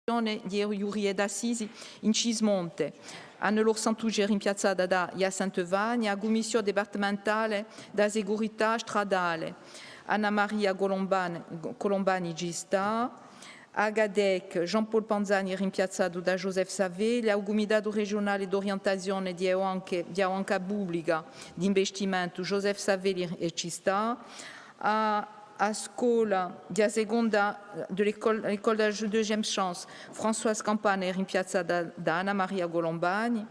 di Iurie d'Assisi in Cismonte. Anne lor Santucci è rimpiazzata da Sant'Evania, a Commissione Dipartimentale da Segurità Stradale. Anna Maria Colombani Gista, a Gadec Jean-Paul Panzani è rimpiazzato da Joseph Savelli, a Comitado Regionale d'Orientazione di Aonca Pubblica di Investimento Joseph Savelli e Cista, a scuola di seconda dell'école della deuxième chance Françoise Campana è rimpiazzata da Anna Maria Colombani.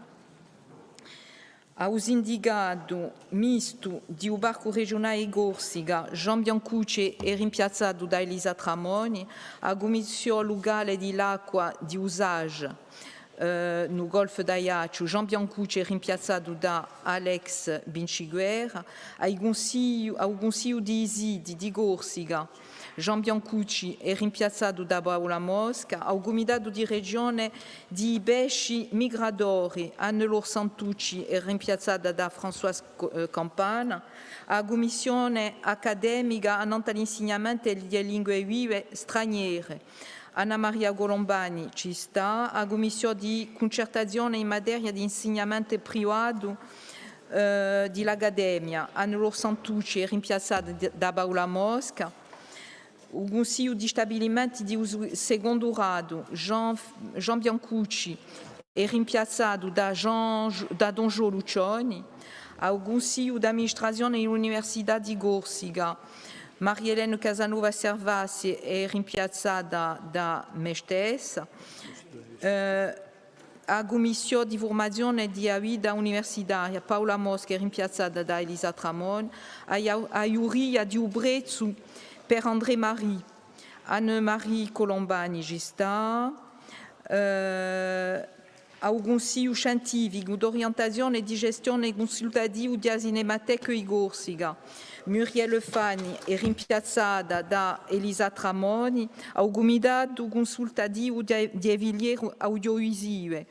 Aos indicato misto di Ubarco Regionale Corsica, Jean Biancucci è rimpiazzato da Elisa Tramoni, a Commissione Locale di L'acqua di Usage no Golfo d'Ajaccio, Jean Biancucci è rimpiazzato da Alex Binciguera, al Consiglio di Isidi di Corsica, Jean Biancucci è rimpiazzato da Paola Mosca, al Comitato di Regione di Pesci Migratori, Anne-Laure Santucci è rimpiazzata da Françoise Campana, a Commissione Accademica Nantes all'insegnamento delle lingue vive straniere, Anna Maria Colombani ci sta, a Commissione di Concertazione in materia di insegnamento privato di l'Accademia, Anne-Laure Santucci è rimpiazzata da Paola Mosca, il Consiglio di Stabilimento di Secondo Grado, Jean Biancucci è rimpiazzato da Don Gio Lucioni, al Consiglio di Amministrazione dell'Università di Corsica, Maria-Hélène Casanova Servasi è rimpiazzata da me stessa, a Commissione di Formazione di Vita Universitaria, Paola Mosca è rimpiazzata da Elisa Tramon, a Iuria di Ubrezzo per André Marie, Anne-Marie Colombani Gista, al Consiglio Scientifico d'Orientazione e di Gestione Consultativa di Cinemateca di Corsica, Muriel Fani è rimpiazzata da Elisa Tramoni, al Comitato Consultativo di Filiere Audiovisive.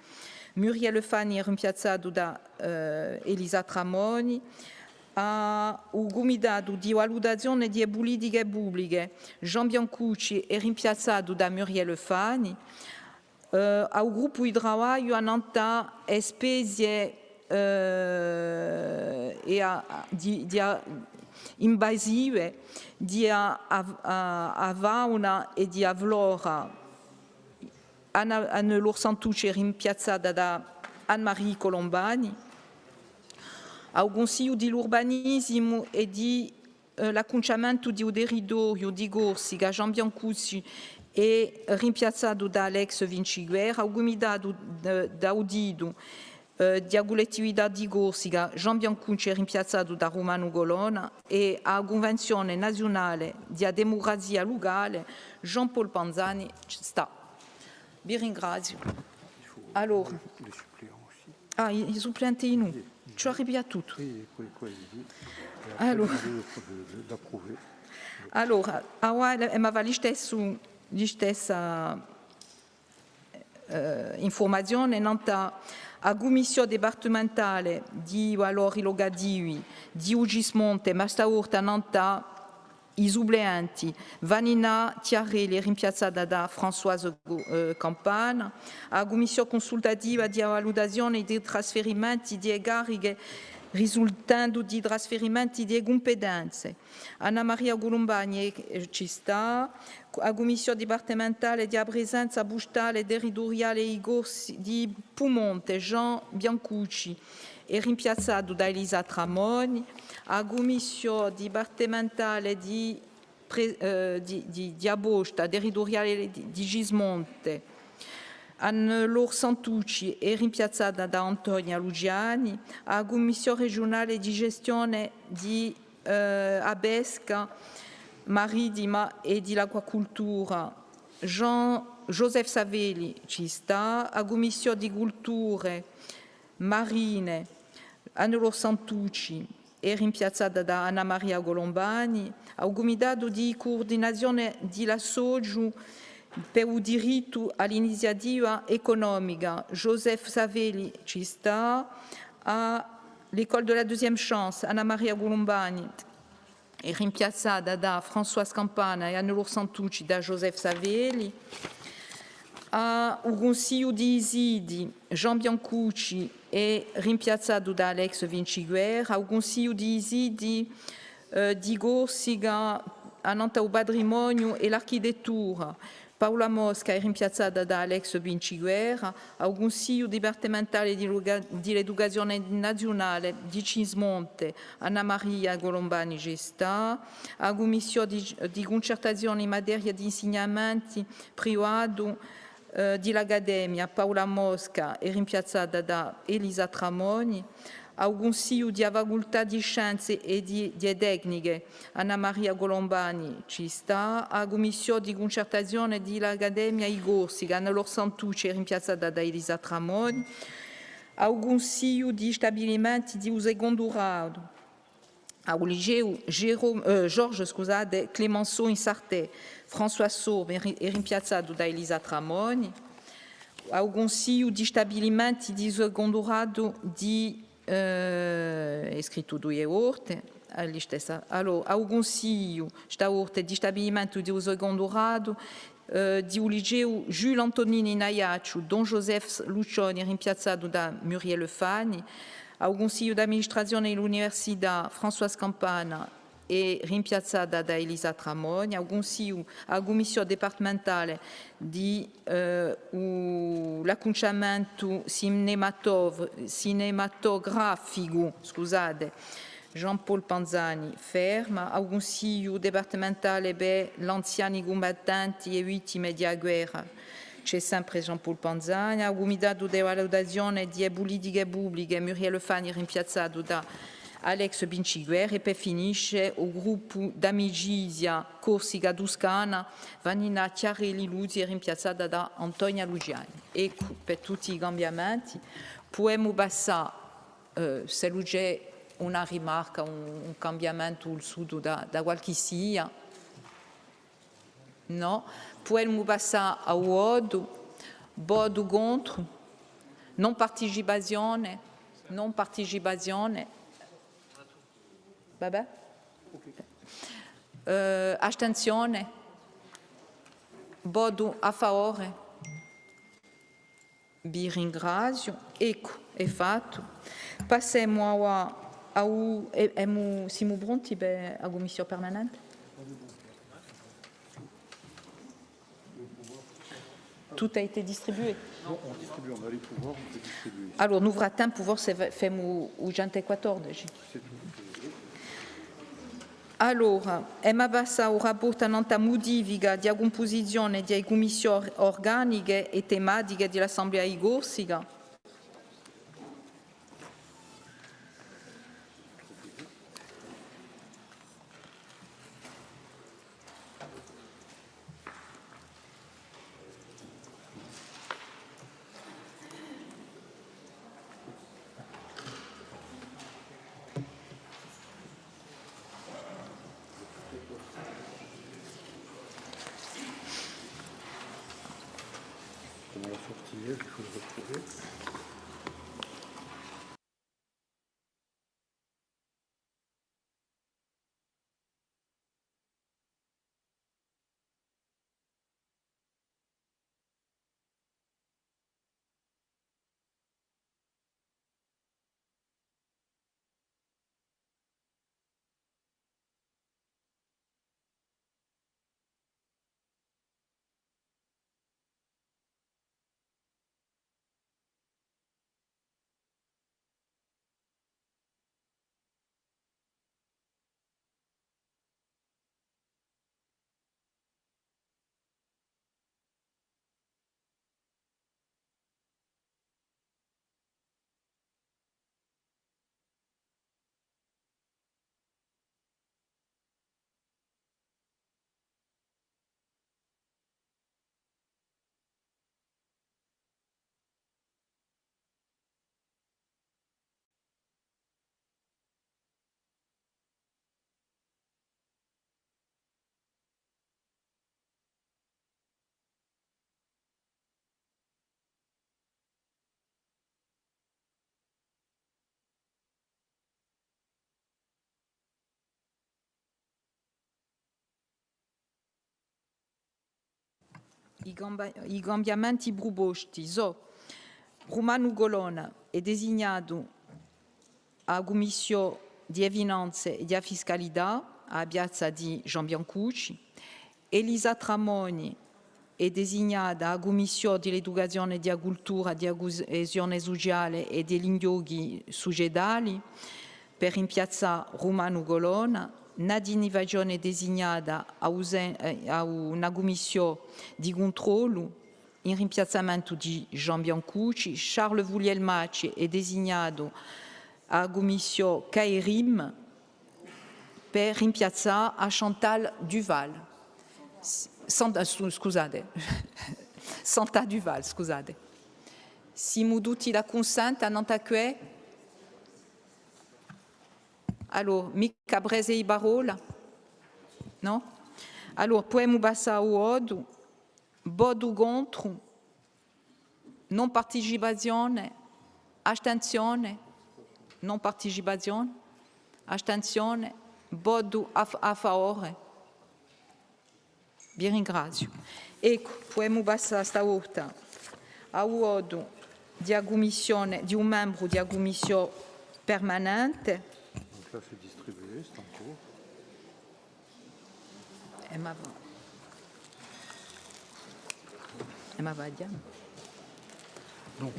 Muriel Fani è rimpiazzato da Elisa Tramoni, al Comitato di Valutazione di Politiche Pubbliche. Jean Biancucci è rimpiazzato da Muriel Fani, al gruppo di lavoro a Nantes spese invasive di fauna e di flora. Anne-Laure Santucci è rimpiazzata da Anne-Marie Colombani, al Consiglio dell'Urbanismo e di l'acconciamento di un territorio di Corsica, Jean Biancucci è rimpiazzato da Alex Vinciguera, al Comitato d'Audito di collettività di Corsica, Jean Biancucci è rimpiazzato da Romano Colonna e a Convenzione Nazionale di Democrazia Locale, Jean-Paul Panzani sta. Vi ringrazio. Allora, i suppleanti nous, tu arrivi a tutto. Allora, ma va la stessa informazione a Commissione Dipartimentale di Valori Locativi di Ugismonte, ma stavolta Nantes i suppleanti Vanina Tiarelli rimpiazzata da Françoise Campana, a Commissione Consultativa di Valutazione dei Trasferimenti di Cariche risultando di trasferimenti di competenze. Anna Maria Colombani ci sta, a Commissione Dipartimentale di Presenza Postale Territoriale di Pumonte, Jean Biancucci è rimpiazzato da Elisa Tramoni, a Commissione Dipartimentale di Aosta Territoriale di Gismonte, Anne-Laure Santucci è rimpiazzata da Antonia Lugiani, a Commissione Regionale di Gestione di Abesca Marittima e di Acquacultura, Joseph Savelli ci sta, a Commissione di Culture Marine, Anne-Laure Santucci è rimpiazzata da Anna Maria Colombani, al Comitato di Coordinazione di Lassoggio per il diritto all'iniziativa economica, Joseph Savelli ci sta, all'École de la Deuxième Chance, Anna Maria Colombani è rimpiazzata da Françoise Campana e Anne-Laure Santucci da Joseph Savelli, au Consiglio di Isidi, Jean Biancucci è rimpiazzato da Alex Vinciguerra. Au Consiglio di Isidi di Gorsiga, annanta o patrimonio e l'architettura. Paola Mosca è rimpiazzata da Alex Vinciguerra. Au Consiglio dipartimentale di l'Educazione Nazionale di Cismonte, Anna Maria Golombani Gesta. A Commissione di concertazione in materia di insegnamenti privato di l'Accademia, Paola Mosca è rimpiazzata da Elisa Tramoni. Au Consiglio di Facoltà di Scienze e di Tecniche, Anna Maria Golombani ci sta. A Commissione di concertazione dell'Accademia Igorsica, Anna Lor Santucci è rimpiazzata da Elisa Tramoni. Au Consiglio di Stabilimenti di secondo grado, au Liceu Georges Clemenceau in Sarthe, François Sorbe è rimpiazzato da Elisa Tramoni. Au Consiglio di Stabilimenti di secondo grado di è scritto due volte, allora, au Consiglio di Stabilimento di secondo grado di un liceo Jules Antonini Naiaccio, Don Joseph Lucioni, rimpiazzato da Muriel Fani. Au Consiglio d'Amministrazione dell'Università, Françoise Campana è rimpiazzata da Elisa Tramoni. Au Consiglio, a Commissione Departamentale di l'acconciamento cinematografico, scusate, Jean-Paul Panzani ferma. Au Consiglio Departamentale per l'anziani combattanti e vittime di guerra c'è sempre Jean-Paul Panzani. Au Comitato di Valutazione di Politiche Pubbliche, Muriel Fani rimpiazzato da Alex Vinciguerra. E poi finisce il gruppo d'amicizia Corsica Toscana, Vanina Chiarelli Luzzi è rimpiazzata da Antonia Lugiani. Ecco, per tutti i cambiamenti. Possiamo passare, se c'è una rimarca, un cambiamento al sud da qualche sia. No? Possiamo passare a voto. Voto contro. Non partecipazione. Non partecipazione. Vabbè? Astensione. Voto a favore. Vi ringrazio. Ecco, è fatto. Passiamo siamo pronti per la commissione permanente? Tout a été distribué? Non, on distribue, on a les pouvoirs, on peut distribuer. Allora, nous avremo pouvoir se femo o gente 14. Allora, ma passa o rapporto a modifica di composizione di commissioni organiche e tematiche dell'Assemblea Igorsica. On l'a sorti hier, il faut le retrouver. i cambiamenti proposti sono Romano Golona è designato a Commissione di Finanze e di Fiscalità a piazza di Jean Biancucci, Elisa Tramoni è designata a Commissione dell'Educazione, della Cultura, della Coesione Sociale e degli Indioghi Societali per rimpiazzare Romano Golona. Nadine Vagione è designata a una Commissione di controllo in rimpiazzamento di Jean Biancucci. Charles Vouliel-Macci è designato a Commissione CAERIM per rimpiazzare a Chantal Duval. Scusate, Santa Duval, scusate. Siamo tutti da consente a Nantacuè? Allora, mica Brese e Barola? No? Allora, possiamo passare ao outro. Voto contro? Non partecipazione? Astensione? Non partecipazione? Astensione? Voto a favore? Vi ringrazio. Ecco, possiamo passare stavolta a voto di un membro della commissione permanente. Donc là, c'est distribué, c'est en cours. Ma va dire. Donc,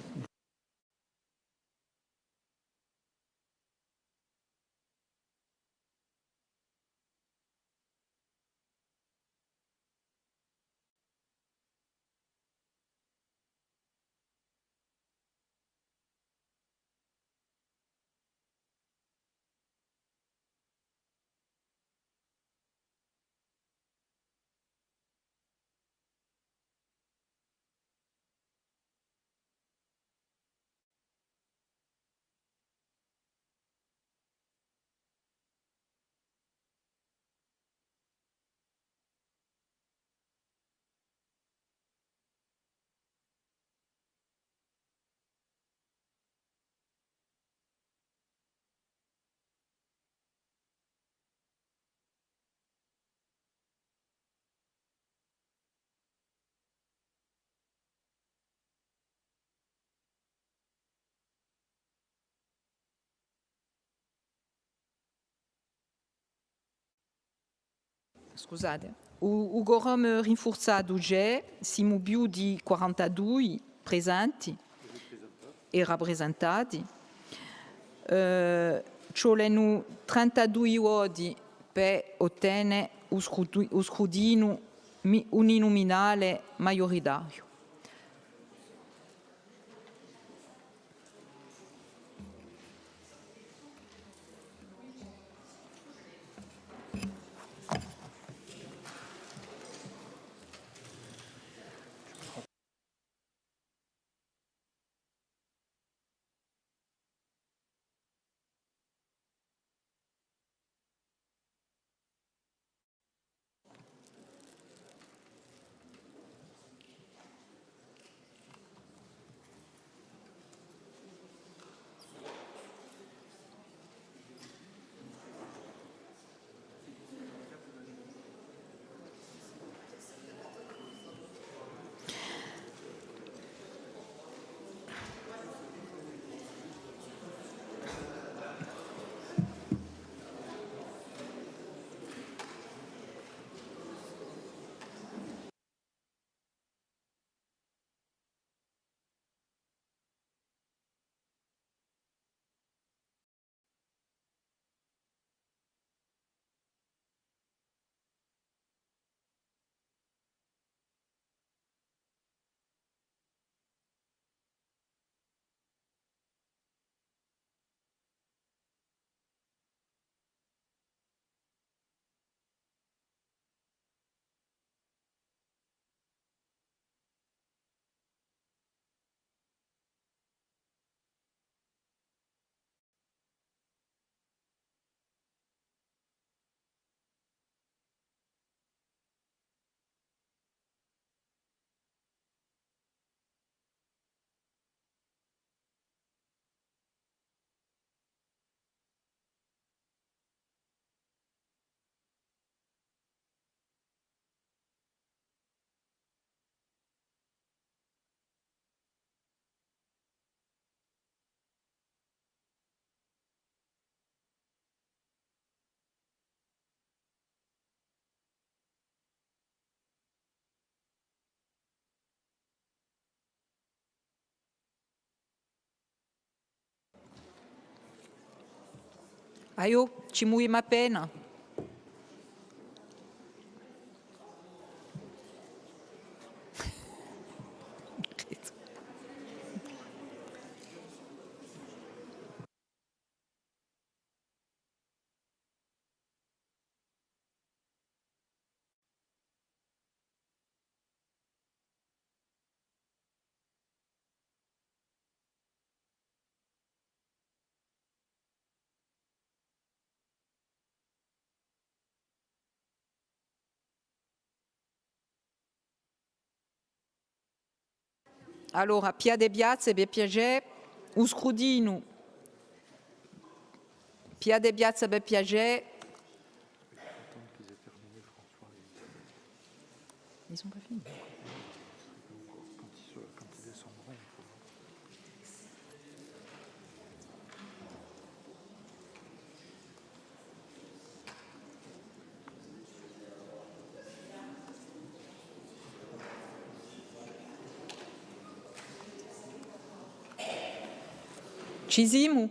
Scusate, o quorum rinforzato c'è, siamo più di 42 presenti e rappresentati. Ci sono 32 voti per ottenere lo scrutinio uninominale maggioritario. Aio, ci mui ma pena. Allora, Pia de Biazze, be piace, Uscrudino. Pia de Biazze, be piace. Attendre qu'ils aient terminé, François. Ils ont pas fini. Quand ils descendront, il faut... Ci siamo?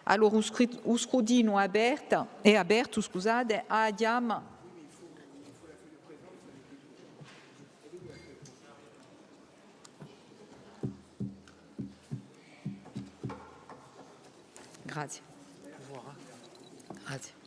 Allora, Uscrudino è aperto, scusate, andiamo. Grazie. Grazie.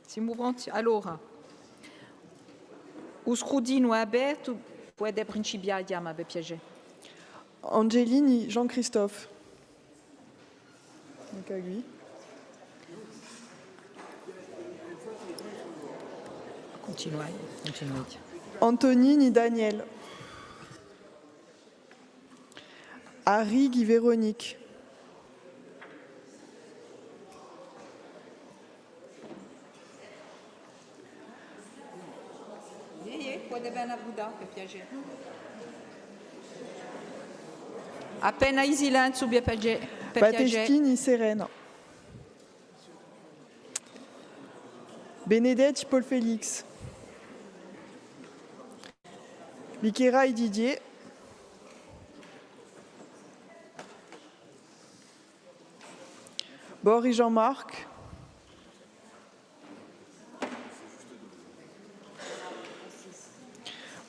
Siamo pronti? Allora, Uscrudino è aperto, può essere principiare, ma per piacere. Angelini, Jean-Christophe. Donc à lui. Continuate. Antonini, Daniel. Arrigui, Véronique. Può essere una Buddha, per piacere. Appena in silenzio, per piacere. Battestini, Serena. Benedetti, Paul Félix. Biquera et Didier. Boris Jean-Marc.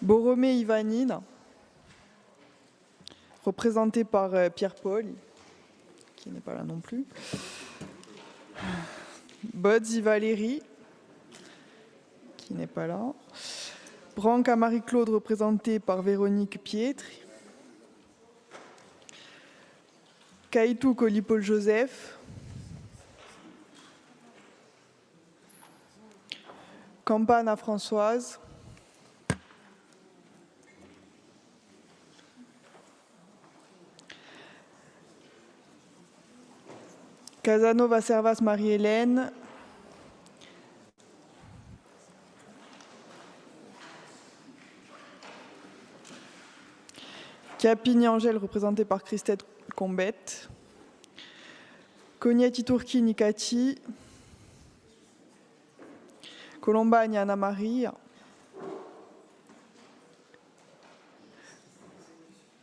Boromé Ivanine, représenté par Pierre-Paul, qui n'est pas là non plus. Bodzi Valérie, qui n'est pas là. Branca Marie-Claude, représentée par Véronique Pietri. Caïtou Colli-Paul Joseph. Campana Françoise. Casanova Servas Marie-Hélène. Capigny-Angèle, représenté par Christelle Combette. Cognetti-Turchi Nicati. Colombani Anna Maria.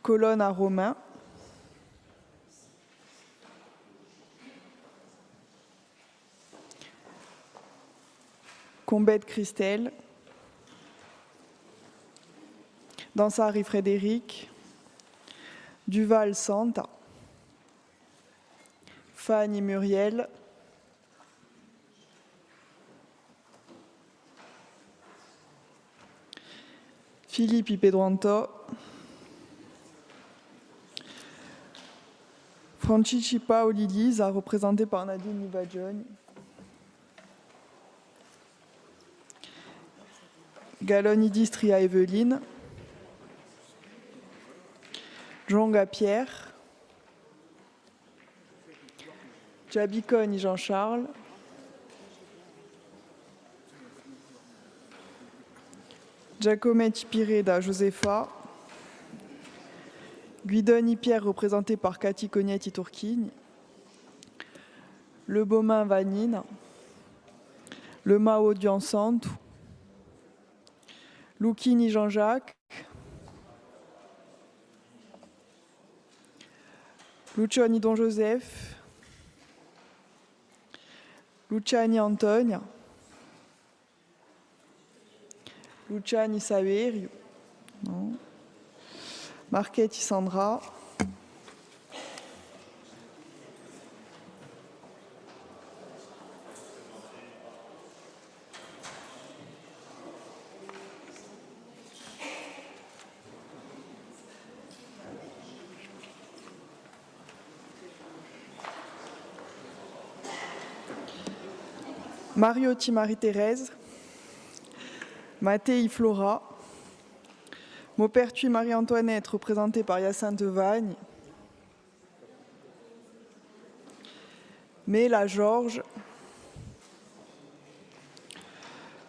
Colonne à Romain. Combette Christelle. Dansari Frédéric. Duval Santa. Fanny Muriel. Philippe Pedranto. Francisci Paoli Lisa, représenté par Nadine Nivaggioni. Galonidis Tria Evelyne. Jonga Pierre. Jabiconi Jean-Charles. Giacometti Pireda Josefa. Guidoni Pierre, représenté par Cathy Cognetti Turchini. Le Beaumain Vanine. Le Mao Santu. Lucchini Jean-Jacques. Luciani Don Joseph. Luciani Antonia. Luciani Saverio. Non. Marchetti Sandra. Mariotti Marie-Thérèse. Mattei Flora. Maupertuis Marie-Antoinette, représentée par Hyacinthe Vagne. Mela Georges.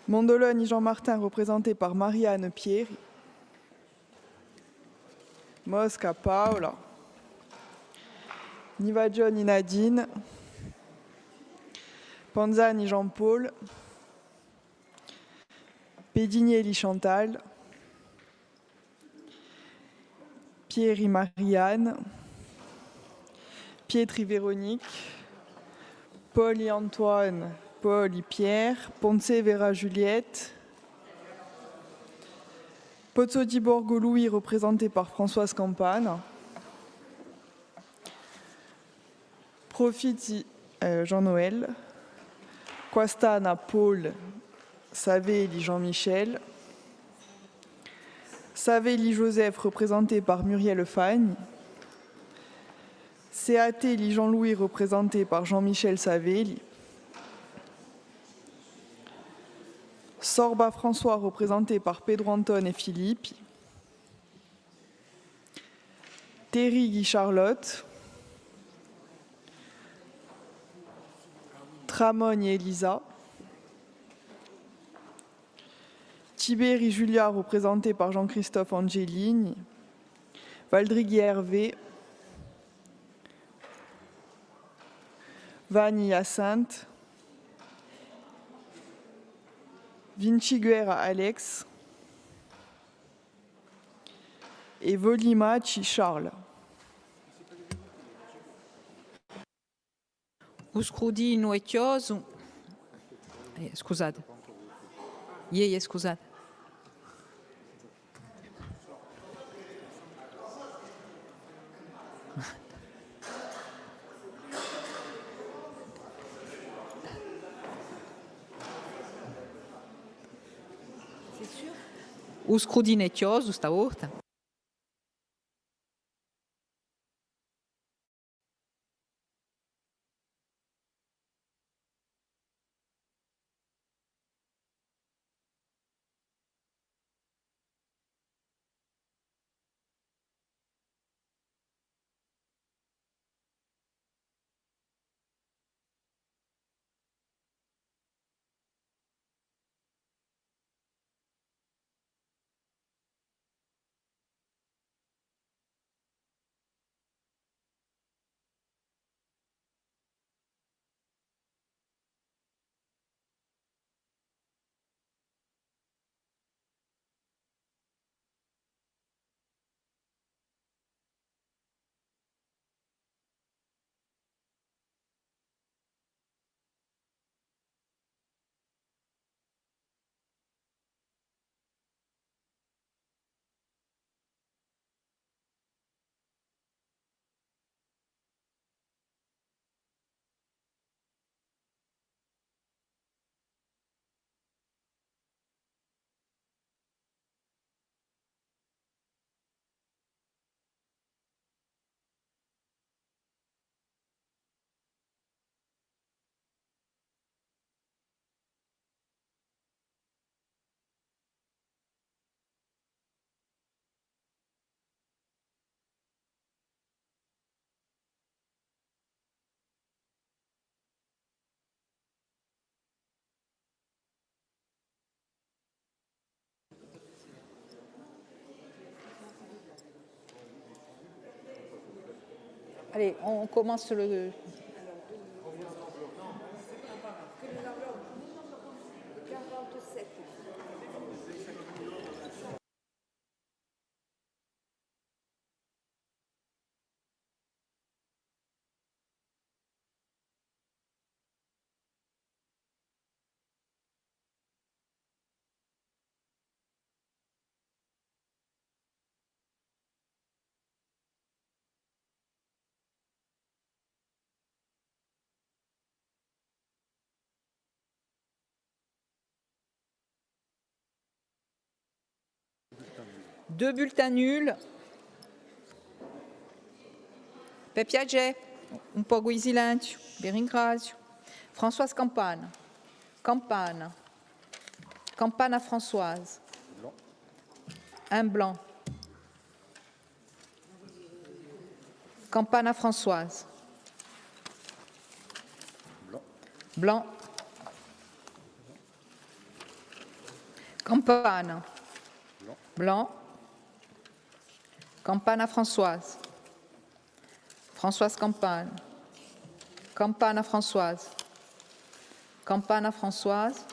Mondoloni Jean-Martin, représenté par Marianne Pierre. Mosca Paola. Nivaggioni Nadine. Panzani Jean-Paul. Pédinielli Chantal. Pieri Marianne. Pietri Véronique. Paul et Antoine. Paul et Pierre. Ponce Vera Juliette. Pozzo di Borgo Louis, représenté par Françoise Campane. Profiti Jean-Noël. Quastana Paul. Savelli Jean-Michel. Savelli Joseph, représenté par Muriel Fagne. Seatelli Jean-Louis, représenté par Jean-Michel Savelli. Sorba François, représenté par Pedro Anton et Philippe. Terry Guy Charlotte. Tramogne et Elisa. Tiberi Julia, représenté par Jean-Christophe Angelini. Valdrigui Hervé. Vanni Hyacinthe. Vinci Guerra Alex. Et Volimaci Charles. Uscrudino e chioso. Scusate. Scusate. Uscrudino e chioso stavolta. Allez, on commence le... Deux bulletins nuls. Pe piace, un po' in silenzio, vi ringrazio. Françoise Campana. Campana. Campana Françoise. Un blanc. Campana Françoise. Blanc. Campana. Blanc. Campana Françoise. Françoise Campane. Campana Françoise. Campana Françoise.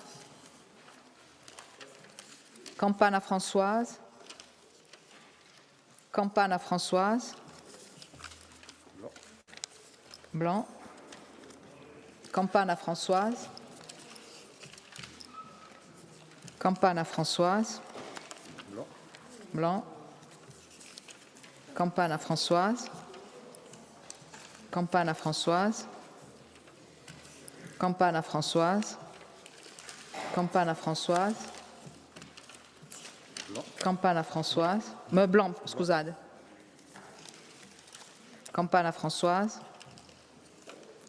Campana Françoise. Campana Françoise. Blanc. Campana Françoise. Campana Françoise. Blanc. Campana Françoise. Campana Françoise. Campana Françoise. Campana Françoise. Campana Françoise. Blanc, scusate. Campana Françoise.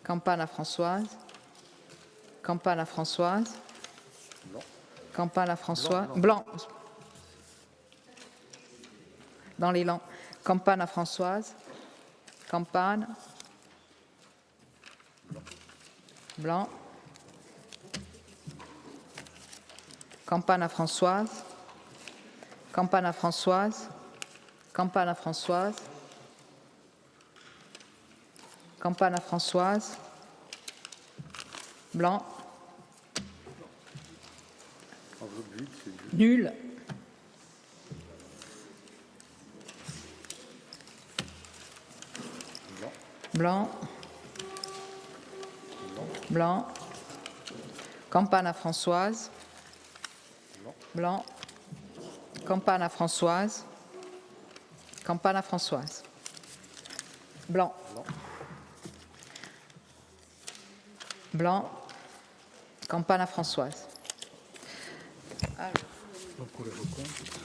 Campana Françoise. Campana Françoise. Campana Françoise. Blanc. Dans l'élan. Campana Françoise. Campane. Blanc. Campana Françoise. Campana Françoise. Campana Françoise. Campana Françoise. Blanc. Nul. Blanc. Blanc. Campana Françoise. Blanc. Campana Françoise. Campana Françoise. Blanc. Blanc. Campana Françoise. Donc pour les recomptes.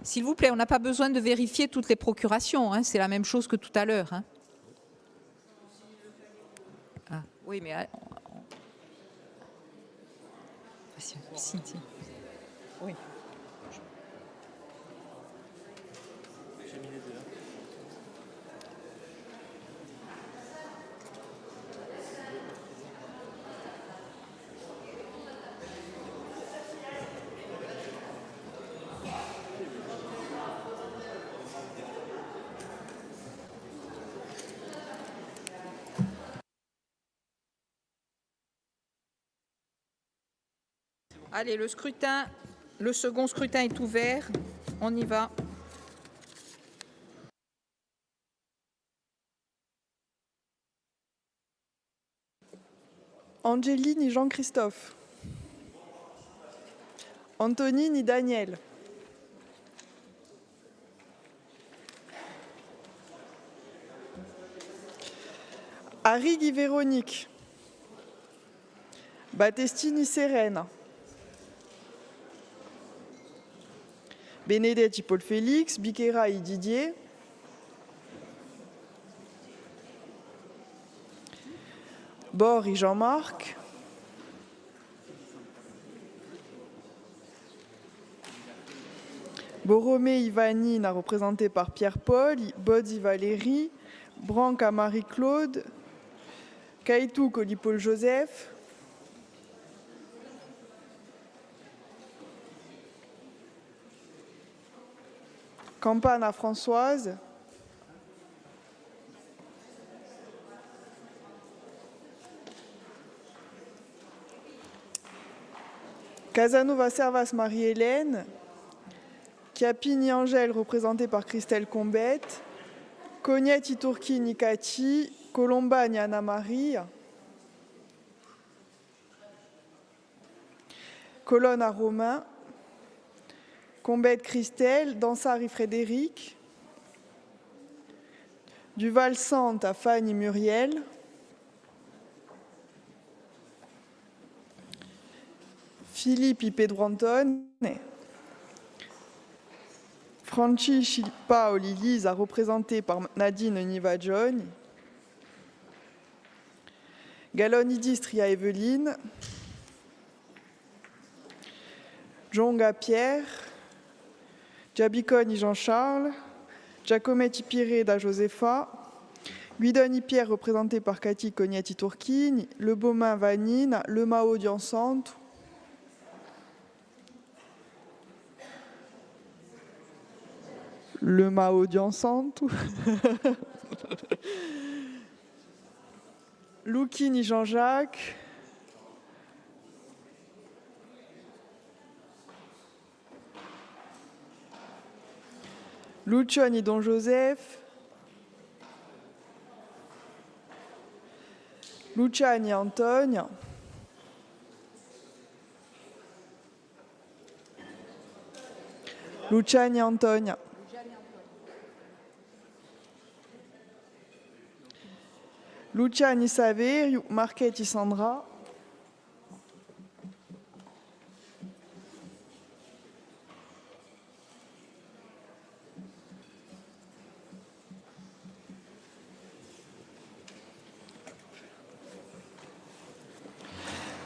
S'il vous plaît, on n'a pas besoin de vérifier toutes les procurations, hein, c'est la même chose que tout à l'heure. Hein. Ah, oui, mais... Si. Oui. Allez, le second scrutin est ouvert. On y va. Angéline et Jean-Christophe. Antonine et Daniel. Harry et Véronique. Battestini et Sérène. Bénédette et Paul Félix, Biquera et Didier. Bord et Jean-Marc. Borromée et Vanine, représenté par Pierre-Paul, Bodz et Valérie, Branc à Marie-Claude, Caïtouk et Paul Joseph, Campagne à Françoise, Casanova Servas Marie-Hélène, Chiappini Angèle représentée par Christelle Combette, Cognette Tourquini Cathy, Colombagne Anna-Marie, Colonne à Romain, Combette Christelle, Dansari Frédéric, Duval-Sante à Fanny Muriel, Philippe y Pedro Antone, Franci Chilpa Olilise, représenté par Nadine Niva-John, Galonidistria Evelyne, Jonga Pierre, Giabiconi Jean-Charles, Giacometti Piré da Josefa, Guidoni Pierre représenté par Cathy Cognetti Tourquini, Le Beaumain Vanine, Le Mao Diansante, Le Mao Diansante, Lucchini Jean-Jacques, Lucioni Don Joseph, Luciani Antoine, Luciani Antoine, Luciani Saverio, Marchetti Sandra,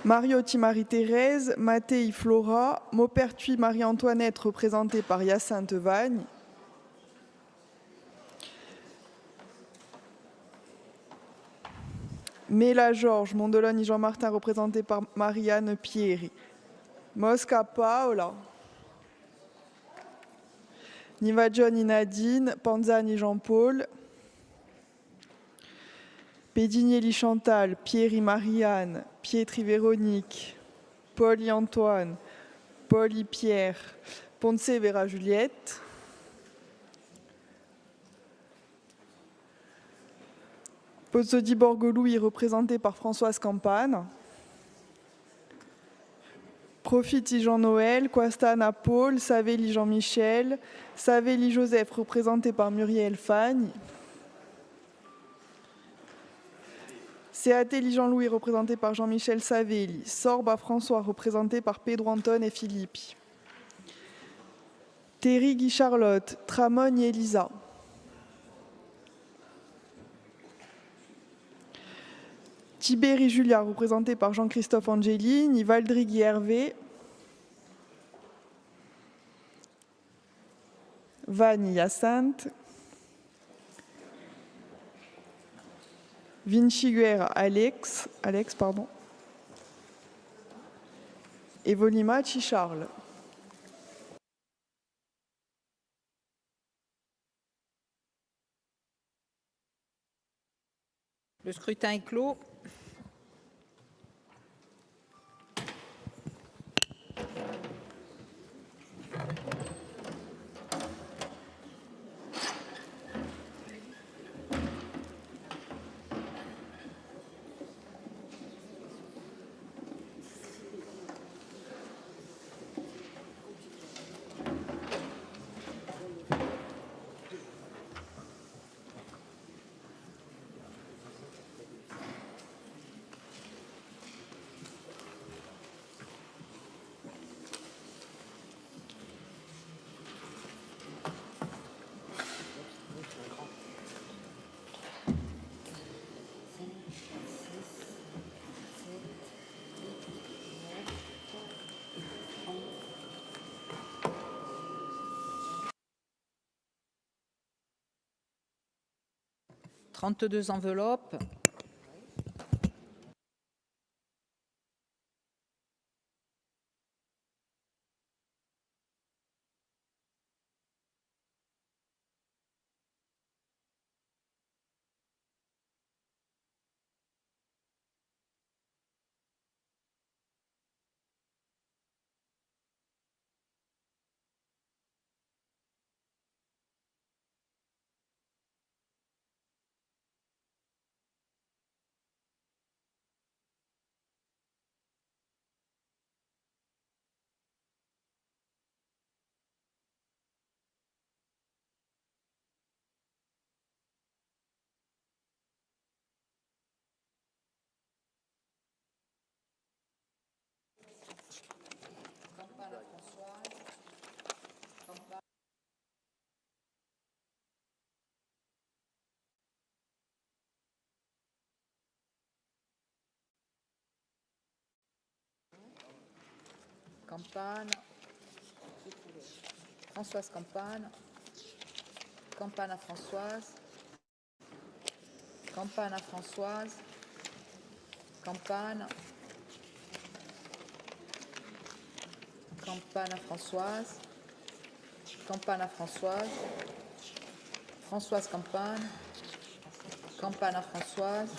Mariotti Marie-Thérèse, Mattei Flora, Maupertuis Marie-Antoinette représentée par Hyacinthe Vagne, Méla Georges, Mondoloni Jean-Martin représenté par Marianne Pieri, Mosca Paola, Niva-John Nadine, Panzani Jean-Paul, Pédinielli Chantal, Pieri Marianne, Pietri Véronique, Paul Antoine, Paul Pierre, Ponce Vera Juliette, Pozzodi Borgolou représenté par Françoise Campagne, Profiti Jean-Noël, Quastana Paul, Savelli Jean-Michel, Savelli Joseph représenté par Muriel Fagne, Seatelli Jean-Louis représenté par Jean-Michel Savelli, Sorba François représenté par Pedro Antone et Philippe. Terry Guy Charlotte, Tramogne Elisa. Tibéri Julia, représenté par Jean-Christophe Angelini, Valdrigui Hervé, Vanni Hyacinthe, Vinci Guerra Alex, et Volimachi Charles. Le scrutin est clos. « 32 enveloppes. Campagne, Françoise Campagne, Campagne à Françoise, Campagne à Françoise, Campagne, Campagne à Françoise, Campagne à Françoise, Françoise Campagne, Campagne à Françoise,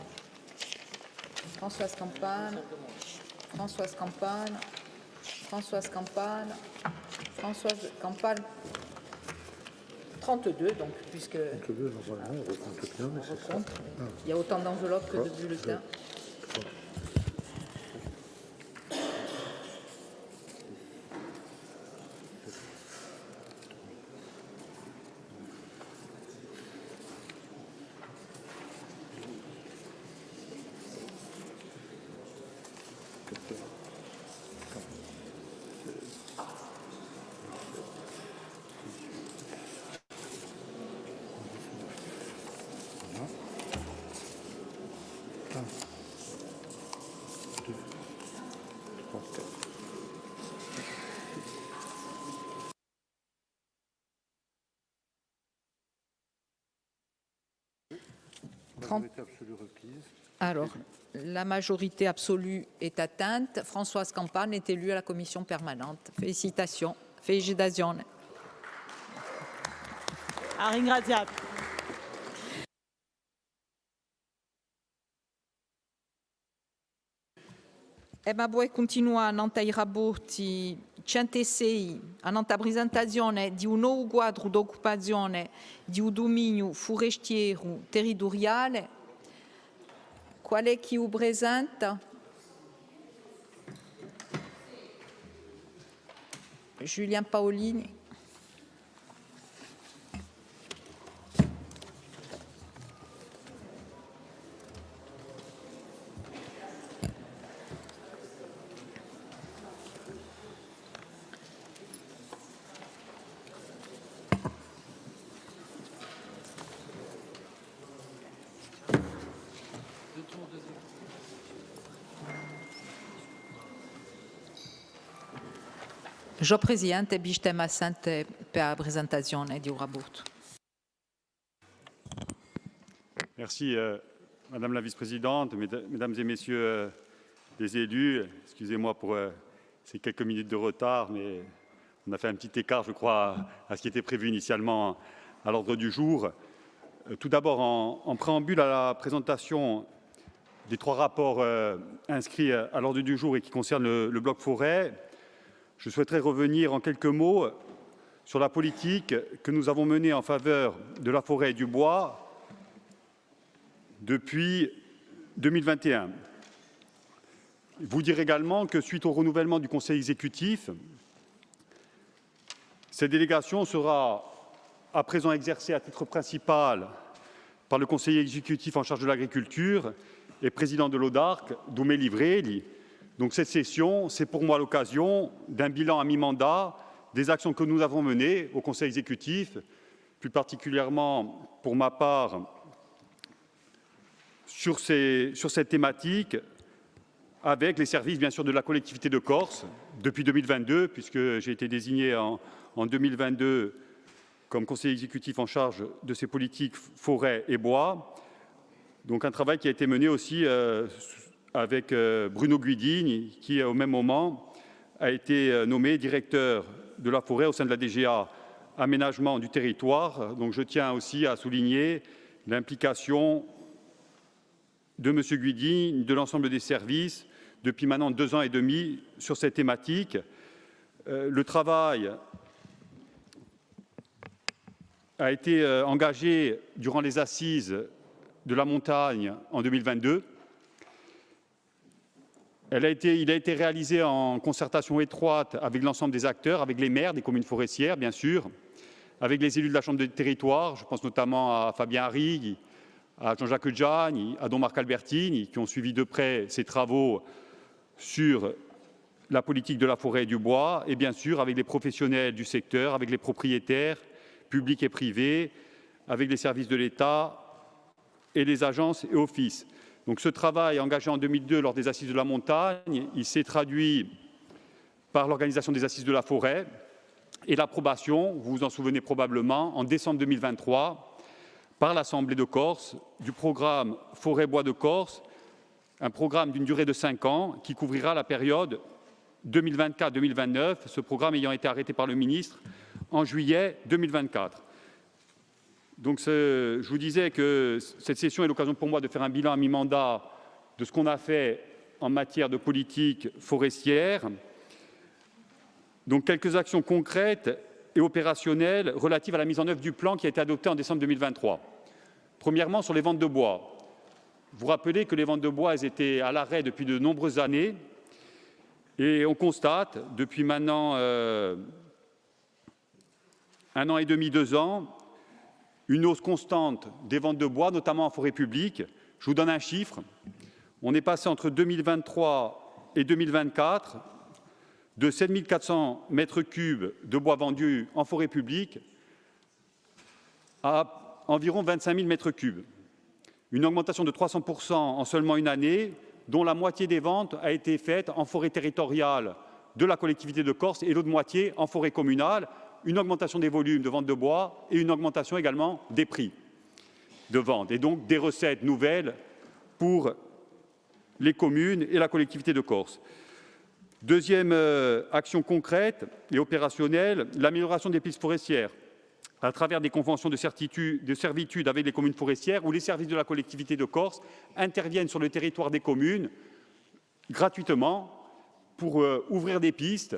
Françoise Campagne, Françoise Campagne, Françoise Campagne, Françoise Campagne, 32 donc, puisque 32, voilà, on recompte bien, mais c'est ça. il y a autant d'enveloppes que de bulletins. Majorité absolue requise. Alors, la majorité absolue est atteinte. Françoise Campagne est élue à la commission permanente. Félicitations. Félicitations. A ringraziato. E ma poi continua a nanta i rapporti 106 a nanta presentazione di un nuovo quadro d'occupazione di un dominio forestiero territoriale. Qual è chi lo presenta? Julien Paolini. Jo Presidente, biște assente per la presentazione di un rapport. Merci, Madame la Vice-Présidente, Mesdames et Messieurs les élus. Excusez-moi pour ces quelques minutes de retard, mais on a fait un petit écart, je crois, à ce qui était prévu initialement à l'ordre du jour. Tout d'abord, en préambule à la présentation des 3 rapports inscrits à l'ordre du jour et qui concernent le bloc forêt, je souhaiterais revenir en quelques mots sur la politique que nous avons menée en faveur de la forêt et du bois depuis 2021. Vous dire également que suite au renouvellement du Conseil exécutif, cette délégation sera à présent exercée à titre principal par le conseiller exécutif en charge de l'agriculture et président de l'ODARC, Doumé Livreli. Donc cette session, c'est pour moi l'occasion d'un bilan à mi-mandat des actions que nous avons menées au Conseil exécutif, plus particulièrement pour ma part sur cette thématique, avec les services bien sûr de la collectivité de Corse depuis 2022, puisque j'ai été désigné en 2022 comme conseiller exécutif en charge de ces politiques forêt et bois. Donc un travail qui a été mené aussi avec Bruno Guidini, qui au même moment a été nommé directeur de la forêt au sein de la DGA Aménagement du territoire. Donc je tiens aussi à souligner l'implication de M. Guidini, de l'ensemble des services, depuis maintenant 2 ans et demi sur cette thématique. Le travail a été engagé durant les assises de la montagne en 2022. Il a été réalisé en concertation étroite avec l'ensemble des acteurs, avec les maires des communes forestières, bien sûr, avec les élus de la Chambre des territoires, je pense notamment à Fabien Arrighi, à Jean-Jacques Gianni, à Don Marc Albertini, qui ont suivi de près ces travaux sur la politique de la forêt et du bois, et bien sûr avec les professionnels du secteur, avec les propriétaires publics et privés, avec les services de l'État et les agences et offices. Donc ce travail engagé en 2002 lors des Assises de la montagne, il s'est traduit par l'organisation des Assises de la forêt et l'approbation, vous vous en souvenez probablement, en décembre 2023, par l'Assemblée de Corse, du programme Forêt-Bois de Corse, un programme d'une durée de 5 ans qui couvrira la période 2024-2029, ce programme ayant été arrêté par le ministre en juillet 2024. Donc je vous disais que cette session est l'occasion pour moi de faire un bilan à mi-mandat de ce qu'on a fait en matière de politique forestière. Donc quelques actions concrètes et opérationnelles relatives à la mise en œuvre du plan qui a été adopté en décembre 2023. Premièrement, sur les ventes de bois. Vous rappelez que les ventes de bois elles étaient à l'arrêt depuis de nombreuses années et on constate depuis maintenant 1 an et demi, 2 ans, une hausse constante des ventes de bois, notamment en forêt publique. Je vous donne un chiffre. On est passé entre 2023 et 2024 de 7 400 mètres cubes de bois vendus en forêt publique à environ 25 000 mètres cubes. Une augmentation de 300% en seulement une année, dont la moitié des ventes a été faite en forêt territoriale de la collectivité de Corse et l'autre moitié en forêt communale. Une augmentation des volumes de vente de bois et une augmentation également des prix de vente et donc des recettes nouvelles pour les communes et la collectivité de Corse. Deuxième action concrète et opérationnelle, l'amélioration des pistes forestières à travers des conventions de servitude avec les communes forestières où les services de la collectivité de Corse interviennent sur le territoire des communes gratuitement pour ouvrir des pistes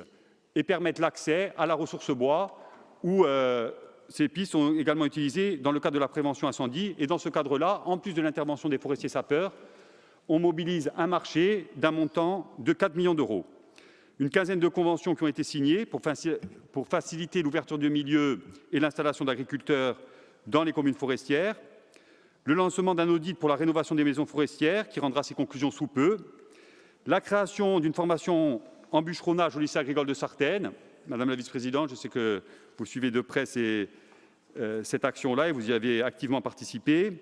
et permettre l'accès à la ressource bois, où ces pistes sont également utilisées dans le cadre de la prévention incendie. Et dans ce cadre-là, en plus de l'intervention des forestiers sapeurs, on mobilise un marché d'un montant de 4 millions d'euros. Une quinzaine de conventions qui ont été signées pour faciliter l'ouverture de milieux et l'installation d'agriculteurs dans les communes forestières. Le lancement d'un audit pour la rénovation des maisons forestières qui rendra ses conclusions sous peu. La création d'une formation en bûcheronnage au lycée agricole de Sartène. Madame la vice-présidente, je sais que vous suivez de près cette action-là et vous y avez activement participé.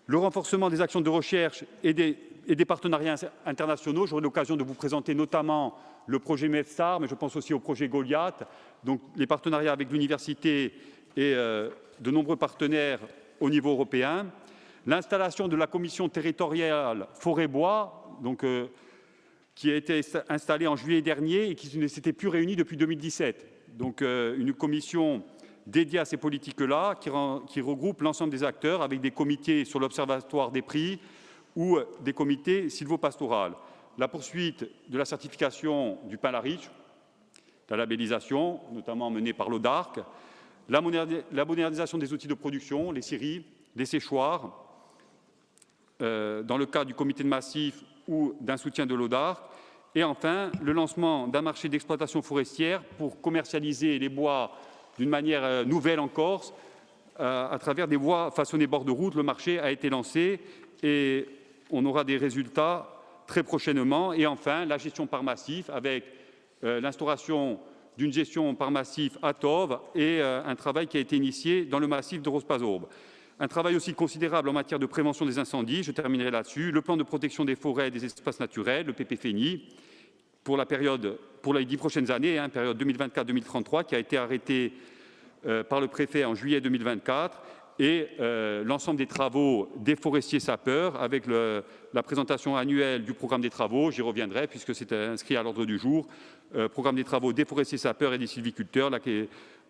Le renforcement des actions de recherche et des partenariats internationaux. J'aurai l'occasion de vous présenter notamment le projet MEFSTAR, mais je pense aussi au projet Goliath. Donc les partenariats avec l'université et de nombreux partenaires au niveau européen. L'installation de la commission territoriale forêt-bois, qui a été installée en juillet dernier et qui ne s'était plus réunie depuis 2017. Donc une commission dédiée à ces politiques-là, qui regroupe l'ensemble des acteurs avec des comités sur l'observatoire des prix ou des comités sylvopastoraux. La poursuite de la certification du pain Lariche, la labellisation, notamment menée par l'ODARC, la modernisation des outils de production, les scieries, les séchoirs, dans le cadre du comité de massif ou d'un soutien de l'ODARC, et enfin le lancement d'un marché d'exploitation forestière pour commercialiser les bois d'une manière nouvelle en Corse, à travers des bois façonnés bord de route. Le marché a été lancé et on aura des résultats très prochainement. Et enfin, la gestion par massif avec l'instauration d'une gestion par massif à Tove et un travail qui a été initié dans le massif de Rospazorbe. Un travail aussi considérable en matière de prévention des incendies, je terminerai là-dessus, le plan de protection des forêts et des espaces naturels, le PPFENI, pour les 10 prochaines années, période 2024-2033, qui a été arrêté par le préfet en juillet 2024, et l'ensemble des travaux des forestiers sapeurs, avec la présentation annuelle du programme des travaux, j'y reviendrai puisque c'est inscrit à l'ordre du jour, programme des travaux des forestiers sapeurs et des sylviculteurs,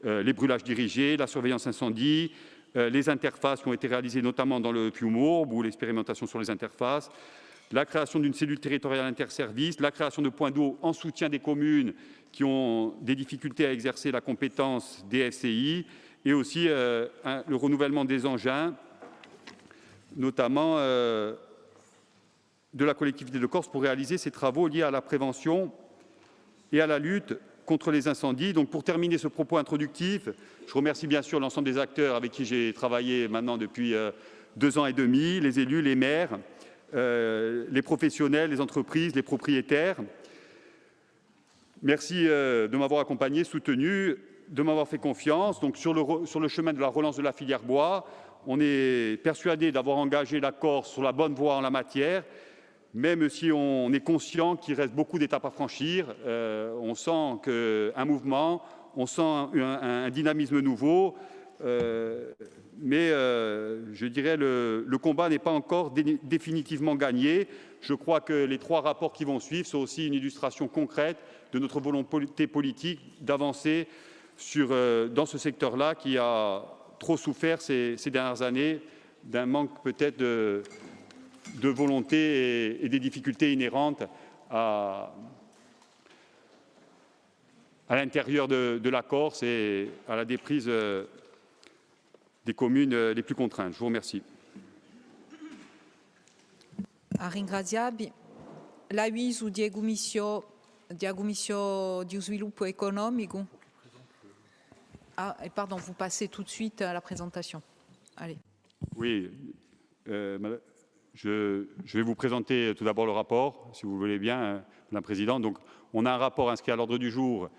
les brûlages dirigés, la surveillance incendie, les interfaces qui ont été réalisées notamment dans le Piumourbe ou l'expérimentation sur les interfaces, la création d'une cellule territoriale interservice, la création de points d'eau en soutien des communes qui ont des difficultés à exercer la compétence des FCI, et aussi le renouvellement des engins, notamment de la collectivité de Corse, pour réaliser ces travaux liés à la prévention et à la lutte contre les incendies. Donc, pour terminer ce propos introductif, je remercie bien sûr l'ensemble des acteurs avec qui j'ai travaillé maintenant depuis 2 ans et demi, les élus, les maires, les professionnels, les entreprises, les propriétaires. Merci de m'avoir accompagné, soutenu, de m'avoir fait confiance. Donc, sur le chemin de la relance de la filière bois, on est persuadé d'avoir engagé la Corse sur la bonne voie en la matière, même si on est conscient qu'il reste beaucoup d'étapes à franchir. On sent un mouvement, on sent un dynamisme nouveau, mais je dirais le combat n'est pas encore définitivement gagné. Je crois que les 3 rapports qui vont suivre sont aussi une illustration concrète de notre volonté politique d'avancer dans ce secteur-là qui a trop souffert ces dernières années d'un manque peut-être de volonté et des difficultés inhérentes à l'intérieur de la Corse et à la déprise des communes les plus contraintes. Je vous remercie. A ringraziarvi. La Luisu di Agumissio di Sviluppo Economico. Ah, et pardon, vous passez tout de suite à la présentation. Allez. Oui, je vais vous présenter tout d'abord le rapport, si vous le voulez bien, Madame la Présidente. Donc, on a un rapport inscrit à l'ordre du jour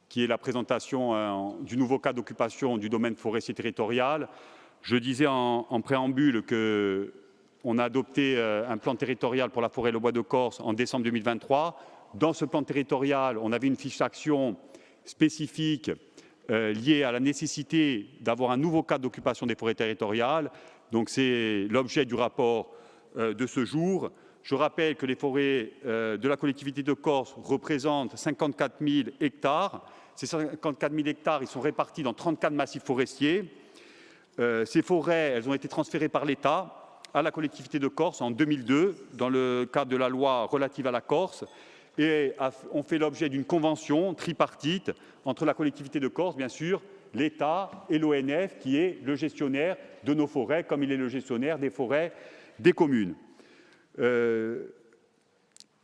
qui est la présentation du nouveau cas d'occupation du domaine forestier territorial. Je disais en préambule qu'on a adopté un plan territorial pour la forêt et le bois de Corse en décembre 2023. Dans ce plan territorial, on avait une fiche d'action spécifique liée à la nécessité d'avoir un nouveau cadre d'occupation des forêts territoriales. Donc c'est l'objet du rapport de ce jour. Je rappelle que les forêts de la collectivité de Corse représentent 54 000 hectares. Ces 54 000 hectares, ils sont répartis dans 34 massifs forestiers. Ces forêts, elles ont été transférées par l'État à la collectivité de Corse en 2002, dans le cadre de la loi relative à la Corse, et ont fait l'objet d'une convention tripartite entre la collectivité de Corse, bien sûr, l'État et l'ONF, qui est le gestionnaire de nos forêts, comme il est le gestionnaire des forêts des communes.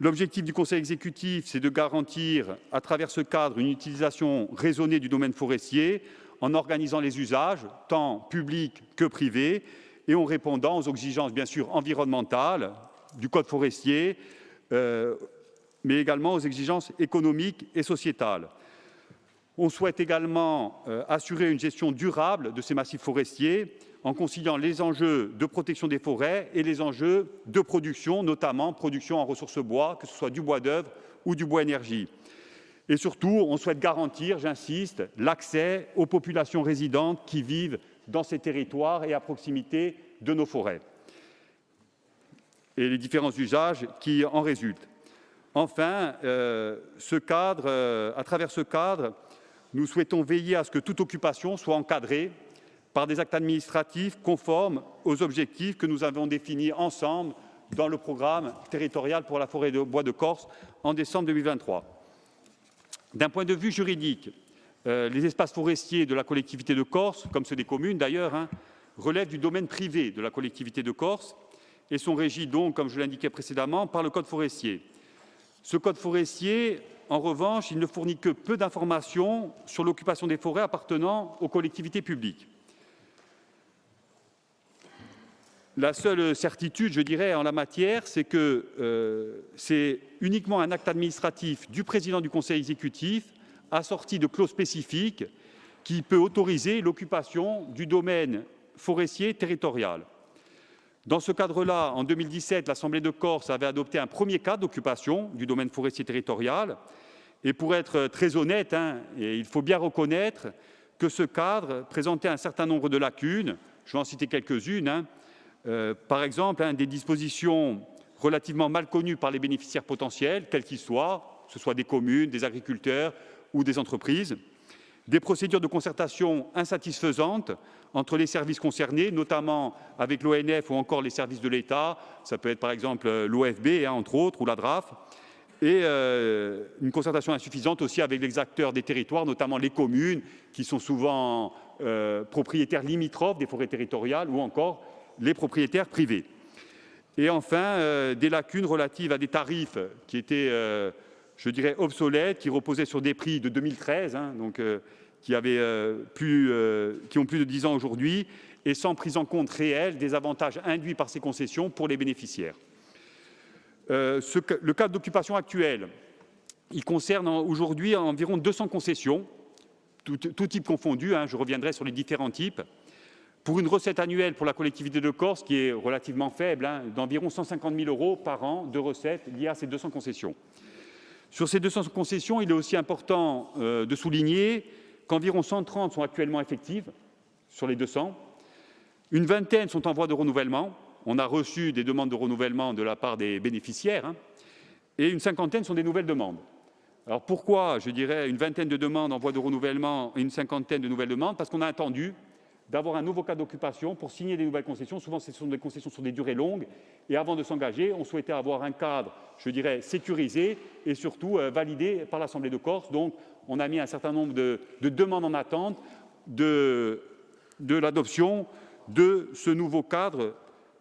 L'objectif du Conseil exécutif, c'est de garantir, à travers ce cadre, une utilisation raisonnée du domaine forestier, en organisant les usages, tant publics que privés, et en répondant aux exigences, bien sûr, environnementales du Code forestier, mais également aux exigences économiques et sociétales. On souhaite également assurer une gestion durable de ces massifs forestiers en conciliant les enjeux de protection des forêts et les enjeux de production, notamment production en ressources bois, que ce soit du bois d'œuvre ou du bois énergie. Et surtout, on souhaite garantir, j'insiste, l'accès aux populations résidentes qui vivent dans ces territoires et à proximité de nos forêts et les différents usages qui en résultent. Enfin, à travers ce cadre, nous souhaitons veiller à ce que toute occupation soit encadrée par des actes administratifs conformes aux objectifs que nous avons définis ensemble dans le programme territorial pour la forêt de bois de Corse en décembre 2023. D'un point de vue juridique, les espaces forestiers de la collectivité de Corse, comme ceux des communes d'ailleurs, relèvent du domaine privé de la collectivité de Corse et sont régis donc, comme je l'indiquais précédemment, par le code forestier. Ce code forestier, en revanche, il ne fournit que peu d'informations sur l'occupation des forêts appartenant aux collectivités publiques. La seule certitude, je dirais, en la matière, c'est que c'est uniquement un acte administratif du président du conseil exécutif, assorti de clauses spécifiques, qui peut autoriser l'occupation du domaine forestier territorial. Dans ce cadre-là, en 2017, l'Assemblée de Corse avait adopté un premier cadre d'occupation du domaine forestier territorial. Et pour être très honnête, et il faut bien reconnaître que ce cadre présentait un certain nombre de lacunes. Je vais en citer quelques-unes. Par exemple, des dispositions relativement mal connues par les bénéficiaires potentiels, quels qu'ils soient, que ce soit des communes, des agriculteurs ou des entreprises. Des procédures de concertation insatisfaisantes entre les services concernés, notamment avec l'ONF ou encore les services de l'État. Ça peut être par exemple l'OFB, entre autres, ou la DRAF. Et une concertation insuffisante aussi avec les acteurs des territoires, notamment les communes, qui sont souvent propriétaires limitrophes des forêts territoriales, ou encore les propriétaires privés. Et enfin, des lacunes relatives à des tarifs qui étaient, je dirais, obsolètes, qui reposaient sur des prix de 2013, qui ont plus de 10 ans aujourd'hui, et sans prise en compte réelle des avantages induits par ces concessions pour les bénéficiaires. Le cadre d'occupation actuel, il concerne aujourd'hui environ 200 concessions, tout type confondu, je reviendrai sur les différents types, pour une recette annuelle pour la collectivité de Corse qui est relativement faible, d'environ 150 000 € par an de recettes liées à ces 200 concessions. Sur ces 200 concessions, il est aussi important de souligner qu'environ 130 sont actuellement effectives sur les 200. Une vingtaine sont en voie de renouvellement. On a reçu des demandes de renouvellement de la part des bénéficiaires. Et une cinquantaine sont des nouvelles demandes. Alors pourquoi, je dirais, une vingtaine de demandes en voie de renouvellement et une cinquantaine de nouvelles demandes? Parce qu'on a attendu d'avoir un nouveau cadre d'occupation pour signer des nouvelles concessions. Souvent, ce sont des concessions sur des durées longues. Et avant de s'engager, on souhaitait avoir un cadre, je dirais, sécurisé et surtout validé par l'Assemblée de Corse. Donc, on a mis un certain nombre de demandes en attente de l'adoption de ce nouveau cadre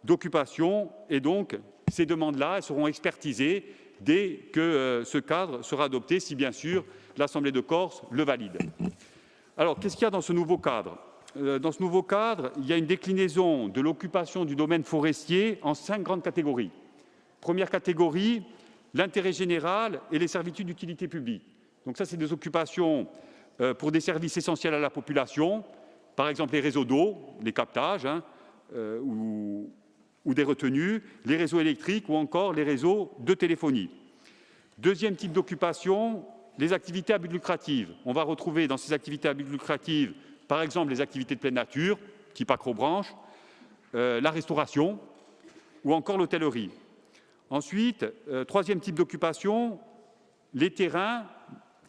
d'occupation. Et donc, ces demandes-là, elles seront expertisées dès que ce cadre sera adopté, si bien sûr l'Assemblée de Corse le valide. Alors, qu'est-ce qu'il y a dans ce nouveau cadre ? Dans ce nouveau cadre, il y a une déclinaison de l'occupation du domaine forestier en 5 grandes catégories. Première catégorie, l'intérêt général et les servitudes d'utilité publique. Donc ça, c'est des occupations pour des services essentiels à la population, par exemple les réseaux d'eau, les captages ou des retenues, les réseaux électriques ou encore les réseaux de téléphonie. Deuxième type d'occupation, les activités à but lucratif. On va retrouver dans ces activités à but lucratif par exemple les activités de pleine nature, type accrobranche, la restauration ou encore l'hôtellerie. Ensuite, troisième type d'occupation, les terrains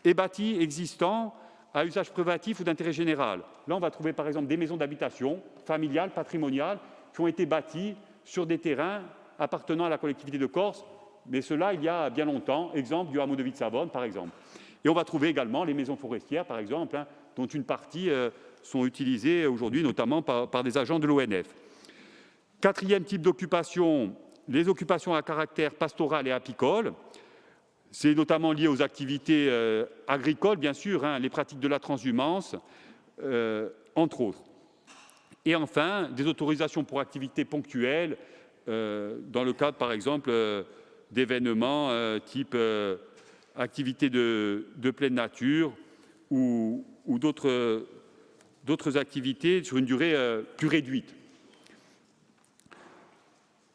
et bâtis existants à usage privatif ou d'intérêt général. Là, on va trouver par exemple des maisons d'habitation familiales, patrimoniales, qui ont été bâties sur des terrains appartenant à la collectivité de Corse, mais cela il y a bien longtemps, exemple du hameau de Ville-Savonne par exemple. Et on va trouver également les maisons forestières par exemple, dont une partie sont utilisées aujourd'hui notamment par des agents de l'ONF. Quatrième type d'occupation, les occupations à caractère pastoral et apicole. C'est notamment lié aux activités agricoles, bien sûr, les pratiques de la transhumance, entre autres. Et enfin, des autorisations pour activités ponctuelles, dans le cadre, par exemple, d'événements type activités de pleine nature ou d'autres activités sur une durée plus réduite.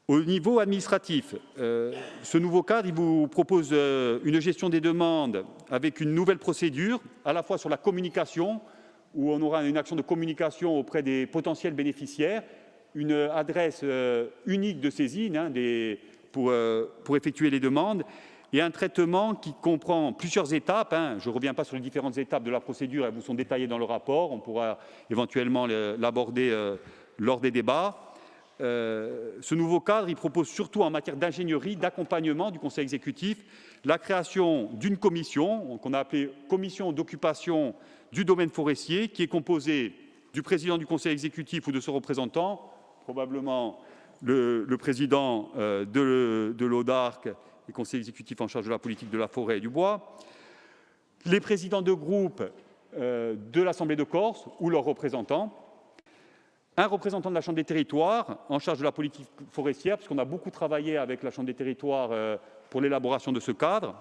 Au niveau administratif, ce nouveau cadre il vous propose une gestion des demandes avec une nouvelle procédure, à la fois sur la communication, où on aura une action de communication auprès des potentiels bénéficiaires, une adresse unique de saisine pour effectuer les demandes, et un traitement qui comprend plusieurs étapes. Je ne reviens pas sur les différentes étapes de la procédure, elles vous sont détaillées dans le rapport, on pourra éventuellement l'aborder lors des débats. Ce nouveau cadre, il propose surtout en matière d'ingénierie, d'accompagnement du Conseil exécutif, la création d'une commission, qu'on a appelée Commission d'occupation du domaine forestier, qui est composée du président du Conseil exécutif ou de son représentant, probablement le président de l'ODARC, le Conseil exécutif en charge de la politique de la forêt et du bois, les présidents de groupe de l'Assemblée de Corse ou leurs représentants, un représentant de la Chambre des territoires en charge de la politique forestière, puisqu'on a beaucoup travaillé avec la Chambre des territoires pour l'élaboration de ce cadre.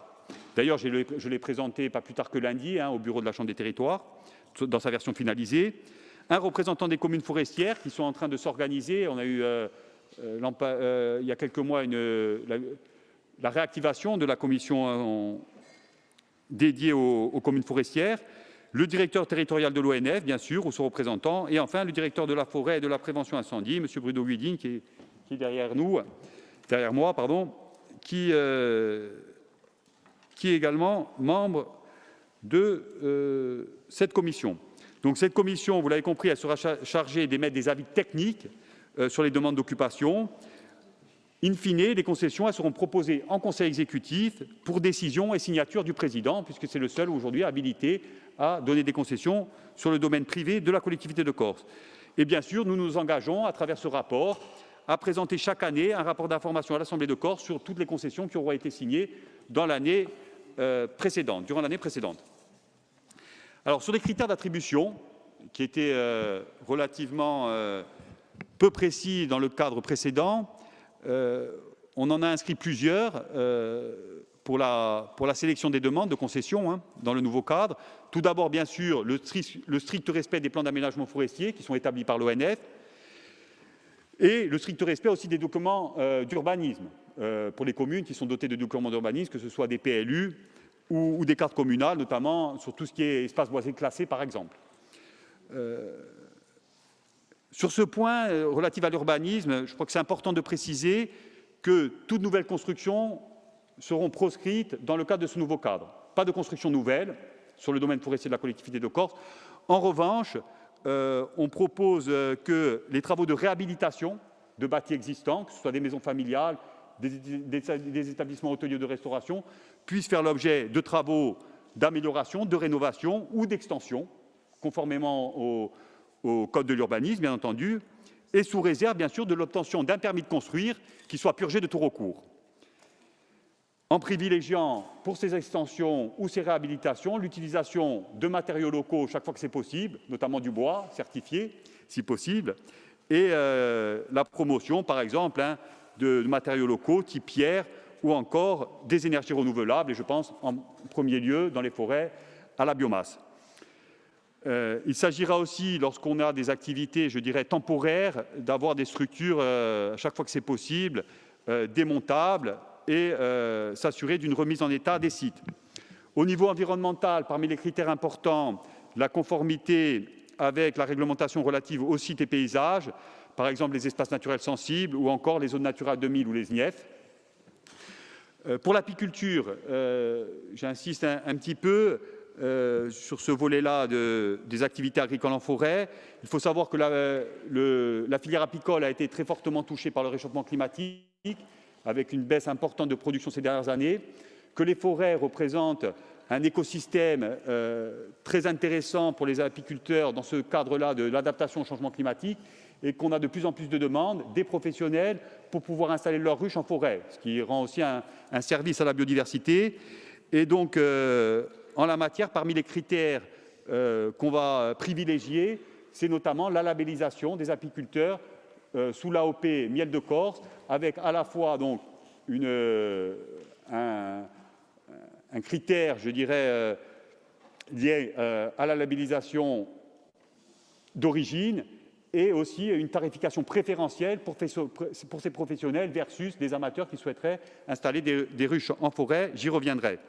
D'ailleurs, je l'ai présenté pas plus tard que lundi au bureau de la Chambre des territoires, dans sa version finalisée. Un représentant des communes forestières qui sont en train de s'organiser. On a eu, il y a quelques mois, la réactivation de la commission dédiée aux communes forestières. Le directeur territorial de l'ONF, bien sûr, ou son représentant, et enfin le directeur de la forêt et de la prévention incendie, M. Bruno Guidin, qui est derrière moi, qui est également membre de cette commission. Donc cette commission, vous l'avez compris, elle sera chargée d'émettre des avis techniques sur les demandes d'occupation. In fine, les concessions elles seront proposées en Conseil exécutif pour décision et signature du président, puisque c'est le seul aujourd'hui habilité à donner des concessions sur le domaine privé de la collectivité de Corse. Et bien sûr, nous nous engageons, à travers ce rapport, à présenter chaque année un rapport d'information à l'Assemblée de Corse sur toutes les concessions qui auront été signées dans l'année précédente, durant l'année précédente. Alors, sur les critères d'attribution, qui étaient relativement peu précis dans le cadre précédent, on en a inscrit plusieurs pour la sélection des demandes de concession dans le nouveau cadre. Tout d'abord, bien sûr, le strict respect des plans d'aménagement forestier qui sont établis par l'ONF et le strict respect aussi des documents d'urbanisme pour les communes qui sont dotées de documents d'urbanisme, que ce soit des PLU ou des cartes communales, notamment sur tout ce qui est espace boisé classé, par exemple. Sur ce point relatif à l'urbanisme, je crois que c'est important de préciser que toute nouvelle construction seront proscrites dans le cadre de ce nouveau cadre. Pas de construction nouvelle sur le domaine forestier de la collectivité de Corse. En revanche, on propose que les travaux de réhabilitation de bâtis existants, que ce soit des maisons familiales, des établissements hôteliers de restauration, puissent faire l'objet de travaux d'amélioration, de rénovation ou d'extension, conformément au code de l'urbanisme, bien entendu, et sous réserve, bien sûr, de l'obtention d'un permis de construire qui soit purgé de tout recours. En privilégiant, pour ces extensions ou ces réhabilitations, l'utilisation de matériaux locaux chaque fois que c'est possible, notamment du bois certifié, si possible, et la promotion, par exemple, de matériaux locaux type pierre ou encore des énergies renouvelables, et je pense en premier lieu, dans les forêts, à la biomasse. Il s'agira aussi, lorsqu'on a des activités, je dirais, temporaires, d'avoir des structures, à chaque fois que c'est possible, démontables et s'assurer d'une remise en état des sites. Au niveau environnemental, parmi les critères importants, la conformité avec la réglementation relative aux sites et paysages, par exemple les espaces naturels sensibles ou encore les zones naturelles 2000 ou les SNIEF. Pour l'apiculture, j'insiste un petit peu sur ce volet-là des activités agricoles en forêt. Il faut savoir que la filière apicole a été très fortement touchée par le réchauffement climatique, avec une baisse importante de production ces dernières années, que les forêts représentent un écosystème très intéressant pour les apiculteurs dans ce cadre-là de l'adaptation au changement climatique, et qu'on a de plus en plus de demandes des professionnels pour pouvoir installer leurs ruches en forêt, ce qui rend aussi un service à la biodiversité. Et donc, en la matière, parmi les critères qu'on va privilégier, c'est notamment la labellisation des apiculteurs sous l'AOP Miel de Corse, avec à la fois donc, un critère, je dirais, lié à la labellisation d'origine et aussi une tarification préférentielle pour ces professionnels versus des amateurs qui souhaiteraient installer des ruches en forêt. J'y reviendrai.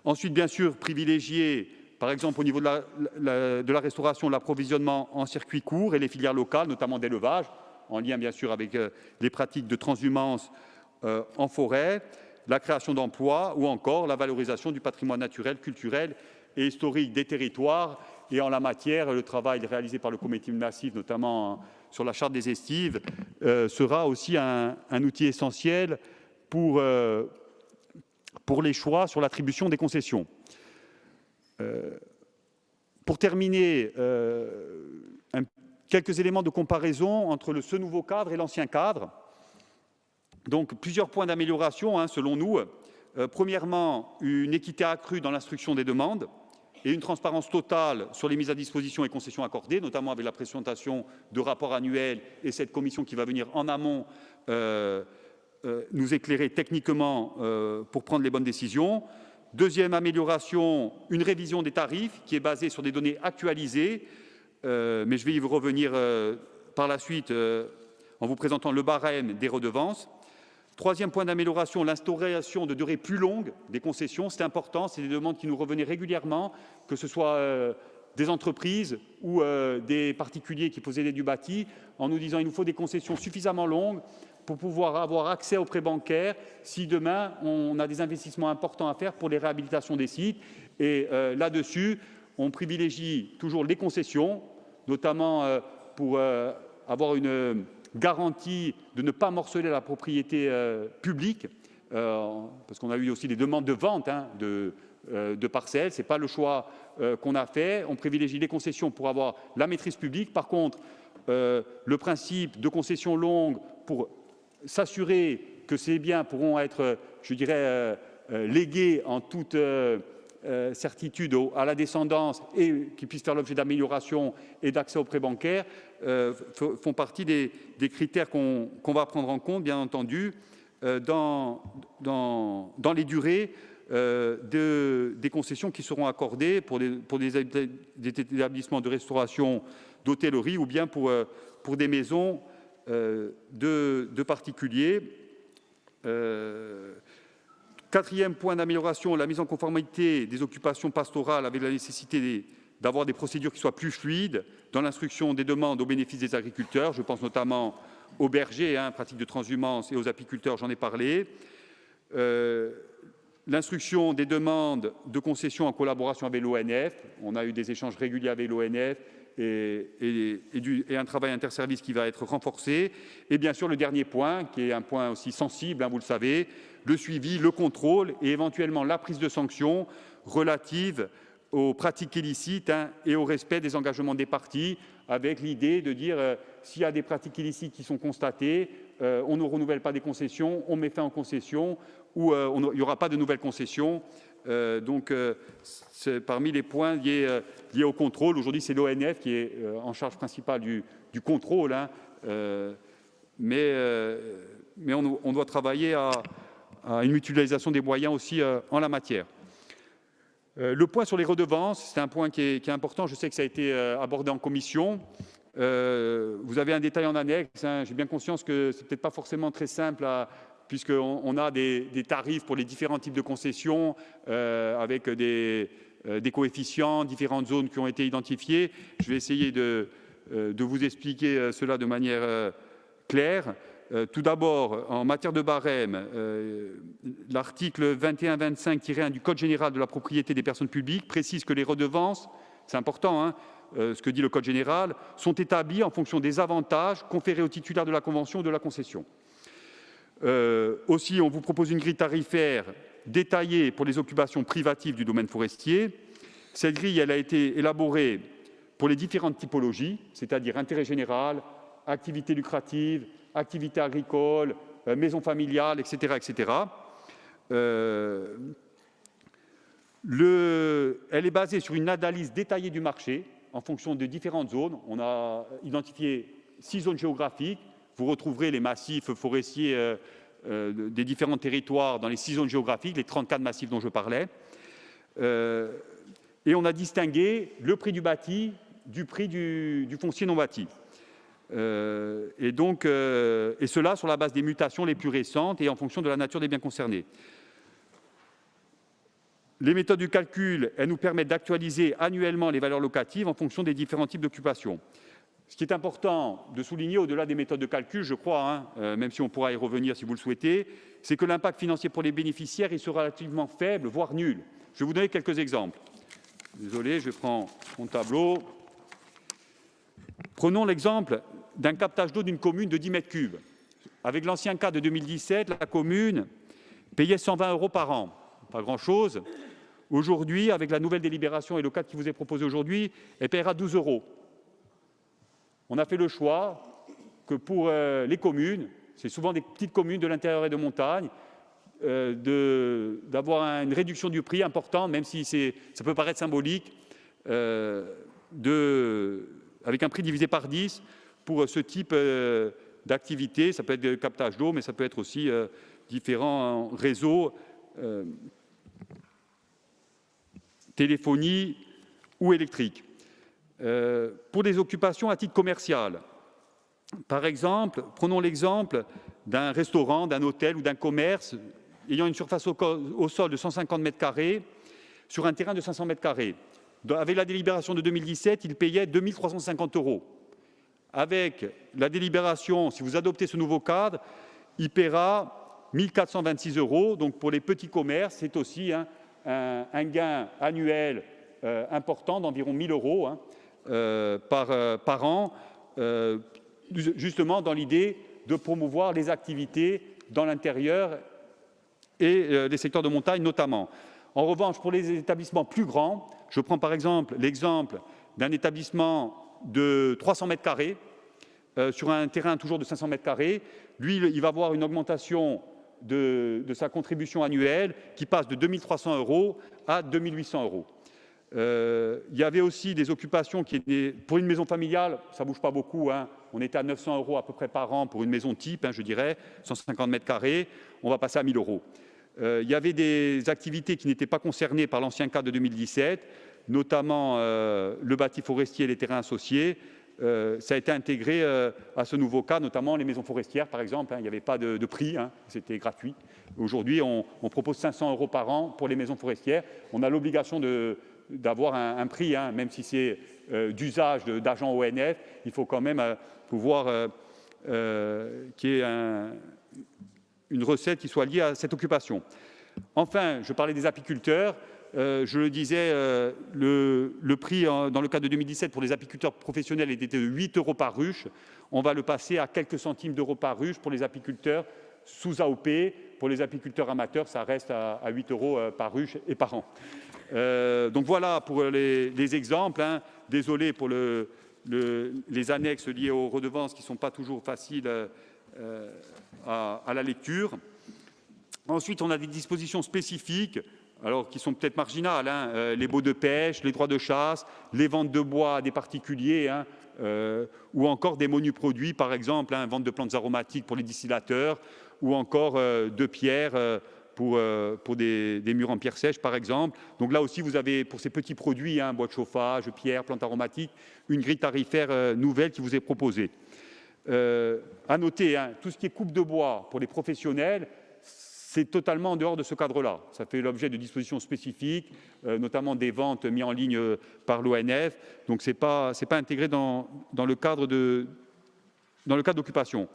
Ensuite, bien sûr, privilégier, par exemple, au niveau de la restauration, l'approvisionnement en circuit court et les filières locales, notamment d'élevage, en lien, bien sûr, avec les pratiques de transhumance en forêt, la création d'emplois ou encore la valorisation du patrimoine naturel, culturel et historique des territoires. Et en la matière, le travail réalisé par le comité massif, notamment sur la charte des estives, sera aussi un outil essentiel pour les choix sur l'attribution des concessions. Pour terminer, quelques éléments de comparaison entre ce nouveau cadre et l'ancien cadre. Donc, plusieurs points d'amélioration, selon nous. Premièrement, une équité accrue dans l'instruction des demandes et une transparence totale sur les mises à disposition et concessions accordées, notamment avec la présentation de rapports annuels et cette commission qui va venir en amont nous éclairer techniquement pour prendre les bonnes décisions. Deuxième amélioration, une révision des tarifs qui est basée sur des données actualisées, mais je vais y revenir par la suite en vous présentant le barème des redevances. Troisième point d'amélioration, l'instauration de durées plus longues des concessions. C'est important, c'est des demandes qui nous revenaient régulièrement, que ce soit des entreprises ou des particuliers qui possédaient du bâti, en nous disant qu'il nous faut des concessions suffisamment longues pour pouvoir avoir accès aux prêts bancaires si demain on a des investissements importants à faire pour les réhabilitations des sites. Et là-dessus, on privilégie toujours les concessions, notamment pour avoir une garantie de ne pas morceler la propriété publique, parce qu'on a eu aussi des demandes de vente de parcelles. Ce n'est pas le choix qu'on a fait. On privilégie les concessions pour avoir la maîtrise publique. Par contre, le principe de concession longue pour s'assurer que ces biens pourront être, je dirais, légués en toute certitude à la descendance et qui puissent faire l'objet d'amélioration et d'accès aux prêts bancaires font partie des critères qu'on va prendre en compte, bien entendu, dans les durées des concessions qui seront accordées pour des établissements de restauration, d'hôtellerie ou bien pour des maisons de particuliers. Quatrième point d'amélioration, la mise en conformité des occupations pastorales avec la nécessité d'avoir des procédures qui soient plus fluides dans l'instruction des demandes au bénéfice des agriculteurs. Je pense notamment aux bergers, pratiques de transhumance, et aux apiculteurs, j'en ai parlé. L'instruction des demandes de concession en collaboration avec l'ONF. On a eu des échanges réguliers avec l'ONF et un travail interservice qui va être renforcé. Et bien sûr, le dernier point, qui est un point aussi sensible, vous le savez, le suivi, le contrôle et éventuellement la prise de sanctions relatives aux pratiques illicites et au respect des engagements des parties, avec l'idée de dire s'il y a des pratiques illicites qui sont constatées, on ne renouvelle pas des concessions, on met fin aux concessions ou il n'y aura pas de nouvelles concessions. Donc, c'est parmi les points liés au contrôle. Aujourd'hui, c'est l'ONF qui est en charge principale du contrôle, mais on doit travailler à une mutualisation des moyens aussi en la matière. Le point sur les redevances, c'est un point qui est important. Je sais que ça a été abordé en commission. Vous avez un détail en annexe. J'ai bien conscience que ce n'est peut-être pas forcément très simple, puisqu'on a des tarifs pour les différents types de concessions, avec des coefficients, différentes zones qui ont été identifiées. Je vais essayer de vous expliquer cela de manière claire. Tout d'abord, en matière de barème, l'article 21-25-1 du Code général de la propriété des personnes publiques précise que les redevances, c'est important, ce que dit le Code général, sont établies en fonction des avantages conférés aux titulaires de la convention ou de la concession. Aussi, on vous propose une grille tarifaire détaillée pour les occupations privatives du domaine forestier. Cette grille, elle a été élaborée pour les différentes typologies, c'est-à-dire intérêt général, activité lucrative, activité agricole, maison familiale, etc. etc. Elle est basée sur une analyse détaillée du marché en fonction de différentes zones. On a identifié 6 zones géographiques. Vous retrouverez les massifs forestiers des différents territoires dans les 6 zones géographiques, les 34 massifs dont je parlais. Et on a distingué le prix du bâti du prix du foncier non bâti. Et cela sur la base des mutations les plus récentes et en fonction de la nature des biens concernés. Les méthodes de calcul, elles nous permettent d'actualiser annuellement les valeurs locatives en fonction des différents types d'occupation. Ce qui est important de souligner, au-delà des méthodes de calcul, je crois, même si on pourra y revenir si vous le souhaitez, c'est que l'impact financier pour les bénéficiaires il sera relativement faible, voire nul. Je vais vous donner quelques exemples. Désolé, je prends mon tableau. Prenons l'exemple d'un captage d'eau d'une commune de 10 mètres cubes. Avec l'ancien cas de 2017, la commune payait 120 € par an. Pas grand-chose. Aujourd'hui, avec la nouvelle délibération et le cadre qui vous est proposé aujourd'hui, elle paiera 12 €. On a fait le choix que pour les communes, c'est souvent des petites communes de l'intérieur et de montagne, d'avoir une réduction du prix importante, même si ça peut paraître symbolique, avec un prix divisé par 10 pour ce type d'activité. Ça peut être le captage d'eau, mais ça peut être aussi différents réseaux, téléphonie ou électrique. Pour des occupations à titre commercial, par exemple, prenons l'exemple d'un restaurant, d'un hôtel ou d'un commerce ayant une surface au sol de 150 mètres carrés sur un terrain de 500 mètres carrés. Avec la délibération de 2017, il payait 2 350 €. Avec la délibération, si vous adoptez ce nouveau cadre, il paiera 1 426 €. Donc pour les petits commerces, c'est aussi un gain annuel important d'environ 1 000 € par an, justement dans l'idée de promouvoir les activités dans l'intérieur et les secteurs de montagne notamment. En revanche, pour les établissements plus grands, je prends par exemple l'exemple d'un établissement de 300 mètres carrés sur un terrain toujours de 500 mètres carrés. Lui, il va avoir une augmentation de sa contribution annuelle qui passe de 2 300 € à 2 800 €. Il y avait aussi des occupations qui étaient, pour une maison familiale, ça ne bouge pas beaucoup, on était à 900 € à peu près par an pour une maison type, je dirais, 150 mètres carrés, on va passer à 1 000 €. Il y avait des activités qui n'étaient pas concernées par l'ancien cadre de 2017, notamment le bâti forestier et les terrains associés. Ça a été intégré à ce nouveau cas, notamment les maisons forestières, par exemple. Il n'y avait pas de prix, c'était gratuit. Aujourd'hui, on propose 500 € par an pour les maisons forestières. On a l'obligation d'avoir un prix, même si c'est d'usage d'agents ONF. Il faut quand même pouvoir qu'il y ait une recette qui soit liée à cette occupation. Enfin, je parlais des apiculteurs. Je le disais, le prix dans le cadre de 2017 pour les apiculteurs professionnels était de 8 € par ruche. On va le passer à quelques centimes d'euros par ruche pour les apiculteurs sous AOP. Pour les apiculteurs amateurs, ça reste à 8 € par ruche et par an. Donc voilà pour les exemples. Désolé pour les annexes liées aux redevances qui ne sont pas toujours faciles à la lecture. Ensuite, on a des dispositions spécifiques, alors qui sont peut-être marginales, les baux de pêche, les droits de chasse, les ventes de bois à des particuliers, ou encore des monoproduits, par exemple, vente de plantes aromatiques pour les distillateurs, ou encore de pierres pour des murs en pierre sèche, par exemple. Donc là aussi, vous avez, pour ces petits produits, bois de chauffage, pierres, plantes aromatiques, une grille tarifaire nouvelle qui vous est proposée. À noter, tout ce qui est coupe de bois pour les professionnels, c'est totalement en dehors de ce cadre-là. Ça fait l'objet de dispositions spécifiques, notamment des ventes mises en ligne par l'ONF. Donc, ce n'est pas intégré dans le cadre d'occupation.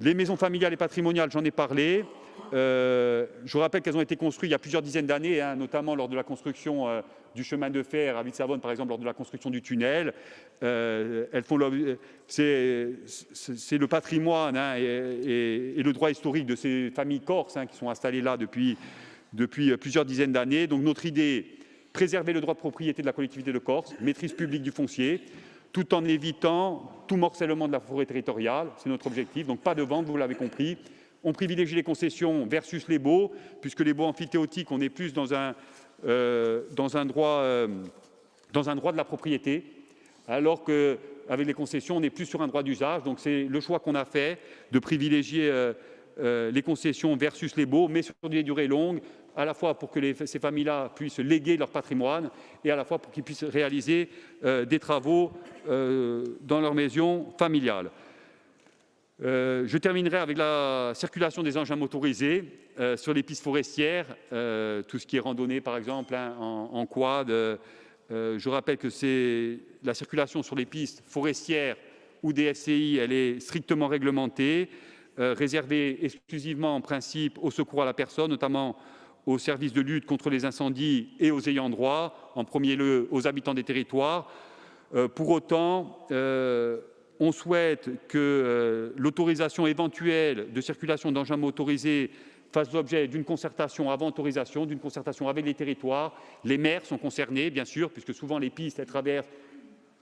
Les maisons familiales et patrimoniales, j'en ai parlé. Je rappelle qu'elles ont été construites il y a plusieurs dizaines d'années, notamment lors de la construction du chemin de fer à Ville-Savonne, par exemple, lors de la construction du tunnel. C'est le patrimoine et le droit historique de ces familles corses qui sont installées là depuis plusieurs dizaines d'années. Donc notre idée, préserver le droit de propriété de la collectivité de Corse, maîtrise publique du foncier, tout en évitant tout morcellement de la forêt territoriale. C'est notre objectif. Donc pas de vente, vous l'avez compris. On privilégie les concessions versus les baux, puisque les baux amphithéotiques, on est plus dans un droit de la propriété, alors qu'avec les concessions, on est plus sur un droit d'usage. Donc c'est le choix qu'on a fait de privilégier les concessions versus les baux, mais sur des durées longues, à la fois pour que ces familles-là puissent léguer leur patrimoine et à la fois pour qu'ils puissent réaliser des travaux dans leur maison familiale. Je terminerai avec la circulation des engins motorisés sur les pistes forestières, tout ce qui est randonnée par exemple en quad. Je rappelle que la circulation sur les pistes forestières ou des FCI, elle est strictement réglementée, réservée exclusivement en principe au secours à la personne, notamment aux services de lutte contre les incendies et aux ayants droit, en premier lieu aux habitants des territoires. Pour autant, on souhaite que l'autorisation éventuelle de circulation d'engins motorisés fasse l'objet d'une concertation avant autorisation, d'une concertation avec les territoires. Les maires sont concernés, bien sûr, puisque souvent les pistes, elles traversent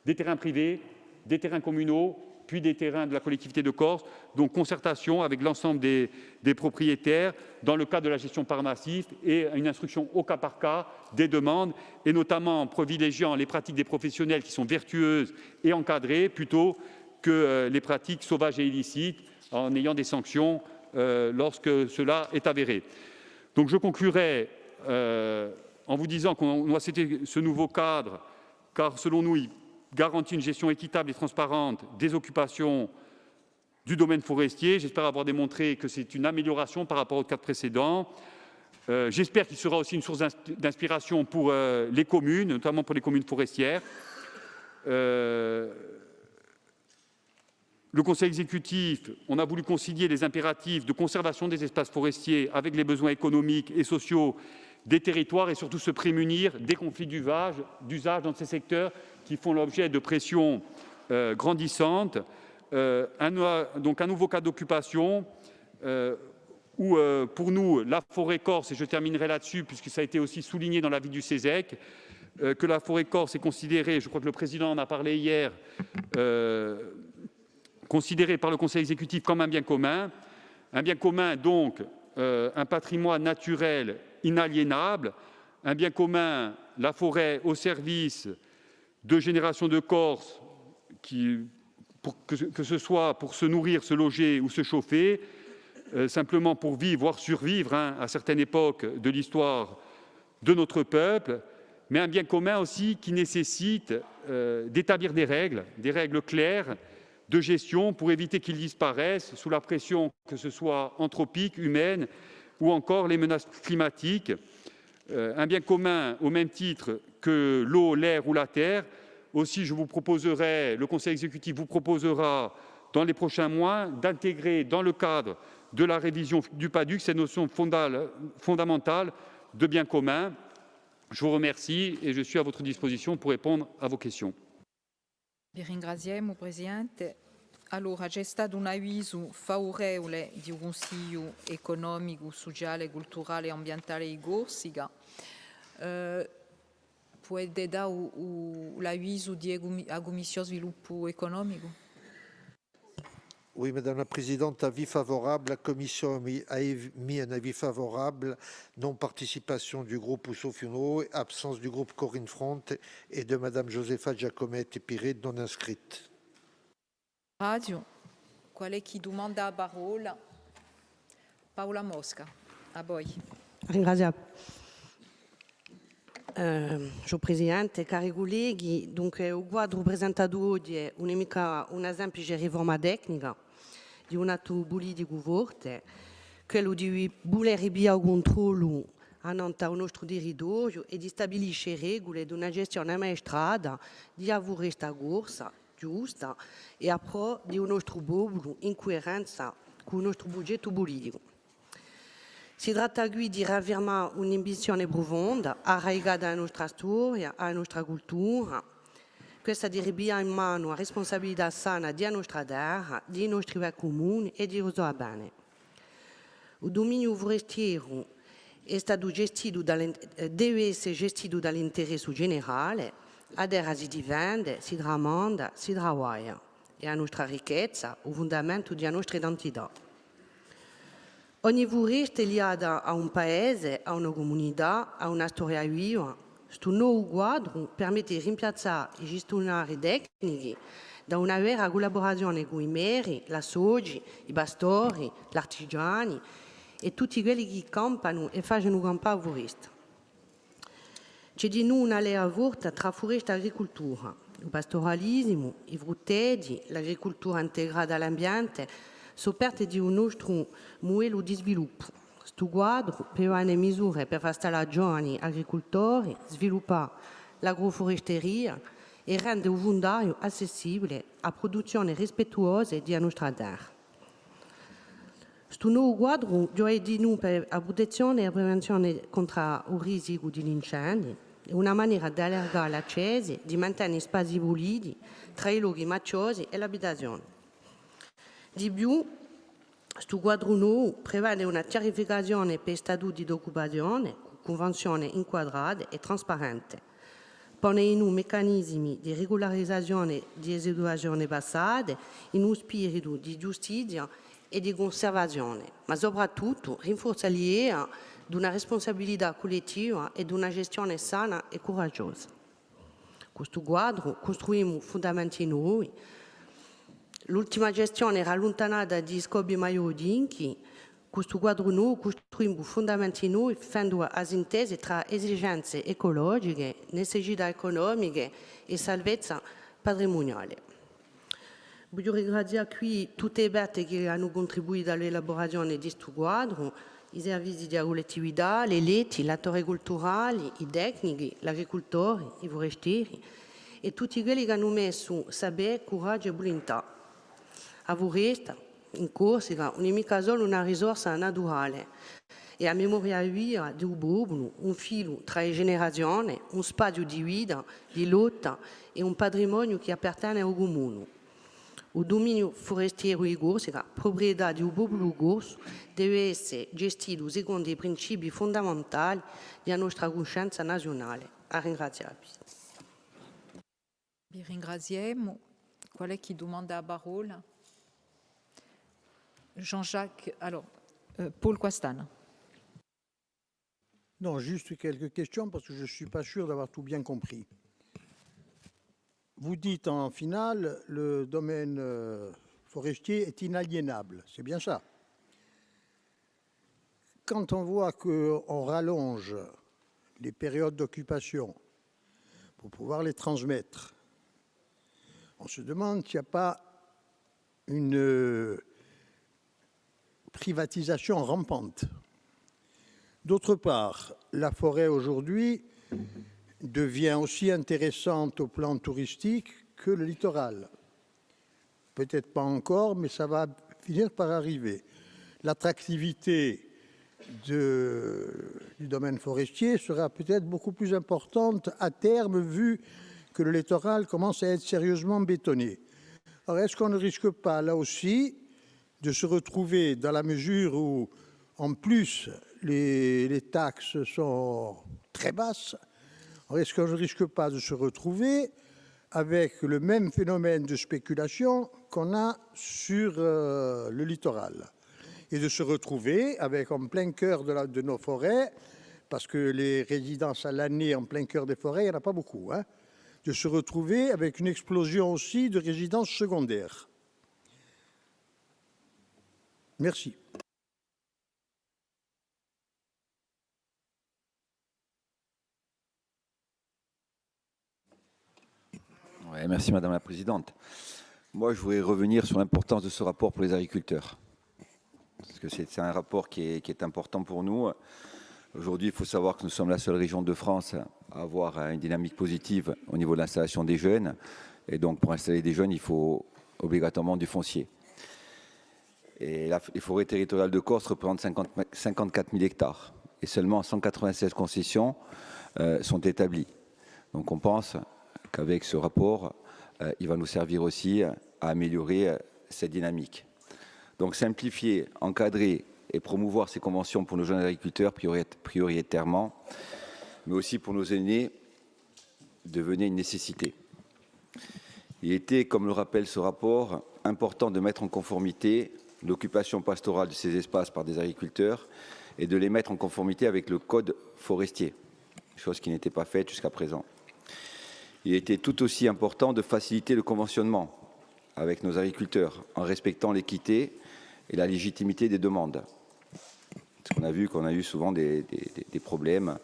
des terrains privés, des terrains communaux, puis des terrains de la collectivité de Corse. Donc, concertation avec l'ensemble des propriétaires dans le cadre de la gestion par massif et une instruction au cas par cas des demandes, et notamment en privilégiant les pratiques des professionnels qui sont vertueuses et encadrées plutôt que les pratiques sauvages et illicites, en ayant des sanctions lorsque cela est avéré. Donc, je conclurai en vous disant qu'on doit accepter ce nouveau cadre, car selon nous, il garantit une gestion équitable et transparente des occupations du domaine forestier. J'espère avoir démontré que c'est une amélioration par rapport au cadre précédent. J'espère qu'il sera aussi une source d'inspiration pour les communes, notamment pour les communes forestières. Le Conseil exécutif, on a voulu concilier les impératifs de conservation des espaces forestiers avec les besoins économiques et sociaux des territoires et surtout se prémunir des conflits d'usage dans ces secteurs qui font l'objet de pressions grandissantes. Donc un nouveau cas d'occupation où, pour nous, la forêt corse, et je terminerai là-dessus puisque ça a été aussi souligné dans l'avis du CESEC, que la forêt corse est considérée, je crois que le président en a parlé hier, considérée par le Conseil exécutif comme un bien commun donc un patrimoine naturel inaliénable, un bien commun, la forêt au service de générations de Corses, que ce soit pour se nourrir, se loger ou se chauffer, simplement pour vivre, voire survivre à certaines époques de l'histoire de notre peuple, mais un bien commun aussi qui nécessite d'établir des règles claires de gestion pour éviter qu'ils disparaissent sous la pression, que ce soit anthropique, humaine ou encore les menaces climatiques. Un bien commun au même titre que l'eau, l'air ou la terre. Aussi, le Conseil exécutif vous proposera dans les prochains mois d'intégrer dans le cadre de la révision du PADUC cette notion fondamentale de bien commun. Je vous remercie et je suis à votre disposition pour répondre à vos questions. Vi ringraziamo, Presidente. Allora, c'è stato un avviso favorevole di un Consiglio economico, sociale, culturale e ambientale di Corsica. Può dare l'avviso della Commissione Sviluppo Economico? Oui, Madame la Présidente, avis favorable. La Commission a émis un avis favorable. Non-participation du groupe Ousso-Funo, absence du groupe Corinne Front et de Madame Josefa Giacometti-Piré, non inscrite. Radio, qual è chi domanda la parola? Paola Mosca, a voi. Ringrazio. Signor Presidente, cari colleghi, dunque il quadro presentato oggi è una semplice riforma tecnica di un atto politico forte, quello di voler ripiare il controllo annanto al nostro territorio e di stabilire regole di una gestione amministrata di avere questa corsa giusta e a pro di un nostro popolo in coerenza con il nostro budget politico. Si tratta qui di riaffermare un'ambizione profonda, arraigata alla nostra storia, alla nostra cultura, questa di ripiare in mano la responsabilità sana della nostra terra, dei nostri comuni e di uso bene. Il dominio forestiero deve essere gestito dall'interesse generale, a terra si difende, si tramanda, si lavora. È la nostra ricchezza, il fondamento della nostra identità. Ogni foresta è legata a un paese, a una comunità, a una storia viva. Questo nuovo quadro permette di rimpiazzare e gestionare tecniche da una vera collaborazione con i meri, la sogi, i pastori, gli artigiani e tutti quelli che campano e fanno campare foresta. C'è di noi una lea forte tra foresta e agricoltura, il pastoralismo, i frutteti, l'agricoltura integrata all'ambiente, sono parte di un nostro modello di sviluppo. Questo quadro prevede misure per far stare giovani agricoltori, sviluppare l'agroforesteria e rendere il fondario accessibile a produzioni rispettose della nostra terra. Questo nuovo quadro è di noi per la protezione e la prevenzione contro il rischio di incendi, è una maniera di allargare l'accesso, di mantenere spazi puliti tra i luoghi macciosi e l'abitazione. Di più, questo quadro nuovo prevede una chiarificazione per statuti di occupazione, convenzioni inquadrate e trasparenti, pone in un meccanismi di regolarizzazione di situazioni passate in uno spirito di giustizia e di conservazione, ma soprattutto rinforza l'idea di una responsabilità collettiva e di una gestione sana e coraggiosa. Questo quadro costruiamo fondamenti nuovi. L'ultima gestione era allontanata di scopi maiodinchi. Questo quadro nuovo costruiamo fondamenti nuovi facendo a sintesi tra esigenze ecologiche, necessità economiche e salvezza patrimoniale. Voglio ringraziare qui tutte le parti che hanno contribuito all'elaborazione di questo quadro, i servizi della collettività, le leggi, gli attori culturali, i tecnici, gli agricoltori, i forestieri e tutti quelli che hanno messo sapere, coraggio e volontà. La foresta, in Corsica, non è mica solo una risorsa naturale, è la memoria viva di un popolo, un filo tra le generazioni, un spazio di vita, di lotta e un patrimonio che appartiene al comune. Il dominio forestiero di Corsica, proprietà di un popolo corso, deve essere gestito secondo i principi fondamentali della nostra coscienza nazionale. A ringraziarvi. Vi ringraziamo. Qual è chi domanda la parola? Jean-Jacques, alors, Paul Quastana. Non, juste quelques questions parce que je ne suis pas sûr d'avoir tout bien compris. Vous dites en finale, le domaine forestier est inaliénable, c'est bien ça. Quand on voit qu'on rallonge les périodes d'occupation pour pouvoir les transmettre, on se demande s'il n'y a pas une privatisation rampante. D'autre part, la forêt aujourd'hui devient aussi intéressante au plan touristique que le littoral. Peut-être pas encore, mais ça va finir par arriver. L'attractivité du domaine forestier sera peut-être beaucoup plus importante à terme, vu que le littoral commence à être sérieusement bétonné. Alors, est-ce qu'on ne risque pas, là aussi, de se retrouver dans la mesure où, en plus, les taxes sont très basses, est-ce qu'on ne risque pas de se retrouver avec le même phénomène de spéculation qu'on a sur le littoral et de se retrouver avec en plein cœur de nos forêts, parce que les résidences à l'année en plein cœur des forêts, il n'y en a pas beaucoup, hein, de se retrouver avec une explosion aussi de résidences secondaires. Merci. Ouais, merci Madame la Présidente. Moi, je voudrais revenir sur l'importance de ce rapport pour les agriculteurs. Parce que c'est un rapport qui est important pour nous. Aujourd'hui, il faut savoir que nous sommes la seule région de France à avoir une dynamique positive au niveau de l'installation des jeunes. Et donc, pour installer des jeunes, il faut obligatoirement du foncier. Et les forêts territoriales de Corse représentent 54 000 hectares. Et seulement 196 concessions sont établies. Donc, on pense qu'avec ce rapport, il va nous servir aussi à améliorer cette dynamique. Donc simplifier, encadrer et promouvoir ces conventions pour nos jeunes agriculteurs prioritairement, mais aussi pour nos aînés, devenait une nécessité. Il était, comme le rappelle ce rapport, important de mettre en conformité l'occupation pastorale de ces espaces par des agriculteurs et de les mettre en conformité avec le code forestier, chose qui n'était pas faite jusqu'à présent. Il était tout aussi important de faciliter le conventionnement avec nos agriculteurs en respectant l'équité et la légitimité des demandes. Parce qu'on a vu qu'on a eu souvent des problèmes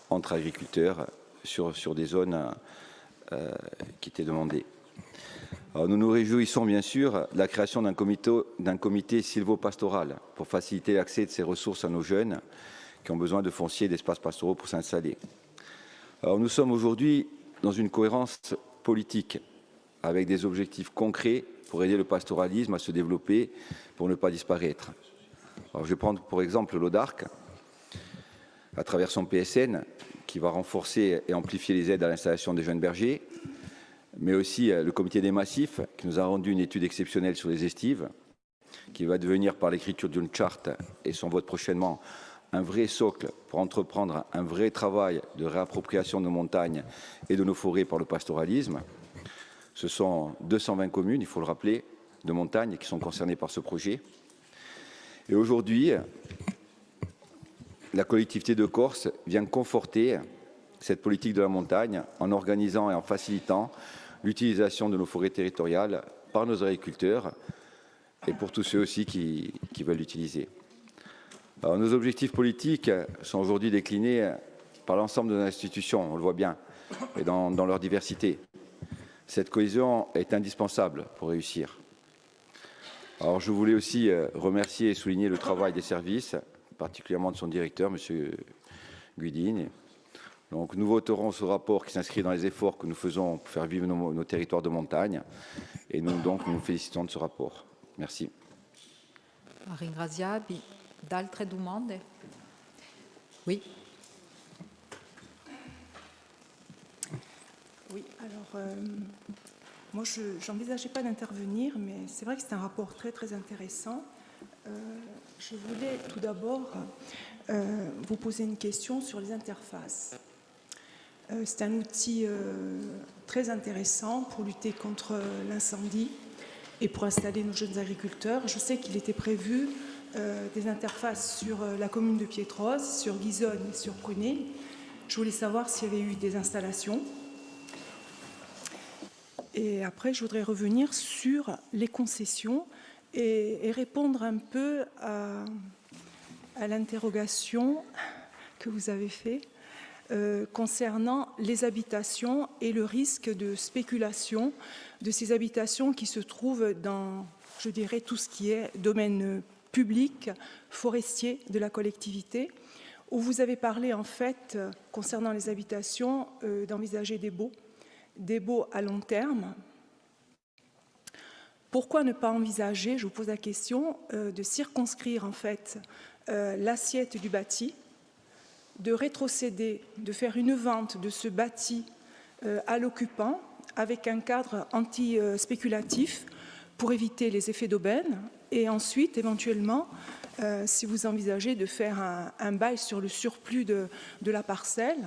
entre agriculteurs sur des zones qui étaient demandées. Alors, nous nous réjouissons bien sûr de la création d'un comité sylvo-pastoral pour faciliter l'accès de ces ressources à nos jeunes qui ont besoin de foncier et d'espaces pastoraux pour s'installer. Alors, nous sommes aujourd'hui dans une cohérence politique avec des objectifs concrets pour aider le pastoralisme à se développer, pour ne pas disparaître. Alors, je vais prendre pour exemple l'ODARC, à travers son PSN, qui va renforcer et amplifier les aides à l'installation des jeunes bergers, mais aussi le comité des massifs, qui nous a rendu une étude exceptionnelle sur les estives, qui va devenir par l'écriture d'une charte et son vote prochainement un vrai socle pour entreprendre un vrai travail de réappropriation de nos montagnes et de nos forêts par le pastoralisme. Ce sont 220 communes, il faut le rappeler, de montagne qui sont concernées par ce projet. Et aujourd'hui, la collectivité de Corse vient conforter cette politique de la montagne en organisant et en facilitant l'utilisation de nos forêts territoriales par nos agriculteurs et pour tous ceux aussi qui veulent l'utiliser. Alors, nos objectifs politiques sont aujourd'hui déclinés par l'ensemble de nos institutions, on le voit bien, et dans leur diversité. Cette cohésion est indispensable pour réussir. Alors, je voulais aussi remercier et souligner le travail des services, particulièrement de son directeur, M. Guidine. Donc, nous voterons ce rapport qui s'inscrit dans les efforts que nous faisons pour faire vivre nos territoires de montagne. Et nous nous félicitons de ce rapport. Merci. Ringraziabi. D'altre domande? Oui. Oui, alors, moi, je n'envisageais pas d'intervenir, mais c'est vrai que c'est un rapport très, très intéressant. Je voulais tout d'abord vous poser une question sur les interfaces. C'est un outil très intéressant pour lutter contre l'incendie et pour installer nos jeunes agriculteurs. Je sais qu'il était prévu des interfaces sur la commune de Piétrose, sur Guisonne et sur Prunet. Je voulais savoir s'il y avait eu des installations. Et après, je voudrais revenir sur les concessions et répondre un peu à l'interrogation que vous avez faite concernant les habitations et le risque de spéculation de ces habitations qui se trouvent dans, je dirais, tout ce qui est domaine public, forestier de la collectivité, où vous avez parlé en fait, concernant les habitations, d'envisager des baux à long terme. Pourquoi ne pas envisager, je vous pose la question, de circonscrire en fait l'assiette du bâti, de rétrocéder, de faire une vente de ce bâti à l'occupant avec un cadre anti-spéculatif pour éviter les effets d'aubaine et ensuite, éventuellement, si vous envisagez de faire un bail sur le surplus de la parcelle,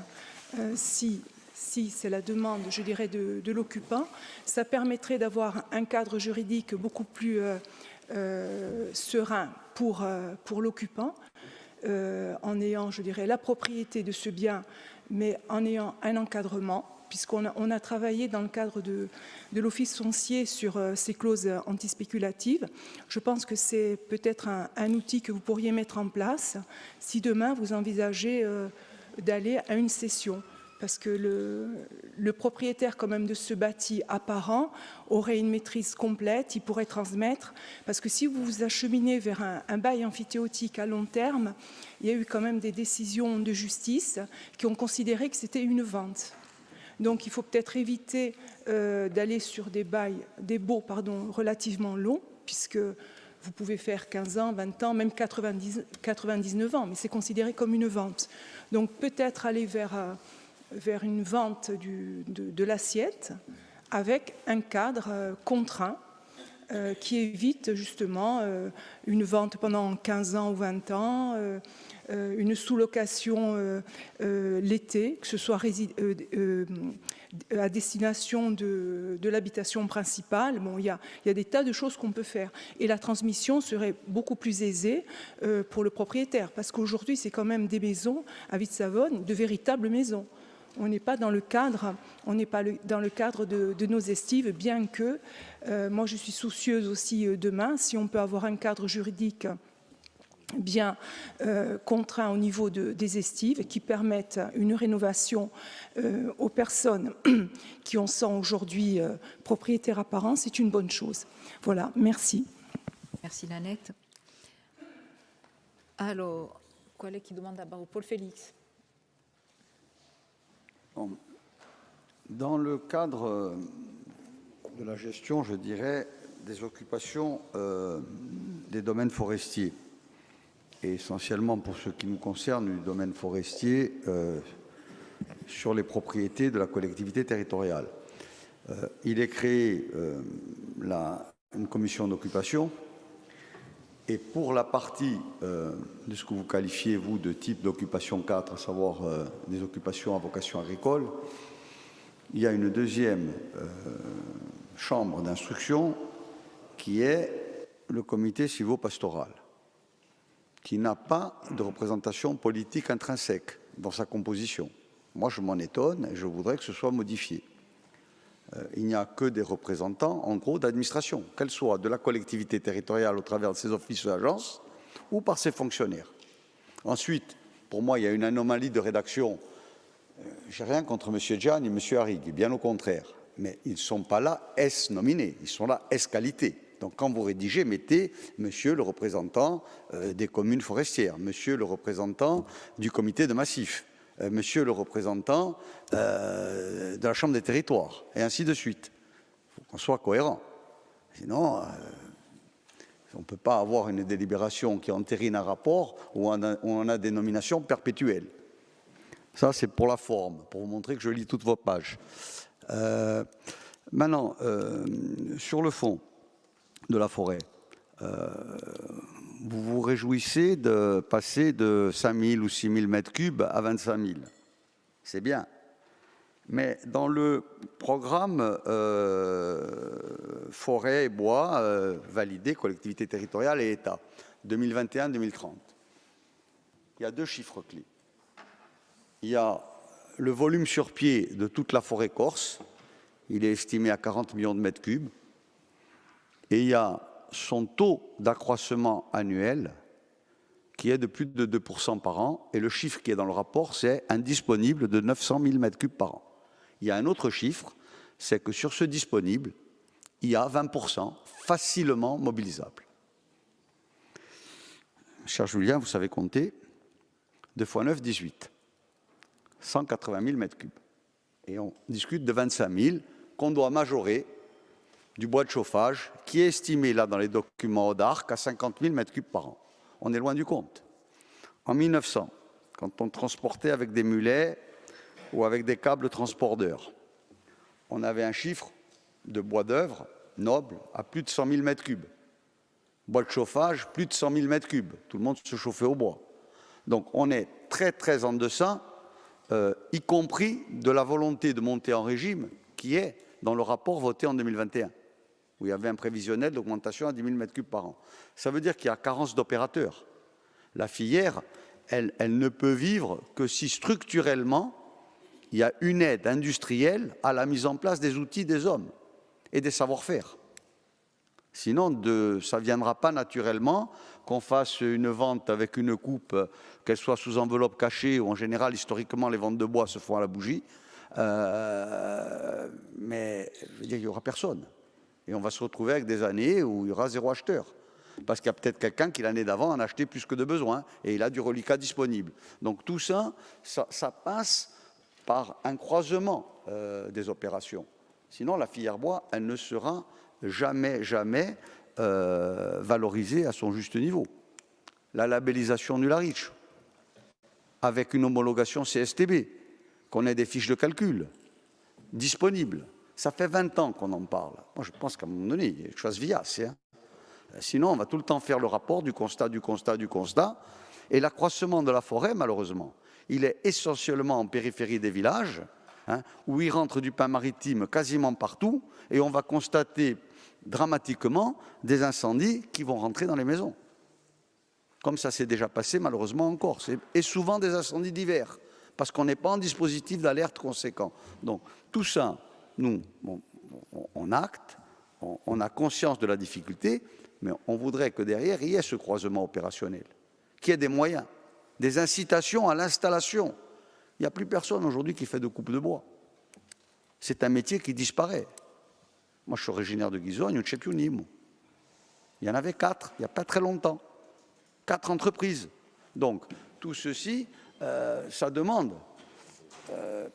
si c'est la demande, je dirais, de l'occupant, ça permettrait d'avoir un cadre juridique beaucoup plus serein pour l'occupant, en ayant, je dirais, la propriété de ce bien, mais en ayant un encadrement, puisqu'on a travaillé dans le cadre de l'Office foncier sur ces clauses antispéculatives. Je pense que c'est peut-être un outil que vous pourriez mettre en place si demain vous envisagez d'aller à une cession. Parce que le propriétaire quand même de ce bâti apparent aurait une maîtrise complète, il pourrait transmettre. Parce que si vous vous acheminez vers un bail amphithéotique à long terme, il y a eu quand même des décisions de justice qui ont considéré que c'était une vente. Donc il faut peut-être éviter d'aller sur des baux relativement longs, puisque vous pouvez faire 15 ans, 20 ans, même 99 ans, mais c'est considéré comme une vente. Donc peut-être aller vers une vente de l'assiette avec un cadre contraint qui évite justement une vente pendant 15 ans ou 20 ans, une sous-location l'été, que ce soit à destination de l'habitation principale. Bon, il y a des tas de choses qu'on peut faire. Et la transmission serait beaucoup plus aisée pour le propriétaire, parce qu'aujourd'hui, c'est quand même des maisons à Vite-Savone, de véritables maisons. on n'est pas dans le cadre, de nos estives, bien que moi je suis soucieuse aussi demain, si on peut avoir un cadre juridique bien contraint au niveau des estives qui permettent une rénovation aux personnes qui en sont aujourd'hui propriétaires apparents, c'est une bonne chose. Voilà, merci. Merci Nanette. Alors, quel est qui demande d'abord? Paul Félix. Bon. Dans le cadre de la gestion, je dirais, des occupations des domaines forestiers, et essentiellement pour ce qui nous concerne du domaine forestier sur les propriétés de la collectivité territoriale. Il est créé une commission d'occupation, et pour la partie de ce que vous qualifiez, vous, de type d'occupation 4, à savoir des occupations à vocation agricole, il y a une deuxième chambre d'instruction qui est le comité civo-pastoral, qui n'a pas de représentation politique intrinsèque dans sa composition. Moi, je m'en étonne et je voudrais que ce soit modifié. Il n'y a que des représentants, en gros, d'administration, qu'elle soit de la collectivité territoriale au travers de ses offices et agences ou par ses fonctionnaires. Ensuite, pour moi, il y a une anomalie de rédaction. Je n'ai rien contre M. Gian et M. Harig, bien au contraire. Mais ils ne sont pas là S nominés, ils sont là S qualité. Donc quand vous rédigez, mettez monsieur le représentant des communes forestières, monsieur le représentant du comité de massif, monsieur le représentant de la Chambre des territoires, et ainsi de suite. Il faut qu'on soit cohérent. Sinon, on ne peut pas avoir une délibération qui entérine un rapport où on a des nominations perpétuelles. Ça, c'est pour la forme, pour vous montrer que je lis toutes vos pages. Maintenant, sur le fond de la forêt, vous vous réjouissez de passer de 5 000 ou 6 000 mètres cubes à 25 000. C'est bien. Mais dans le programme forêt et bois validé, collectivité territoriale et État, 2021-2030, il y a deux chiffres clés. Il y a le volume sur pied de toute la forêt corse, il est estimé à 40 millions de mètres cubes, et il y a son taux d'accroissement annuel qui est de plus de 2% par an, et le chiffre qui est dans le rapport, c'est un disponible de 900 000 mètres cubes par an. Il y a un autre chiffre, c'est que sur ce disponible, il y a 20% facilement mobilisables. Cher Julien, vous savez compter, 2 x 9, 18. 180 000 mètres cubes. Et on discute de 25 000 qu'on doit majorer du bois de chauffage, qui est estimé là dans les documents ODARC à 50 000 mètres cubes par an. On est loin du compte. En 1900, quand on transportait avec des mulets ou avec des câbles transporteurs, on avait un chiffre de bois d'œuvre noble à plus de 100 000 mètres cubes. Bois de chauffage, plus de 100 000 mètres cubes. Tout le monde se chauffait au bois. Donc on est très très en deçà, y compris de la volonté de monter en régime qui est dans le rapport voté en 2021, où il y avait un prévisionnel d'augmentation à 10 000 mètres cubes par an. Ça veut dire qu'il y a carence d'opérateurs. La filière, elle ne peut vivre que si structurellement, il y a une aide industrielle à la mise en place des outils des hommes et des savoir-faire. Sinon, ça ne viendra pas naturellement qu'on fasse une vente avec une coupe, qu'elle soit sous enveloppe cachée, ou en général, historiquement, les ventes de bois se font à la bougie. Mais je veux dire, il n'y aura personne. Et on va se retrouver avec des années où il y aura 0 acheteur. Parce qu'il y a peut-être quelqu'un qui, l'année d'avant, en a acheté plus que de besoin, et il a du reliquat disponible. Donc tout ça, ça passe par un croisement des opérations. Sinon, la filière bois, elle ne sera jamais valorisée à son juste niveau. La labellisation nulla riche, avec une homologation CSTB, qu'on ait des fiches de calcul disponibles. Ça fait 20 ans qu'on en parle. Moi, je pense qu'à un moment donné, il y a quelque chose viace. Hein. Sinon, on va tout le temps faire le rapport du constat. Et l'accroissement de la forêt, malheureusement, il est essentiellement en périphérie des villages, hein, où il rentre du pain maritime quasiment partout, et on va constater dramatiquement des incendies qui vont rentrer dans les maisons. Comme ça s'est déjà passé malheureusement en Corse, et souvent des incendies d'hiver, parce qu'on n'est pas en dispositif d'alerte conséquent. Donc tout ça, nous, on acte, on a conscience de la difficulté, mais on voudrait que derrière, il y ait ce croisement opérationnel, qu'il y ait des moyens, des incitations à l'installation. Il n'y a plus personne aujourd'hui qui fait de coupe de bois. C'est un métier qui disparaît. Moi, je suis originaire de Ghisogno, non c'è più Nîmes. Il y en avait 4, il n'y a pas très longtemps. 4 entreprises. Donc, tout ceci, ça demande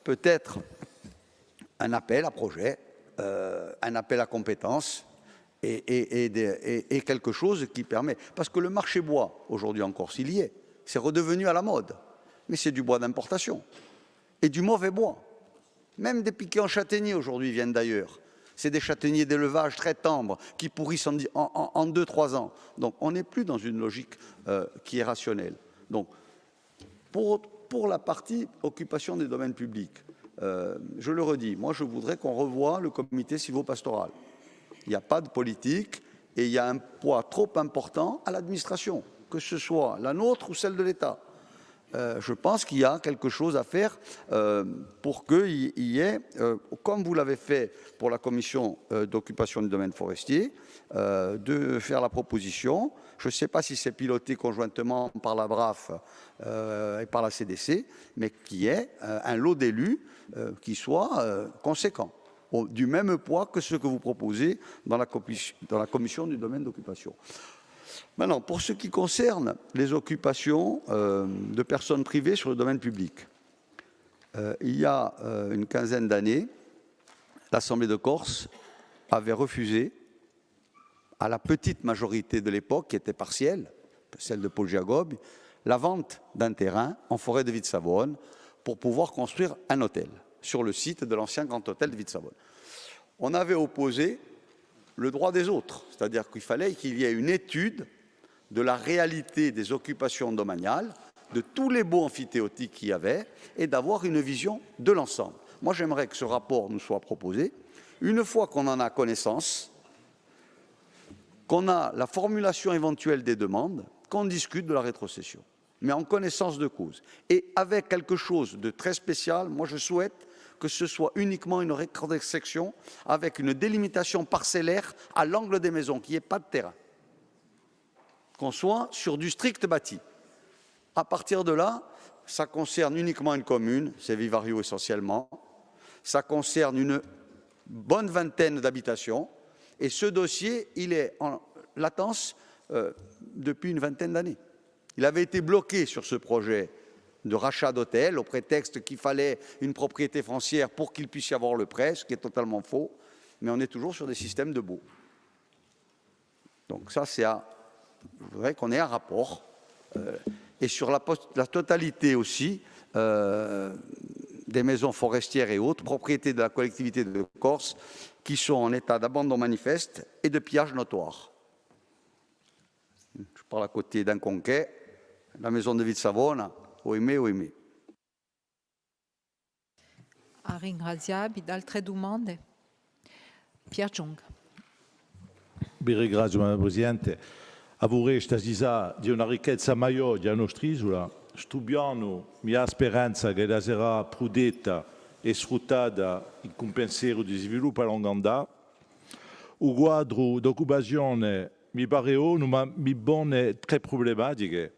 peut-être un appel à projet, un appel à compétences et quelque chose qui permet... Parce que le marché bois, aujourd'hui en Corse, il y est. C'est redevenu à la mode. Mais c'est du bois d'importation. Et du mauvais bois. Même des piquets en châtaignier, aujourd'hui, viennent d'ailleurs. C'est des châtaigniers d'élevage très tendres qui pourrissent en 2-3 ans. Donc, on n'est plus dans une logique qui est rationnelle. Donc, pour la partie occupation des domaines publics, je le redis, moi, je voudrais qu'on revoie le comité civo-pastoral. Il n'y a pas de politique et il y a un poids trop important à l'administration, que ce soit la nôtre ou celle de l'État. Je pense qu'il y a quelque chose à faire pour qu'il y ait, comme vous l'avez fait pour la commission d'occupation du domaine forestier, de faire la proposition. Je ne sais pas si c'est piloté conjointement par la BRAF et par la CDC, mais qu'il y ait un lot d'élus qui soit conséquent, du même poids que ce que vous proposez dans la commission du domaine d'occupation. Maintenant, pour ce qui concerne les occupations de personnes privées sur le domaine public, il y a une quinzaine d'années, l'Assemblée de Corse avait refusé, à la petite majorité de l'époque, qui était partielle, celle de Paul Giacobbi, la vente d'un terrain en forêt de Vitsavone pour pouvoir construire un hôtel sur le site de l'ancien grand hôtel de Vitsavone. On avait opposé le droit des autres, c'est-à-dire qu'il fallait qu'il y ait une étude de la réalité des occupations domaniales, de tous les baux amphithéotiques qu'il y avait, et d'avoir une vision de l'ensemble. Moi, j'aimerais que ce rapport nous soit proposé. Une fois qu'on en a connaissance, qu'on a la formulation éventuelle des demandes, qu'on discute de la rétrocession, mais en connaissance de cause. Et avec quelque chose de très spécial, moi, je souhaite que ce soit uniquement une rétrocession avec une délimitation parcellaire à l'angle des maisons, qu'il n'y ait pas de terrain. Qu'on soit sur du strict bâti. À partir de là, ça concerne uniquement une commune, c'est Vivario essentiellement, ça concerne une bonne vingtaine d'habitations, et ce dossier, il est en latence depuis une vingtaine d'années. Il avait été bloqué sur ce projet de rachat d'hôtel au prétexte qu'il fallait une propriété foncière pour qu'il puisse y avoir le prêt, ce qui est totalement faux, mais on est toujours sur des systèmes de baux. Donc ça, c'est à... Je voudrais qu'on ait un rapport, et sur la totalité aussi des maisons forestières et autres, propriétés de la collectivité de Corse, qui sont en état d'abandon manifeste et de pillage notoire. Je parle à côté d'un conquet, la maison de Vitsavone, oimè. Ringraziabi. D'altre domande? Pierre Giong. Vi ringrazio, Madame Presidente. Vorrei stasera di una ricchezza maggiore di nostra isola. Stubiamo, mi ha speranza che la sarà prudetta e sfruttata in pensiero di sviluppo a lungo andare. Il quadro d'occupazione mi pare uno, ma mi pone tre problematiche.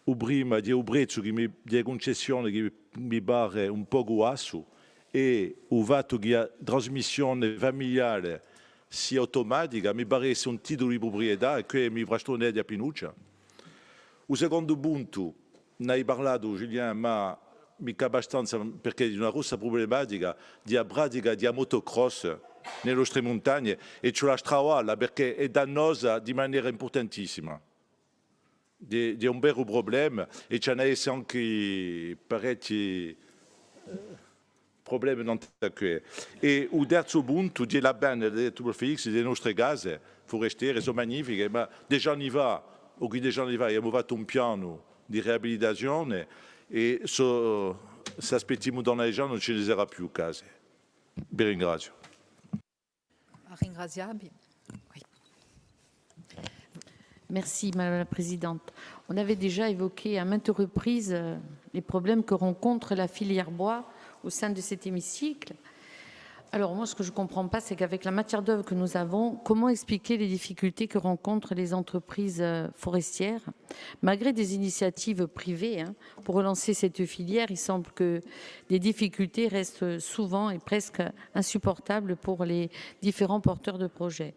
Il primo è il prezzo di concessione che mi pare un po' basso e il fatto che la trasmissione familiare sia automatica, mi pare essere un titolo di proprietà e che mi frastorna di Pinuccia. Il secondo punto, ne hai parlato Giuliano, ma mica abbastanza perché è una grossa problematica di pratica di motocross nelle nostre montagne e c'è la stradale perché è dannosa di maniera importantissima. È un vero problema e ce n'è anche parecchi problemi non qui. E il terzo punto è la bene del Felix delle nostre case forestiere, sono magnifiche, ma già anni fa, abbiamo fatto un piano di riabilitazione e se aspettiamo da una regione non ci sarà più case. Vi ringrazio. Ringraziabi. Oui. Merci, Madame la Présidente. On avait déjà évoqué à maintes reprises les problèmes que rencontre la filière bois au sein de cet hémicycle. Alors moi, ce que je ne comprends pas, c'est qu'avec la matière d'œuvre que nous avons, comment expliquer les difficultés que rencontrent les entreprises forestières? Malgré des initiatives privées pour relancer cette filière, il semble que des difficultés restent souvent et presque insupportables pour les différents porteurs de projets.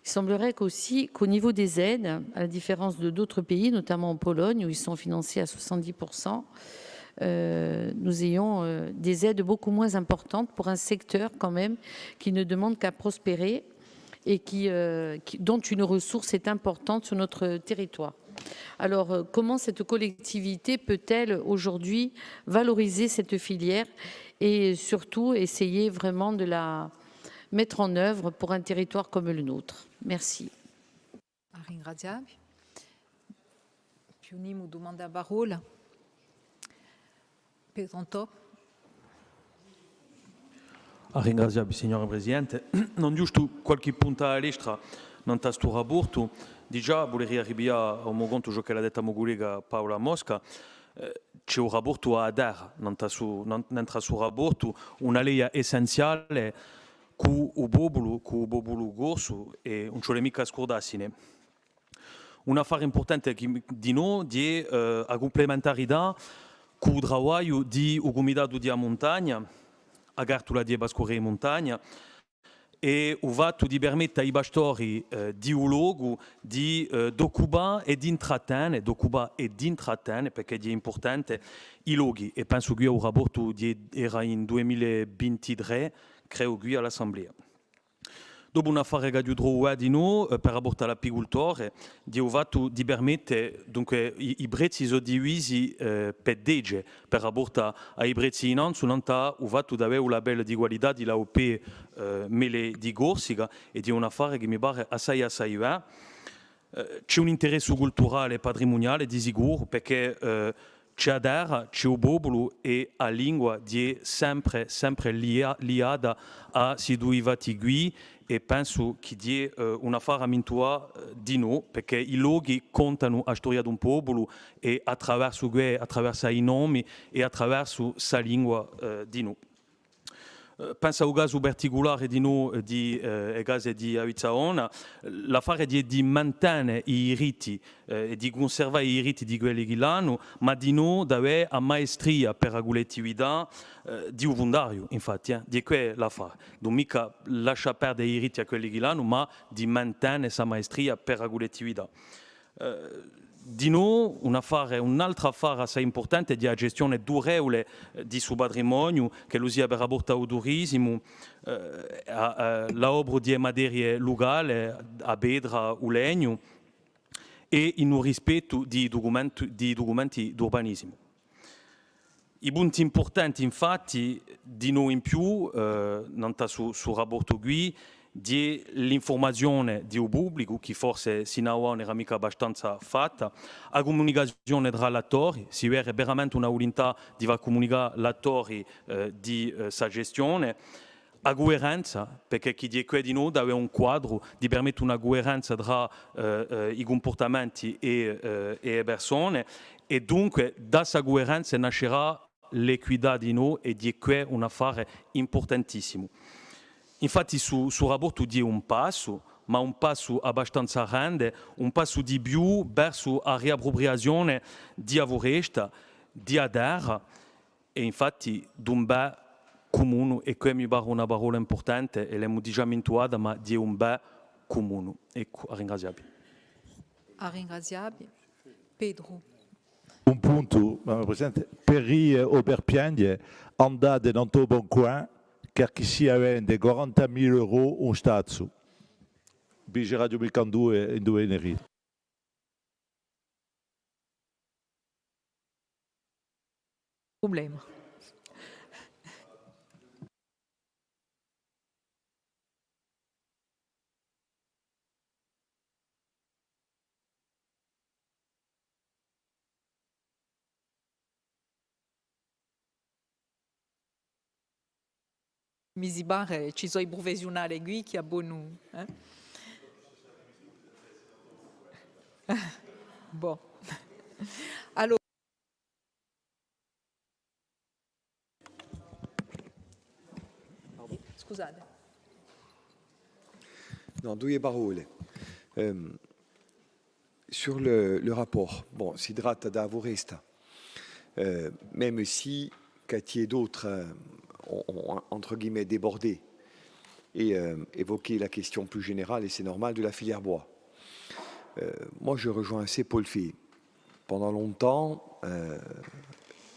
Il semblerait qu'aussi qu'au niveau des aides, à la différence de d'autres pays, notamment en Pologne, où ils sont financés à 70%, nous ayons des aides beaucoup moins importantes pour un secteur quand même qui ne demande qu'à prospérer et dont une ressource est importante sur notre territoire. Alors, comment cette collectivité peut-elle aujourd'hui valoriser cette filière et surtout essayer vraiment de la mettre en œuvre pour un territoire comme le nôtre? Merci. Ringraziavi. Più un'imo domanda a parola. Pedro. Ringraziabi, signora Presidente. Non giusto qualche punta a destra non sta sto rapporto. Già vorrei arrivare a un conto ciò che l'ha detto collega Paola Mosca. C'è un rapporto a dare, non sta su rapporto, una legge essenziale con il popolo gorso e non ce l'è mica scordassine. Un affare importante di noi è la complementarità con il lavoro di Comitato di Montagna, a Gartula di Bascorre in Montagna, e il fatto di permettere ai pastori di un luogo di occupare e di intrattenere, perché è importante i luoghi. E penso che il rapporto era in 2023, credo qui all'Assemblea. Dopo un affare che ho di noi per apportare all'apicoltore, ho fatto di permettere, dunque i prezzi sono divisi per legge, per apportare ai prezzi in alto, non ho fatto di avere un labello di qualità di l'AOP Mele di Corsica e di un affare che mi pare assai bene. C'è un interesse culturale e patrimoniale di sicuro perché c'è a terra, c'è un popolo e la lingua è sempre liata a si due qui e penso che è un affare amintua di noi perché i luoghi contano la storia di un popolo e attraverso i nomi e attraverso la lingua di noi. Penso al caso particolare di noi, il caso di Avizzaona, l'affare è di mantenere i riti e di conservare i riti di quelli che l'hanno, ma di noi di avere la maestria per la collettività di un fondario, infatti, di quello l'affare. Non mica lascia perdere i riti a quelli che l'hanno, ma di mantenere questa maestria per la collettività. Di noi un altro affare assai importante è la gestione durevole di suo patrimonio, che lo sia per rapporto al turismo, l'opera di materie locali, a pedra o legno, e in rispetto di documenti di urbanismo. I punti importanti, infatti, di noi in più, non sta sul rapporto qui, di l'informazione di un pubblico che forse sino a ora era mica abbastanza fatta, la comunicazione tra l'attori, si vede veramente una volontà di comunicare l'attori di sa gestione, la coerenza, perché chi di qui di noi deve un quadro di permettere una coerenza tra i comportamenti e le persone e dunque da questa coerenza nascerà l'equità di noi e di qui un affare importantissimo. Infatti sul rapporto di un passo, ma un passo abbastanza grande, un passo di più verso la riappropriazione di foresta, di terra e infatti di un bene comune, e qui mi pare una parola importante e l'abbiamo già mintuata, ma di un bene comune. Ecco, ringraziabile. Ringraziabile. Pedro. Un punto, Madame la Presidente, per rie o per piangere, andate non to bon coin, car chi si vende 40.000 euro un stazzo. Bige Radio 2002 in due energie. Problema. Misibare, ci sono i professionali qui che abbiano. Bon. Allora, Scusate. No, due parole. Sur le rapport, bon, si tratta da voresta, même si Cathy et d'autres ont, entre guillemets, débordé et évoqué la question plus générale, et c'est normal, de la filière bois. Moi, je rejoins assez Paul Fay. Pendant longtemps,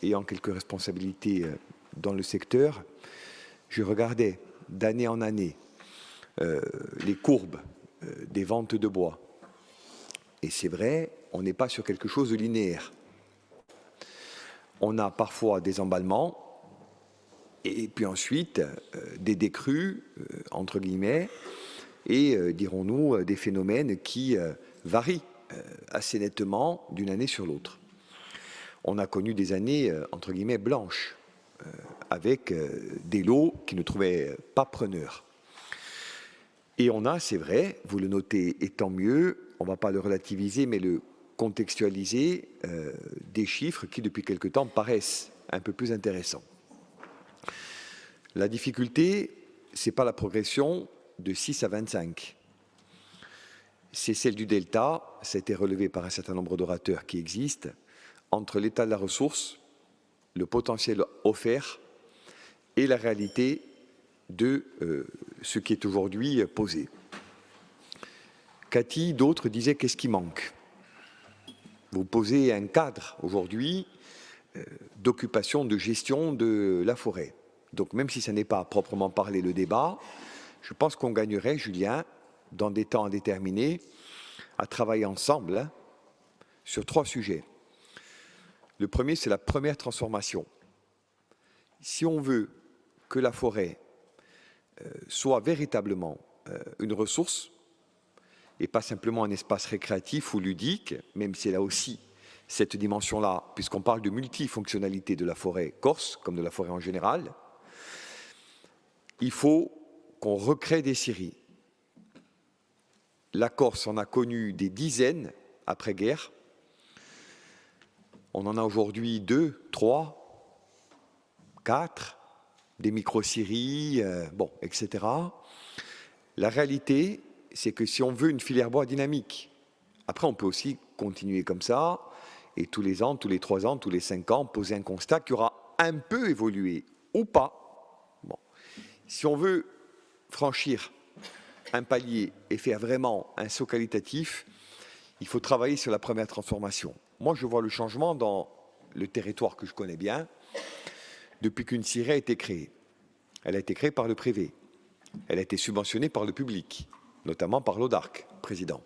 ayant quelques responsabilités dans le secteur, je regardais d'année en année les courbes des ventes de bois. Et c'est vrai, on n'est pas sur quelque chose de linéaire. On a parfois des emballements et puis ensuite des décrues, entre guillemets, et, dirons-nous, des phénomènes qui varient assez nettement d'une année sur l'autre. On a connu des années, entre guillemets, blanches, avec des lots qui ne trouvaient pas preneurs. Et on a, c'est vrai, vous le notez, et tant mieux, on ne va pas le relativiser, mais le contextualiser, des chiffres qui, depuis quelque temps, paraissent un peu plus intéressants. La difficulté, ce n'est pas la progression de 6 à 25. C'est celle du delta, ça a été relevé par un certain nombre d'orateurs qui existent, entre l'état de la ressource, le potentiel offert et la réalité de ce qui est aujourd'hui posé. Cathy, d'autres disaient qu'est-ce qui manque. Vous posez un cadre aujourd'hui d'occupation, de gestion de la forêt. Donc même si ce n'est pas à proprement parler le débat, je pense qu'on gagnerait, Julien, dans des temps indéterminés, à travailler ensemble sur 3 sujets. Le premier, c'est la première transformation. Si on veut que la forêt soit véritablement une ressource, et pas simplement un espace récréatif ou ludique, même si elle a aussi cette dimension-là, puisqu'on parle de multifonctionnalité de la forêt corse, comme de la forêt en général, il faut qu'on recrée des scieries. La Corse en a connu des dizaines après-guerre. On en a aujourd'hui 2, 3, 4, des micro-scieries, bon, etc. La réalité, c'est que si on veut une filière bois dynamique, après on peut aussi continuer comme ça, et tous les ans, tous les 3 ans, tous les 5 ans, poser un constat qui aura un peu évolué, ou pas. Bon. Si on veut franchir un palier et faire vraiment un saut qualitatif, il faut travailler sur la première transformation. Moi, je vois le changement dans le territoire que je connais bien, depuis qu'une scierie a été créée. Elle a été créée par le privé. Elle a été subventionnée par le public, notamment par l'ODARC, président.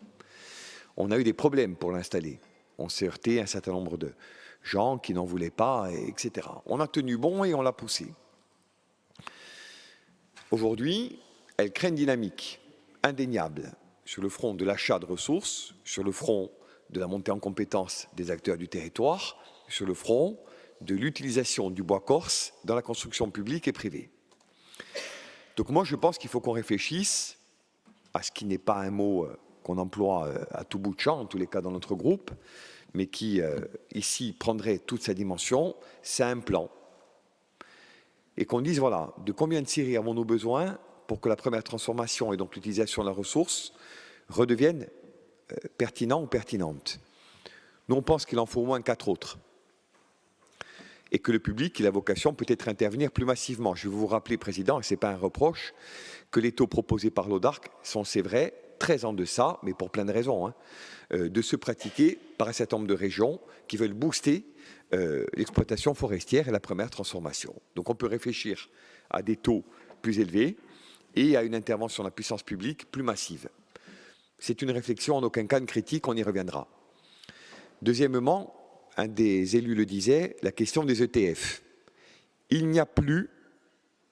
On a eu des problèmes pour l'installer. On s'est heurté à un certain nombre de gens qui n'en voulaient pas, etc. On a tenu bon et on l'a poussé. Aujourd'hui, elle crée une dynamique indéniable sur le front de l'achat de ressources, sur le front de la montée en compétence des acteurs du territoire, sur le front de l'utilisation du bois corse dans la construction publique et privée. Donc moi, je pense qu'il faut qu'on réfléchisse à ce qui n'est pas un mot qu'on emploie à tout bout de champ, en tous les cas dans notre groupe, mais qui, ici, prendrait toute sa dimension, c'est un plan. Et qu'on dise, voilà, de combien de scieries avons-nous besoin pour que la première transformation et donc l'utilisation de la ressource redevienne pertinent ou pertinente. Nous, on pense qu'il en faut au moins 4 autres. Et que le public, il a vocation peut-être à intervenir plus massivement. Je vais vous rappeler, Président, et ce n'est pas un reproche, que les taux proposés par l'ODARC sont, c'est vrai, très en deçà, mais pour plein de raisons, de se pratiquer par un certain nombre de régions qui veulent booster l'exploitation forestière et la première transformation. Donc on peut réfléchir à des taux plus élevés et à une intervention de la puissance publique plus massive. C'est une réflexion, en aucun cas une critique, on y reviendra. Deuxièmement, un des élus le disait, la question des ETF. Il n'y a plus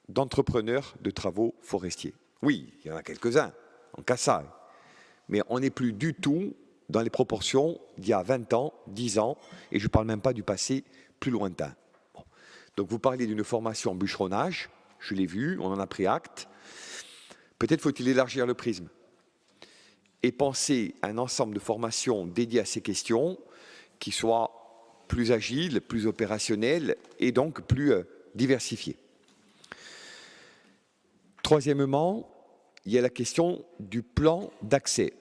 d'entrepreneurs de travaux forestiers. Oui, il y en a quelques-uns, en Kassai, mais on n'est plus du tout dans les proportions d'il y a 20 ans, 10 ans, et je ne parle même pas du passé plus lointain. Bon. Donc vous parlez d'une formation bûcheronnage, je l'ai vu, on en a pris acte. Peut-être faut-il élargir le prisme et penser à un ensemble de formations dédiées à ces questions qui soient plus agiles, plus opérationnelles et donc plus diversifiées. Troisièmement, il y a la question du plan d'accès.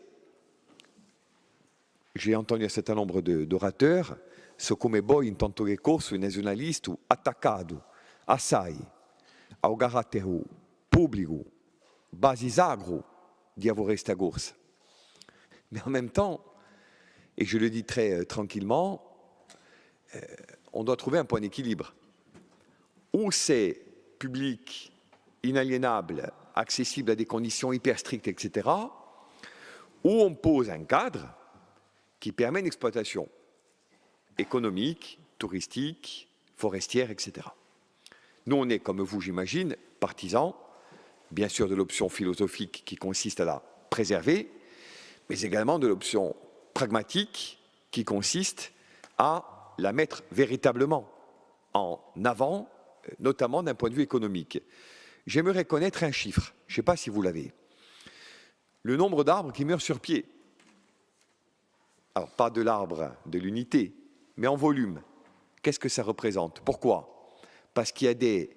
J'ai entendu un certain nombre d'orateurs, ce come voi in tanto che corso nazionalisto attaccato assai ao carattere pubblico, basisagro di avere questa corsa. Mais en même temps, et je le dis très tranquillement, on doit trouver un point d'équilibre. Ou c'est public, inaliénable, accessible à des conditions hyper strictes, etc., ou on pose un cadre qui permet une exploitation économique, touristique, forestière, etc. Nous, on est, comme vous, j'imagine, partisans, bien sûr, de l'option philosophique qui consiste à la préserver, mais également de l'option pragmatique qui consiste à la mettre véritablement en avant, notamment d'un point de vue économique. J'aimerais connaître un chiffre, je ne sais pas si vous l'avez. Le nombre d'arbres qui meurent sur pied. Alors, pas de l'arbre de l'unité, mais en volume. Qu'est-ce que ça représente? Pourquoi? Parce qu'il y a des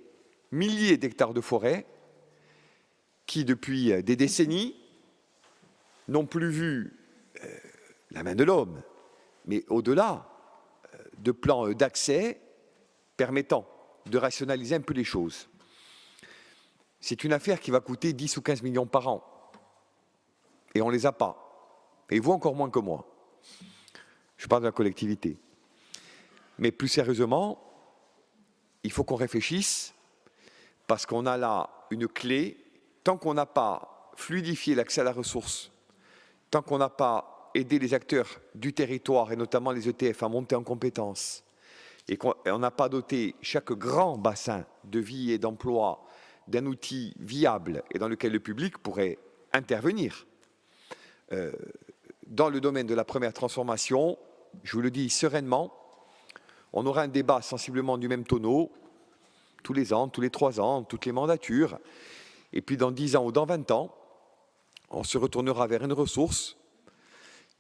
milliers d'hectares de forêt qui, depuis des décennies, n'ont plus vu la main de l'homme, mais au-delà de plans d'accès permettant de rationaliser un peu les choses. C'est une affaire qui va coûter 10 ou 15 millions par an. Et on ne les a pas. Et vous encore moins que moi. Je parle de la collectivité. Mais plus sérieusement, il faut qu'on réfléchisse parce qu'on a là une clé. Tant qu'on n'a pas fluidifié l'accès à la ressource, tant qu'on n'a pas aidé les acteurs du territoire et notamment les ETF à monter en compétences et qu'on n'a pas doté chaque grand bassin de vie et d'emploi d'un outil viable et dans lequel le public pourrait intervenir. Dans le domaine de la première transformation, je vous le dis sereinement, on aura un débat sensiblement du même tonneau, tous les ans, tous les 3 ans, toutes les mandatures, et puis dans 10 ans ou dans 20 ans, on se retournera vers une ressource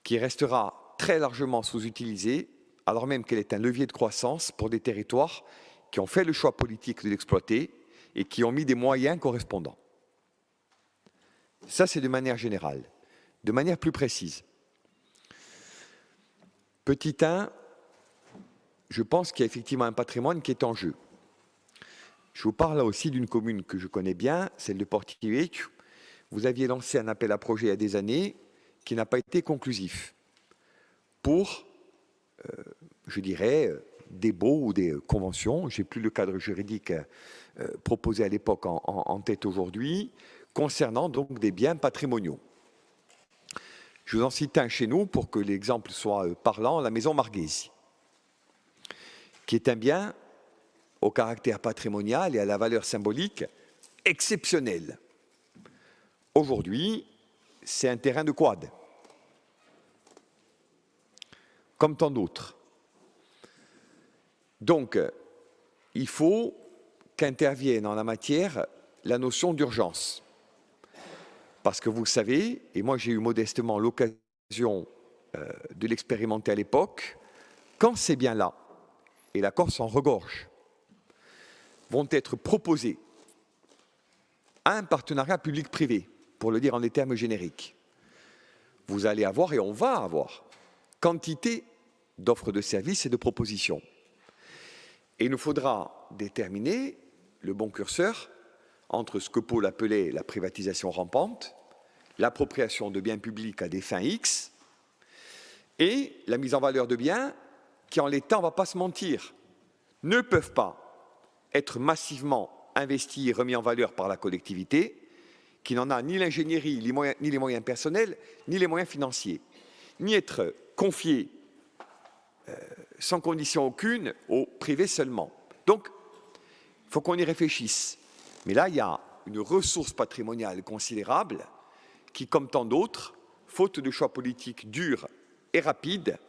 qui restera très largement sous-utilisée, alors même qu'elle est un levier de croissance pour des territoires qui ont fait le choix politique de l'exploiter et qui ont mis des moyens correspondants. Ça, c'est de manière générale. De manière plus précise. Petit 1, je pense qu'il y a effectivement un patrimoine qui est en jeu. Je vous parle là aussi d'une commune que je connais bien, celle de Portivecchio. Vous aviez lancé un appel à projet il y a des années qui n'a pas été conclusif pour, je dirais, des baux ou des conventions, je n'ai plus le cadre juridique proposé à l'époque en tête aujourd'hui, concernant donc des biens patrimoniaux. Je vous en cite un chez nous pour que l'exemple soit parlant, la maison Marghesi, qui est un bien au caractère patrimonial et à la valeur symbolique exceptionnelle. Aujourd'hui, c'est un terrain de quad, comme tant d'autres. Donc, il faut qu'intervienne en la matière la notion d'urgence. Parce que vous savez, et moi j'ai eu modestement l'occasion de l'expérimenter à l'époque, quand ces biens-là, et la Corse en regorge, vont être proposés à un partenariat public-privé, pour le dire en des termes génériques, vous allez avoir, et on va avoir, quantité d'offres de services et de propositions. Et il nous faudra déterminer le bon curseur entre ce que Paul appelait la privatisation rampante, l'appropriation de biens publics à des fins X, et la mise en valeur de biens qui, en l'état, on ne va pas se mentir, ne peuvent pas être massivement investis et remis en valeur par la collectivité, qui n'en a ni l'ingénierie, ni les moyens personnels, ni les moyens financiers, ni être confiés sans condition aucune au privé seulement. Donc, il faut qu'on y réfléchisse. Mais là, il y a une ressource patrimoniale considérable qui, comme tant d'autres, faute de choix politiques durs et rapides,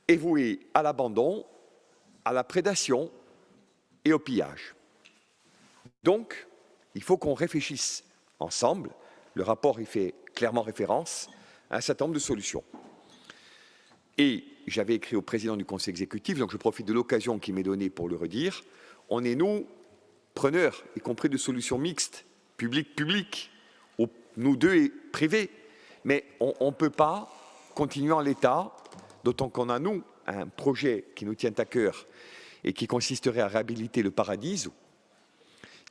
est vouée à l'abandon, à la prédation et au pillage. Donc, il faut qu'on réfléchisse ensemble. Le rapport y fait clairement référence à un certain nombre de solutions. Et j'avais écrit au président du conseil exécutif, donc je profite de l'occasion qui m'est donnée pour le redire, on est, nous, preneurs, y compris de solutions mixtes, public, ou nous deux et privé. Mais on ne peut pas continuer en l'état, d'autant qu'on a, nous, un projet qui nous tient à cœur et qui consisterait à réhabiliter le Paradis,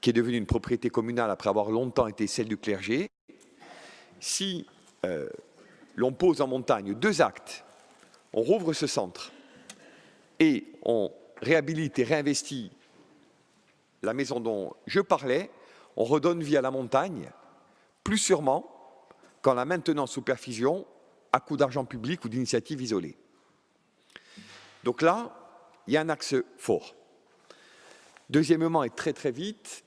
qui est devenu une propriété communale après avoir longtemps été celle du clergé. Si l'on pose en montagne 2 actes, on rouvre ce centre et on réhabilite et réinvestit la maison dont je parlais, on redonne vie à la montagne, plus sûrement qu'en la maintenant sous perfusion à coût d'argent public ou d'initiatives isolées. Donc là, il y a un axe fort. Deuxièmement, et très très vite,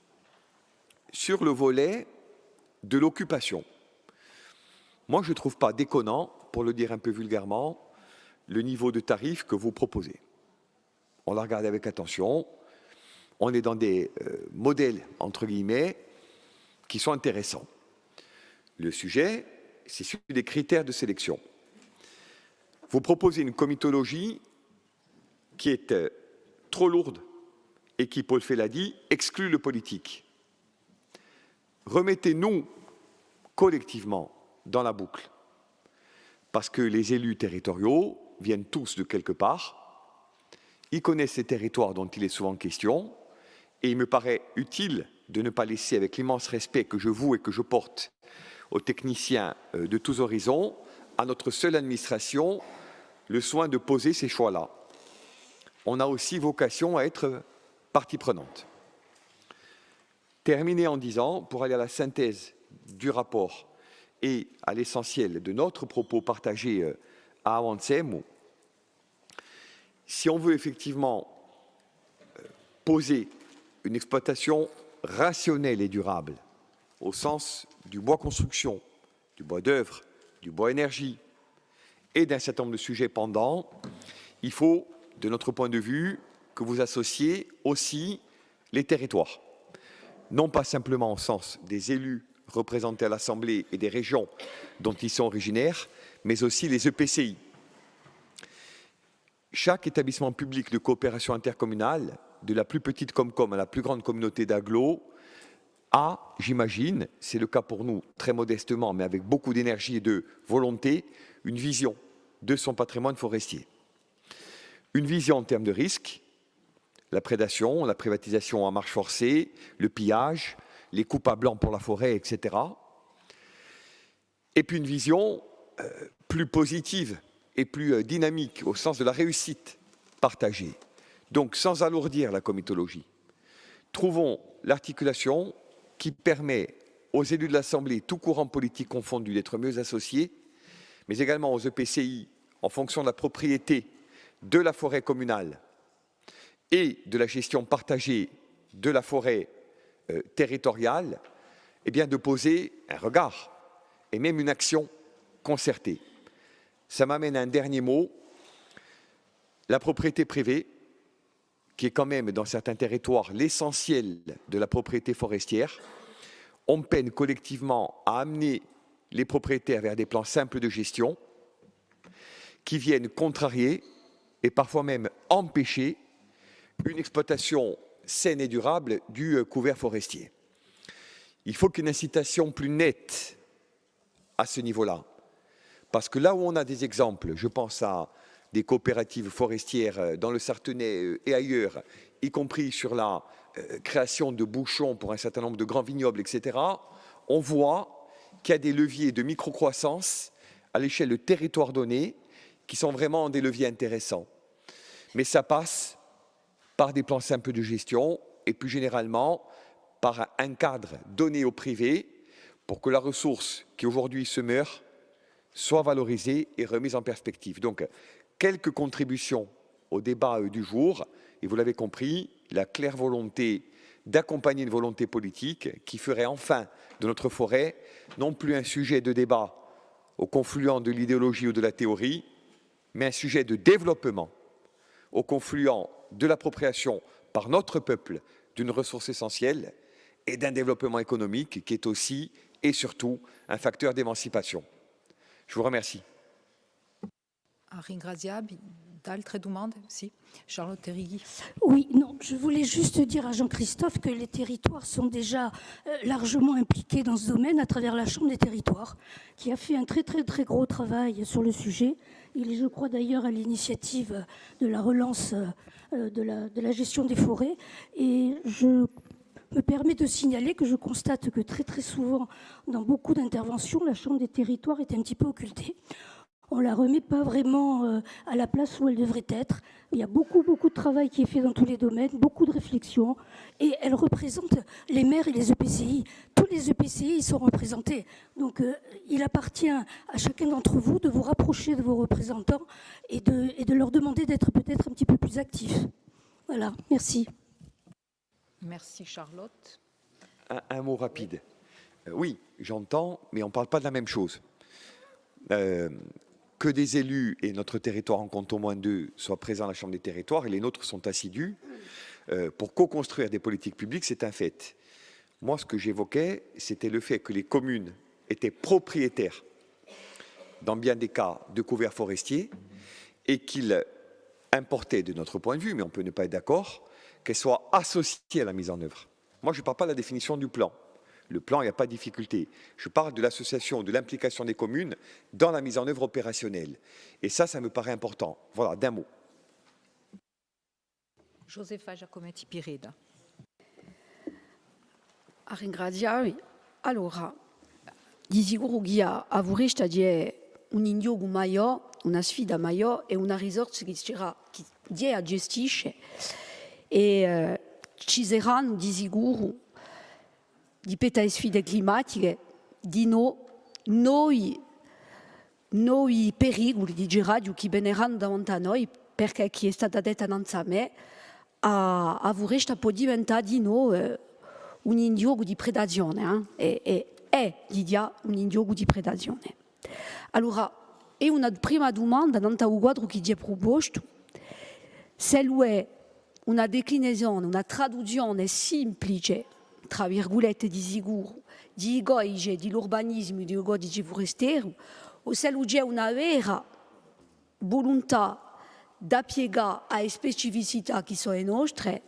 sur le volet de l'occupation. Moi, je ne trouve pas déconnant, pour le dire un peu vulgairement, le niveau de tarif que vous proposez. On l'a regardé avec attention. On est dans des modèles, entre guillemets, qui sont intéressants. Le sujet, c'est celui des critères de sélection. Vous proposez une comitologie qui est trop lourde et qui, Paul Fay l'a dit, exclut le politique. Remettez-nous collectivement dans la boucle, parce que les élus territoriaux viennent tous de quelque part, ils connaissent ces territoires dont il est souvent question, et il me paraît utile de ne pas laisser, avec l'immense respect que je voue et que je porte aux techniciens de tous horizons, à notre seule administration, le soin de poser ces choix-là. On a aussi vocation à être partie prenante. Terminer en disant, pour aller à la synthèse du rapport et à l'essentiel de notre propos partagé à Avancem, si on veut effectivement poser une exploitation rationnelle et durable, au sens du bois construction, du bois d'œuvre, du bois énergie et d'un certain nombre de sujets pendants, il faut, de notre point de vue, que vous associez aussi les territoires. Non pas simplement au sens des élus représentés à l'Assemblée et des régions dont ils sont originaires, mais aussi les EPCI. Chaque établissement public de coopération intercommunale, de la plus petite Comcom à la plus grande communauté d'agglo, a, j'imagine, c'est le cas pour nous très modestement, mais avec beaucoup d'énergie et de volonté, une vision de son patrimoine forestier. Une vision en termes de risques, la prédation, la privatisation à marche forcée, le pillage, les coupes à blanc pour la forêt, etc. Et puis une vision plus positive et plus dynamique au sens de la réussite partagée. Donc sans alourdir la comitologie, trouvons l'articulation qui permet aux élus de l'Assemblée, tout courant politique confondu, d'être mieux associés, mais également aux EPCI en fonction de la propriété de la forêt communale et de la gestion partagée de la forêt territoriale, eh bien de poser un regard et même une action concertée. Ça m'amène à un dernier mot, la propriété privée, qui est quand même dans certains territoires l'essentiel de la propriété forestière. On peine collectivement à amener les propriétaires vers des plans simples de gestion qui viennent contrarier et parfois même empêcher une exploitation saine et durable du couvert forestier. Il faut qu'une incitation plus nette à ce niveau-là. Parce que là où on a des exemples, je pense à des coopératives forestières dans le Sartenay et ailleurs, y compris sur la création de bouchons pour un certain nombre de grands vignobles, etc., on voit qu'il y a des leviers de microcroissance à l'échelle de territoires donnés qui sont vraiment des leviers intéressants. Mais ça passe par des plans simples de gestion et plus généralement par un cadre donné au privé pour que la ressource qui aujourd'hui se meurt soit valorisée et remise en perspective. Donc, quelques contributions au débat du jour, et vous l'avez compris, la claire volonté d'accompagner une volonté politique qui ferait enfin de notre forêt non plus un sujet de débat au confluent de l'idéologie ou de la théorie, mais un sujet de développement au confluent de l'appropriation par notre peuple d'une ressource essentielle et d'un développement économique qui est aussi et surtout un facteur d'émancipation. Je vous remercie. Ringraziabi D'autres demandes? Si. Charlotte Terrigui. Oui, non, je voulais juste dire à Jean-Christophe que les territoires sont déjà largement impliqués dans ce domaine à travers la Chambre des territoires, qui a fait un très très très gros travail sur le sujet. Il est, je crois d'ailleurs, à l'initiative de la relance de la gestion des forêts. Et je me permets de signaler que je constate que très très souvent, dans beaucoup d'interventions, la Chambre des territoires est un petit peu occultée. On ne la remet pas vraiment à la place où elle devrait être. Il y a beaucoup de travail qui est fait dans tous les domaines, beaucoup de réflexions, et elle représente les maires et les EPCI. Tous les EPCI ils sont représentés. Donc il appartient à chacun d'entre vous de vous rapprocher de vos représentants et de leur demander d'être peut-être un petit peu plus actifs. Voilà, merci. Merci Charlotte. Un mot rapide. Oui, j'entends, mais on ne parle pas de la même chose. Que des élus et notre territoire en compte au moins 2 soient présents à la Chambre des territoires et les nôtres sont assidus pour co-construire des politiques publiques, c'est un fait. Moi, ce que j'évoquais, c'était le fait que les communes étaient propriétaires, dans bien des cas, de couverts forestiers et qu'ils importaient, de notre point de vue, mais on peut ne pas être d'accord, qu'elles soient associées à la mise en œuvre. Moi, je ne parle pas de la définition du plan. Le plan, il n'y a pas de difficulté. Je parle de l'association, de l'implication des communes dans la mise en œuvre opérationnelle. Et ça me paraît important. Voilà, d'un mot. Josefa Giacometti Pireda. A ringraziare. Allora, di sicuro che a vorresta di un indiogo maggiore, una sfida maggiore e una risorsa che a gestisce e ci saranno di sicuro di peta sfide climatiche, di noi pericoli di giraggio che verranno davanti a noi, perché chi è stata detta innanzi a me, a vorresta può diventare di noi un indiogo di predazione, e è di dia un indiogo di predazione. Allora, è una prima domanda nel quadro che ti è proposto, se è una declinazione, una traduzione semplice, tra virgolette di sicuro, di egoige, di l'urbanismo, di codice forestiero, o se c'è una vera volontà da piegare a specificità che sono le nostre,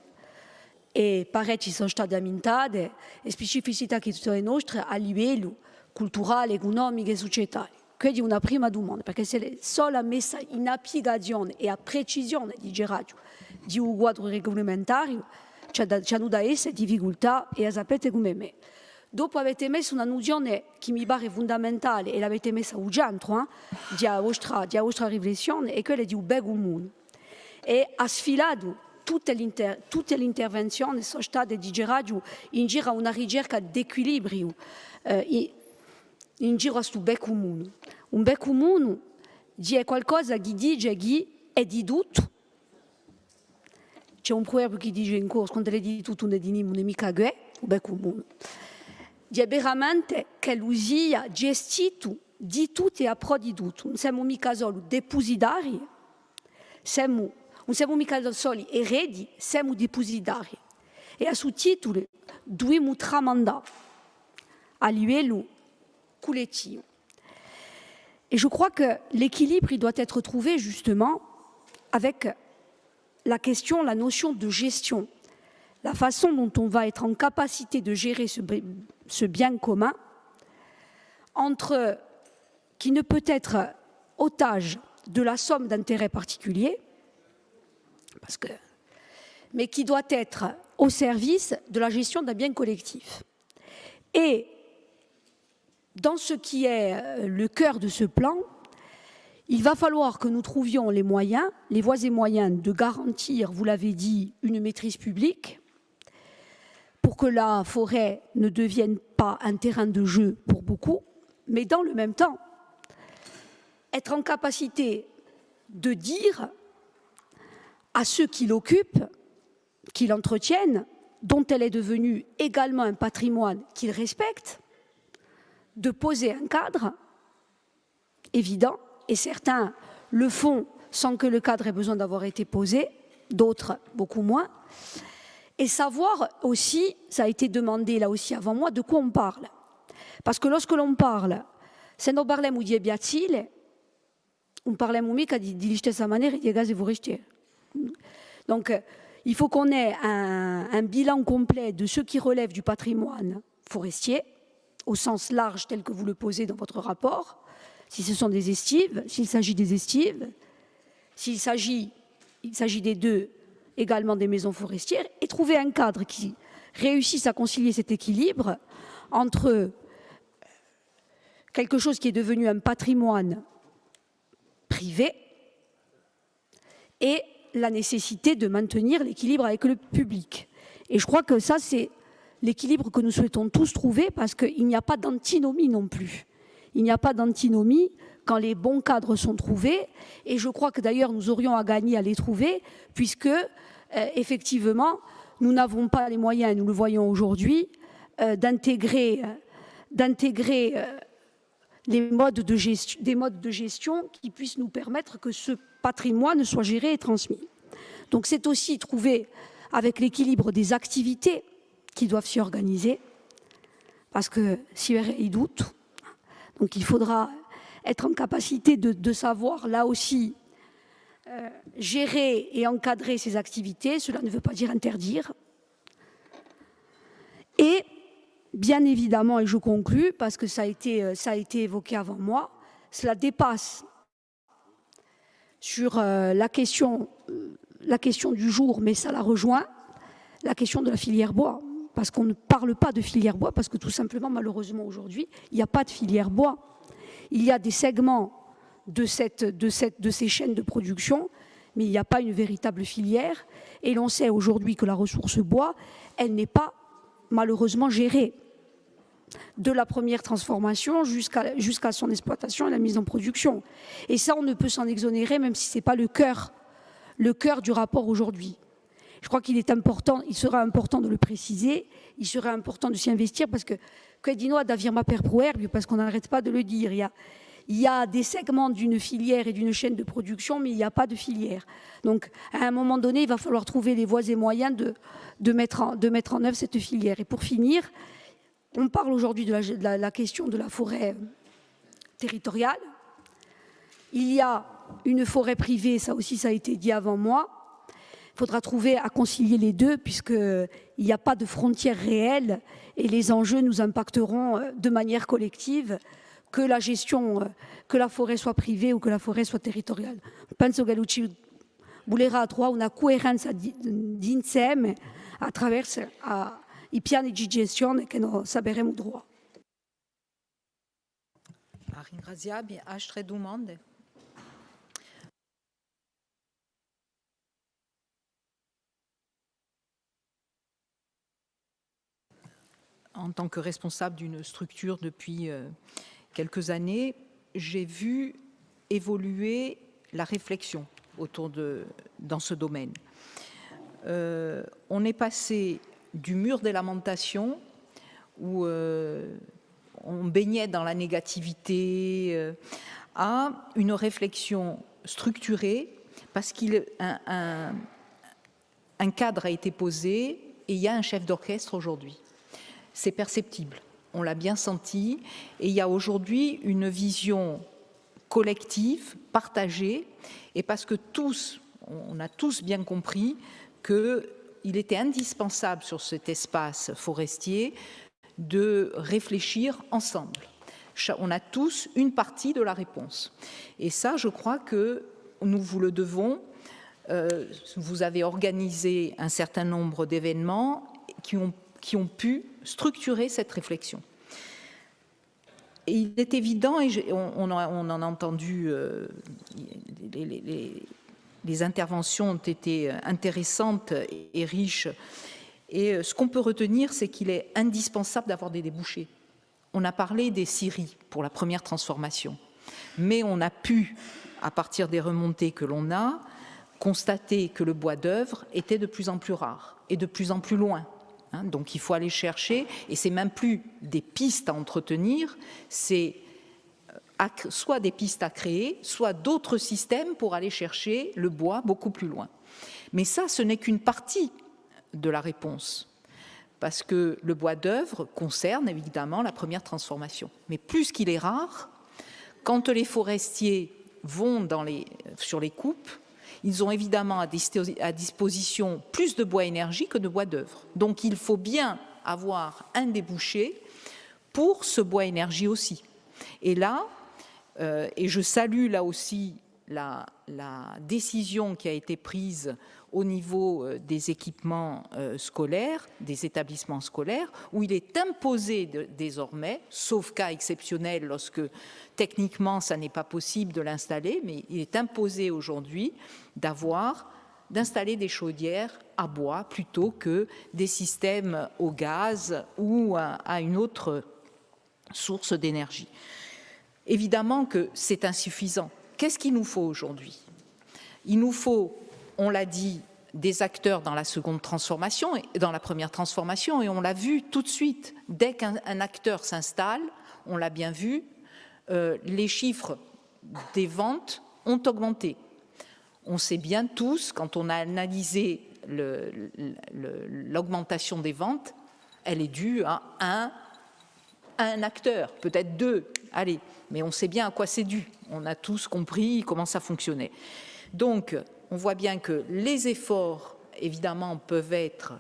e parecchi sono state ammintate, e specificità che sono le nostre a livello culturale, economico e societario. Quindi una prima domanda, perché se è solo messa in applicazione e a precisione di giraggio di un quadro regolamentare, c'hanno da essere difficoltà e sapete come me. Dopo avete messo una nozione che mi pare fondamentale e l'avete messa al centro della vostra riflessione, e quella di un bel comune. E ha sfilato tutte le intervenzioni sono state di giraggio in giro a una ricerca di equilibrio in giro a questo bel comune. Un bel comune è qualcosa che dice che è di tutto. C'è un proverbio che dice in corso, quando le di tutto non è di mica che un bel comune. È veramente che lui sia gestito di tutto e a pro di tutto. Non siamo mica solo depositari, non siamo mica solo eredi, siamo depositari. E a suo titolo dobbiamo tramandare a livello collettivo. Et je crois que l'équilibre il doit être trouvé justement avec la notion de gestion, la façon dont on va être en capacité de gérer ce bien commun, qui ne peut être otage de la somme d'intérêts particuliers, mais qui doit être au service de la gestion d'un bien collectif. Et dans ce qui est le cœur de ce plan, il va falloir que nous trouvions les moyens, les voies et moyens de garantir, vous l'avez dit, une maîtrise publique pour que la forêt ne devienne pas un terrain de jeu pour beaucoup, mais dans le même temps, être en capacité de dire à ceux qui l'occupent, qui l'entretiennent, dont elle est devenue également un patrimoine qu'ils respectent, de poser un cadre évident, et certains le font sans que le cadre ait besoin d'avoir été posé, d'autres beaucoup moins, et savoir aussi, ça a été demandé là aussi avant moi, de quoi on parle. Parce que lorsque l'on parle, se non parliamo di Ebiazile, on parlait à di stessa maniera di gaz forestiers. Donc, il faut qu'on ait un bilan complet de ce qui relève du patrimoine forestier, au sens large tel que vous le posez dans votre rapport, si ce sont des estives, s'il s'agit des estives, s'il s'agit des deux, également des maisons forestières, et trouver un cadre qui réussisse à concilier cet équilibre entre quelque chose qui est devenu un patrimoine privé et la nécessité de maintenir l'équilibre avec le public. Et je crois que ça, c'est l'équilibre que nous souhaitons tous trouver, parce qu'il n'y a pas d'antinomie non plus. Il n'y a pas d'antinomie quand les bons cadres sont trouvés, et je crois que d'ailleurs nous aurions à gagner à les trouver, puisque effectivement, nous n'avons pas les moyens, et nous le voyons aujourd'hui, d'intégrer des modes de gestion qui puissent nous permettre que ce patrimoine soit géré et transmis. Donc c'est aussi trouver, avec l'équilibre des activités qui doivent s'y organiser, parce que si il doute, donc il faudra être en capacité de savoir là aussi gérer et encadrer ces activités. Cela ne veut pas dire interdire. Et bien évidemment, et je conclus, parce que ça a été évoqué avant moi, cela dépasse sur la question du jour, mais ça la rejoint, la question de la filière bois. Parce qu'on ne parle pas de filière bois, parce que tout simplement, malheureusement, aujourd'hui, il n'y a pas de filière bois. Il y a des segments de ces chaînes de production, mais il n'y a pas une véritable filière. Et l'on sait aujourd'hui que la ressource bois, elle n'est pas malheureusement gérée. De la première transformation jusqu'à son exploitation et la mise en production. Et ça, on ne peut s'en exonérer, même si ce n'est pas le cœur du rapport aujourd'hui. Je crois qu'il est important, il sera important de le préciser, il serait important de s'y investir, parce que Dino d'affirma per proerbio, parce qu'on n'arrête pas de le dire. Il y a des segments d'une filière et d'une chaîne de production, mais il n'y a pas de filière. Donc, à un moment donné, il va falloir trouver les voies et moyens de mettre en œuvre cette filière. Et pour finir, on parle aujourd'hui de la question de la forêt territoriale. Il y a une forêt privée, ça aussi ça a été dit avant moi. Il faudra trouver à concilier les deux, puisqu'il n'y a pas de frontières réelles et les enjeux nous impacteront de manière collective, que la forêt soit privée ou que la forêt soit territoriale. Penso che voulera trovare una coerenza d'insieme attraverso i piani di gestione che noi sapremo trovare. Ringraziabile. Altre domande? En tant que responsable d'une structure depuis quelques années, j'ai vu évoluer la réflexion dans ce domaine. On est passé du mur des lamentations, où on baignait dans la négativité, à une réflexion structurée, parce qu'un cadre a été posé et il y a un chef d'orchestre aujourd'hui. C'est perceptible, on l'a bien senti, et il y a aujourd'hui une vision collective, partagée, et parce que on a tous bien compris qu'il était indispensable sur cet espace forestier de réfléchir ensemble. On a tous une partie de la réponse. Et ça, je crois que nous vous le devons. Vous avez organisé un certain nombre d'événements qui ont pu structurer cette réflexion. Et il est évident, et on en a entendu, les interventions ont été intéressantes et riches, et ce qu'on peut retenir, c'est qu'il est indispensable d'avoir des débouchés. On a parlé des scieries pour la première transformation, mais on a pu, à partir des remontées que l'on a, constater que le bois d'œuvre était de plus en plus rare et de plus en plus loin. Donc il faut aller chercher, et c'est même plus des pistes à entretenir, c'est soit des pistes à créer, soit d'autres systèmes pour aller chercher le bois beaucoup plus loin. Mais ça, ce n'est qu'une partie de la réponse, parce que le bois d'œuvre concerne évidemment la première transformation. Mais plus qu'il est rare, quand les forestiers vont sur les coupes, ils ont évidemment à disposition plus de bois énergie que de bois d'œuvre. Donc il faut bien avoir un débouché pour ce bois énergie aussi. Et là, et je salue là aussi la décision qui a été prise au niveau des équipements scolaires, des établissements scolaires, où il est imposé désormais, sauf cas exceptionnel lorsque techniquement ça n'est pas possible de l'installer, mais il est imposé aujourd'hui d'installer des chaudières à bois plutôt que des systèmes au gaz ou à une autre source d'énergie. Évidemment que c'est insuffisant. Qu'est-ce qu'il nous faut aujourd'hui? Il nous faut, on l'a dit, des acteurs dans la seconde transformation, dans la première transformation, et on l'a vu tout de suite. Dès qu'un acteur s'installe, on l'a bien vu, les chiffres des ventes ont augmenté. On sait bien tous, quand on a analysé l'augmentation des ventes, elle est due à un acteur, peut-être deux, allez, mais on sait bien à quoi c'est dû. On a tous compris comment ça fonctionnait. Donc, on voit bien que les efforts, évidemment, peuvent être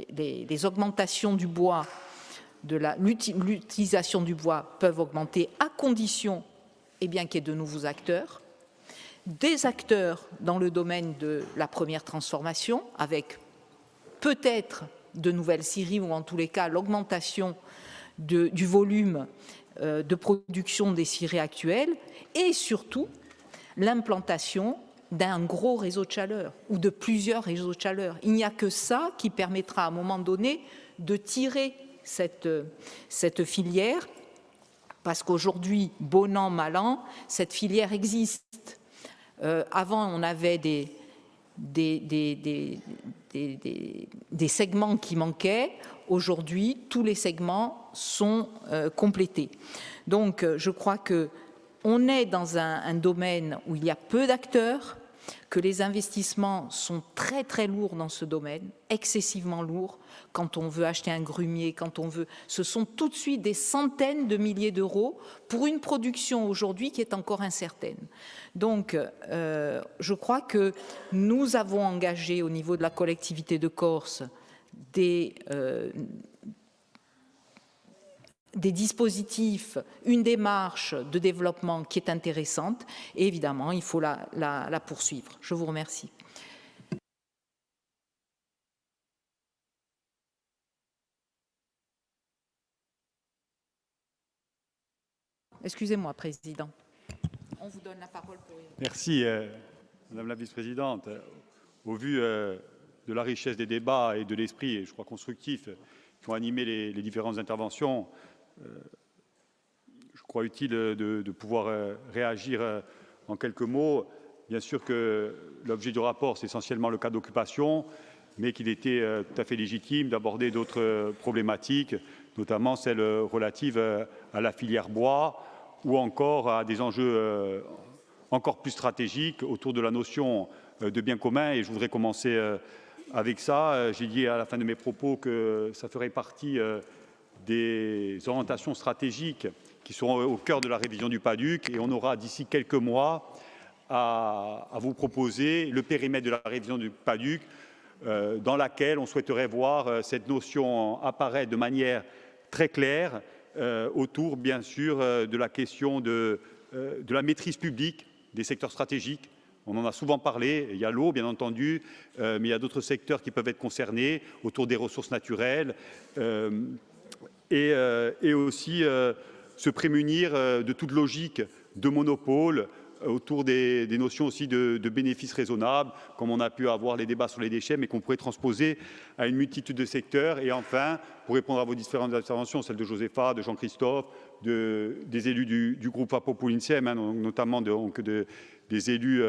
les augmentations du bois, l'utilisation du bois peuvent augmenter à condition qu'il y ait de nouveaux acteurs, des acteurs dans le domaine de la première transformation, avec peut-être de nouvelles scieries ou en tous les cas l'augmentation du volume de production des scieries actuelles et surtout l'implantation d'un gros réseau de chaleur ou de plusieurs réseaux de chaleur. Il n'y a que ça qui permettra à un moment donné de tirer cette filière, parce qu'aujourd'hui, bon an, mal an, cette filière existe. Avant, on avait des segments qui manquaient. Aujourd'hui, tous les segments sont complétés. Donc, je crois qu'on est dans un domaine où il y a peu d'acteurs, que les investissements sont très très lourds dans ce domaine, excessivement lourds. Quand on veut acheter un grumier, ce sont tout de suite des centaines de milliers d'euros pour une production aujourd'hui qui est encore incertaine. Donc, je crois que nous avons engagé au niveau de la collectivité de Corse des dispositifs, une démarche de développement qui est intéressante et évidemment, il faut la poursuivre. Je vous remercie. Excusez-moi, Président. On vous donne la parole pour... Merci, Madame la Vice-Présidente. Au vu de la richesse des débats et de l'esprit, je crois, constructif qui ont animé les différentes interventions, je crois utile de pouvoir réagir en quelques mots. Bien sûr que l'objet du rapport, c'est essentiellement le cas d'occupation, mais qu'il était tout à fait légitime d'aborder d'autres problématiques, notamment celles relatives à la filière bois ou encore à des enjeux encore plus stratégiques autour de la notion de bien commun. Et je voudrais commencer avec ça. J'ai dit à la fin de mes propos que ça ferait partie des orientations stratégiques qui seront au cœur de la révision du PADUC, et on aura d'ici quelques mois à vous proposer le périmètre de la révision du PADUC dans laquelle on souhaiterait voir cette notion apparaître de manière très claire autour, bien sûr, de la question de la maîtrise publique des secteurs stratégiques. On en a souvent parlé, il y a l'eau bien entendu, mais il y a d'autres secteurs qui peuvent être concernés autour des ressources naturelles et aussi se prémunir de toute logique de monopole autour des notions aussi de bénéfices raisonnables, comme on a pu avoir les débats sur les déchets, mais qu'on pourrait transposer à une multitude de secteurs. Et enfin, pour répondre à vos différentes interventions, celle de Josepha, de Jean-Christophe, des élus du groupe Apopo-Lincem, hein, notamment des élus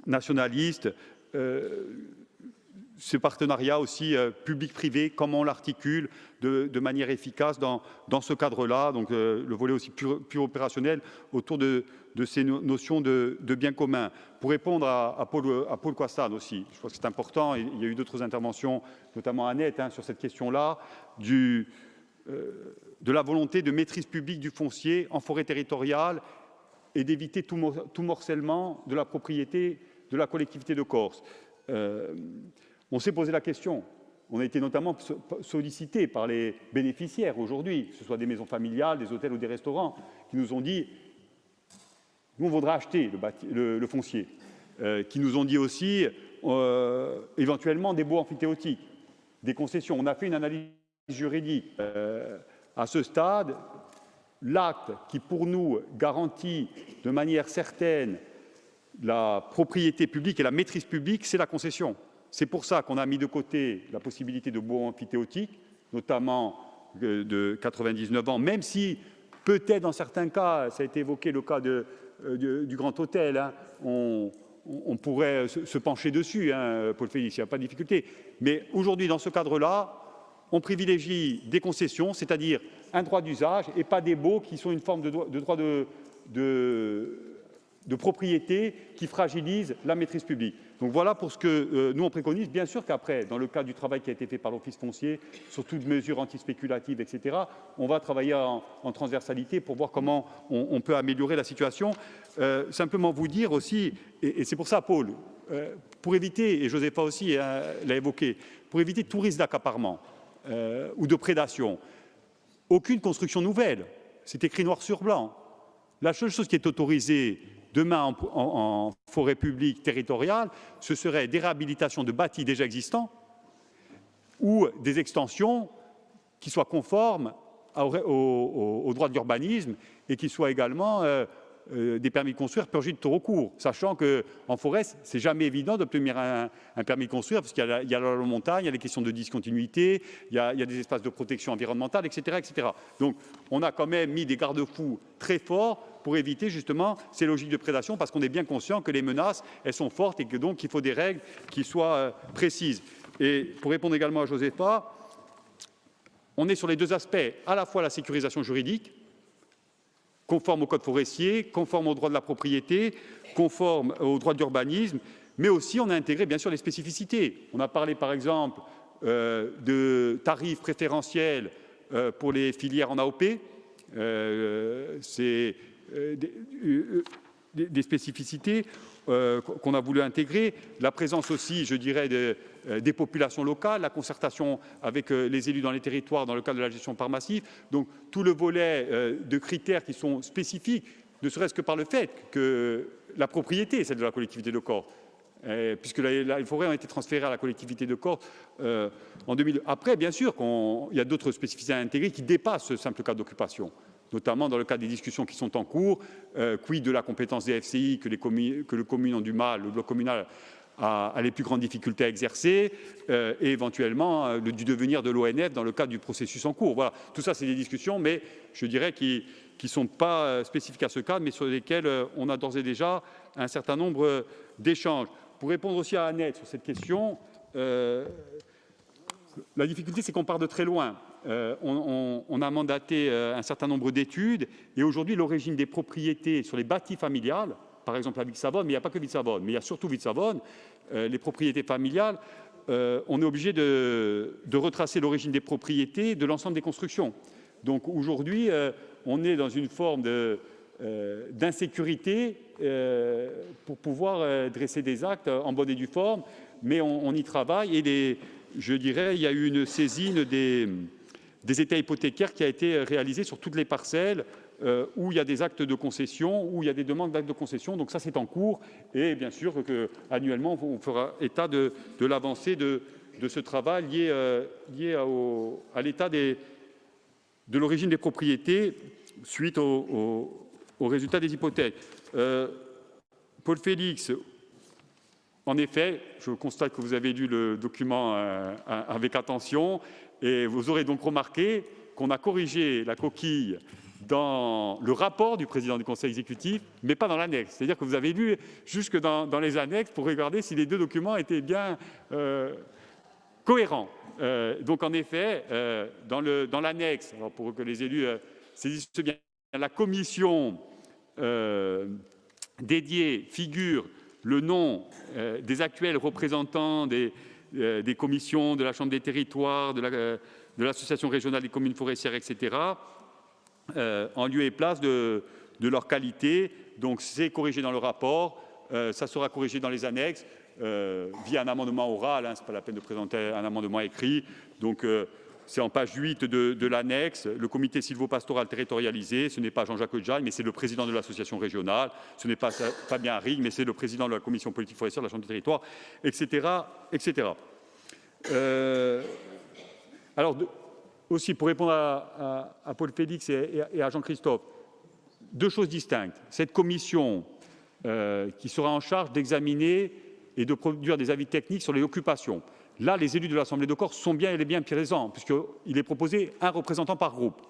nationalistes, ce partenariat aussi public-privé, comment on l'articule de manière efficace dans ce cadre-là, donc le volet aussi plus opérationnel autour de ces notions de bien commun. Pour répondre à Paul Coastad aussi, je pense que c'est important, il y a eu d'autres interventions, notamment Annette, hein, sur cette question-là, de la volonté de maîtrise publique du foncier en forêt territoriale et d'éviter tout morcellement de la propriété de la collectivité de Corse. On s'est posé la question. On a été notamment sollicité par les bénéficiaires aujourd'hui, que ce soit des maisons familiales, des hôtels ou des restaurants, qui nous ont dit « nous, on voudra acheter le foncier », qui nous ont dit aussi éventuellement des baux amphithéotiques, des concessions. On a fait une analyse juridique. À ce stade, l'acte qui, pour nous, garantit de manière certaine la propriété publique et la maîtrise publique, c'est la concession. C'est pour ça qu'on a mis de côté la possibilité de baux amphithéotiques, notamment de 99 ans, même si peut-être dans certains cas, ça a été évoqué le cas du Grand Hôtel, hein, on pourrait se pencher dessus, hein, Paul Félix, il n'y a pas de difficulté. Mais aujourd'hui, dans ce cadre-là, on privilégie des concessions, c'est-à-dire un droit d'usage et pas des baux qui sont une forme de droit de propriété qui fragilise la maîtrise publique. Donc voilà pour ce que nous on préconise. Bien sûr qu'après, dans le cadre du travail qui a été fait par l'Office foncier, sur toutes mesures antispéculatives, etc., on va travailler en transversalité pour voir comment on peut améliorer la situation. Simplement vous dire aussi, et c'est pour ça, Paul, pour éviter, et Josépha aussi l'a évoqué, pour éviter tout risque d'accaparement ou de prédation, aucune construction nouvelle, c'est écrit noir sur blanc. La seule chose qui est autorisée demain en forêt publique territoriale, ce serait des réhabilitations de bâtis déjà existants ou des extensions qui soient conformes au droit de l'urbanisme et qui soient également des permis de construire purgés de trop recours, sachant qu'en forêt, c'est jamais évident d'obtenir un permis de construire parce qu'il y a la montagne, il y a les questions de discontinuité, il y a des espaces de protection environnementale, etc., etc. Donc, on a quand même mis des garde-fous très forts pour éviter justement ces logiques de prédation parce qu'on est bien conscient que les menaces, elles sont fortes et que donc il faut des règles qui soient précises. Et pour répondre également à Josépha, on est sur les deux aspects, à la fois la sécurisation juridique, conforme au code forestier, conforme au droit de la propriété, conforme au droit de l'urbanisme, mais aussi on a intégré bien sûr les spécificités. On a parlé par exemple de tarifs préférentiels pour les filières en AOP, c'est des spécificités qu'on a voulu intégrer, la présence aussi, je dirais, des populations locales, la concertation avec les élus dans les territoires dans le cadre de la gestion par massif, donc tout le volet de critères qui sont spécifiques, ne serait-ce que par le fait que la propriété est celle de la collectivité de Corse, puisque les forêts ont été transférées à la collectivité de Corse en 2000. Après, bien sûr, il y a d'autres spécificités à intégrer qui dépassent ce simple cas d'occupation, notamment dans le cadre des discussions qui sont en cours, quid de la compétence des FCI que le communes ont du mal, le bloc communal a les plus grandes difficultés à exercer, et éventuellement du devenir de l'ONF dans le cadre du processus en cours. Voilà, tout ça c'est des discussions, mais je dirais qui ne sont pas spécifiques à ce cadre, mais sur lesquelles on a d'ores et déjà un certain nombre d'échanges. Pour répondre aussi à Annette sur cette question, la difficulté c'est qu'on part de très loin. On a mandaté un certain nombre d'études et aujourd'hui l'origine des propriétés sur les bâtis familiales, par exemple à Ville-Savonne, mais il n'y a pas que Ville-Savonne, mais il y a surtout Ville-Savonne, les propriétés familiales, on est obligé de retracer l'origine des propriétés de l'ensemble des constructions. Donc aujourd'hui, on est dans une forme d'insécurité pour pouvoir dresser des actes en bonne et due forme, mais on y travaille et je dirais il y a eu une saisine des états hypothécaires qui a été réalisée sur toutes les parcelles où il y a des actes de concession, où il y a des demandes d'actes de concession. Donc ça, c'est en cours. Et bien sûr qu'annuellement, on fera état de l'avancée de ce travail lié à l'état de l'origine des propriétés suite au résultat des hypothèques. Paul Félix, en effet, je constate que vous avez lu le document avec attention et vous aurez donc remarqué qu'on a corrigé la coquille dans le rapport du président du conseil exécutif, mais pas dans l'annexe. C'est-à-dire que vous avez lu jusque dans les annexes pour regarder si les deux documents étaient bien cohérents. Donc en effet, dans l'annexe, pour que les élus saisissent bien, la commission dédiée figure le nom des actuels représentants des commissions, de la Chambre des territoires, de l'Association régionale des communes forestières, etc., en lieu et place de leur qualité. Donc c'est corrigé dans le rapport, ça sera corrigé dans les annexes via un amendement oral, ce n'est pas la peine de présenter un amendement écrit. Donc c'est en page 8 de l'annexe, le comité sylvo-pastoral territorialisé, ce n'est pas Jean-Jacques Jaille, mais c'est le président de l'association régionale, ce n'est pas Fabien Arrigue, mais c'est le président de la commission politique forestière de la Chambre du territoire, etc. etc. Alors, aussi, pour répondre à Paul Félix et à Jean-Christophe, deux choses distinctes. Cette commission qui sera en charge d'examiner et de produire des avis techniques sur les occupations. Là, les élus de l'Assemblée de Corse sont bien et bien présents, puisqu'il est proposé un représentant par groupe.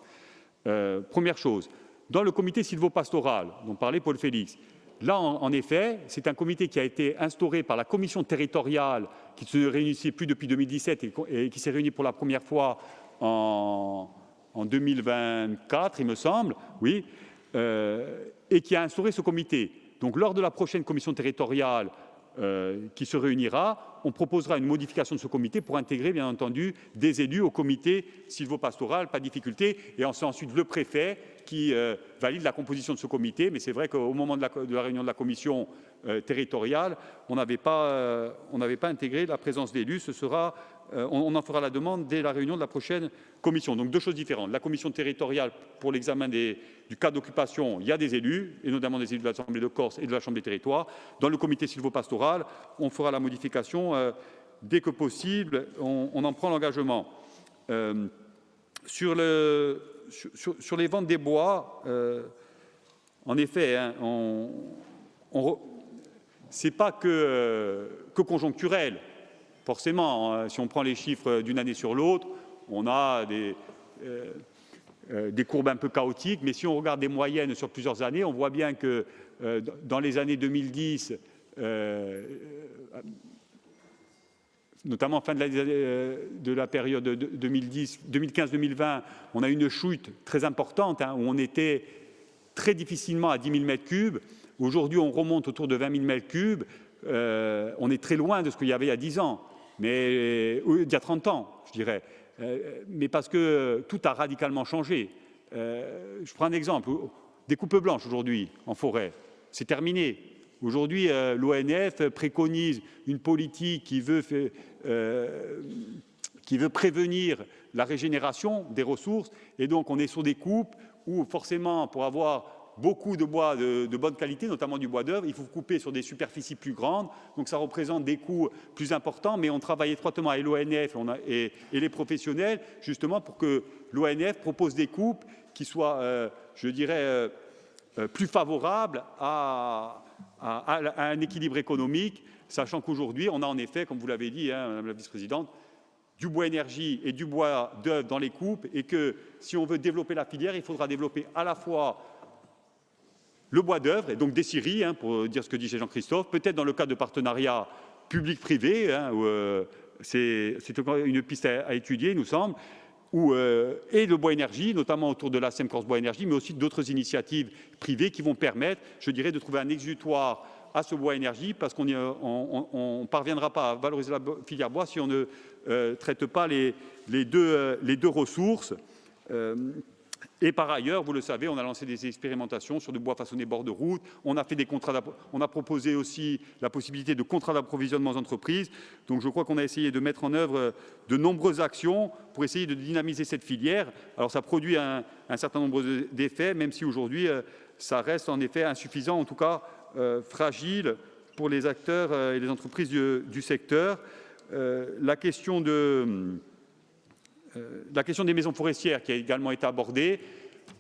Première chose. Dans le comité sylvo-pastoral, dont parlait Paul Félix, là, en effet, c'est un comité qui a été instauré par la commission territoriale, qui ne se réunissait plus depuis 2017 et qui s'est réunie pour la première fois en 2024, il me semble, oui, et qui a instauré ce comité. Donc, lors de la prochaine commission territoriale qui se réunira, on proposera une modification de ce comité pour intégrer, bien entendu, des élus au comité sylvo-pastoral, pas de difficulté, et c'est ensuite le préfet qui valide la composition de ce comité. Mais c'est vrai qu'au moment de la réunion de la commission territoriale, on n'avait pas intégré la présence d'élus. On en fera la demande dès la réunion de la prochaine commission. Donc deux choses différentes. La commission territoriale, pour l'examen du cas d'occupation, il y a des élus, et notamment des élus de l'Assemblée de Corse et de la Chambre des territoires. Dans le comité sylvo-pastoral, on fera la modification dès que possible. On en prend l'engagement. Sur les ventes des bois, en effet, hein, ce n'est pas que conjoncturel. Forcément, si on prend les chiffres d'une année sur l'autre, on a des courbes un peu chaotiques, mais si on regarde des moyennes sur plusieurs années, on voit bien que dans les années 2010, notamment fin de la période 2015-2020, on a une chute très importante, hein, où on était très difficilement à 10 000 m3. Aujourd'hui, on remonte autour de 20 000 m3. On est très loin de ce qu'il y avait il y a 10 ans, mais il y a 30 ans, je dirais. Mais parce que tout a radicalement changé. Je prends un exemple. Des coupes blanches aujourd'hui en forêt, c'est terminé. Aujourd'hui, l'ONF préconise une politique qui veut prévenir la régénération des ressources, et donc on est sur des coupes où forcément, pour avoir beaucoup de bois de bonne qualité, notamment du bois d'œuvre, il faut couper sur des superficies plus grandes, donc ça représente des coûts plus importants, mais on travaille étroitement avec l'ONF et les professionnels, justement pour que l'ONF propose des coupes qui soient, je dirais, plus favorables à un équilibre économique, sachant qu'aujourd'hui, on a en effet, comme vous l'avez dit, hein, Madame la Vice-présidente, du bois énergie et du bois d'œuvre dans les coupes, et que si on veut développer la filière, il faudra développer à la fois le bois d'œuvre, et donc des scieries, hein, pour dire ce que dit Jean-Christophe, peut-être dans le cadre de partenariats public-privé, hein, où c'est une piste à étudier, il nous semble, et le bois énergie, notamment autour de la SEM Corse Bois Énergie, mais aussi d'autres initiatives privées qui vont permettre, je dirais, de trouver un exutoire à ce bois énergie, parce qu'on ne parviendra pas à valoriser la filière bois si on ne traite pas les deux ressources. Et par ailleurs, vous le savez, on a lancé des expérimentations sur du bois façonné bord de route. On a proposé aussi la possibilité de contrats d'approvisionnement aux entreprises. Donc je crois qu'on a essayé de mettre en œuvre de nombreuses actions pour essayer de dynamiser cette filière. Alors ça produit un certain nombre d'effets, même si aujourd'hui ça reste en effet insuffisant, en tout cas fragile pour les acteurs et les entreprises du secteur. La question des maisons forestières qui a également été abordée.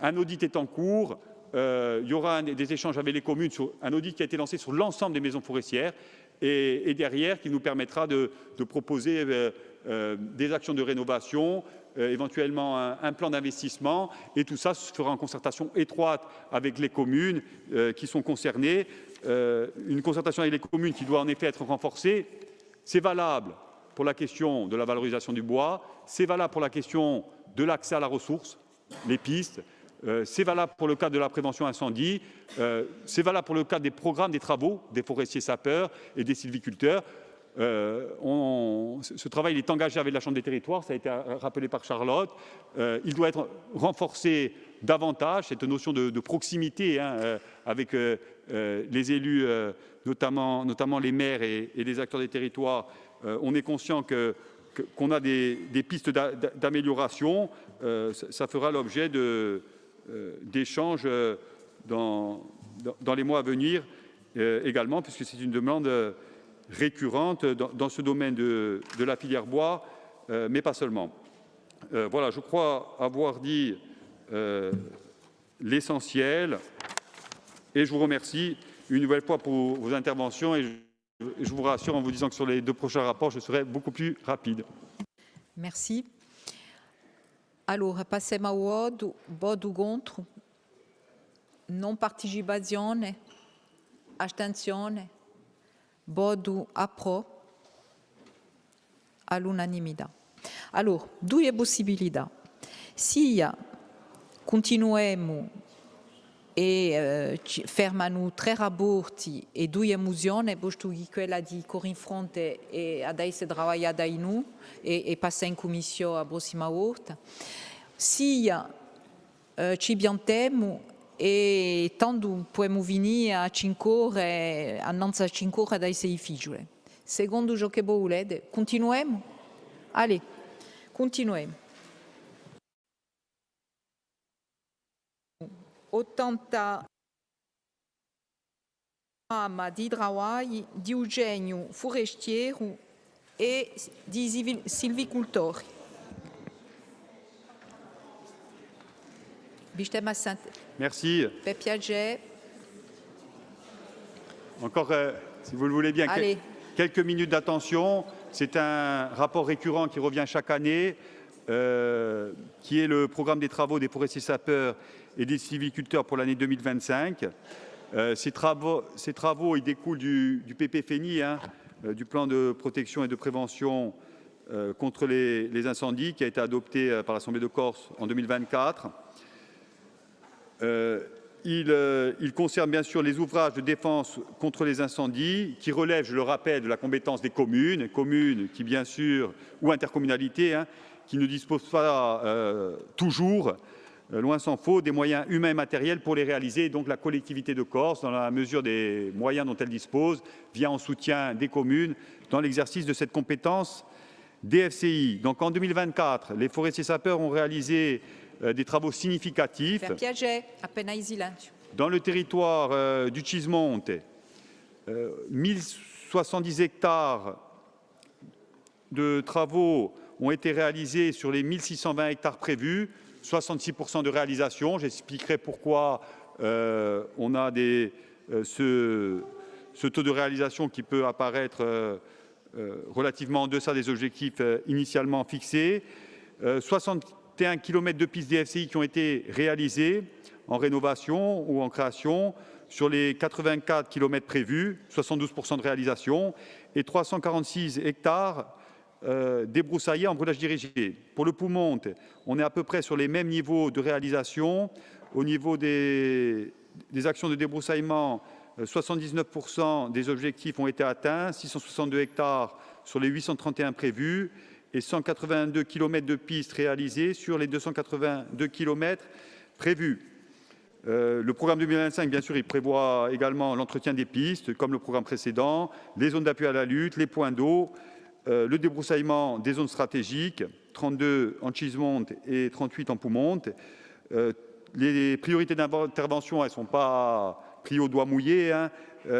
Un audit est en cours. Il y aura des échanges avec les communes sur un audit qui a été lancé sur l'ensemble des maisons forestières et derrière qui nous permettra de proposer des actions de rénovation, éventuellement un plan d'investissement, et tout ça se fera en concertation étroite avec les communes qui sont concernées. Une concertation avec les communes qui doit en effet être renforcée. C'est valable pour la question de la valorisation du bois, c'est valable pour la question de l'accès à la ressource, les pistes, c'est valable pour le cadre de la prévention incendie, c'est valable pour le cadre des programmes des travaux des forestiers sapeurs et des sylviculteurs. Ce travail il est engagé avec la Chambre des territoires, ça a été rappelé par Charlotte. Il doit être renforcé davantage cette notion de proximité hein, avec les élus, notamment les maires et les acteurs des territoires. On est conscient qu'on a des pistes d'amélioration. Ça fera l'objet d'échanges dans les mois à venir également, puisque c'est une demande récurrente dans ce domaine de la filière bois, mais pas seulement. Voilà, je crois avoir dit l'essentiel et je vous remercie une nouvelle fois pour vos interventions et je vous rassure en vous disant que sur les 2 prochains rapports, je serai beaucoup plus rapide. Merci. Allora, passiamo a voto contro, non partecipazione, astensione, voto appro all'unanimità. Allora, 2 possibilità. Sia continuiamo e fermano 3 rapporti e 2 mozioni, posto che quella di Corinne Fronte è adesso lavorata in noi e passa in commissione la prossima volta. Sia ci piantiamo e tanto possiamo venire a 5 ore, annanzi a 5 ore dai 6 figlie. Secondo ciò che volete, continuiamo? Allez, continuiamo. 80 programma di lavoro di Eugenio Forestiero e di silvicoltori. Merci. Per piacere. Encore, si vous le voulez bien, quelques minutes d'attention. C'est un rapport récurrent qui revient chaque année, qui est le programme des travaux des forestiers sapeurs et des sylviculteurs pour l'année 2025. Ces travaux ils découlent du PPFENI, hein, du plan de protection et de prévention contre les incendies, qui a été adopté par l'Assemblée de Corse en 2024. Il concerne bien sûr les ouvrages de défense contre les incendies, qui relèvent, je le rappelle, de la compétence des communes qui bien sûr, ou intercommunalités, hein, qui ne disposent pas toujours, loin s'en faut, des moyens humains et matériels pour les réaliser. Donc la collectivité de Corse, dans la mesure des moyens dont elle dispose, vient en soutien des communes dans l'exercice de cette compétence DFCI. Donc en 2024, les forestiers sapeurs ont réalisé des travaux significatifs. Dans le territoire du Cismonte, 1070 hectares de travaux ont été réalisés sur les 1620 hectares prévus, 66% de réalisation. J'expliquerai pourquoi on a ce taux de réalisation qui peut apparaître relativement en deçà des objectifs initialement fixés. 61 km de pistes DFCI qui ont été réalisées en rénovation ou en création sur les 84 km prévus, 72% de réalisation, et 346 hectares débroussaillés en brûlage dirigé. Pour le Poumonte, on est à peu près sur les mêmes niveaux de réalisation. Au niveau des actions de débroussaillement, 79% des objectifs ont été atteints, 662 hectares sur les 831 prévus, et 182 km de pistes réalisées sur les 282 km prévus. Le programme 2025, bien sûr, il prévoit également l'entretien des pistes, comme le programme précédent, les zones d'appui à la lutte, les points d'eau, le débroussaillement des zones stratégiques, 32 en Cismonte et 38 en Poumonte. Les priorités d'intervention, elles ne sont pas prises au doigt mouillé, hein,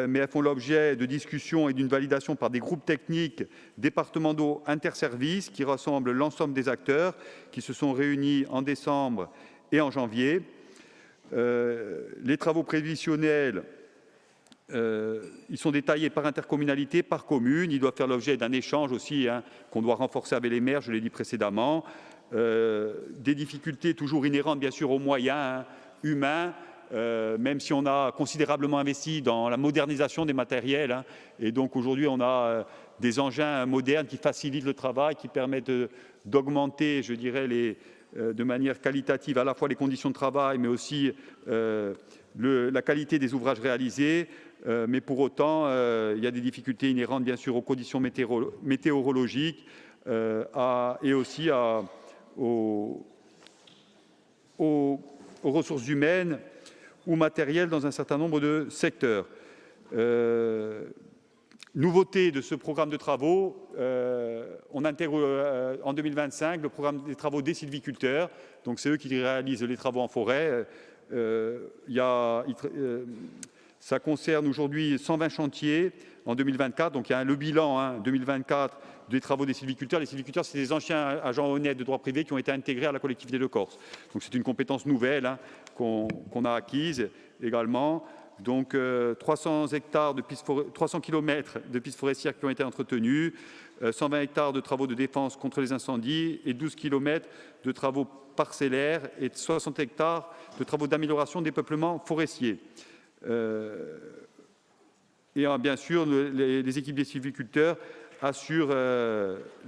mais elles font l'objet de discussions et d'une validation par des groupes techniques départementaux interservices qui rassemblent l'ensemble des acteurs qui se sont réunis en décembre et en janvier. Les travaux prévisionnels, ils sont détaillés par intercommunalité, par commune. Ils doivent faire l'objet d'un échange aussi, hein, qu'on doit renforcer avec les maires, je l'ai dit précédemment. Des difficultés toujours inhérentes, bien sûr, aux moyens humains, même si on a considérablement investi dans la modernisation des matériels. Hein, et donc aujourd'hui, on a des engins modernes qui facilitent le travail, qui permettent d'augmenter, je dirais, de manière qualitative à la fois les conditions de travail, mais aussi la qualité des ouvrages réalisés. Mais pour autant, il y a des difficultés inhérentes, bien sûr, aux conditions météorologiques et aussi aux aux ressources humaines ou matérielles dans un certain nombre de secteurs. Nouveauté de ce programme de travaux, on intègre en 2025 le programme des travaux des sylviculteurs. Donc c'est eux qui réalisent les travaux en forêt. Ça concerne aujourd'hui 120 chantiers en 2024. Donc il y a le bilan 2024 des travaux des sylviculteurs. Les sylviculteurs, c'est des anciens agents honnêtes de droit privé qui ont été intégrés à la collectivité de Corse. Donc c'est une compétence nouvelle qu'on a acquise également. Donc 300 km de pistes forestières qui ont été entretenues, 120 hectares de travaux de défense contre les incendies et 12 km de travaux parcellaires et 60 hectares de travaux d'amélioration des peuplements forestiers. Et bien sûr, les équipes des sylviculteurs assurent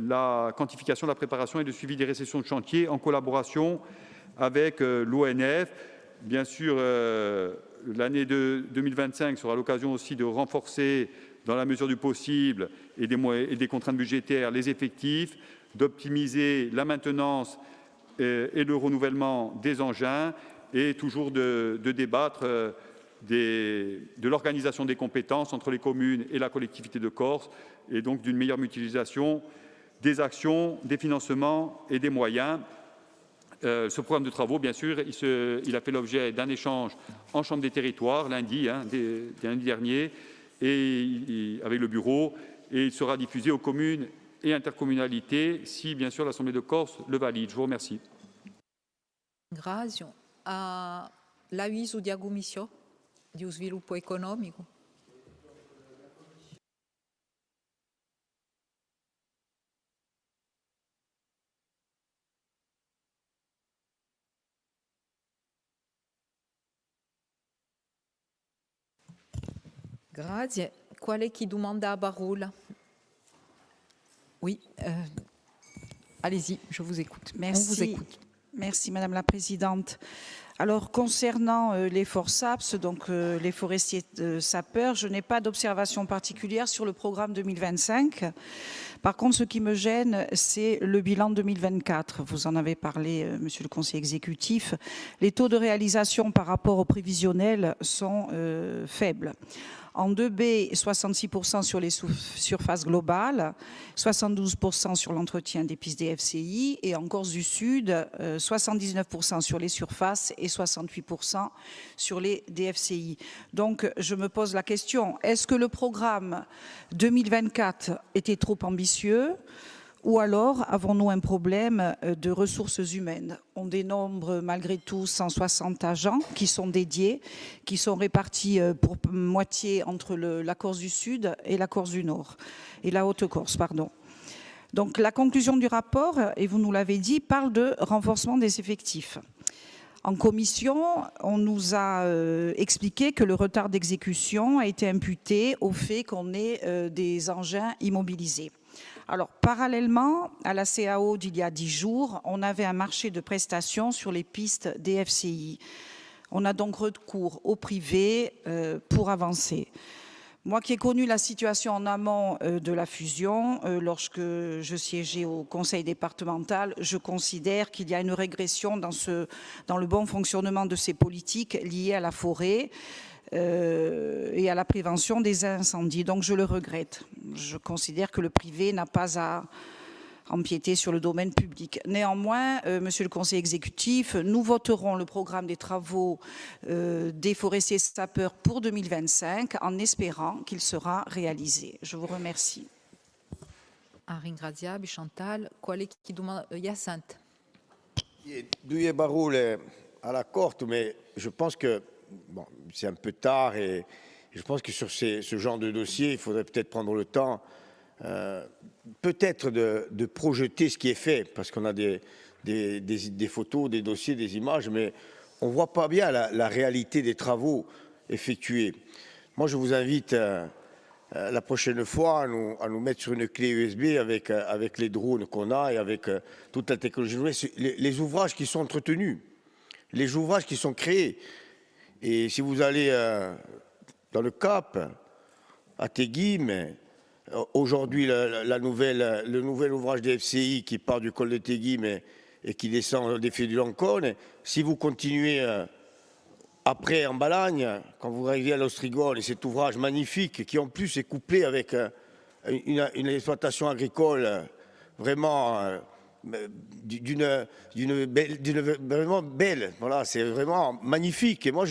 la quantification, la préparation et le suivi des récessions de chantier en collaboration avec l'ONF. Bien sûr, l'année 2025 sera l'occasion aussi de renforcer, dans la mesure du possible et des contraintes budgétaires, les effectifs, d'optimiser la maintenance et le renouvellement des engins et toujours de débattre de l'organisation des compétences entre les communes et la collectivité de Corse et donc d'une meilleure mutualisation des actions, des financements et des moyens. Ce programme de travaux, bien sûr, il a fait l'objet d'un échange en Chambre des territoires lundi dernier et avec le bureau, et il sera diffusé aux communes et intercommunalités si, bien sûr, l'Assemblée de Corse le valide. Je vous remercie. Grazie. L'avviso di Agumissio di sviluppo economico. Grazie. Qual è chi domanda a Baroula? Oui, allez-y, je vous écoute. Merci. On vous écoute. Merci Madame la Présidente. Alors concernant les FORSAPS, donc les forestiers sapeurs, je n'ai pas d'observation particulière sur le programme 2025. Par contre, ce qui me gêne, c'est le bilan 2024. Vous en avez parlé, Monsieur le Conseiller exécutif. Les taux de réalisation par rapport au prévisionnel sont faibles. En 2B, 66% sur les surfaces globales, 72% sur l'entretien des pistes des FCI et en Corse du Sud, 79% sur les surfaces et 68% sur les DFCI. Donc, je me pose la question, est-ce que le programme 2024 était trop ambitieux ? Ou alors, avons-nous un problème de ressources humaines? On dénombre malgré tout 160 agents qui sont dédiés, qui sont répartis pour moitié entre la Corse du Sud et la Corse du Nord, et la Haute-Corse, pardon. Donc la conclusion du rapport, et vous nous l'avez dit, parle de renforcement des effectifs. En commission, on nous a expliqué que le retard d'exécution a été imputé au fait qu'on ait des engins immobilisés. Alors, parallèlement à la CAO d'il y a 10 jours, on avait un marché de prestations sur les pistes DFCI. On a donc recours au privé pour avancer. Moi qui ai connu la situation en amont de la fusion, lorsque je siégeais au conseil départemental, je considère qu'il y a une régression dans le bon fonctionnement de ces politiques liées à la forêt et à la prévention des incendies. Donc je le regrette. Je considère que le privé n'a pas à empiéter sur le domaine public. Néanmoins, Monsieur le Conseiller exécutif, nous voterons le programme des travaux des forestiers sapeurs pour 2025 en espérant qu'il sera réalisé. Je vous remercie. Ringraziabi, Chantal. Qual è chi domanda? Hyacinthe. Douillet Baroul à la Corte, mais je pense que bon, c'est un peu tard et je pense que sur ce genre de dossier, il faudrait peut-être prendre le temps peut-être de projeter ce qui est fait, parce qu'on a des photos, des dossiers, des images, mais on ne voit pas bien la réalité des travaux effectués. Moi, je vous invite la prochaine fois à nous mettre sur une clé USB avec les drones qu'on a et avec toute la technologie, les ouvrages qui sont entretenus, les ouvrages qui sont créés. Et si vous allez dans le Cap, à Teguim, aujourd'hui le nouvel ouvrage des FCI qui part du col de Teguim et qui descend des Fiers du Lancône. Si vous continuez après en Balagne, quand vous arrivez à l'Ostrigone, et cet ouvrage magnifique qui en plus est couplé avec une exploitation agricole vraiment vraiment belle. Voilà, c'est vraiment magnifique. Et moi,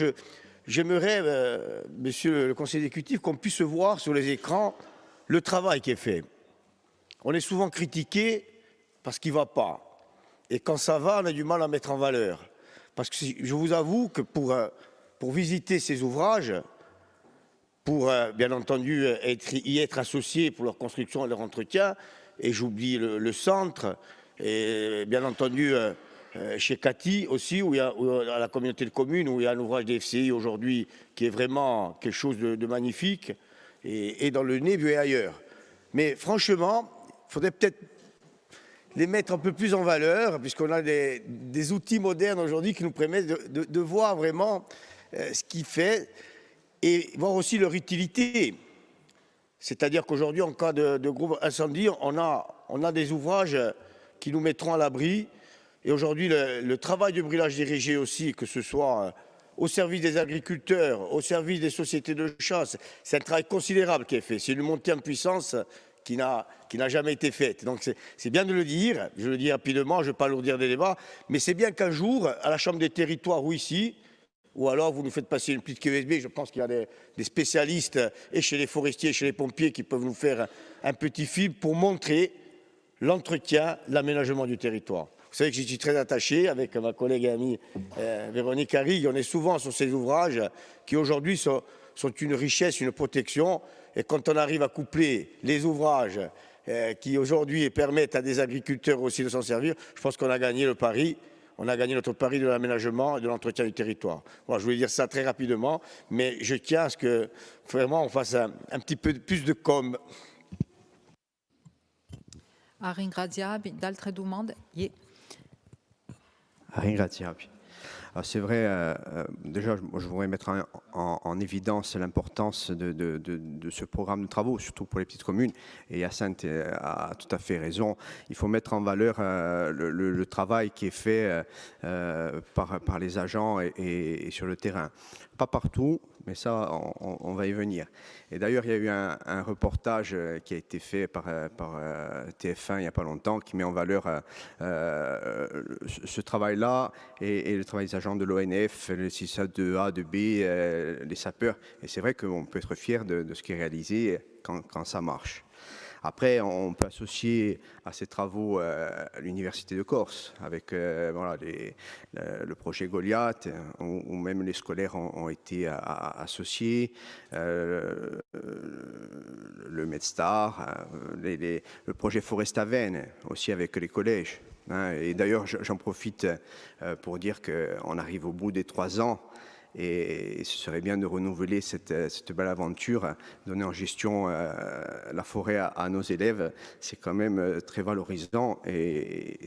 j'aimerais, monsieur le conseiller exécutif, qu'on puisse voir sur les écrans le travail qui est fait. On est souvent critiqué parce qu'il ne va pas. Et quand ça va, on a du mal à mettre en valeur. Parce que je vous avoue que pour visiter ces ouvrages, pour bien entendu y être associé pour leur construction et leur entretien, et j'oublie le centre, et bien entendu chez Cathy aussi, où il y a à la communauté de communes, où il y a un ouvrage des FCI aujourd'hui qui est vraiment quelque chose de magnifique, et dans le Nébu et ailleurs. Mais franchement, il faudrait peut-être les mettre un peu plus en valeur, puisqu'on a des outils modernes aujourd'hui qui nous permettent de voir vraiment ce qu'il fait et voir aussi leur utilité. C'est-à-dire qu'aujourd'hui, en cas de gros incendie, on a des ouvrages qui nous mettront à l'abri. Et aujourd'hui, le travail de brûlage dirigé aussi, que ce soit au service des agriculteurs, au service des sociétés de chasse, c'est un travail considérable qui est fait. C'est une montée en puissance qui n'a jamais été faite. Donc c'est bien de le dire, je le dis rapidement, je ne vais pas alourdir des débats, mais c'est bien qu'un jour, à la Chambre des territoires ou ici, ou alors vous nous faites passer une petite clé USB, je pense qu'il y a des spécialistes, et chez les forestiers, et chez les pompiers, qui peuvent nous faire un petit film pour montrer l'entretien, l'aménagement du territoire. Vous savez que j'y suis très attaché avec ma collègue et amie Véronique Harrig. On est souvent sur ces ouvrages qui aujourd'hui sont une richesse, une protection. Et quand on arrive à coupler les ouvrages qui aujourd'hui permettent à des agriculteurs aussi de s'en servir, je pense qu'on a gagné le pari. On a gagné notre pari de l'aménagement et de l'entretien du territoire. Voilà, je voulais dire ça très rapidement, mais je tiens à ce que vraiment on fasse un petit peu plus de com'. Ringraziabi, d'altre domande? Ringraziabi. C'est vrai, déjà, je voudrais mettre en évidence l'importance de ce programme de travaux, surtout pour les petites communes. Et Hyacinthe a tout à fait raison. Il faut mettre en valeur le travail qui est fait par les agents et sur le terrain. Pas partout, mais ça, on va y venir. Et d'ailleurs, il y a eu un reportage qui a été fait par TF1 il n'y a pas longtemps, qui met en valeur ce travail-là et le travail des agents de l'ONF, les CISA de A, de B, les sapeurs. Et c'est vrai qu'on peut être fier de ce qui est réalisé quand ça marche. Après, on peut associer à ces travaux l'Université de Corse, avec voilà, le projet Goliath, où même les scolaires ont été associés, le MedStar, le projet Forestaven, aussi avec les collèges. Et d'ailleurs, j'en profite pour dire qu'on arrive au bout des 3 ans. Et ce serait bien de renouveler cette belle aventure, donner en gestion la forêt à nos élèves. C'est quand même très valorisant et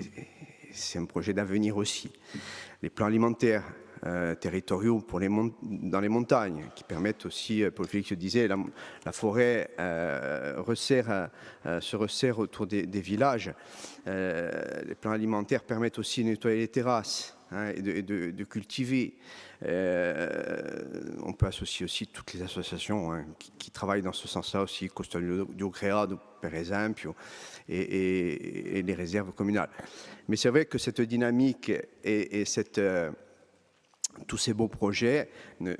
c'est un projet d'avenir aussi. Les plans alimentaires territoriaux dans les montagnes, qui permettent aussi, Paul Félix le disait, la forêt se resserre autour des villages. Les plans alimentaires permettent aussi de nettoyer les terrasses et de cultiver. On peut associer aussi toutes les associations qui travaillent dans ce sens-là aussi, Custode du Creado, par exemple, et les réserves communales. Mais c'est vrai que cette dynamique et tous ces beaux projets ne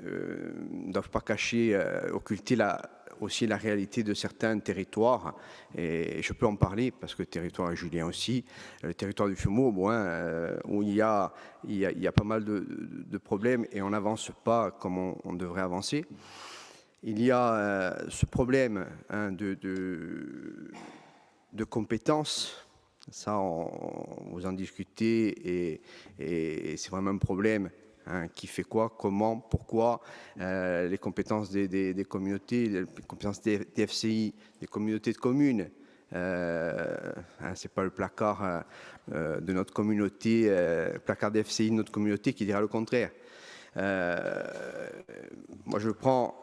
doivent pas cacher, occulter aussi la réalité de certains territoires, et je peux en parler parce que le territoire est Julien aussi, le territoire du Fumeau, où il y a pas mal de problèmes et on n'avance pas comme on devrait avancer. Il y a ce problème de compétences, ça vous en discutez et c'est vraiment un problème. Qui fait quoi, comment, pourquoi, les compétences des communautés, les compétences des FCI, des communautés de communes. C'est pas le placard de notre communauté, le placard des FCI de notre communauté qui dira le contraire. Moi, je prends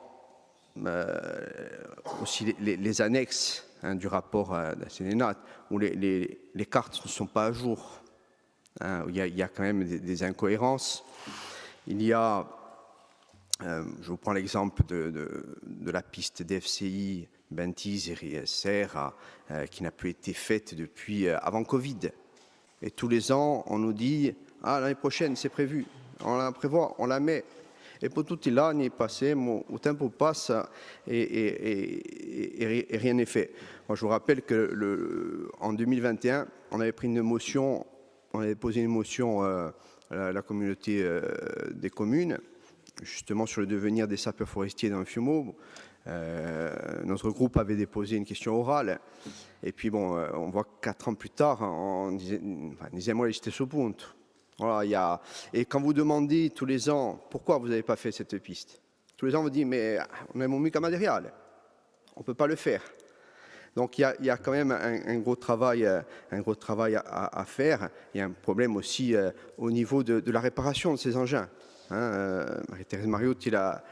aussi les annexes du rapport de la Sénénat, où les cartes ne sont pas à jour. hein, où il y a quand même des incohérences. Il y a, je vous prends l'exemple de la piste d'FCI Bentis-Serra qui n'a plus été faite depuis avant Covid. Et tous les ans, on nous dit « Ah, l'année prochaine, c'est prévu. On la prévoit, on la met. » Et pour tout est là, on y est passé, au tempo passe et rien n'est fait. Moi, je vous rappelle qu'en 2021, on avait pris une motion, on avait posé une motion à la communauté des communes, justement sur le devenir des sapeurs forestiers dans le FUMO. Notre groupe avait déposé une question orale. Et puis, bon, on voit que 4 ans plus tard, on disait, moi, j'étais sous ponte. Voilà, et quand vous demandez tous les ans pourquoi vous n'avez pas fait cette piste, tous les ans on vous dit mais on a mon mica matériel, on ne peut pas le faire. Donc il y a quand même un gros travail à faire. Il y a un problème aussi au niveau de la réparation de ces engins. Hein, Marie-Thérèse Mariotti l'a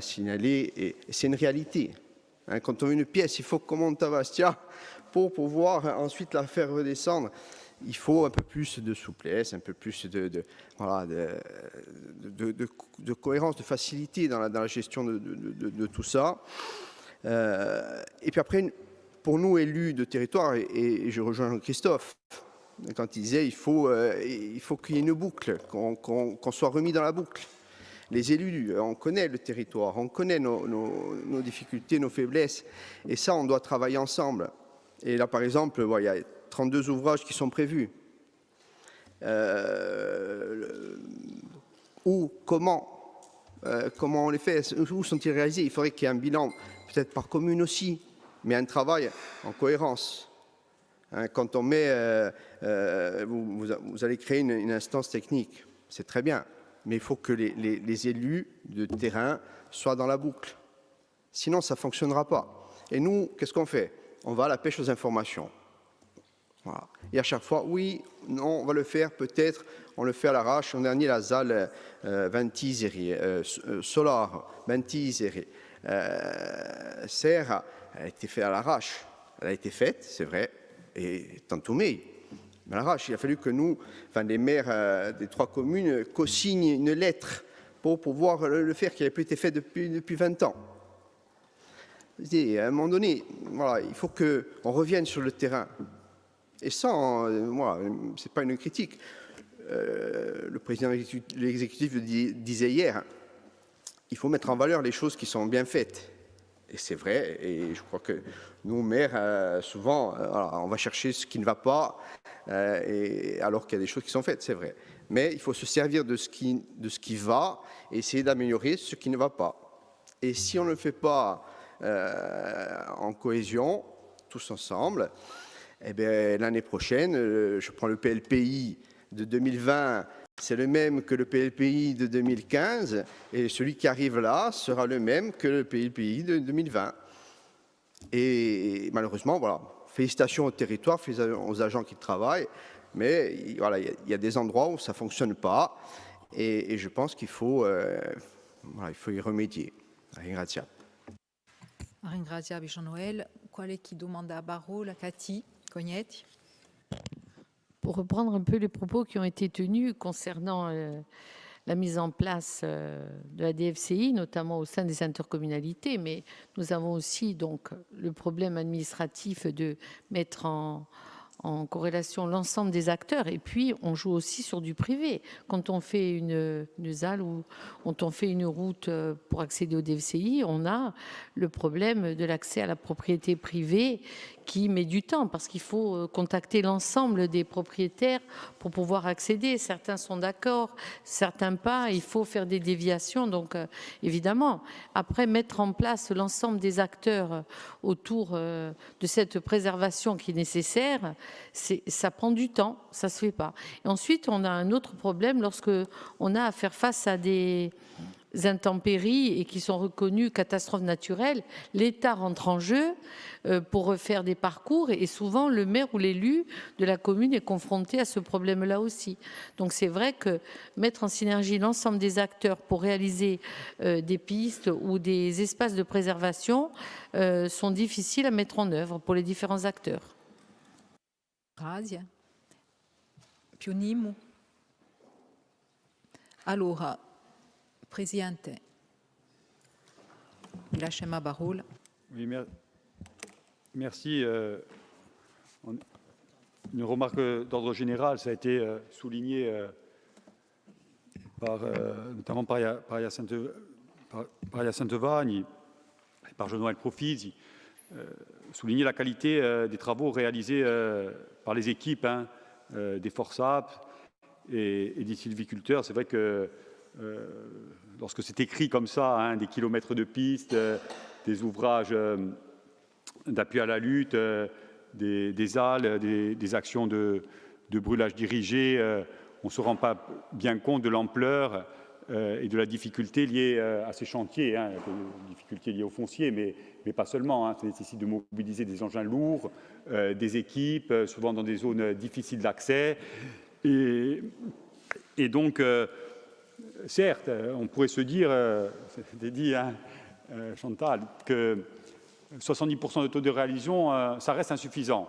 signalé et c'est une réalité. Hein, quand on veut une pièce, il faut qu'on monte à Bastia pour pouvoir ensuite la faire redescendre. Il faut un peu plus de souplesse, un peu plus de cohérence, de facilité dans la gestion de tout ça. Et puis après, pour nous, élus de territoire, et je rejoins Jean-Christophe, quand il disait il faut qu'il y ait une boucle, qu'on soit remis dans la boucle. Les élus, on connaît le territoire, on connaît nos difficultés, nos faiblesses, et ça, on doit travailler ensemble. Et là, par exemple, il y a 32 ouvrages qui sont prévus. Comment on les fait? Où sont-ils réalisés? Il faudrait qu'il y ait un bilan, peut-être par commune aussi, mais un travail en cohérence. Hein, quand on met, vous allez créer une instance technique, c'est très bien, mais il faut que les élus de terrain soient dans la boucle. Sinon, ça ne fonctionnera pas. Et nous, qu'est-ce qu'on fait? On va à la pêche aux informations. Voilà. Et à chaque fois, oui, non, on va le faire, peut-être, on le fait à l'arrache. En dernier, la ZAL Ventiseri, Solar, Ventiseri, Serra, elle a été faite à l'arrache. Elle a été faite, c'est vrai, et tantoumé. Mais à l'arrache, il a fallu que nous, enfin les maires des 3 communes, co-signent une lettre pour pouvoir le faire, qui n'avait plus été fait depuis 20 ans. Et à un moment donné, voilà, il faut qu'on revienne sur le terrain. Et ça, moi, ce n'est pas une critique. Le président de l'exécutif le disait hier, il faut mettre en valeur les choses qui sont bien faites. Et c'est vrai, et je crois que nous, maires, souvent, voilà, on va chercher ce qui ne va pas, alors qu'il y a des choses qui sont faites, c'est vrai. Mais il faut se servir de ce qui va et essayer d'améliorer ce qui ne va pas. Et si on ne le fait pas en cohésion, tous ensemble, eh bien, l'année prochaine, je prends le PLPI de 2020, c'est le même que le PLPI de 2015, et celui qui arrive là sera le même que le PLPI de 2020. Et malheureusement, voilà, félicitations au territoire, félicitations aux agents qui travaillent, mais voilà, il y a des endroits où ça ne fonctionne pas, et je pense qu'il faut, voilà, il faut y remédier. Ringrazia. Ringrazia Jean-Noël. Qual est qui demande à Barreau, la Cathy Cognetti? Pour reprendre un peu les propos qui ont été tenus concernant la mise en place de la DFCI, notamment au sein des intercommunalités, mais nous avons aussi donc le problème administratif de mettre en corrélation l'ensemble des acteurs, et puis on joue aussi sur du privé. Quand on fait une ZAL ou quand on fait une route pour accéder au DFCI, on a le problème de l'accès à la propriété privée qui met du temps, parce qu'il faut contacter l'ensemble des propriétaires pour pouvoir accéder. Certains sont d'accord, certains pas, il faut faire des déviations. Donc évidemment, après mettre en place l'ensemble des acteurs autour de cette préservation qui est nécessaire, ça prend du temps, ça ne se fait pas. Et ensuite, on a un autre problème lorsque on a à faire face à des intempéries et qui sont reconnues catastrophes naturelles. L'État rentre en jeu pour refaire des parcours, et souvent le maire ou l'élu de la commune est confronté à ce problème-là aussi. Donc c'est vrai que mettre en synergie l'ensemble des acteurs pour réaliser des pistes ou des espaces de préservation sont difficiles à mettre en œuvre pour les différents acteurs. Grazia. Pionimo. Allora, Presidente, mi lascia la parola. Oui, merci. Une remarque d'ordre général, ça a été souligné notamment par Hyacinthe Vagne et par Jean-Noël Profisi, souligner la qualité des travaux réalisés par les équipes des FORSAP et des sylviculteurs. C'est vrai que lorsque c'est écrit comme ça, des kilomètres de pistes, des ouvrages d'appui à la lutte, des halles, des actions de brûlage dirigé, on ne se rend pas bien compte de l'ampleur et de la difficulté liée à ces chantiers, des difficultés liées au foncier, mais pas seulement. Ça nécessite de mobiliser des engins lourds, des équipes, souvent dans des zones difficiles d'accès. Et donc, certes, on pourrait se dire, c'était dit, Chantal, que 70% de taux de réalisation, ça reste insuffisant.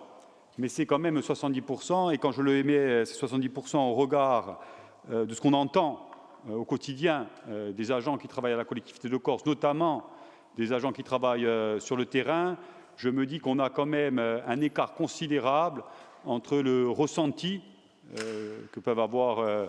Mais c'est quand même 70%, et quand je le mets, c'est 70% au regard de ce qu'on entend au quotidien des agents qui travaillent à la collectivité de Corse, notamment des agents qui travaillent sur le terrain, je me dis qu'on a quand même un écart considérable entre le ressenti que peuvent avoir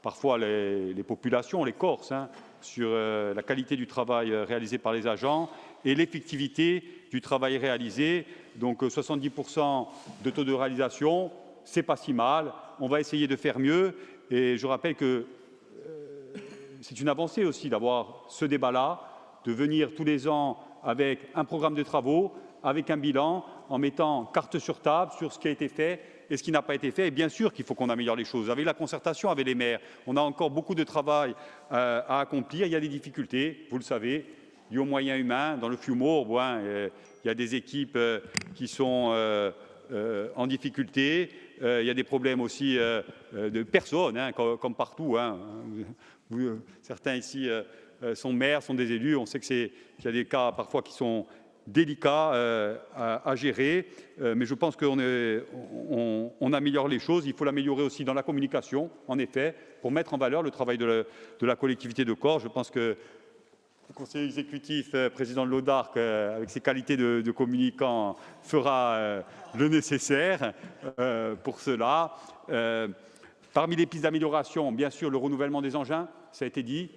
parfois les populations, les Corses, sur la qualité du travail réalisé par les agents et l'effectivité du travail réalisé. Donc 70% de taux de réalisation, c'est pas si mal. On va essayer de faire mieux. Et je rappelle que c'est une avancée aussi d'avoir ce débat-là, de venir tous les ans avec un programme de travaux, avec un bilan, en mettant carte sur table sur ce qui a été fait et ce qui n'a pas été fait. Et bien sûr qu'il faut qu'on améliore les choses. Avec la concertation avec les maires, on a encore beaucoup de travail à accomplir. Il y a des difficultés, vous le savez, liées aux moyens humains. Dans le FUMOR, il y a des équipes qui sont en difficulté. Il y a des problèmes aussi de personnes, comme partout. Certains ici sont maires, sont des élus. On sait qu'il y a des cas parfois qui sont délicats à gérer, mais je pense qu'on améliore les choses. Il faut l'améliorer aussi dans la communication, en effet, pour mettre en valeur le travail de la collectivité de Corse. Je pense que le conseiller exécutif, président de l'ODARC, avec ses qualités de communicant, fera le nécessaire pour cela. Parmi les pistes d'amélioration, bien sûr, le renouvellement des engins, ça a été dit.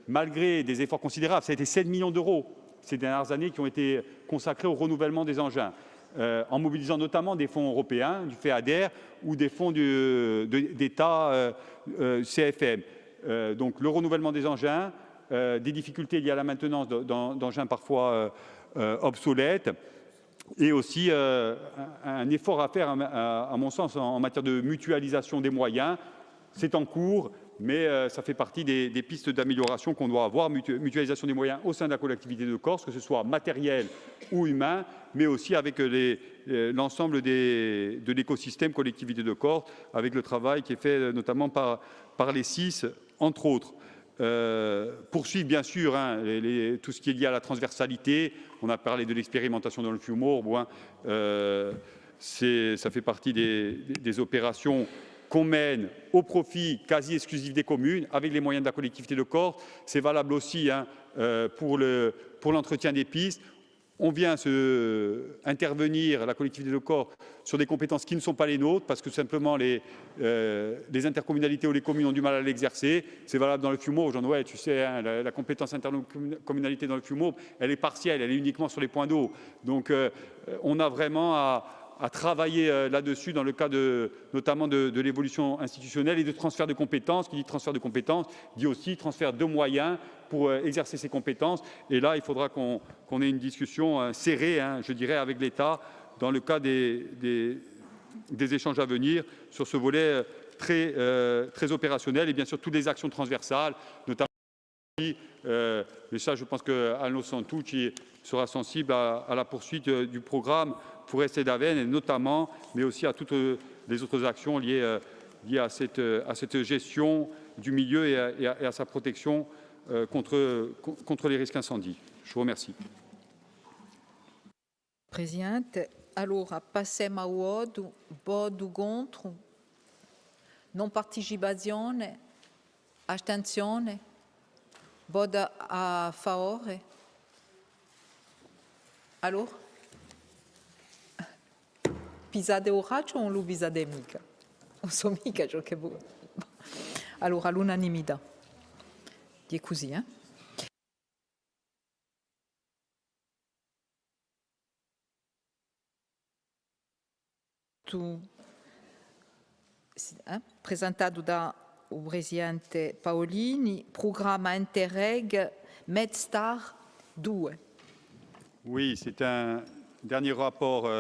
Malgré des efforts considérables, ça a été 7 millions d'euros ces dernières années qui ont été consacrés au renouvellement des engins, en mobilisant notamment des fonds européens, du FEADER ou des fonds d'État CFM. Donc le renouvellement des engins, des difficultés liées à la maintenance d'engins parfois obsolètes, et aussi un effort à faire, à mon sens, en matière de mutualisation des moyens. C'est en cours, mais ça fait partie des pistes d'amélioration qu'on doit avoir. Mutualisation des moyens au sein de la collectivité de Corse, que ce soit matériel ou humain, mais aussi avec l'ensemble de l'écosystème collectivité de Corse, avec le travail qui est fait notamment par les CIS, entre autres. Poursuivre bien sûr tout ce qui est lié à la transversalité. On a parlé de l'expérimentation dans le FUMOR. Ça fait partie des opérations qu'on mène au profit quasi exclusif des communes avec les moyens de la collectivité de Corse. C'est valable aussi pour l'entretien des pistes. On vient intervenir, la collectivité de Corse, sur des compétences qui ne sont pas les nôtres, parce que simplement les intercommunalités ou les communes ont du mal à l'exercer. C'est valable dans le FUMOR. Jean-Noël, tu sais, la compétence intercommunalité dans le FUMOR, elle est partielle, elle est uniquement sur les points d'eau. Donc, on a vraiment à travailler là-dessus dans le cadre notamment de l'évolution institutionnelle et de transfert de compétences. Qui dit transfert de compétences dit aussi transfert de moyens pour exercer ces compétences. Et là, il faudra qu'on ait une discussion serrée, je dirais, avec l'État dans le cadre des échanges à venir sur ce volet très opérationnel et bien sûr toutes les actions transversales, notamment mais ça, je pense qu'Alno Santucci sera sensible à la poursuite du programme Foreste d'Aven, et notamment, mais aussi à toutes les autres actions liées à cette gestion du milieu et à sa protection contre les risques incendies. Je vous remercie. Presidente, allora passiamo a voto contro. non partecipazione, astensione, voto a favore. Alors, pisate oraggio o non lo pisate mica? Non so mica ciò che vuoi. Allora, all'unanimità. È così, eh? Presentato da Presidente Paolini, programme Interreg MedStar 2. Oui, c'est un dernier rapport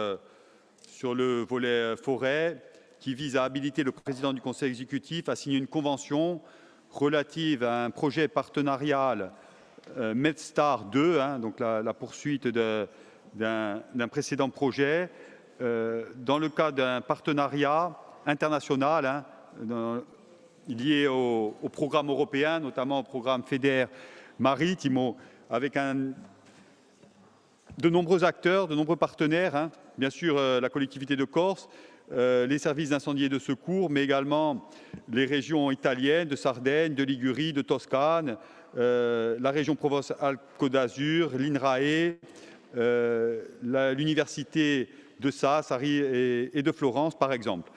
sur le volet forêt qui vise à habiliter le président du conseil exécutif à signer une convention relative à un projet partenarial MedStar 2, donc la poursuite d'un précédent projet, dans le cadre d'un partenariat international lié au programme européen, notamment au programme FEDER Maritimo, avec de nombreux acteurs, de nombreux partenaires, bien sûr la collectivité de Corse, les services d'incendie et de secours, mais également les régions italiennes de Sardaigne, de Ligurie, de Toscane, la région Provence-Alpes-Côte d'Azur, l'INRAE, l'université de Sassari et de Florence, par exemple.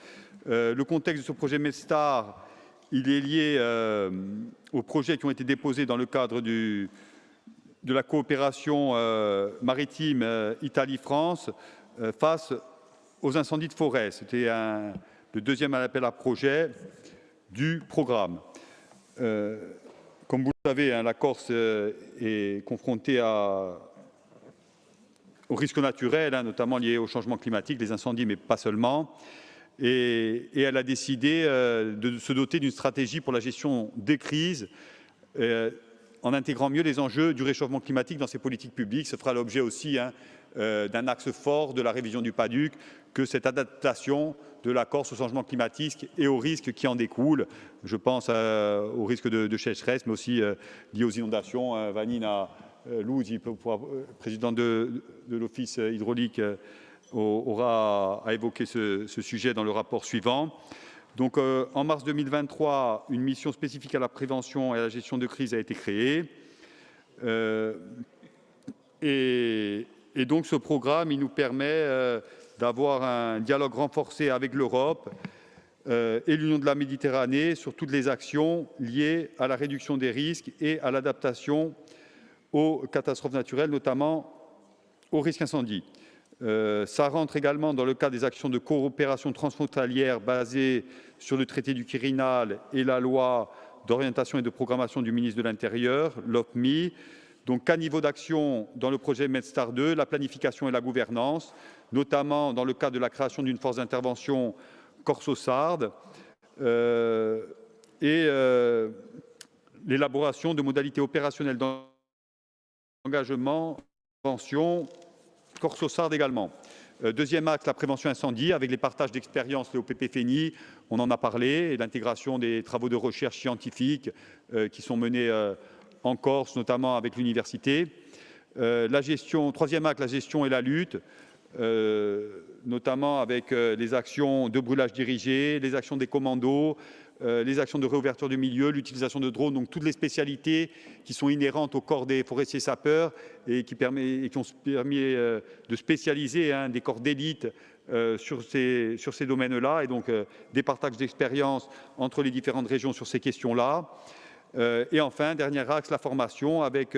Le contexte de ce projet MedStar, il est lié aux projets qui ont été déposés dans le cadre de la coopération maritime Italie-France face aux incendies de forêt. C'était le deuxième appel à projet du programme. Comme vous le savez, la Corse est confrontée aux risques naturels, notamment liés au changement climatique, les incendies, mais pas seulement. Et elle a décidé de se doter d'une stratégie pour la gestion des crises, en intégrant mieux les enjeux du réchauffement climatique dans ses politiques publiques. Ce fera l'objet aussi d'un axe fort de la révision du PADUC, que cette adaptation de la Corse au changement climatique et aux risques qui en découlent. Je pense aux risques de sécheresse, mais aussi liés aux inondations. Vanina Luzzi, président de l'Office hydraulique, aura à évoquer ce sujet dans le rapport suivant. Donc, en mars 2023, une mission spécifique à la prévention et à la gestion de crise a été créée. Et donc, ce programme, il nous permet d'avoir un dialogue renforcé avec l'Europe et l'Union de la Méditerranée sur toutes les actions liées à la réduction des risques et à l'adaptation aux catastrophes naturelles, notamment aux risques incendies. Ça rentre également dans le cadre des actions de coopération transfrontalière basées sur le traité du Quirinal et la loi d'orientation et de programmation du ministre de l'Intérieur, l'OPMI. Donc, qu'à niveau d'action dans le projet MedStar 2, la planification et la gouvernance, notamment dans le cadre de la création d'une force d'intervention corso-sarde et l'élaboration de modalités opérationnelles d'engagement, prévention, corso-sarde également. Deuxième axe, la prévention incendie, avec les partages d'expériences, les OPP-FENI, on en a parlé, et l'intégration des travaux de recherche scientifique qui sont menés en Corse, notamment avec l'université. Troisième axe, la gestion et la lutte, notamment avec les actions de brûlage dirigé, les actions des commandos, les actions de réouverture du milieu, l'utilisation de drones, donc toutes les spécialités qui sont inhérentes au corps des forestiers sapeurs et qui ont permis de spécialiser des corps d'élite sur ces domaines-là, et donc des partages d'expériences entre les différentes régions sur ces questions-là. Et enfin, dernier axe, la formation, avec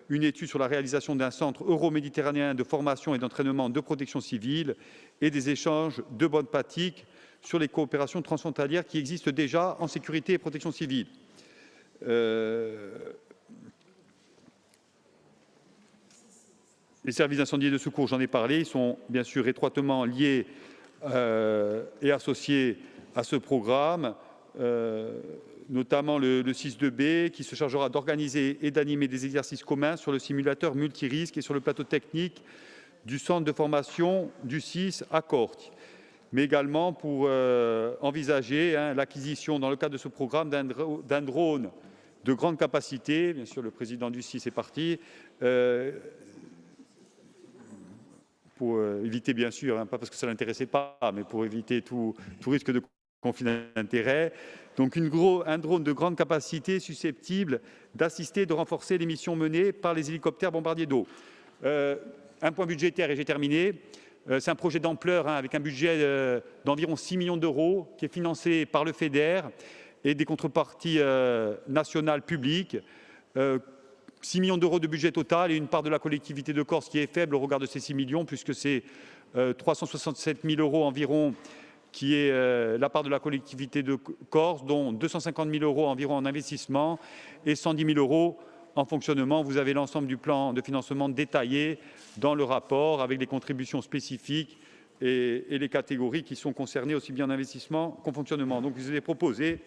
une étude sur la réalisation d'un centre euro-méditerranéen de formation et d'entraînement de protection civile et des échanges de bonnes pratiques sur les coopérations transfrontalières qui existent déjà en sécurité et protection civile. Les services d'incendie et de secours, j'en ai parlé, ils sont bien sûr étroitement liés et associés à ce programme, notamment le 6.2b qui se chargera d'organiser et d'animer des exercices communs sur le simulateur multirisque et sur le plateau technique du centre de formation du 6 à Corti, mais également pour envisager l'acquisition dans le cadre de ce programme d'un drone de grande capacité. Bien sûr, le président du 6 est parti, pour éviter, bien sûr, pas parce que ça ne l'intéressait pas, mais pour éviter tout risque de conflit d'intérêts. Donc un drone de grande capacité susceptible d'assister et de renforcer les missions menées par les hélicoptères bombardiers d'eau. Un point budgétaire et j'ai terminé. C'est un projet d'ampleur avec un budget d'environ 6 millions d'euros qui est financé par le FEDER et des contreparties nationales publiques. 6 millions d'euros de budget total et une part de la collectivité de Corse qui est faible au regard de ces 6 millions puisque c'est 367 000 euros environ qui est la part de la collectivité de Corse, dont 250 000 euros environ en investissement et 110 000 euros en fonctionnement. Vous avez l'ensemble du plan de financement détaillé dans le rapport avec les contributions spécifiques et les catégories qui sont concernées aussi bien en investissement qu'en fonctionnement. Donc, vous avez proposé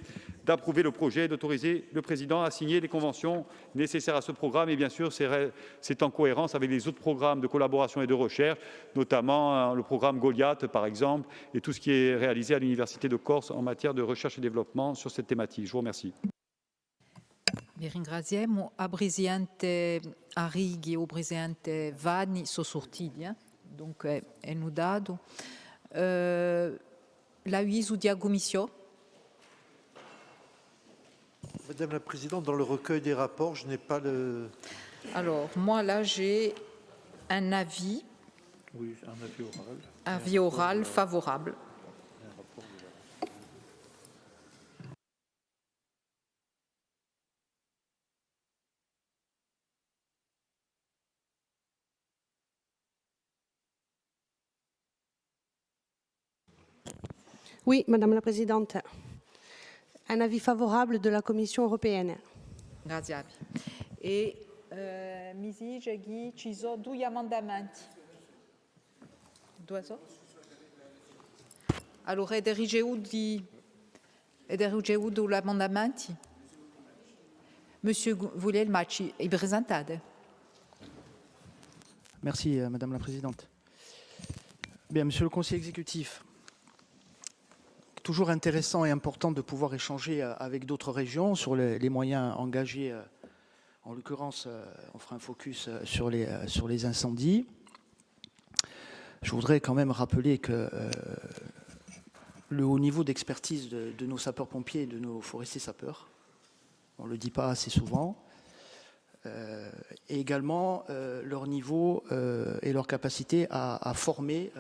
d'approuver le projet, d'autoriser le président à signer les conventions nécessaires à ce programme. Et bien sûr, c'est en cohérence avec les autres programmes de collaboration et de recherche, notamment le programme Goliath, par exemple, et tout ce qui est réalisé à l'Université de Corse en matière de recherche et développement sur cette thématique. Je vous remercie. Vi ringraziamo. A Presidente Arrighi e o Presidente Vanni sono sortiti, donc è nudato. L'avviso di Commission. Madame la Présidente, dans le recueil des rapports, je n'ai pas le... Alors, moi, là, j'ai un avis. Oui, un avis oral. Avis oral favorable. Oui, Madame la Présidente. Un avis favorable de la Commission européenne. Grazie. E mi dice che ci sono due emendamenti. Due so? Allora, è ricevuto l'emendamento? Monsieur Guglielma, è presentato? Merci, Madame la Présidente. Bien, Monsieur le Conseiller exécutif, toujours intéressant et important de pouvoir échanger avec d'autres régions sur les moyens engagés. En l'occurrence, on fera un focus sur les incendies. Je voudrais quand même rappeler que le haut niveau d'expertise de nos sapeurs-pompiers et de nos forestiers sapeurs, on ne le dit pas assez souvent, et également leur niveau et leur capacité à former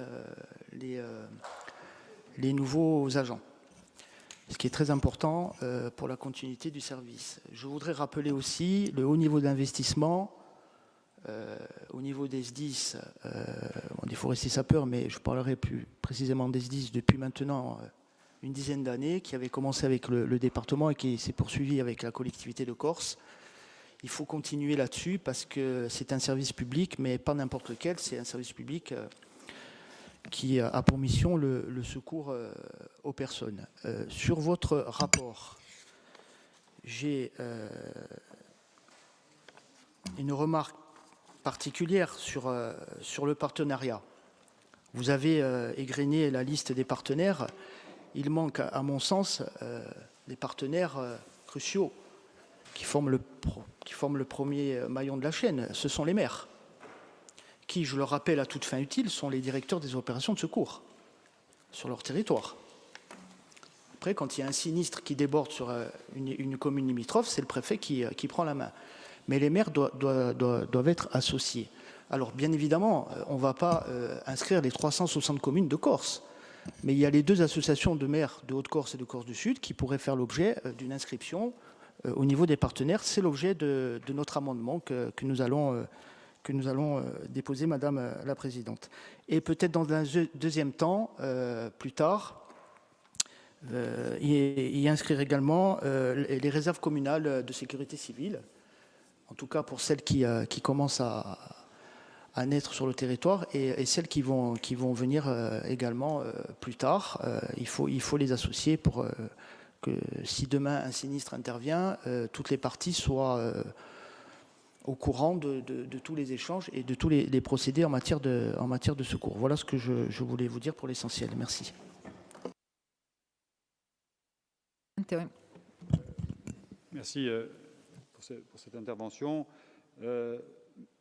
les nouveaux agents, ce qui est très important pour la continuité du service. Je voudrais rappeler aussi le haut niveau d'investissement au niveau des SDIS, des forestiers sapeurs, mais je parlerai plus précisément des SDIS depuis maintenant une dizaine d'années, qui avait commencé avec le département et qui s'est poursuivi avec la collectivité de Corse. Il faut continuer là-dessus parce que c'est un service public, mais pas n'importe lequel, c'est un service public qui a pour mission le secours aux personnes. Sur votre rapport, j'ai une remarque particulière sur le partenariat. Vous avez égrené la liste des partenaires. Il manque, à mon sens, des partenaires cruciaux qui forment le premier maillon de la chaîne. Ce sont les maires, qui, je le rappelle à toute fin utile, sont les directeurs des opérations de secours sur leur territoire. Après, quand il y a un sinistre qui déborde sur une commune limitrophe, c'est le préfet qui prend la main. Mais les maires doivent être associés. Alors, bien évidemment, on ne va pas inscrire les 360 communes de Corse, mais il y a les deux associations de maires de Haute-Corse et de Corse du Sud qui pourraient faire l'objet d'une inscription au niveau des partenaires. C'est l'objet de notre amendement que nous allons déposer, Madame la Présidente. Et peut-être dans un deuxième temps, plus tard, y inscrire également les réserves communales de sécurité civile, en tout cas pour celles qui commencent à naître sur le territoire et celles qui vont venir également plus tard. Il faut les associer pour que si demain un sinistre intervient, toutes les parties soient au courant de tous les échanges et de tous les procédés en matière de secours. Voilà ce que je voulais vous dire pour l'essentiel. Merci. Merci pour cette intervention.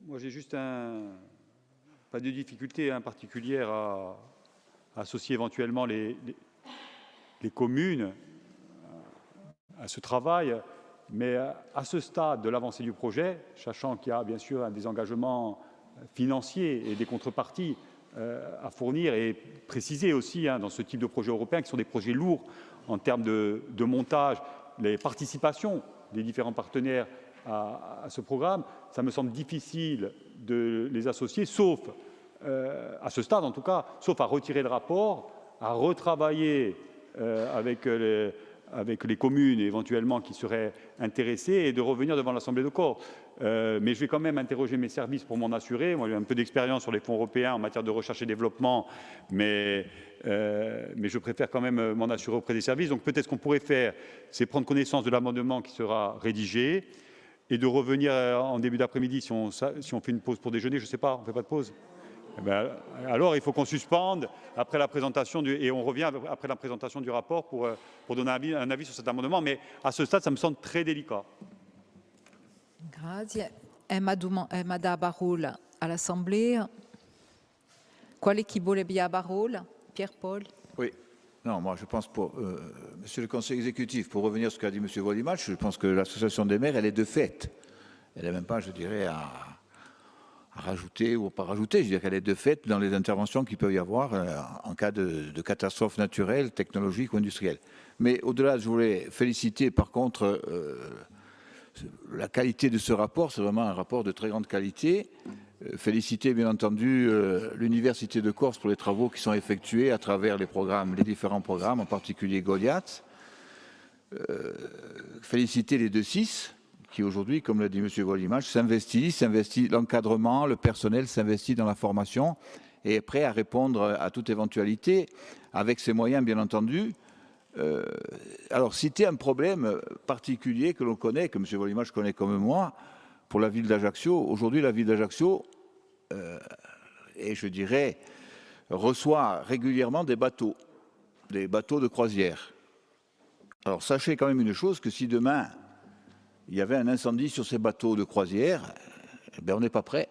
Moi, j'ai juste pas de difficulté particulière à associer éventuellement les les communes à ce travail, mais à ce stade de l'avancée du projet, sachant qu'il y a bien sûr des engagements financiers et des contreparties à fournir et préciser aussi dans ce type de projet européen, qui sont des projets lourds en termes de montage, les participations des différents partenaires à ce programme, ça me semble difficile de les associer, sauf, à ce stade en tout cas, sauf à retirer le rapport, à retravailler avec les communes éventuellement qui seraient intéressées et de revenir devant l'Assemblée de Corse. Mais je vais quand même interroger mes services pour m'en assurer. Moi, j'ai un peu d'expérience sur les fonds européens en matière de recherche et développement, mais je préfère quand même m'en assurer auprès des services. Donc peut-être ce qu'on pourrait faire, c'est prendre connaissance de l'amendement qui sera rédigé et de revenir en début d'après-midi si on fait une pause pour déjeuner. Je ne sais pas, on ne fait pas de pause. Eh bien, alors il faut qu'on suspende après la présentation et on revient après la présentation du rapport pour donner un avis sur cet amendement. Mais à ce stade, ça me semble très délicat. Grazie. Emma Barol all'Assemblea. Quale chi vuole la parole? Pierre-Paul. Oui. Non, moi je pense pour Monsieur le Conseil exécutif, pour revenir à ce qu'a dit Monsieur Volimatch, je pense que l'association des maires, elle est de fait. Elle n'est même pas, je dirais, à rajouter ou pas rajouter. Je dirais qu'elle est de fait dans les interventions qu'il peut y avoir en cas de catastrophe naturelle, technologique ou industrielle. Mais au-delà, je voulais féliciter par contre la qualité de ce rapport. C'est vraiment un rapport de très grande qualité. Féliciter bien entendu l'Université de Corse pour les travaux qui sont effectués à travers les différents programmes, en particulier Goliath. Féliciter les 2-6 qui aujourd'hui, comme l'a dit M. Volimatch, s'investit l'encadrement, le personnel s'investit dans la formation et est prêt à répondre à toute éventualité avec ses moyens bien entendu. Alors citer un problème particulier que l'on connaît, que M. Volimatch connaît comme moi, pour la ville d'Ajaccio. Aujourd'hui, la ville d'Ajaccio, et je dirais, reçoit régulièrement des bateaux de croisière. Alors sachez quand même une chose, que si demain il y avait un incendie sur ces bateaux de croisière, eh bien, on n'est pas prêt.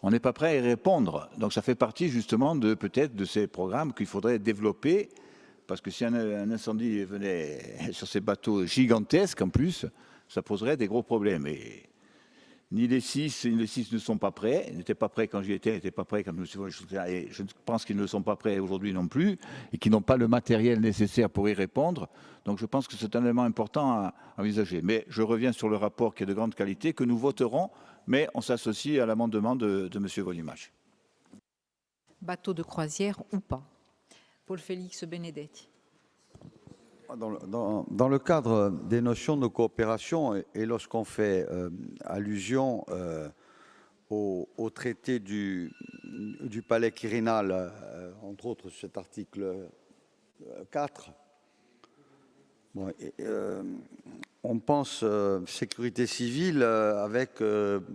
On n'est pas prêt à y répondre. Donc ça fait partie justement peut-être de ces programmes qu'il faudrait développer, parce que si un incendie venait sur ces bateaux gigantesques en plus, ça poserait des gros problèmes. Et ni les 6 ne sont pas prêts. Ils n'étaient pas prêts quand j'y étais, ils n'étaient pas prêts quand et je pense qu'ils ne sont pas prêts aujourd'hui non plus et qu'ils n'ont pas le matériel nécessaire pour y répondre. Donc je pense que c'est un élément important à envisager. Mais je reviens sur le rapport qui est de grande qualité, que nous voterons, mais on s'associe à l'amendement de M. Volimatch. Bateau de croisière ou pas? Paul Félix Benedetti. Dans le cadre des notions de coopération et lorsqu'on fait allusion au traité du Palais Quirinal, entre autres cet article 4, bon, on pense sécurité civile avec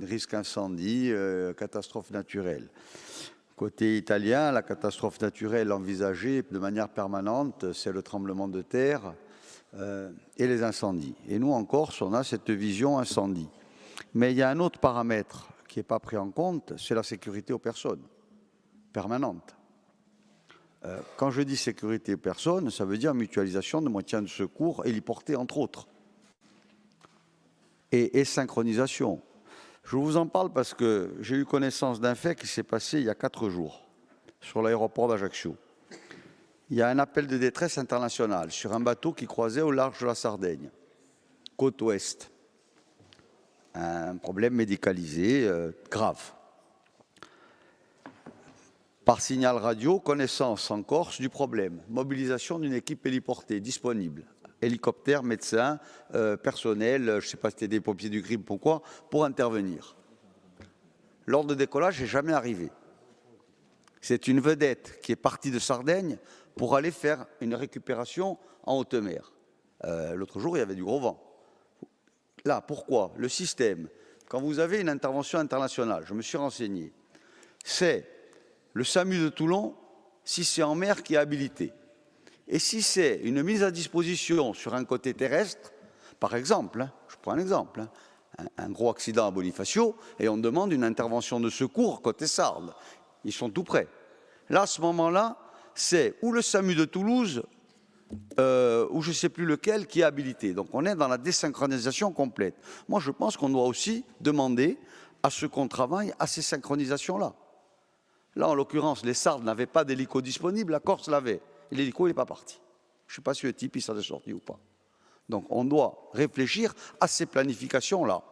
risque incendie, catastrophe naturelle. Côté italien, la catastrophe naturelle envisagée de manière permanente, c'est le tremblement de terre et les incendies. Et nous, en Corse, on a cette vision incendie. Mais il y a un autre paramètre qui n'est pas pris en compte, c'est la sécurité aux personnes, permanente. Quand je dis sécurité aux personnes, ça veut dire mutualisation de moyens de secours héliportés, entre autres. Et synchronisation. Je vous en parle parce que j'ai eu connaissance d'un fait qui s'est passé il y a 4 jours sur l'aéroport d'Ajaccio. Il y a un appel de détresse international sur un bateau qui croisait au large de la Sardaigne, côte ouest. Un problème médicalisé grave. Par signal radio, connaissance en Corse du problème. Mobilisation d'une équipe héliportée disponible. Hélicoptères, médecins, personnel, je ne sais pas si c'était des pompiers du GRIP, pourquoi, pour intervenir. L'ordre de décollage n'est jamais arrivé. C'est une vedette qui est partie de Sardaigne pour aller faire une récupération en haute mer. L'autre jour, il y avait du gros vent. Là, pourquoi? Le système, quand vous avez une intervention internationale, je me suis renseigné, c'est le SAMU de Toulon, si c'est en mer, qui est habilité. Et si c'est une mise à disposition sur un côté terrestre, par exemple, je prends un exemple, un gros accident à Bonifacio, et on demande une intervention de secours côté Sardes, ils sont tout prêts. Là, à ce moment-là, c'est ou le SAMU de Toulouse ou je ne sais plus lequel qui est habilité. Donc on est dans la désynchronisation complète. Moi je pense qu'on doit aussi demander à ce qu'on travaille à ces synchronisations-là. Là en l'occurrence les Sardes n'avaient pas d'hélico disponible, la Corse l'avait. Et l'hélico il n'est pas parti. Je ne sais pas si le type il s'en est sorti ou pas. Donc on doit réfléchir à ces planifications-là.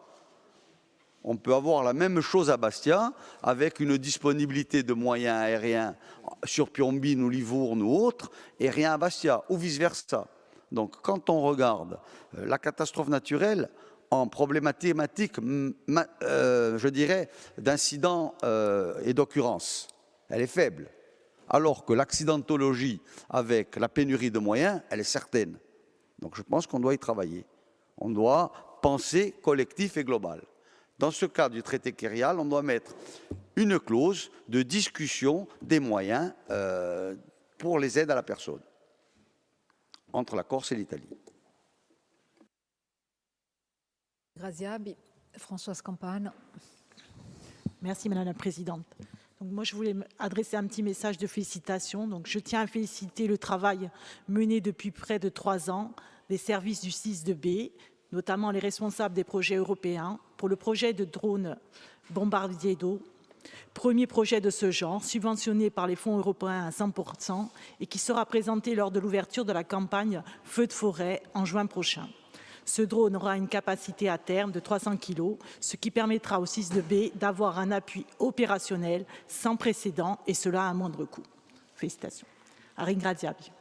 On peut avoir la même chose à Bastia avec une disponibilité de moyens aériens sur Piombine ou Livourne ou autre et rien à Bastia ou vice-versa. Donc quand on regarde la catastrophe naturelle en problématique, je dirais, d'incidents et d'occurrences, elle est faible. Alors que l'accidentologie avec la pénurie de moyens, elle est certaine. Donc je pense qu'on doit y travailler. On doit penser collectif et global. Dans ce cadre du traité Kérial, on doit mettre une clause de discussion des moyens pour les aides à la personne entre la Corse et l'Italie. Graziabi, Françoise Campagne. Merci Madame la Présidente. Donc moi, je voulais adresser un petit message de félicitations. Donc, je tiens à féliciter le travail mené depuis près de 3 ans des services du 6-2B, notamment les responsables des projets européens, pour le projet de drone bombardier d'eau, premier projet de ce genre, subventionné par les fonds européens à 100% et qui sera présenté lors de l'ouverture de la campagne Feux de forêt en juin prochain. Ce drone aura une capacité à terme de 300 kg, ce qui permettra au 6-2B d'avoir un appui opérationnel sans précédent et cela à un moindre coût. Félicitations. Arin Graziabi.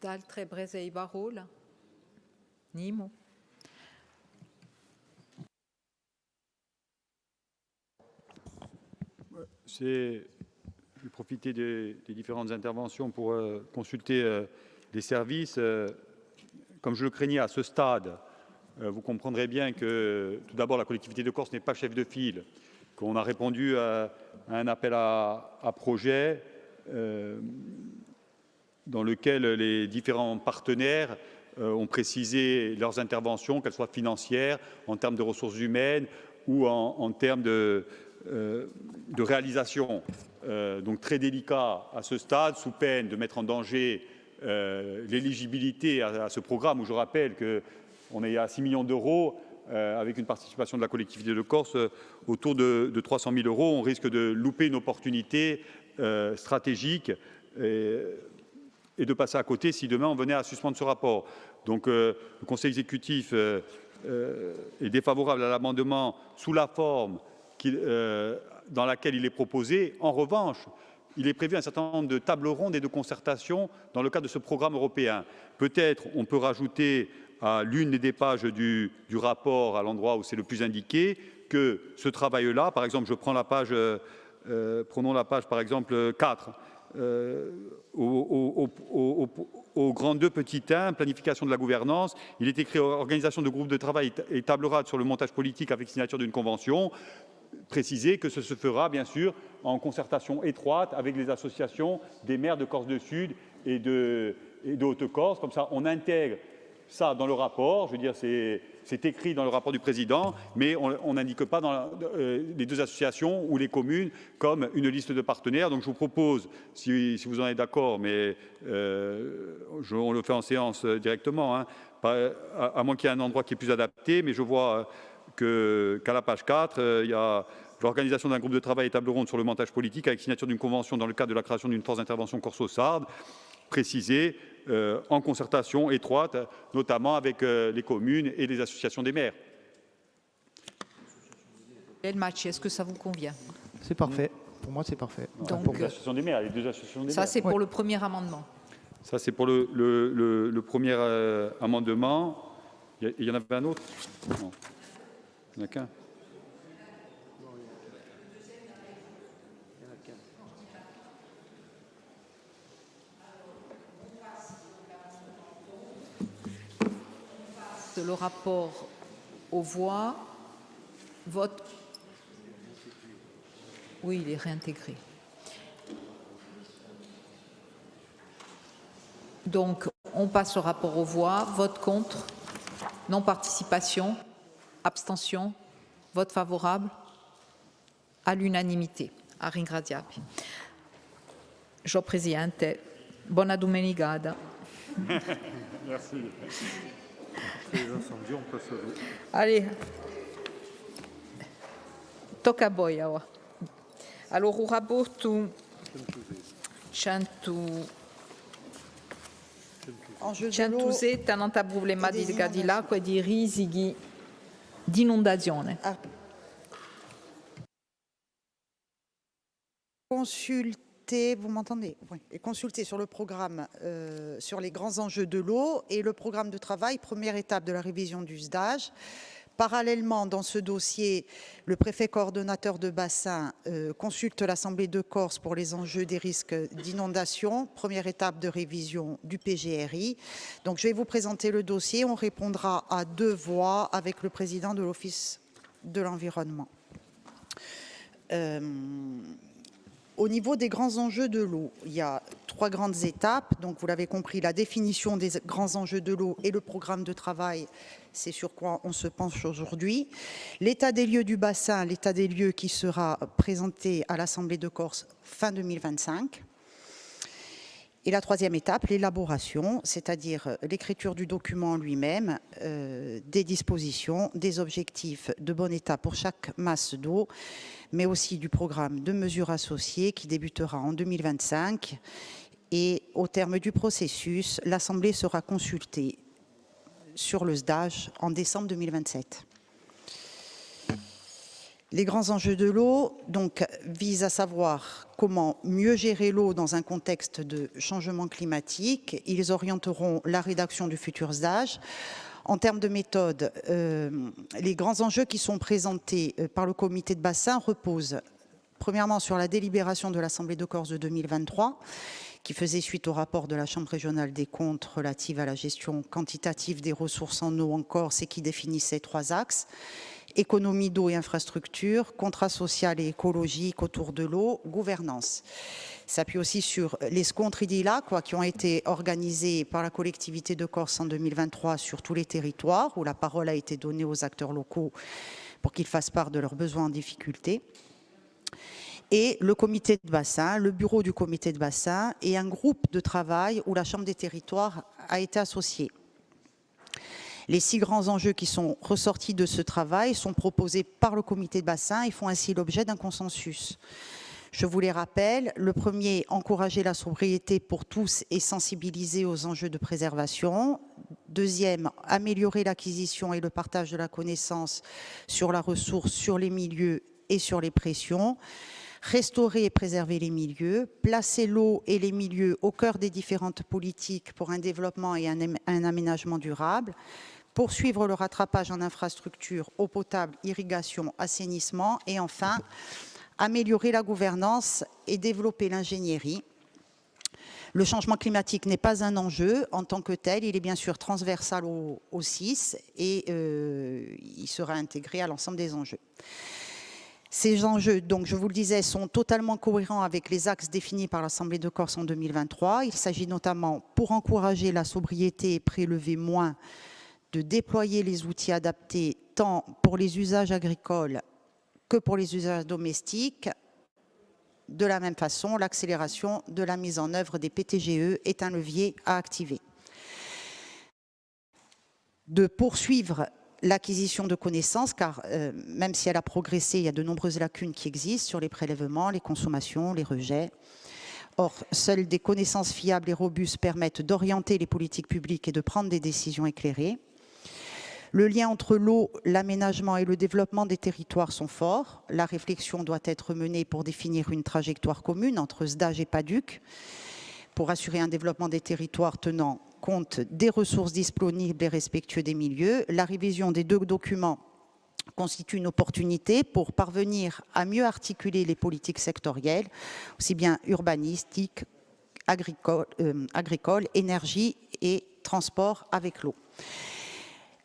D'altre Brezei Barol. Nimo. Je vais profiter des différentes interventions pour consulter les services. Comme je le craignais à ce stade, vous comprendrez bien que, tout d'abord, la collectivité de Corse n'est pas chef de file, qu'on a répondu à un appel à projet dans lequel les différents partenaires ont précisé leurs interventions, qu'elles soient financières, en termes de ressources humaines ou en termes de réalisation. Donc très délicat à ce stade, sous peine de mettre en danger l'éligibilité à ce programme, où je rappelle qu'on est à 6 millions d'euros, avec une participation de la collectivité de Corse autour de 300 000 euros. On risque de louper une opportunité stratégique et de passer à côté si demain on venait à suspendre ce rapport. Donc le Conseil exécutif est défavorable à l'amendement sous la forme dans laquelle il est proposé. En revanche, il est prévu un certain nombre de tables rondes et de concertations dans le cadre de ce programme européen. Peut-être on peut rajouter à l'une des pages du rapport, à l'endroit où c'est le plus indiqué, que ce travail-là, par exemple, je prends la page, prenons la page par exemple 4, au grand 2 petit 1, planification de la gouvernance, il est écrit organisation de groupes de travail et table rase sur le montage politique avec signature d'une convention. Préciser que ce se fera bien sûr en concertation étroite avec les associations des maires de Corse-du-Sud et de Haute-Corse. Comme ça, on intègre ça dans le rapport. Je veux dire, c'est écrit dans le rapport du président, mais on n'indique pas dans les 2 associations ou les communes comme une liste de partenaires. Donc je vous propose, si vous en êtes d'accord, mais on le fait en séance directement, hein, à moins qu'il y ait un endroit qui est plus adapté, mais je vois qu'à la page 4, il y a l'organisation d'un groupe de travail et table ronde sur le montage politique avec signature d'une convention dans le cadre de la création d'une force d'intervention corso-sarde, précisée en concertation étroite, notamment avec les communes et les associations des maires. Match, est-ce que ça vous convient? C'est parfait. Pour moi, c'est parfait. Donc, les associations des maires, les 2 associations des maires. Ça, c'est pour le premier amendement. Ça, c'est pour le premier amendement. Il y en avait un autre? Non. Il n'y en a qu'un. Le rapport aux voix, vote. Oui, il est réintégré. Donc, on passe au rapport aux voix, vote contre, non-participation, abstention, vote favorable, à l'unanimité. A ringraziarvi. Jo Presidente, buona domenicata. Merci. Les incendies, on passe à l'eau. Allez. Tocca a voi ora. Allora, il rapporto 107 non ha problematica di acqua e di rischi di inondazione. Consulter, vous m'entendez? Oui. Et consulter sur le programme sur les grands enjeux de l'eau et le programme de travail, première étape de la révision du SDAGE. Parallèlement, dans ce dossier, le préfet coordonnateur de bassin consulte l'Assemblée de Corse pour les enjeux des risques d'inondation, première étape de révision du PGRI. Donc, je vais vous présenter le dossier. On répondra à 2 voix avec le président de l'Office de l'environnement. Au niveau des grands enjeux de l'eau, il y a 3 grandes étapes. Donc, vous l'avez compris, la définition des grands enjeux de l'eau et le programme de travail, c'est sur quoi on se penche aujourd'hui. L'état des lieux du bassin, l'état des lieux qui sera présenté à l'Assemblée de Corse fin 2025. Et la 3e étape, l'élaboration, c'est-à-dire l'écriture du document lui-même, des dispositions, des objectifs de bon état pour chaque masse d'eau, mais aussi du programme de mesures associées qui débutera en 2025. Et au terme du processus, l'Assemblée sera consultée sur le SDAGE en décembre 2027. Les grands enjeux de l'eau donc, visent à savoir comment mieux gérer l'eau dans un contexte de changement climatique. Ils orienteront la rédaction du futur SDAGE. En termes de méthode, les grands enjeux qui sont présentés par le comité de bassin reposent premièrement sur la délibération de l'Assemblée de Corse de 2023, qui faisait suite au rapport de la Chambre régionale des comptes relative à la gestion quantitative des ressources en eau en Corse et qui définissait 3 axes: économie d'eau et infrastructure, contrat social et écologique autour de l'eau, gouvernance. S'appuie aussi sur les scontri di l'acqua qui ont été organisés par la collectivité de Corse en 2023 sur tous les territoires, où la parole a été donnée aux acteurs locaux pour qu'ils fassent part de leurs besoins en difficulté. Et le comité de bassin, le bureau du comité de bassin et un groupe de travail où la Chambre des territoires a été associée. Les 6 grands enjeux qui sont ressortis de ce travail sont proposés par le comité de bassin et font ainsi l'objet d'un consensus. Je vous les rappelle. Le premier, encourager la sobriété pour tous et sensibiliser aux enjeux de préservation. Deuxième, améliorer l'acquisition et le partage de la connaissance sur la ressource, sur les milieux et sur les pressions. Restaurer et préserver les milieux, placer l'eau et les milieux au cœur des différentes politiques pour un développement et un aménagement durable, poursuivre le rattrapage en infrastructures, eau potable, irrigation, assainissement et enfin, améliorer la gouvernance et développer l'ingénierie. Le changement climatique n'est pas un enjeu en tant que tel, il est bien sûr transversal au CIS et il sera intégré à l'ensemble des enjeux. Ces enjeux, donc je vous le disais, sont totalement cohérents avec les axes définis par l'Assemblée de Corse en 2023. Il s'agit notamment, pour encourager la sobriété et prélever moins, de déployer les outils adaptés tant pour les usages agricoles que pour les usages domestiques. De la même façon, l'accélération de la mise en œuvre des PTGE est un levier à activer. De poursuivre l'acquisition de connaissances, car même si elle a progressé, il y a de nombreuses lacunes qui existent sur les prélèvements, les consommations, les rejets. Or, seules des connaissances fiables et robustes permettent d'orienter les politiques publiques et de prendre des décisions éclairées. Le lien entre l'eau, l'aménagement et le développement des territoires sont forts. La réflexion doit être menée pour définir une trajectoire commune entre SDAGE et PADUC pour assurer un développement des territoires tenant compte des ressources disponibles et respectueux des milieux. La révision des 2 documents constitue une opportunité pour parvenir à mieux articuler les politiques sectorielles, aussi bien urbanistiques, agricoles, énergie et transport avec l'eau.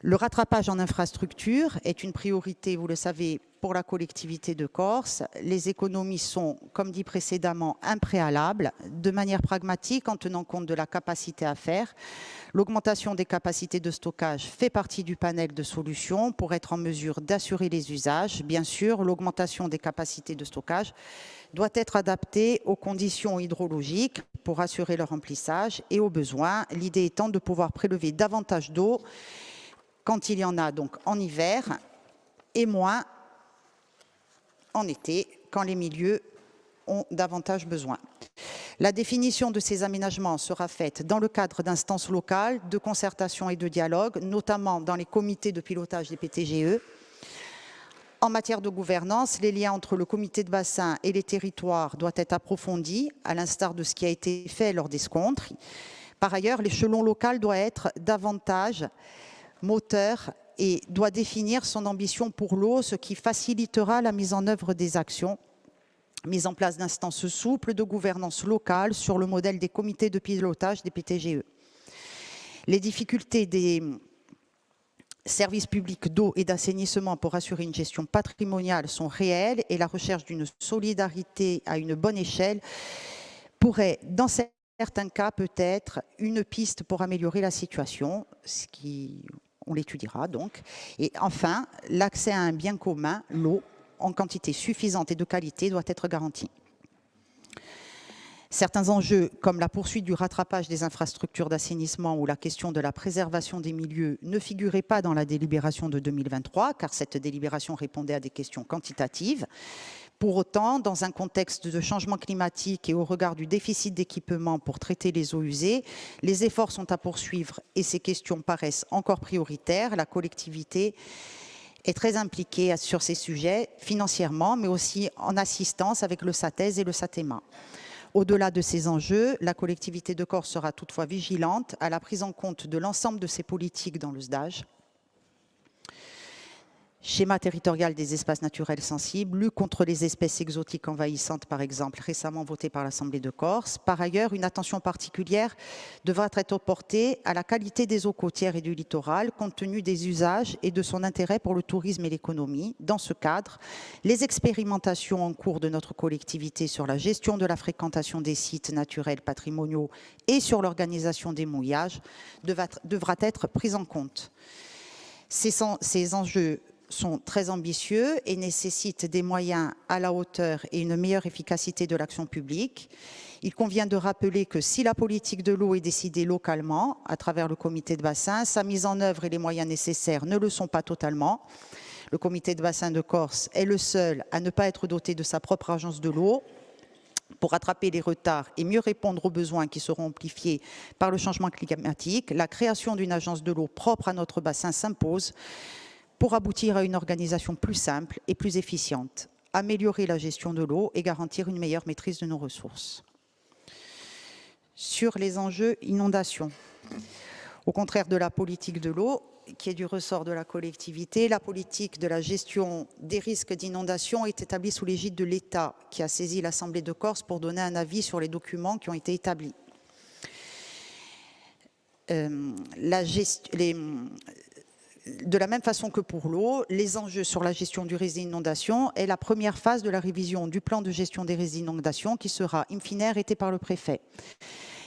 Le rattrapage en infrastructure est une priorité, vous le savez, pour la collectivité de Corse. Les économies sont, comme dit précédemment, un préalable, de manière pragmatique en tenant compte de la capacité à faire. L'augmentation des capacités de stockage fait partie du panel de solutions pour être en mesure d'assurer les usages. Bien sûr, l'augmentation des capacités de stockage doit être adaptée aux conditions hydrologiques pour assurer leur remplissage et aux besoins, l'idée étant de pouvoir prélever davantage d'eau quand il y en a donc en hiver et moins en été, quand les milieux ont davantage besoin. La définition de ces aménagements sera faite dans le cadre d'instances locales, de concertation et de dialogue, notamment dans les comités de pilotage des PTGE. En matière de gouvernance, les liens entre le comité de bassin et les territoires doivent être approfondis, à l'instar de ce qui a été fait lors des SCONTRE. Par ailleurs, l'échelon local doit être davantage moteur et doit définir son ambition pour l'eau, ce qui facilitera la mise en œuvre des actions. Mise en place d'instances souples de gouvernance locale sur le modèle des comités de pilotage des PTGE. Les difficultés des services publics d'eau et d'assainissement pour assurer une gestion patrimoniale sont réelles et la recherche d'une solidarité à une bonne échelle pourrait, dans certains cas, peut-être une piste pour améliorer la situation, ce qui... On l'étudiera donc. Et enfin, l'accès à un bien commun, l'eau, en quantité suffisante et de qualité, doit être garanti. Certains enjeux, comme la poursuite du rattrapage des infrastructures d'assainissement ou la question de la préservation des milieux, ne figuraient pas dans la délibération de 2023, car cette délibération répondait à des questions quantitatives. Pour autant, dans un contexte de changement climatique et au regard du déficit d'équipement pour traiter les eaux usées, les efforts sont à poursuivre et ces questions paraissent encore prioritaires. La collectivité est très impliquée sur ces sujets, financièrement, mais aussi en assistance avec le SATES et le SATEMA. Au-delà de ces enjeux, la collectivité de Corse sera toutefois vigilante à la prise en compte de l'ensemble de ces politiques dans le SDAGE. Schéma territorial des espaces naturels sensibles, lutte contre les espèces exotiques envahissantes, par exemple, récemment voté par l'Assemblée de Corse. Par ailleurs, une attention particulière devra être portée à la qualité des eaux côtières et du littoral, compte tenu des usages et de son intérêt pour le tourisme et l'économie. Dans ce cadre, les expérimentations en cours de notre collectivité sur la gestion de la fréquentation des sites naturels patrimoniaux et sur l'organisation des mouillages devra être prises en compte. Ces enjeux sont très ambitieux et nécessitent des moyens à la hauteur et une meilleure efficacité de l'action publique. Il convient de rappeler que si la politique de l'eau est décidée localement, à travers le comité de bassin, sa mise en œuvre et les moyens nécessaires ne le sont pas totalement. Le comité de bassin de Corse est le seul à ne pas être doté de sa propre agence de l'eau. Pour rattraper les retards et mieux répondre aux besoins qui seront amplifiés par le changement climatique, la création d'une agence de l'eau propre à notre bassin s'impose pour aboutir à une organisation plus simple et plus efficiente, améliorer la gestion de l'eau et garantir une meilleure maîtrise de nos ressources. Sur les enjeux inondations, au contraire de la politique de l'eau, qui est du ressort de la collectivité, la politique de la gestion des risques d'inondation est établie sous l'égide de l'État, qui a saisi l'Assemblée de Corse pour donner un avis sur les documents qui ont été établis. De la même façon que pour l'eau, les enjeux sur la gestion du risque d'inondation est la première phase de la révision du plan de gestion des risques d'inondation qui sera in fine arrêté par le préfet.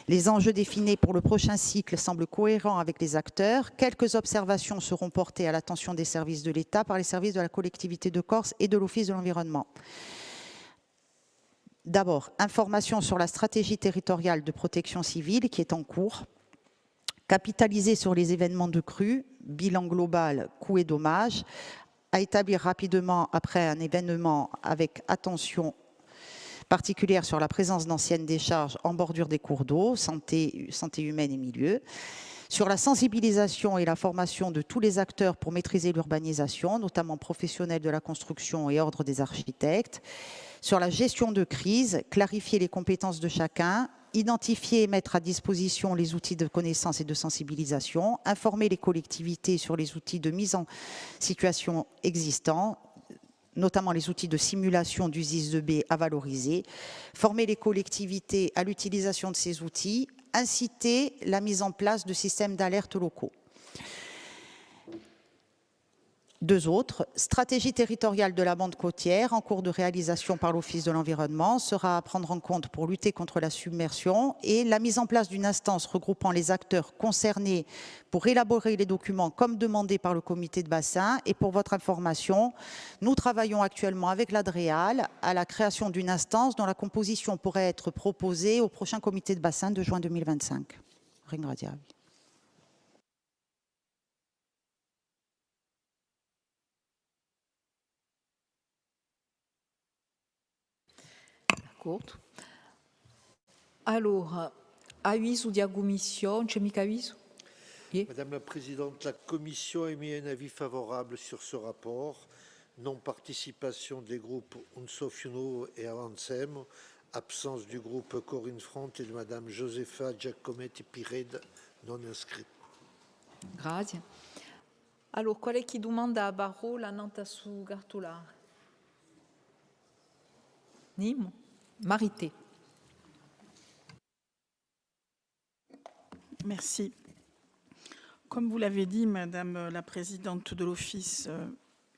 Les enjeux définis pour le prochain cycle semblent cohérents avec les acteurs. Quelques observations seront portées à l'attention des services de l'État par les services de la collectivité de Corse et de l'Office de l'environnement. D'abord, information sur la stratégie territoriale de protection civile qui est en cours. Capitaliser sur les événements de crue, bilan global, coûts et dommages, à établir rapidement après un événement avec attention particulière sur la présence d'anciennes décharges en bordure des cours d'eau, santé humaine et milieu, sur la sensibilisation et la formation de tous les acteurs pour maîtriser l'urbanisation, notamment professionnels de la construction et ordre des architectes, sur la gestion de crise, clarifier les compétences de chacun, identifier et mettre à disposition les outils de connaissance et de sensibilisation, informer les collectivités sur les outils de mise en situation existants, notamment les outils de simulation du SIS-2B à valoriser, former les collectivités à l'utilisation de ces outils, inciter la mise en place de systèmes d'alerte locaux. Deux autres, stratégie territoriale de la bande côtière en cours de réalisation par l'Office de l'environnement sera à prendre en compte pour lutter contre la submersion et la mise en place d'une instance regroupant les acteurs concernés pour élaborer les documents comme demandé par le comité de bassin. Et pour votre information, nous travaillons actuellement avec l'ADREAL à la création d'une instance dont la composition pourrait être proposée au prochain comité de bassin de juin 2025. Ringraziavi. Alors, aviso di commission, c'è mica aviso? Madame la Présidente, la Commission a émis un avis favorable sur ce rapport. Non-participation des groupes Unsofiuno et Avancem, absence du groupe Corinne Front et de Madame Josefa Giacometti-Pired, non inscrite. Grazie. Alors, qual è chi domanda a Barro la nota su Gartolare? Nimo? Marité. Merci. Comme vous l'avez dit, Madame la Présidente de l'Office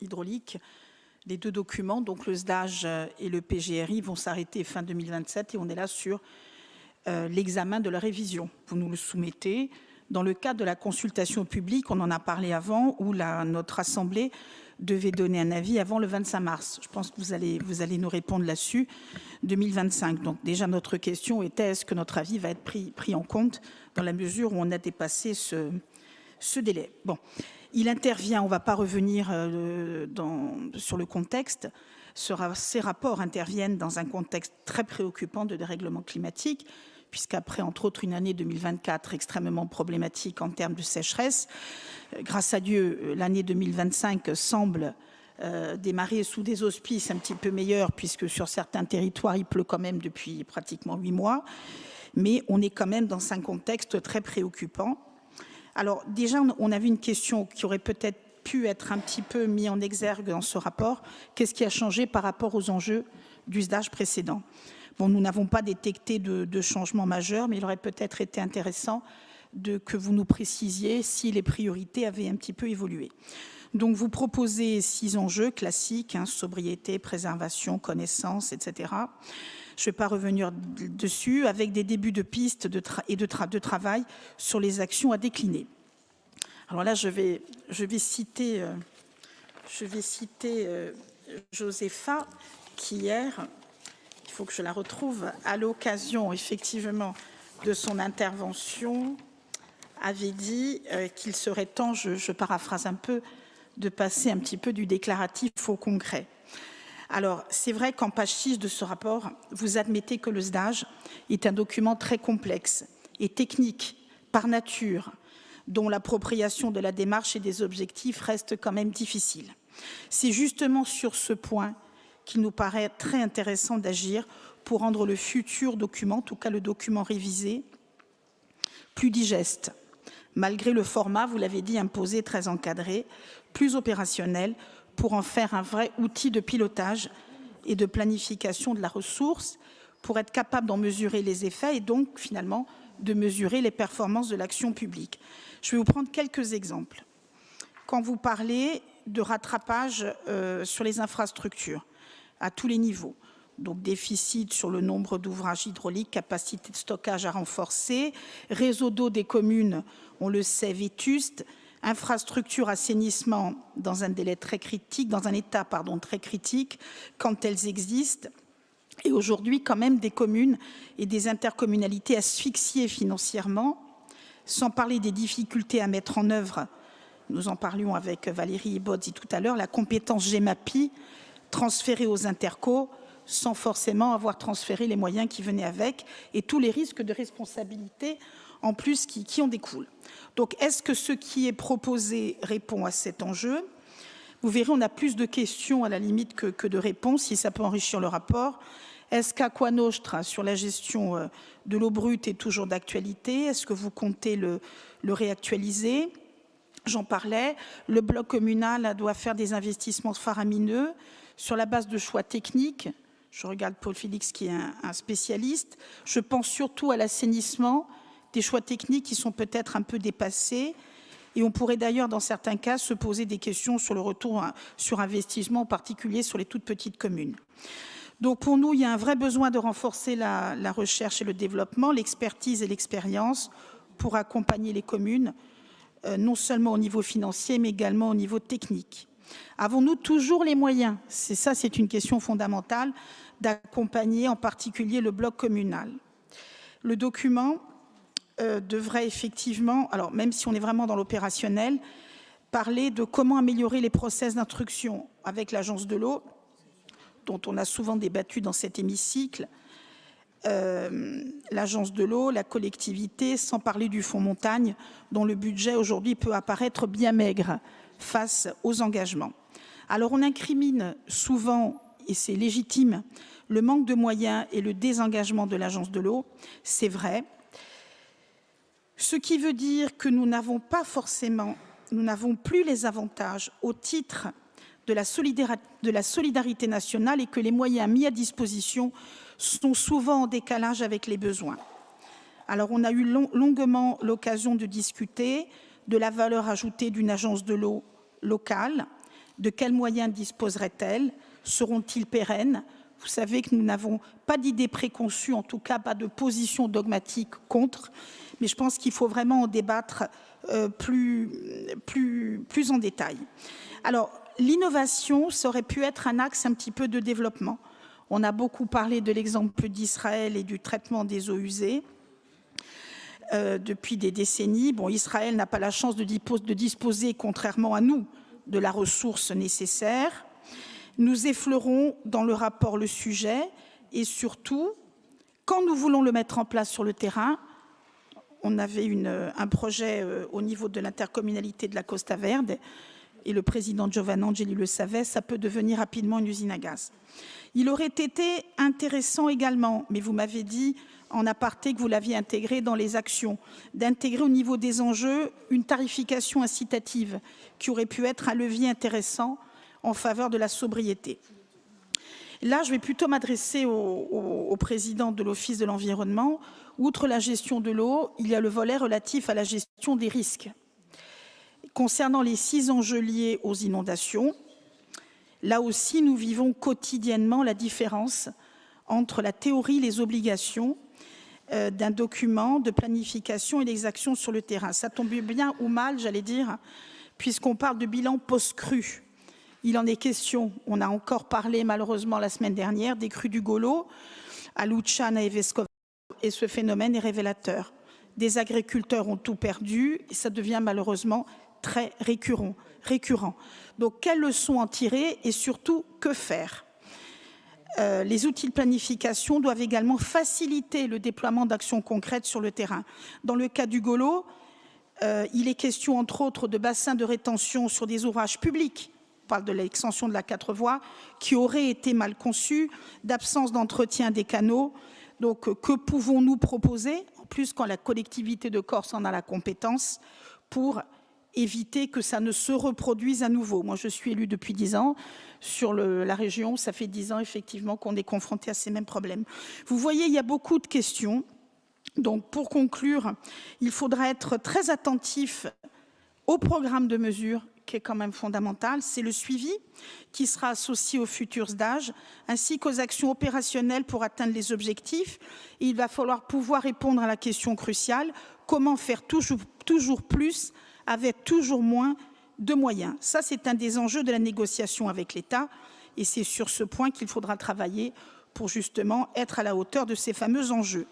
hydraulique, les deux documents, donc le SDAGE et le PGRI, vont s'arrêter fin 2027 et on est là sur l'examen de la révision. Vous nous le soumettez. Dans le cadre de la consultation publique, on en a parlé avant, où notre Assemblée devait donner un avis avant le 25 mars. Je pense que vous allez nous répondre là-dessus, 2025. Donc déjà, notre question était, est-ce que notre avis va être pris en compte dans la mesure où on a dépassé ce délai. Bon, il intervient, on ne va pas revenir sur le contexte, ces rapports interviennent dans un contexte très préoccupant de dérèglement climatique, puisqu'après, entre autres, une année 2024 extrêmement problématique en termes de sécheresse, grâce à Dieu, l'année 2025 semble démarrer sous des auspices un petit peu meilleurs, puisque sur certains territoires, il pleut quand même depuis pratiquement 8 mois, mais on est quand même dans un contexte très préoccupant. Alors déjà, on avait une question qui aurait peut-être pu être un petit peu mis en exergue dans ce rapport. Qu'est-ce qui a changé par rapport aux enjeux du SDAGE précédent? Bon, nous n'avons pas détecté de changement majeur, mais il aurait peut-être été intéressant que vous nous précisiez si les priorités avaient un petit peu évolué. Donc, vous proposez 6 enjeux classiques, sobriété, préservation, connaissance, etc. Je ne vais pas revenir dessus, avec des débuts de pistes et de travail sur les actions à décliner. Alors là, je vais citer Josefa, qui hier, il faut que je la retrouve, à l'occasion effectivement de son intervention, avait dit qu'il serait temps, je paraphrase un peu, de passer un petit peu du déclaratif au concret. Alors, c'est vrai qu'en page 6 de ce rapport, vous admettez que le SDAGE est un document très complexe et technique par nature, dont l'appropriation de la démarche et des objectifs reste quand même difficile. C'est justement sur ce point qu'il nous paraît très intéressant d'agir pour rendre le futur document, en tout cas le document révisé, plus digeste, malgré le format, vous l'avez dit, imposé, très encadré, plus opérationnel, pour en faire un vrai outil de pilotage et de planification de la ressource, pour être capable d'en mesurer les effets et donc, finalement, de mesurer les performances de l'action publique. Je vais vous prendre quelques exemples. Quand vous parlez de rattrapage sur les infrastructures, à tous les niveaux, donc déficit sur le nombre d'ouvrages hydrauliques, capacité de stockage à renforcer, réseau d'eau des communes, on le sait, vétuste, infrastructure assainissement dans un délai très critique, dans un état très critique quand elles existent, et aujourd'hui quand même des communes et des intercommunalités asphyxiées financièrement, sans parler des difficultés à mettre en œuvre, nous en parlions avec Valérie Bodzi tout à l'heure, la compétence GEMAPI transférée aux intercos sans forcément avoir transféré les moyens qui venaient avec et tous les risques de responsabilité en plus qui en découlent. Donc, est-ce que ce qui est proposé répond à cet enjeu? Vous verrez, on a plus de questions à la limite que de réponses, si ça peut enrichir le rapport. Est-ce qu'Aqua Nostra, sur la gestion de l'eau brute, est toujours d'actualité? Est-ce que vous comptez le réactualiser? J'en parlais. Le bloc communal doit faire des investissements faramineux sur la base de choix techniques. Je regarde Paul Félix, qui est un spécialiste. Je pense surtout à l'assainissement, des choix techniques qui sont peut-être un peu dépassés Et on pourrait d'ailleurs, dans certains cas, se poser des questions sur le retour sur investissement, en particulier sur les toutes petites communes. Donc pour nous, il y a un vrai besoin de renforcer la recherche et le développement, l'expertise et l'expérience pour accompagner les communes, non seulement au niveau financier, mais également au niveau technique. Avons-nous toujours les moyens? C'est une question fondamentale d'accompagner en particulier le bloc communal. Le document devrait effectivement, alors même si on est vraiment dans l'opérationnel, parler de comment améliorer les process d'instruction avec l'Agence de l'eau, dont on a souvent débattu dans cet hémicycle, l'Agence de l'eau, la collectivité, sans parler du Fonds montagne, dont le budget aujourd'hui peut apparaître bien maigre face aux engagements. Alors on incrimine souvent, et c'est légitime, le manque de moyens et le désengagement de l'Agence de l'eau, c'est vrai. Ce qui veut dire que nous n'avons plus les avantages au titre de la solidarité nationale et que les moyens mis à disposition sont souvent en décalage avec les besoins. Alors, on a eu longuement l'occasion de discuter de la valeur ajoutée d'une agence de l'eau locale, de quels moyens disposerait-elle, seront-ils pérennes? Vous savez que nous n'avons pas d'idée préconçue, en tout cas pas de position dogmatique contre, mais je pense qu'il faut vraiment en débattre plus en détail. Alors, l'innovation, ça aurait pu être un axe un petit peu de développement. On a beaucoup parlé de l'exemple d'Israël et du traitement des eaux usées depuis des décennies. Bon, Israël n'a pas la chance de disposer, contrairement à nous, de la ressource nécessaire. Nous effleurons dans le rapport le sujet et surtout, quand nous voulons le mettre en place sur le terrain, on avait un projet au niveau de l'intercommunalité de la Costa Verde et le président Giovanni Angeli le savait, ça peut devenir rapidement une usine à gaz. Il aurait été intéressant également, mais vous m'avez dit en aparté que vous l'aviez intégré dans les actions, d'intégrer au niveau des enjeux une tarification incitative qui aurait pu être un levier intéressant en faveur de la sobriété. Là, je vais plutôt m'adresser au président de l'Office de l'environnement. Outre la gestion de l'eau, il y a le volet relatif à la gestion des risques. Concernant les 6 enjeux liés aux inondations, là aussi, nous vivons quotidiennement la différence entre la théorie et les obligations d'un document de planification et les actions sur le terrain. Ça tombe bien ou mal, j'allais dire, puisqu'on parle de bilan post-crue. Il en est question, on a encore parlé malheureusement la semaine dernière, des crues du Golo, à Luciana et Vescova, et ce phénomène est révélateur. Des agriculteurs ont tout perdu et ça devient malheureusement très récurrent. Donc, quelles leçons en tirer et surtout, que faire? Les outils de planification doivent également faciliter le déploiement d'actions concrètes sur le terrain. Dans le cas du Golo, il est question, entre autres, de bassins de rétention sur des ouvrages publics. On parle de l'extension de la 4 voies, qui aurait été mal conçue, d'absence d'entretien des canaux. Donc, que pouvons-nous proposer, en plus quand la collectivité de Corse en a la compétence, pour éviter que ça ne se reproduise à nouveau? Moi, je suis élue depuis 10 ans sur la région. Ça fait 10 ans, effectivement, qu'on est confronté à ces mêmes problèmes. Vous voyez, il y a beaucoup de questions. Donc, pour conclure, il faudra être très attentif au programme de mesures qui est quand même fondamental, c'est le suivi qui sera associé aux futurs SDAGE, ainsi qu'aux actions opérationnelles pour atteindre les objectifs. Et il va falloir pouvoir répondre à la question cruciale, comment faire toujours plus avec toujours moins de moyens. Ça, c'est un des enjeux de la négociation avec l'État, et c'est sur ce point qu'il faudra travailler pour justement être à la hauteur de ces fameux enjeux.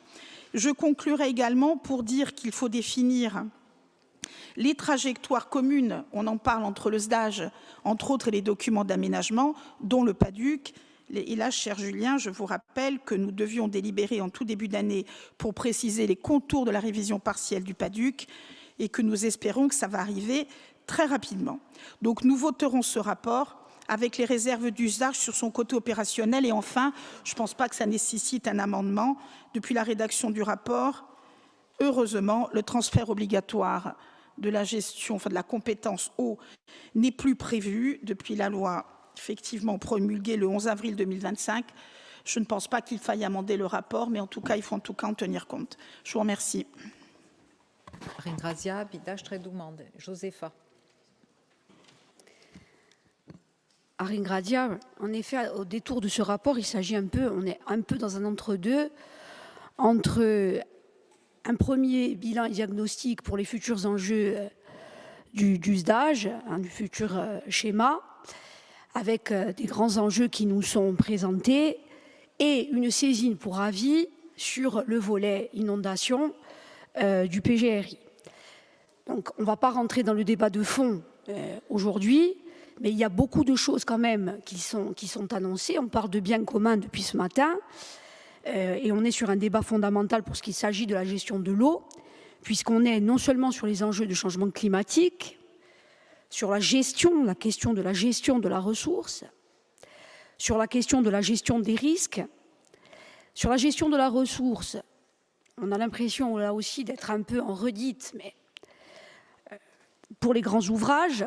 Je conclurai également pour dire qu'il faut définir les trajectoires communes, on en parle entre le SDAGE, entre autres, et les documents d'aménagement, dont le PADUC. Et là, cher Julien, je vous rappelle que nous devions délibérer en tout début d'année pour préciser les contours de la révision partielle du PADUC et que nous espérons que ça va arriver très rapidement. Donc, nous voterons ce rapport avec les réserves d'usage sur son côté opérationnel. Et enfin, je ne pense pas que ça nécessite un amendement. Depuis la rédaction du rapport, heureusement, le transfert obligatoire de la gestion, de la compétence eau n'est plus prévu depuis la loi effectivement promulguée le 11 avril 2025. Je ne pense pas qu'il faille amender le rapport, mais en tout cas, il faut en tenir compte. Je vous remercie. Ringraziabi, d'astre domande. Josefa. À Ringradia, en effet, au détour de ce rapport, il s'agit on est un peu dans un entre-deux, entre un premier bilan et diagnostic pour les futurs enjeux du SDAGE, du futur schéma, avec des grands enjeux qui nous sont présentés, et une saisine pour avis sur le volet inondation du PGRI. Donc, on ne va pas rentrer dans le débat de fond aujourd'hui, mais il y a beaucoup de choses quand même qui sont annoncées. On parle de biens communs depuis ce matin, et on est sur un débat fondamental pour ce qu'il s'agit de la gestion de l'eau, puisqu'on est non seulement sur les enjeux de changement climatique, sur la question de la gestion de la ressource, sur la question de la gestion des risques. Sur la gestion de la ressource, on a l'impression là aussi d'être un peu en redite, mais pour les grands ouvrages,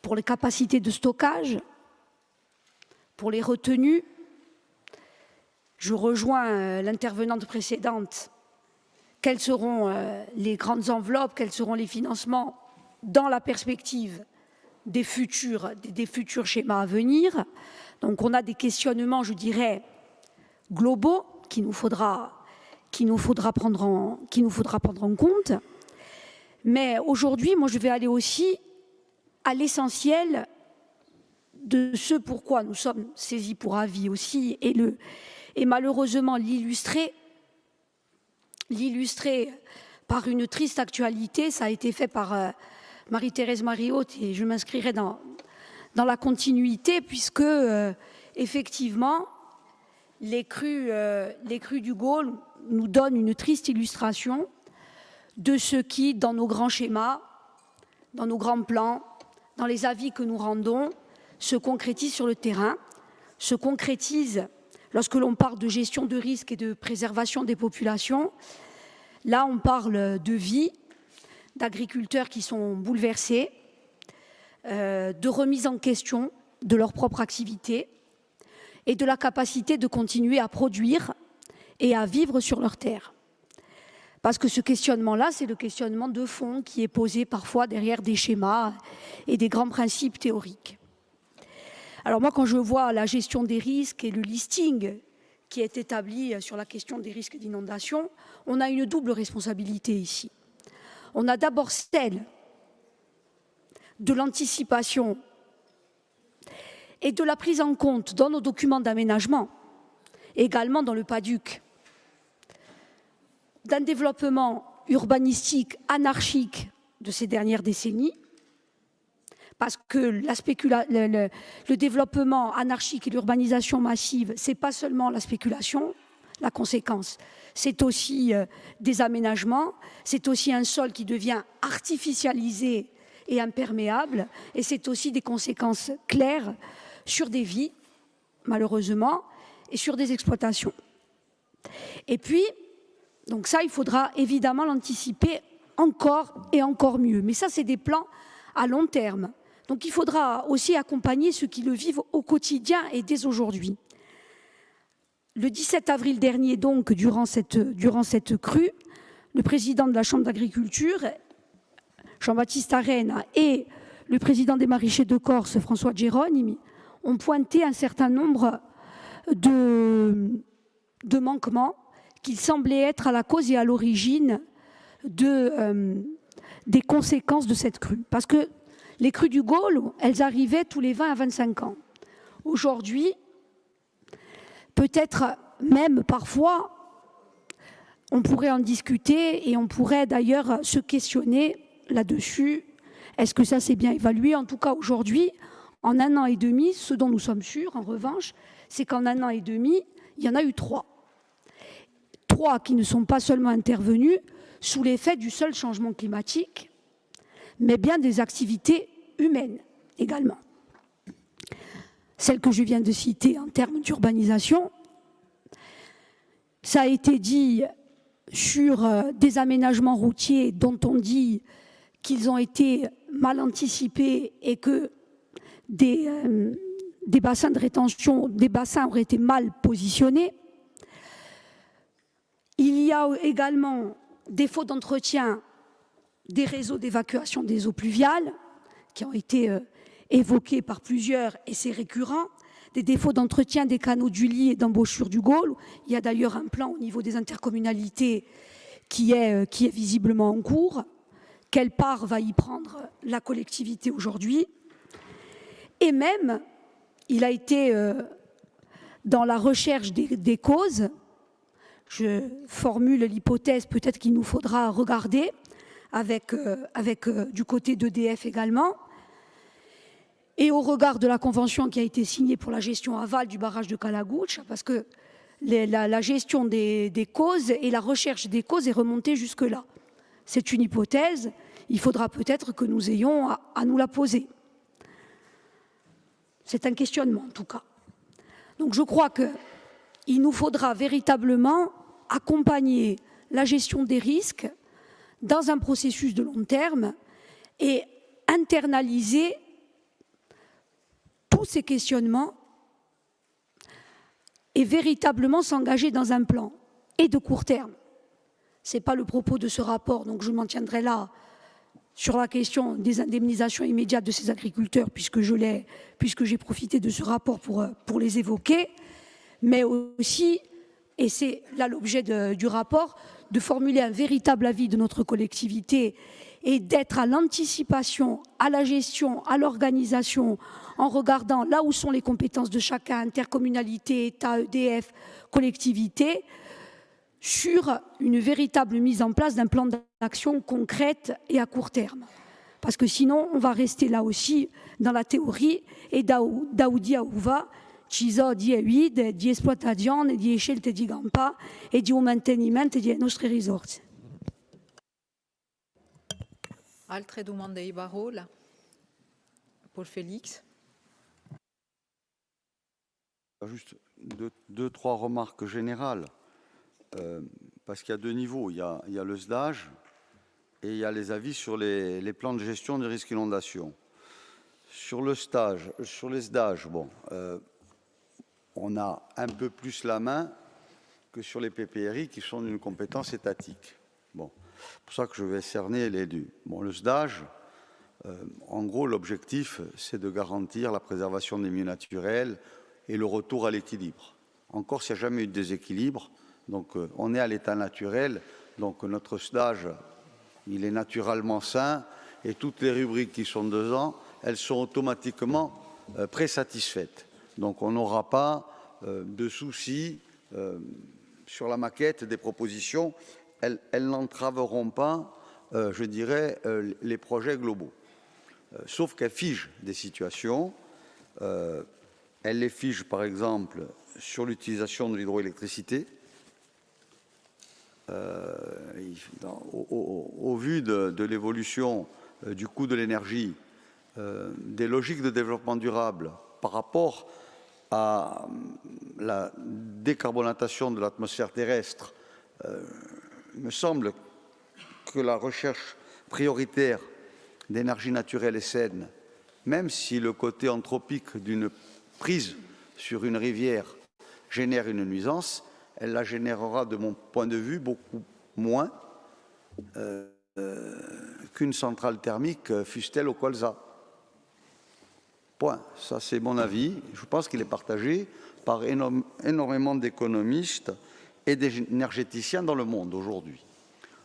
pour les capacités de stockage, pour les retenues, je rejoins l'intervenante précédente. Quelles seront les grandes enveloppes, quels seront les financements dans la perspective des futurs schémas à venir? Donc on a des questionnements, je dirais, globaux qu'il nous faudra prendre en compte. Mais aujourd'hui, moi, je vais aller aussi à l'essentiel de ce pourquoi nous sommes saisis pour avis aussi, et malheureusement l'illustrer par une triste actualité. Ça a été fait par Marie-Thérèse Mariot, et je m'inscrirai dans la continuité, puisque effectivement les crues du Gaule nous donnent une triste illustration de ce qui, dans nos grands schémas, dans nos grands plans, dans les avis que nous rendons, se concrétise sur le terrain, se concrétise lorsque l'on parle de gestion de risque et de préservation des populations. Là, on parle de vie, d'agriculteurs qui sont bouleversés, de remise en question de leur propre activité et de la capacité de continuer à produire et à vivre sur leur terre. Parce que ce questionnement-là, c'est le questionnement de fond qui est posé parfois derrière des schémas et des grands principes théoriques. Alors moi, quand je vois la gestion des risques et le listing qui est établi sur la question des risques d'inondation, on a une double responsabilité ici. On a d'abord celle de l'anticipation et de la prise en compte dans nos documents d'aménagement, également dans le PADUC, d'un développement urbanistique anarchique de ces dernières décennies, parce que le développement anarchique et l'urbanisation massive, ce n'est pas seulement la spéculation, la conséquence, c'est aussi des aménagements, c'est aussi un sol qui devient artificialisé et imperméable, et c'est aussi des conséquences claires sur des vies, malheureusement, et sur des exploitations. Et puis, donc ça, il faudra évidemment l'anticiper encore et encore mieux. Mais ça, c'est des plans à long terme. Donc il faudra aussi accompagner ceux qui le vivent au quotidien et dès aujourd'hui. Le 17 avril dernier, donc, durant cette crue, le président de la Chambre d'agriculture, Jean-Baptiste Arène, et le président des maraîchers de Corse, François Gérone, ont pointé un certain nombre de manquements qui semblaient être à la cause et à l'origine des conséquences de cette crue. Parce que les crues du Gaule, elles arrivaient tous les 20 à 25 ans. Aujourd'hui, peut-être même parfois, on pourrait en discuter et on pourrait d'ailleurs se questionner là-dessus. Est-ce que ça s'est bien évalué? En tout cas, aujourd'hui, en 1 an et demi, ce dont nous sommes sûrs, en revanche, c'est qu'en 1 an et demi, il y en a eu 3. 3 qui ne sont pas seulement intervenus sous l'effet du seul changement climatique, mais bien des activités humaines également. Celle que je viens de citer en termes d'urbanisation, ça a été dit sur des aménagements routiers dont on dit qu'ils ont été mal anticipés et que des bassins de rétention, des bassins auraient été mal positionnés. Il y a également défaut d'entretien des réseaux d'évacuation des eaux pluviales, qui ont été évoqués par plusieurs, et c'est récurrent, des défauts d'entretien des canaux du Ly et d'embouchure du Gaulle. Il y a d'ailleurs un plan au niveau des intercommunalités qui est visiblement en cours. Quelle part va y prendre la collectivité aujourd'hui? Et même, il a été dans la recherche des causes, je formule l'hypothèse, peut-être qu'il nous faudra regarder avec du côté d'EDF également, et au regard de la convention qui a été signée pour la gestion aval du barrage de Calagouche, parce que la gestion des causes et la recherche des causes est remontée jusque-là. C'est une hypothèse, il faudra peut-être que nous ayons à nous la poser. C'est un questionnement en tout cas. Donc je crois qu'il nous faudra véritablement accompagner la gestion des risques dans un processus de long terme et internaliser tous ces questionnements et véritablement s'engager dans un plan et de court terme. Ce n'est pas le propos de ce rapport, donc je m'en tiendrai là sur la question des indemnisations immédiates de ces agriculteurs, puisque j'ai profité de ce rapport pour les évoquer, mais aussi, et c'est là l'objet du rapport, de formuler un véritable avis de notre collectivité et d'être à l'anticipation, à la gestion, à l'organisation, en regardant là où sont les compétences de chacun, intercommunalité, État, EDF, collectivité, sur une véritable mise en place d'un plan d'action concrète et à court terme. Parce que sinon, on va rester là aussi dans la théorie e da dia uva ci sono di guide, di esploitazione, di scelte di campa e di un mantenimento delle nostre risorse. Altre domande di parola? Paul Félix. Juste deux, trois remarques générales. Parce qu'il y a deux niveaux. Il y a le SDAGE et il y a les avis sur les plans de gestion des risques inondation. Sur les SDAGE, bon, on a un peu plus la main que sur les PPRI qui sont d'une compétence étatique. Bon, c'est pour ça que je vais cerner les deux. Bon, le SDAGE, en gros, l'objectif, c'est de garantir la préservation des milieux naturels et le retour à l'équilibre. Encore s'il n'y a jamais eu de déséquilibre, donc on est à l'état naturel, donc notre SDAGE, il est naturellement sain et toutes les rubriques qui sont dedans, elles sont automatiquement présatisfaites. Donc on n'aura pas de soucis sur la maquette des propositions, elles n'entraveront pas, je dirais, les projets globaux. Sauf qu'elles figent des situations, elles les figent par exemple sur l'utilisation de l'hydroélectricité. Au vu de l'évolution du coût de l'énergie, des logiques de développement durable par rapport à la décarbonatation de l'atmosphère terrestre, il me semble que la recherche prioritaire d'énergie naturelle et saine, même si le côté anthropique d'une prise sur une rivière génère une nuisance, elle la générera, de mon point de vue, beaucoup moins qu'une centrale thermique, fût-elle au colza. Point. Ça, c'est mon avis. Je pense qu'il est partagé par énormément d'économistes et d'énergéticiens dans le monde aujourd'hui.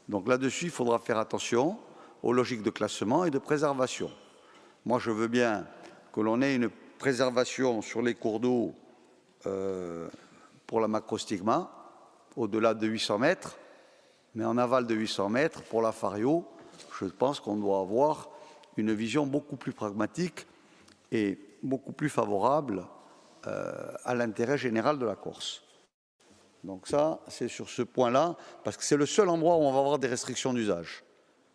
Donc là-dessus, il faudra faire attention aux logiques de classement et de préservation. Moi, je veux bien que l'on ait une préservation sur les cours d'eau pour la macrostigma, au-delà de 800 mètres, mais en aval de 800 mètres, pour la fario, je pense qu'on doit avoir une vision beaucoup plus pragmatique et beaucoup plus favorable à l'intérêt général de la Corse. Donc ça, c'est sur ce point-là, parce que c'est le seul endroit où on va avoir des restrictions d'usage,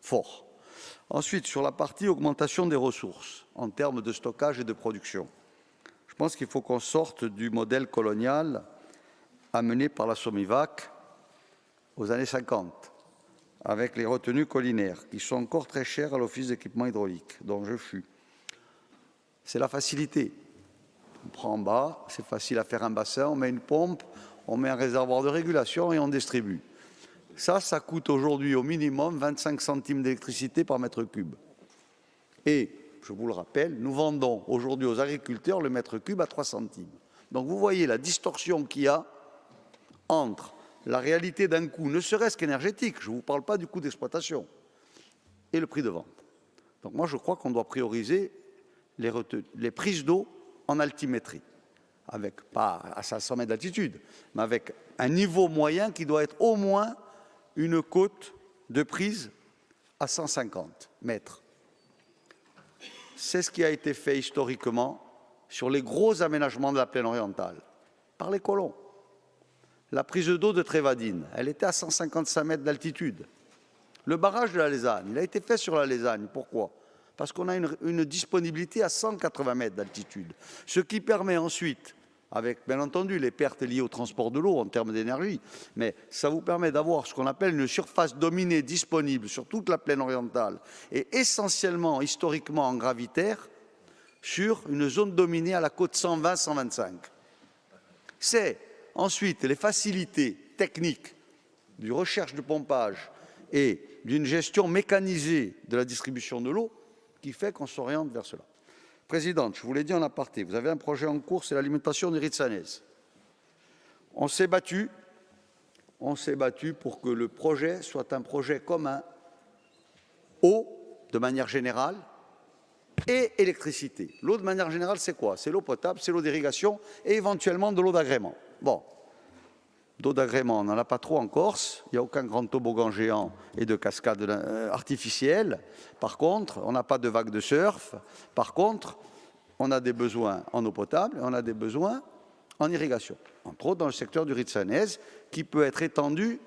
fort. Ensuite, sur la partie augmentation des ressources, en termes de stockage et de production, je pense qu'il faut qu'on sorte du modèle colonial amené par la Somivac aux années 50, avec les retenues collinaires, qui sont encore très chères à l'Office d'équipement hydraulique, dont je fus. C'est la facilité. On prend en bas, c'est facile à faire un bassin, on met une pompe, on met un réservoir de régulation et on distribue. Ça coûte aujourd'hui au minimum 25 centimes d'électricité par mètre cube. Et, je vous le rappelle, nous vendons aujourd'hui aux agriculteurs le mètre cube à 3 centimes. Donc vous voyez la distorsion qu'il y a entre la réalité d'un coût, ne serait-ce qu'énergétique, je ne vous parle pas du coût d'exploitation, et le prix de vente. Donc moi je crois qu'on doit prioriser les prises d'eau en altimétrie, avec pas à 500 mètres d'altitude, mais avec un niveau moyen qui doit être au moins une côte de prise à 150 mètres. C'est ce qui a été fait historiquement sur les gros aménagements de la plaine orientale, par les colons. La prise d'eau de Trévadine, elle était à 155 mètres d'altitude. Le barrage de la Lézanne, il a été fait sur la Lézanne. Pourquoi? Parce qu'on a une disponibilité à 180 mètres d'altitude, ce qui permet ensuite, avec bien entendu les pertes liées au transport de l'eau en termes d'énergie, mais ça vous permet d'avoir ce qu'on appelle une surface dominée disponible sur toute la plaine orientale et essentiellement, historiquement en gravitaire, sur une zone dominée à la côte 120-125. C'est ensuite les facilités techniques du recherche de pompage et d'une gestion mécanisée de la distribution de l'eau qui fait qu'on s'oriente vers cela. Présidente, je vous l'ai dit en aparté, vous avez un projet en cours, c'est l'alimentation du Ritsanez. On s'est battu pour que le projet soit un projet commun, eau de manière générale et électricité. L'eau de manière générale, c'est quoi? C'est l'eau potable, c'est l'eau d'irrigation et éventuellement de l'eau d'agrément. Bon, d'eau d'agrément, on n'en a pas trop en Corse, il n'y a aucun grand toboggan géant et de cascade artificielle. Par contre, on n'a pas de vagues de surf. Par contre, on a des besoins en eau potable et on a des besoins en irrigation, entre autres dans le secteur du Ritsanez, qui peut être étendu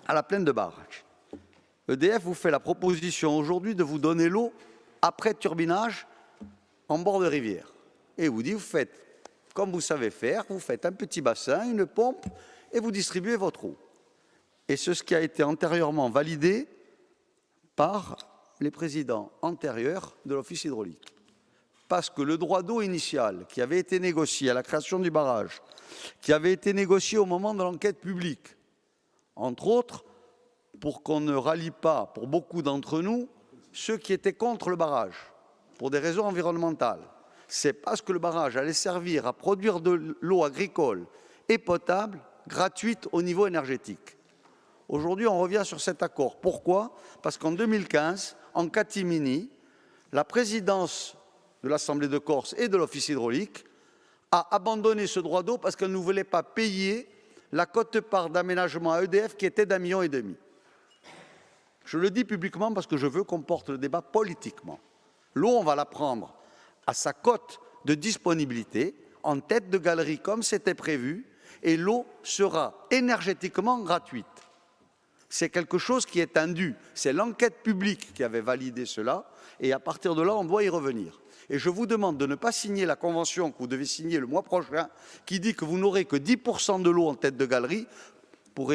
à la plaine de Barrage. EDF vous fait la proposition aujourd'hui de vous donner l'eau après turbinage en bord de rivière. Et vous dit, vous faites comme vous savez faire, vous faites un petit bassin, une pompe, et vous distribuez votre eau. Et c'est ce qui a été antérieurement validé par les présidents antérieurs de l'Office hydraulique. Parce que le droit d'eau initial qui avait été négocié à la création du barrage, qui avait été négocié au moment de l'enquête publique, entre autres, pour qu'on ne rallie pas, pour beaucoup d'entre nous, ceux qui étaient contre le barrage, pour des raisons environnementales, c'est parce que le barrage allait servir à produire de l'eau agricole et potable gratuite au niveau énergétique. Aujourd'hui, on revient sur cet accord. Pourquoi? Parce qu'en 2015, en catimini, la présidence de l'Assemblée de Corse et de l'Office hydraulique a abandonné ce droit d'eau parce qu'elle ne voulait pas payer la quote-part d'aménagement à EDF qui était d'1,5 million. Je le dis publiquement parce que je veux qu'on porte le débat politiquement. L'eau, on va la prendre à sa cote de disponibilité, en tête de galerie comme c'était prévu, et l'eau sera énergétiquement gratuite. C'est quelque chose qui est indu. C'est l'enquête publique qui avait validé cela, et à partir de là, on doit y revenir. Et je vous demande de ne pas signer la convention que vous devez signer le mois prochain, qui dit que vous n'aurez que 10% de l'eau en tête de galerie, pour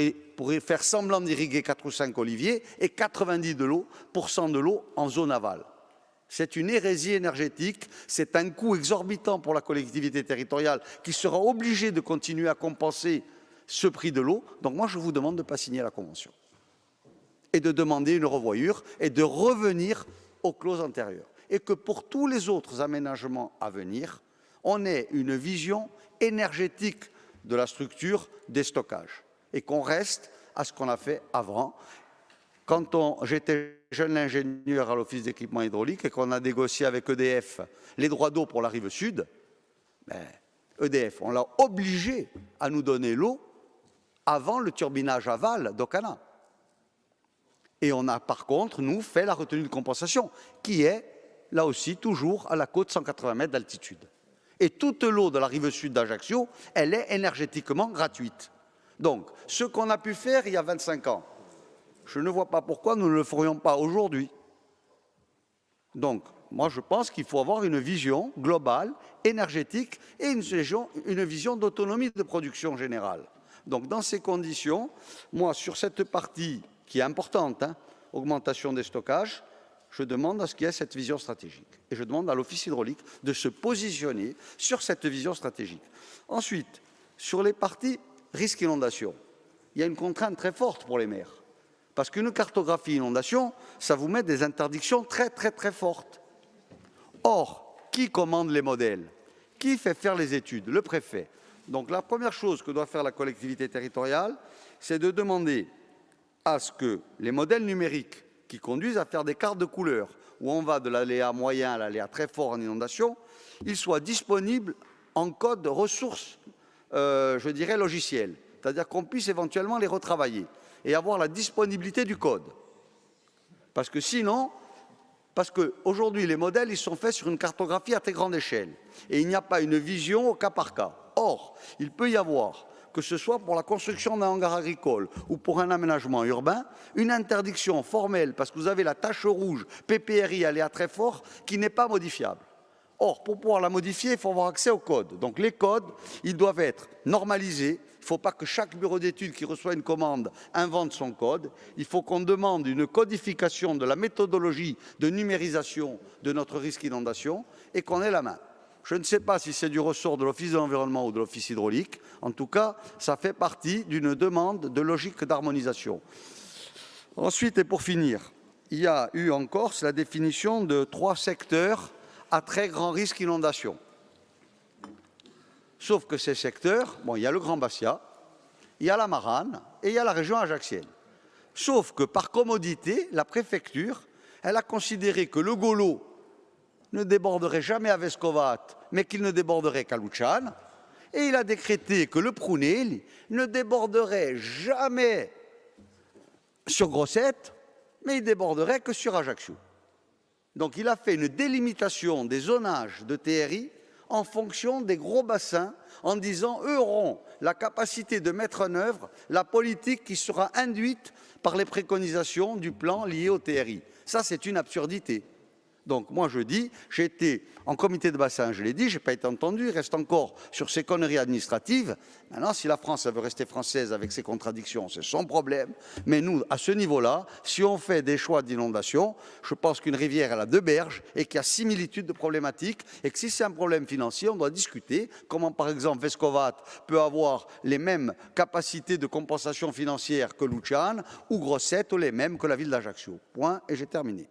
faire semblant d'irriguer 4 ou 5 oliviers, et 90% de l'eau en zone aval. C'est une hérésie énergétique, c'est un coût exorbitant pour la collectivité territoriale qui sera obligée de continuer à compenser ce prix de l'eau. Donc moi, je vous demande de ne pas signer la convention et de demander une revoyure et de revenir aux clauses antérieures. Et que pour tous les autres aménagements à venir, on ait une vision énergétique de la structure des stockages et qu'on reste à ce qu'on a fait avant. Quand j'étais jeune ingénieur à l'Office d'équipement hydraulique et qu'on a négocié avec EDF les droits d'eau pour la rive sud, EDF, on l'a obligé à nous donner l'eau avant le turbinage aval d'Ocana. Et on a par contre, nous, fait la retenue de compensation, qui est, là aussi, toujours à la côte 180 mètres d'altitude. Et toute l'eau de la rive sud d'Ajaccio, elle est énergétiquement gratuite. Donc, ce qu'on a pu faire il y a 25 ans, je ne vois pas pourquoi nous ne le ferions pas aujourd'hui. Donc, moi, je pense qu'il faut avoir une vision globale, énergétique, et une vision d'autonomie de production générale. Donc, dans ces conditions, moi, sur cette partie qui est importante, augmentation des stockages, je demande à ce qu'il y ait cette vision stratégique. Et je demande à l'Office hydraulique de se positionner sur cette vision stratégique. Ensuite, sur les parties risque inondation, il y a une contrainte très forte pour les maires. Parce qu'une cartographie inondation, ça vous met des interdictions très fortes. Or, qui commande les modèles? Qui fait faire les études? Le préfet. Donc la première chose que doit faire la collectivité territoriale, c'est de demander à ce que les modèles numériques qui conduisent à faire des cartes de couleurs, où on va de l'aléa moyen à l'aléa très fort en inondation, ils soient disponibles en code ressources, je dirais, logicielles. C'est-à-dire qu'on puisse éventuellement les retravailler et avoir la disponibilité du code. Parce que sinon, parce qu'aujourd'hui, les modèles, ils sont faits sur une cartographie à très grande échelle. Et il n'y a pas une vision au cas par cas. Or, il peut y avoir, que ce soit pour la construction d'un hangar agricole ou pour un aménagement urbain, une interdiction formelle, parce que vous avez la tache rouge PPRI aléa très fort, qui n'est pas modifiable. Or, pour pouvoir la modifier, il faut avoir accès aux codes. Donc les codes, ils doivent être normalisés. Il ne faut pas que chaque bureau d'études qui reçoit une commande invente son code. Il faut qu'on demande une codification de la méthodologie de numérisation de notre risque inondation et qu'on ait la main. Je ne sais pas si c'est du ressort de l'Office de l'environnement ou de l'Office hydraulique. En tout cas, ça fait partie d'une demande de logique d'harmonisation. Ensuite, et pour finir, il y a eu en Corse la définition de 3 secteurs à très grand risque inondation. Sauf que ces secteurs, bon, il y a le Grand Bastia, il y a la Marane et il y a la région ajaxienne. Sauf que par commodité, la préfecture, elle a considéré que le Golo ne déborderait jamais à Vescovat, mais qu'il ne déborderait qu'à Luciane, et il a décrété que le Prunelli ne déborderait jamais sur Grossette, mais il déborderait que sur Ajaccio. Donc il a fait une délimitation des zonages de TRI en fonction des gros bassins, en disant eux auront la capacité de mettre en œuvre la politique qui sera induite par les préconisations du plan lié au TRI. Ça, c'est une absurdité. Donc moi je dis, j'ai été en comité de bassin, je l'ai dit, je n'ai pas été entendu, il reste encore sur ces conneries administratives. Maintenant, si la France veut rester française avec ses contradictions, c'est son problème. Mais nous, à ce niveau-là, si on fait des choix d'inondation, je pense qu'une rivière, elle a 2 berges et qu'il y a similitude de problématiques et que si c'est un problème financier, on doit discuter comment, par exemple, Vescovat peut avoir les mêmes capacités de compensation financière que Luciane ou Grossette ou les mêmes que la ville d'Ajaccio. Point, et j'ai terminé.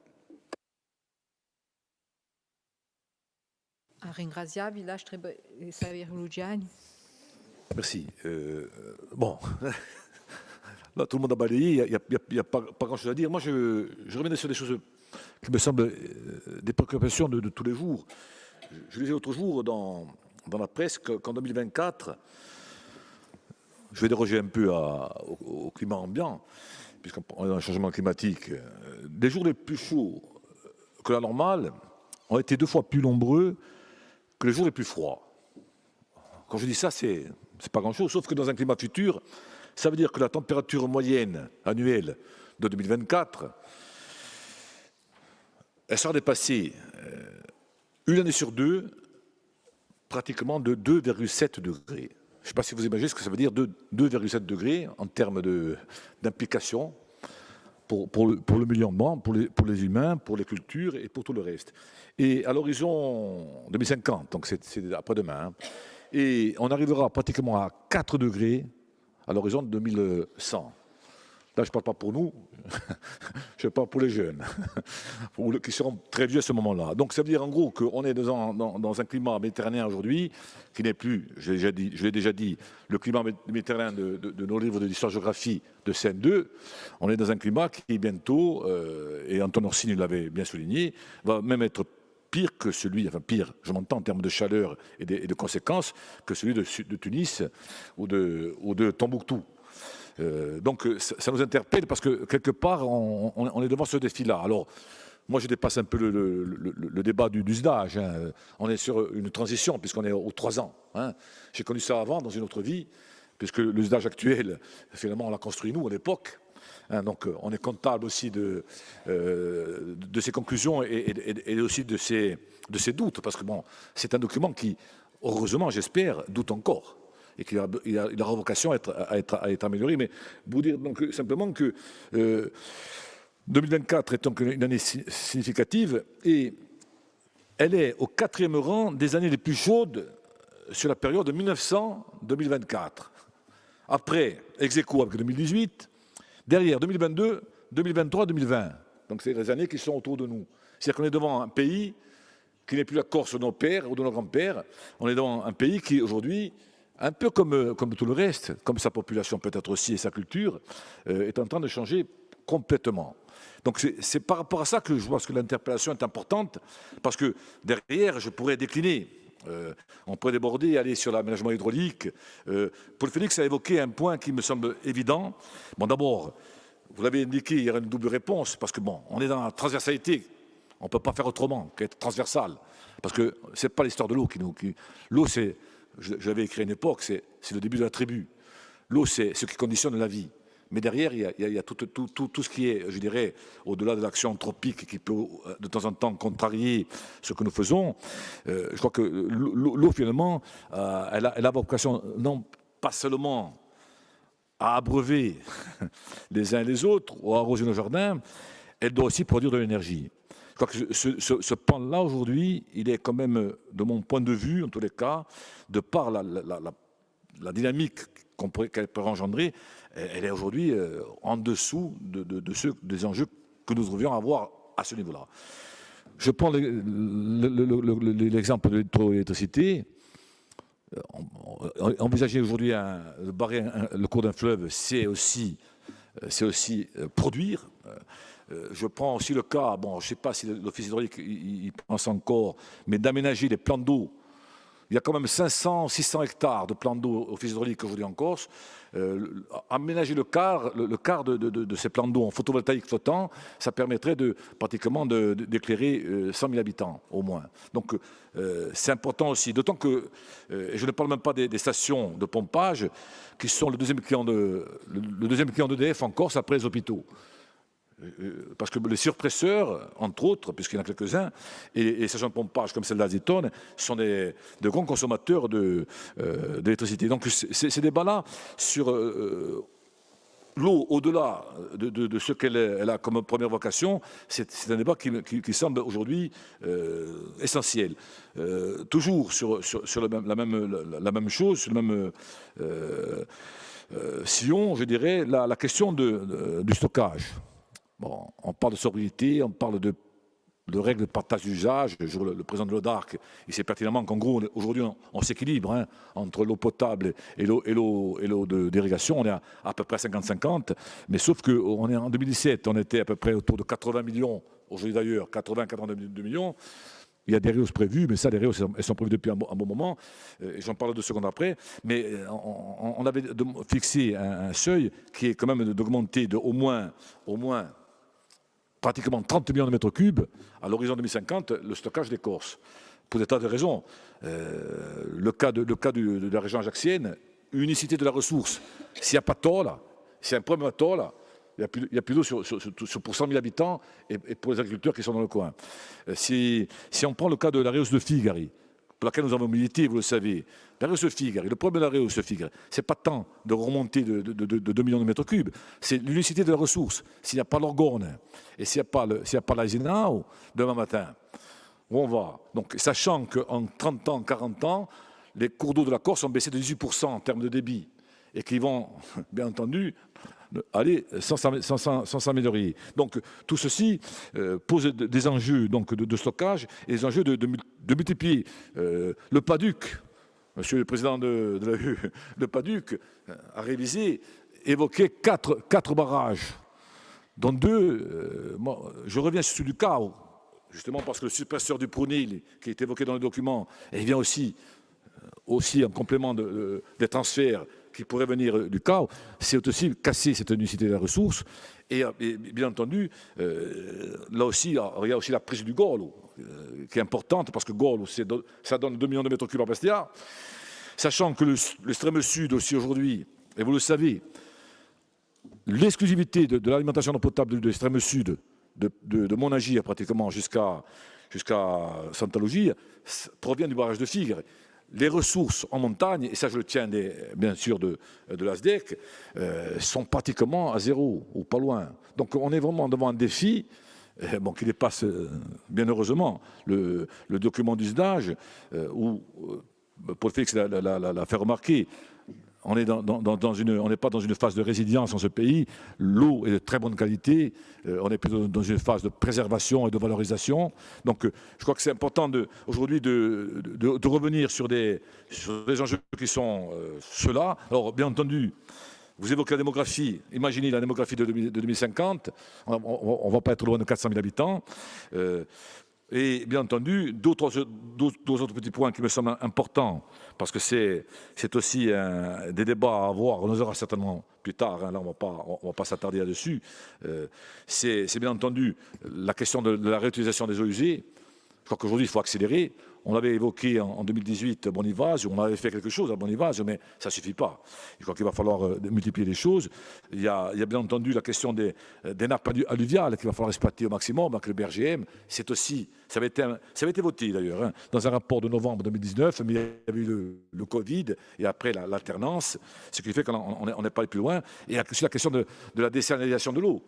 Merci. Bon, là, tout le monde a balayé, il n'y a pas grand-chose à dire. Moi, je reviens sur des choses qui me semblent des préoccupations de tous les jours. Je lisais l'autre jour dans la presse qu'en 2024, je vais déroger un peu au climat ambiant, puisqu'on est dans le changement climatique, les jours les plus chauds que la normale ont été 2 fois plus nombreux que les jours les plus froids. Quand je dis ça, c'est pas grand-chose, sauf que dans un climat futur, ça veut dire que la température moyenne annuelle de 2024, elle sera dépassée une année sur 2, pratiquement de 2,7 degrés. Je ne sais pas si vous imaginez ce que ça veut dire, 2,7 degrés en termes d'implication pour le milieu ambiant, pour les humains, pour les cultures et pour tout le reste. Et à l'horizon 2050, donc c'est après-demain, hein, et on arrivera pratiquement à 4 degrés à l'horizon 2100. Là, je ne parle pas pour nous, je parle pour les jeunes, qui seront très vieux à ce moment-là. Donc ça veut dire en gros qu'on est dans un climat méditerranéen aujourd'hui, qui n'est plus, je l'ai déjà dit, le climat méditerranéen de nos livres de l'histoire-géographie de CN2. On est dans un climat qui bientôt, et Antoine Orsini l'avait bien souligné, va même être pire que celui, enfin pire, je m'entends en termes de chaleur et de conséquences, que celui de Tunis ou de Tombouctou. Donc ça nous interpelle parce que quelque part on est devant ce défi-là. Alors moi je dépasse un peu le débat du SDAGE. Hein. On est sur une transition puisqu'on est aux 3 ans. Hein. J'ai connu ça avant dans une autre vie, puisque le SDAGE actuel, finalement on l'a construit nous à l'époque. Hein, donc on est comptable aussi de ses conclusions et aussi de ses doutes, parce que bon, c'est un document qui, heureusement j'espère, doute encore. Et qu'il aura vocation à être amélioré. Mais vous dire donc simplement que 2024 est donc une année significative et elle est au 4e rang des années les plus chaudes sur la période de 1900-2024. Après, ex-aequo avec 2018. Derrière, 2022, 2023, 2020. Donc c'est les années qui sont autour de nous. C'est-à-dire qu'on est devant un pays qui n'est plus la Corse de nos pères ou de nos grands-pères. On est devant un pays qui, aujourd'hui, un peu comme tout le reste, comme sa population peut-être aussi et sa culture, est en train de changer complètement. Donc c'est par rapport à ça que je pense que l'interpellation est importante, parce que derrière, je pourrais décliner. On pourrait déborder et aller sur l'aménagement hydraulique. Paul Félix a évoqué un point qui me semble évident. Bon, d'abord, vous l'avez indiqué, il y aura une double réponse, parce que bon, on est dans la transversalité. On ne peut pas faire autrement qu'être transversal. Parce que ce n'est pas l'histoire de l'eau qui nous... L'eau, c'est... J'avais écrit à une époque, c'est le début de la tribu. L'eau, c'est ce qui conditionne la vie. Mais derrière, il y a tout ce qui est, je dirais, au-delà de l'action anthropique qui peut de temps en temps contrarier ce que nous faisons. Je crois que l'eau, finalement, elle a vocation non pas seulement à abreuver les uns et les autres ou à arroser nos jardins, elle doit aussi produire de l'énergie. Je crois que ce pan-là, aujourd'hui, il est quand même, de mon point de vue, en tous les cas, de par la dynamique qu'elle peut engendrer, elle est aujourd'hui en dessous des enjeux que nous devrions avoir à ce niveau-là. Je prends l'exemple de l'électricité. Envisager aujourd'hui de barrer le cours d'un fleuve, c'est aussi produire. Je prends aussi le cas, bon, je ne sais pas si l'Office hydraulique il pense encore, mais d'aménager les plans d'eau. Il y a quand même 500, 600 hectares de plans d'eau Office hydraulique aujourd'hui en Corse. Aménager le quart de ces plans d'eau en photovoltaïque flottant, ça permettrait pratiquement d'éclairer 100 000 habitants au moins. Donc c'est important aussi, d'autant que, et je ne parle même pas des stations de pompage, qui sont le deuxième client d'EDF en Corse après les hôpitaux. Parce que les surpresseurs, entre autres, puisqu'il y en a quelques-uns, et les stations de pompage comme celle d'Azitone, sont de grands consommateurs d'électricité. Donc ces débats-là sur l'eau, au-delà de ce qu'elle a comme première vocation, c'est un débat qui semble aujourd'hui essentiel. Toujours sur la même chose, sur le même sillon, je dirais, la question du stockage. Bon, on parle de sobriété, on parle de règles de partage d'usage. Le président de l'ODARC, il sait pertinemment qu'en gros, aujourd'hui, on s'équilibre entre l'eau potable et l'eau d'irrigation. On est à peu près 50-50. Mais sauf qu'on est en 2017, on était à peu près autour de 80 millions. Aujourd'hui d'ailleurs, 80-82 millions. Il y a des rehausses prévues, mais ça, les rehausses, elles sont prévues depuis un bon moment. Et j'en parle 2 secondes après. Mais on avait fixé un seuil qui est quand même d'augmenter de au moins pratiquement 30 millions de mètres cubes à l'horizon 2050, le stockage des Corses. Pour des tas de raisons. Le cas de la région ajaxienne, unicité de la ressource. S'il n'y a pas de tôle, s'il y a un problème à tôle, il n'y a plus d'eau pour 100 000 habitants et pour les agriculteurs qui sont dans le coin. Si on prend le cas de la Réus de Figari, pour laquelle nous avons milité, vous le savez, la Réus de Figari, le problème de la Réus de Figari, ce n'est pas tant de remonter de 2 millions de mètres cubes, c'est l'unicité de la ressource. S'il n'y a pas l'orgone et s'il n'y a pas la Zinao, demain matin, où on va? Donc, sachant qu'en 30 ans, 40 ans, les cours d'eau de la Corse ont baissé de 18% en termes de débit et qui vont, bien entendu, aller sans s'améliorer. Donc tout ceci pose des enjeux donc, de stockage et des enjeux de multiplier. Le PADUC, monsieur le président de l'AU, le PADUC a révisé, évoqué 4 barrages, dont 2, je reviens sur celui du CAO, justement parce que le suppresseur du Prunil, qui est évoqué dans le document, il vient aussi en complément des transferts qui pourraient venir du CAO, c'est aussi casser cette unicité de la ressource. Et bien entendu, là aussi, il y a aussi la prise du Golo, qui est importante, parce que Golo, ça donne 2 millions de mètres cubes à Bastia. Sachant que l'extrême sud aussi aujourd'hui, et vous le savez, l'exclusivité de l'alimentation en eau potable de l'extrême sud, de Monagir pratiquement jusqu'à Santa Lucia, provient du barrage de Figre. Les ressources en montagne, et ça je le tiens bien sûr de l'ASDEC, sont pratiquement à zéro ou pas loin. Donc on est vraiment devant un défi qui dépasse bien heureusement le document d'usage où Paul Félix l'a fait remarquer. on n'est pas dans une phase de résilience dans ce pays. L'eau est de très bonne qualité. On est plutôt dans une phase de préservation et de valorisation. Donc, je crois que c'est important aujourd'hui de revenir sur des enjeux qui sont ceux-là. Alors, bien entendu, vous évoquez la démographie. Imaginez la démographie de 2050. On ne va pas être loin de 400 000 habitants. Et bien entendu, deux autres petits points qui me semblent importants, parce que c'est aussi des débats à avoir, on les aura certainement plus tard, hein, là on va pas s'attarder là-dessus. C'est bien entendu la question de la réutilisation des eaux usées. Je crois qu'aujourd'hui il faut accélérer. On l'avait évoqué en 2018 à Bonivage, on avait fait quelque chose à Bonivage, mais ça ne suffit pas. Je crois qu'il va falloir multiplier les choses. Il y a bien entendu la question des nappes alluviales qu'il va falloir exploiter au maximum, avec le BRGM. C'est aussi, ça avait été voté d'ailleurs, hein, dans un rapport de novembre 2019, mais il y avait eu le Covid et après l'alternance, ce qui fait qu'on n'est pas allé plus loin. Et il y a aussi la question de la désalinisation de l'eau.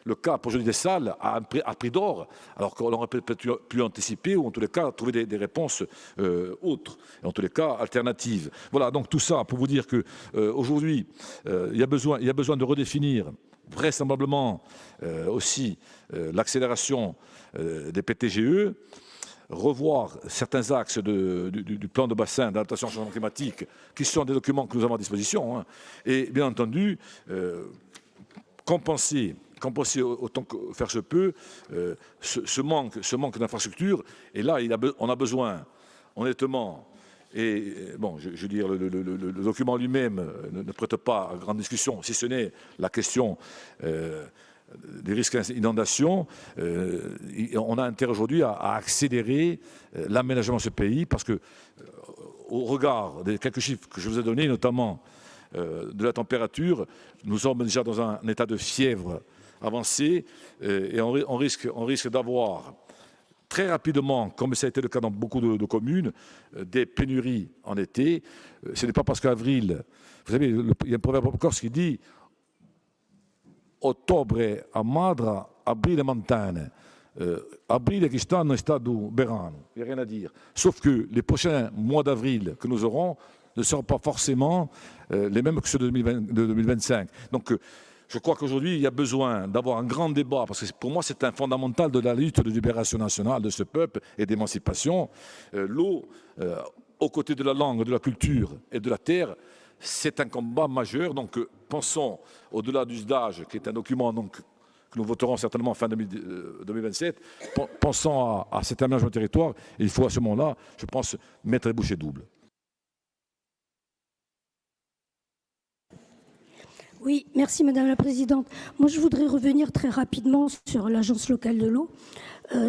Le cas pour Joli des Salles a pris d'or, alors qu'on aurait peut-être pu anticiper ou en tous les cas trouver des réponses autres, et en tous les cas alternatives. Voilà, donc tout ça pour vous dire que aujourd'hui, il y a besoin de redéfinir vraisemblablement aussi l'accélération des PTGE, revoir certains axes du plan de bassin d'adaptation au changement climatique, qui sont des documents que nous avons à disposition, hein, et bien entendu compenser autant que faire se peut ce manque d'infrastructures. Et là, on a besoin, honnêtement, et bon, je veux dire, le document lui-même ne prête pas à grande discussion, si ce n'est la question des risques d'inondation. On a intérêt aujourd'hui à accélérer l'aménagement de ce pays, parce que au regard des quelques chiffres que je vous ai donnés, notamment de la température, nous sommes déjà dans un état de fièvre avancé, et on risque d'avoir très rapidement, comme ça a été le cas dans beaucoup de communes, des pénuries en été. Ce n'est pas parce qu'avril, vous savez, il y a un proverbe en corse qui dit ottobre a madra, aprile montane. Aprile qui stanno è stato verano. Il n'y a rien à dire. Sauf que les prochains mois d'avril que nous aurons ne seront pas forcément les mêmes que ceux de 2025. Donc, je crois qu'aujourd'hui, il y a besoin d'avoir un grand débat, parce que pour moi, c'est un fondamental de la lutte de libération nationale de ce peuple et d'émancipation. L'eau, aux côtés de la langue, de la culture et de la terre, c'est un combat majeur. Donc, pensons au-delà du SDAGE, qui est un document donc, que nous voterons certainement fin 2027, pensons à cet aménagement du territoire. Et il faut à ce moment-là, je pense, mettre les bouchées doubles. Oui, merci Madame la Présidente. Moi, je voudrais revenir très rapidement sur l'Agence locale de l'eau.